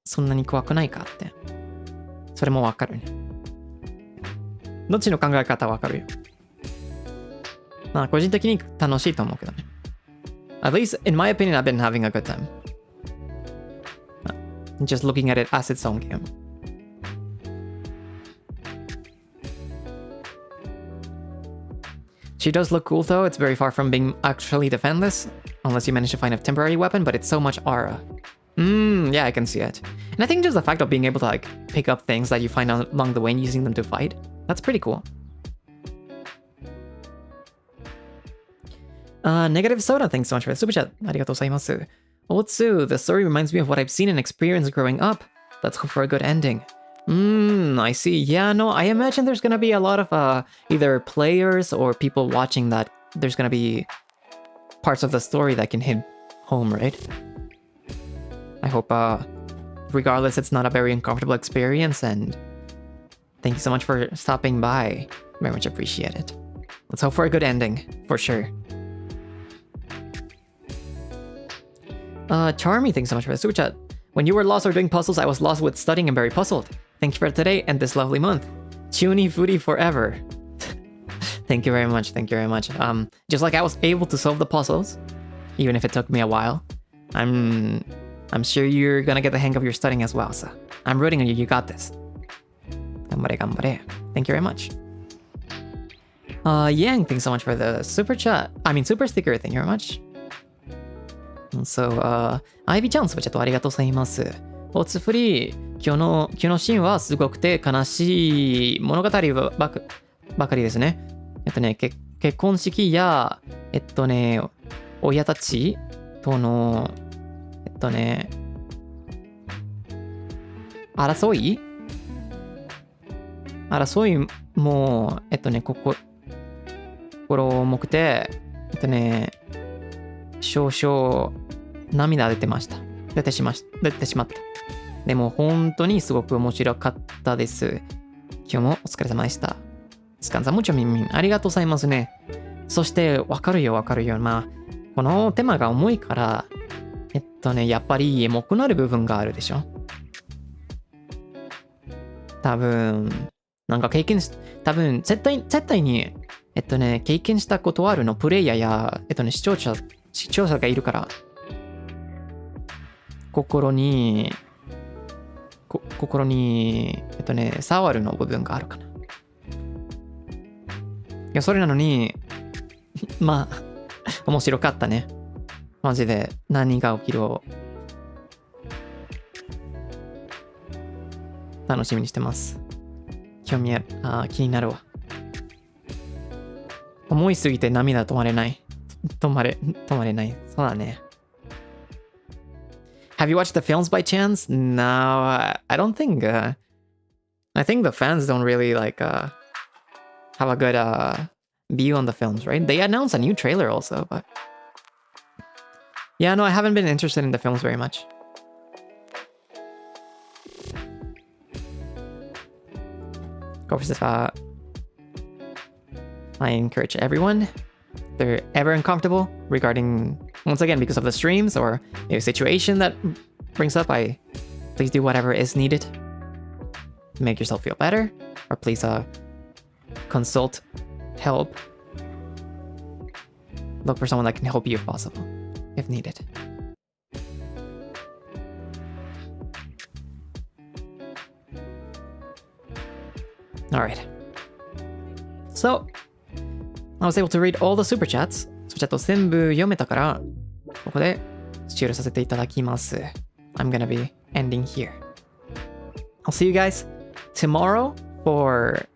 そんなに怖くないかって。それもわかるね。どっちの考え方わかるよ。まあ個人的に楽しいと思うけどね。At least in my opinion, I've been having a good time. Just looking at it as its own game. She does look cool though. It's very far from being actually defenseless, unless you manage to find a temporary weapon, but it's so much aura. Yeah, I can see it. And I think just the fact of being able to like pick up things that you find along the way and using them to fight, that's pretty cool. Negative Soda, thanks so much for the super chat. Arigatou gozaimasu. Otsu, the story reminds me of what I've seen and experienced growing up. Let's hope for a good ending. I see. Yeah, no, I imagine there's gonna be a lot of either players or people watching that there's gonna be parts of the story that can hit home, right? I hope, regardless, it's not a very uncomfortable experience, and thank you so much for stopping by. Very much appreciate it. Let's hope for a good ending, for sure. Charmy, thanks so much for the super chat. When you were lost or doing puzzles, I was lost with studying and very puzzled. Thank you for today and this lovely month. Chuni foodie forever. Thank you very much, thank you very much. Just like I was able to solve the puzzles, even if it took me a while, I'm sure you're gonna get the hang of your studying as well, so I'm rooting on you, you got this. Ganbare, ganbare. Thank you very much. Yang, thanks so much for the super chat. I mean, super sticker. Thank you very much. So, Ivy ちゃん、スーパーチャットありがとうございます。オツフリー、今日のシーンはすごくて悲しい物語ばかりですね。結婚式や、親たちとの、争いも、心重くて、少々涙出てしまった。でも本当にすごく面白かったです。今日もお疲れ様でした。スカンさんもちょみんみんありがとうございますね。そしてわかるよ。まあ、このテーマが重いから、やっぱりエモくなる部分があるでしょ。多分絶対に、経験したことあるのプレイヤーや、視聴者がいるから、心に、触るの部分があるかな。いや、それなのに、まあ、面白かったね。マジで、何が起きるを、楽しみにしてます。気になるわ。思いすぎて涙止まれない。止まれない。そうだね。Have you watched the films by chance? No, I don't think. I think the fans don't really have a good view on the films, right? They announced a new trailer also, but yeah, no, I haven't been interested in the films very much. Of course, if I encourage everyone, if they're ever uncomfortable regarding, once again, because of the streams or a situation that brings up, please do whatever is needed to make yourself feel better, or please consult help. Look for someone that can help you if possible, if needed. Alright. So, I was able to read all the super chats. スーパーチャット全部読めたから、ここで終了させていただきます。I'm gonna be ending here. I'll see you guys tomorrow for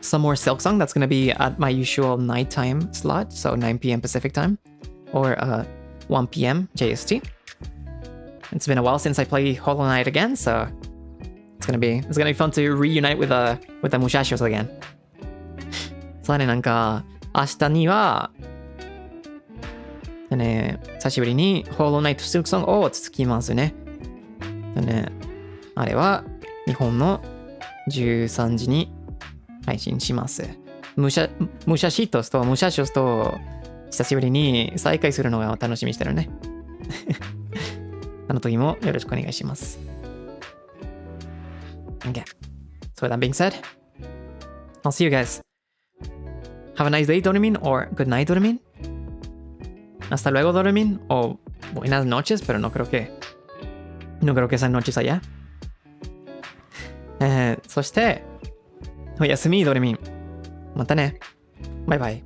some more Silk Song. That's gonna be at my usual nighttime slot, so 9 p.m. Pacific time, or 1 p.m. JST. It's been a while since I played Hollow Knight again, so it's gonna be fun to reunite with the Mushashios again. そうね、なんか明日には久しぶりに Hollow Knight Silk Song を続きますね。あれは日本の13時に配信します。ムシャシトスとムシャショスと久しぶりに再会するのが楽しみにしてるね。あの時もよろしくお願いします。Okay. So with that being said, I'll see you guys. Have a nice day, Dormin, or good night, Dormin. Hasta luego, Dormin, o buenas noches, pero no creo que sean noches allá. そして、おやすみ、Dormin. またね。バイバイ。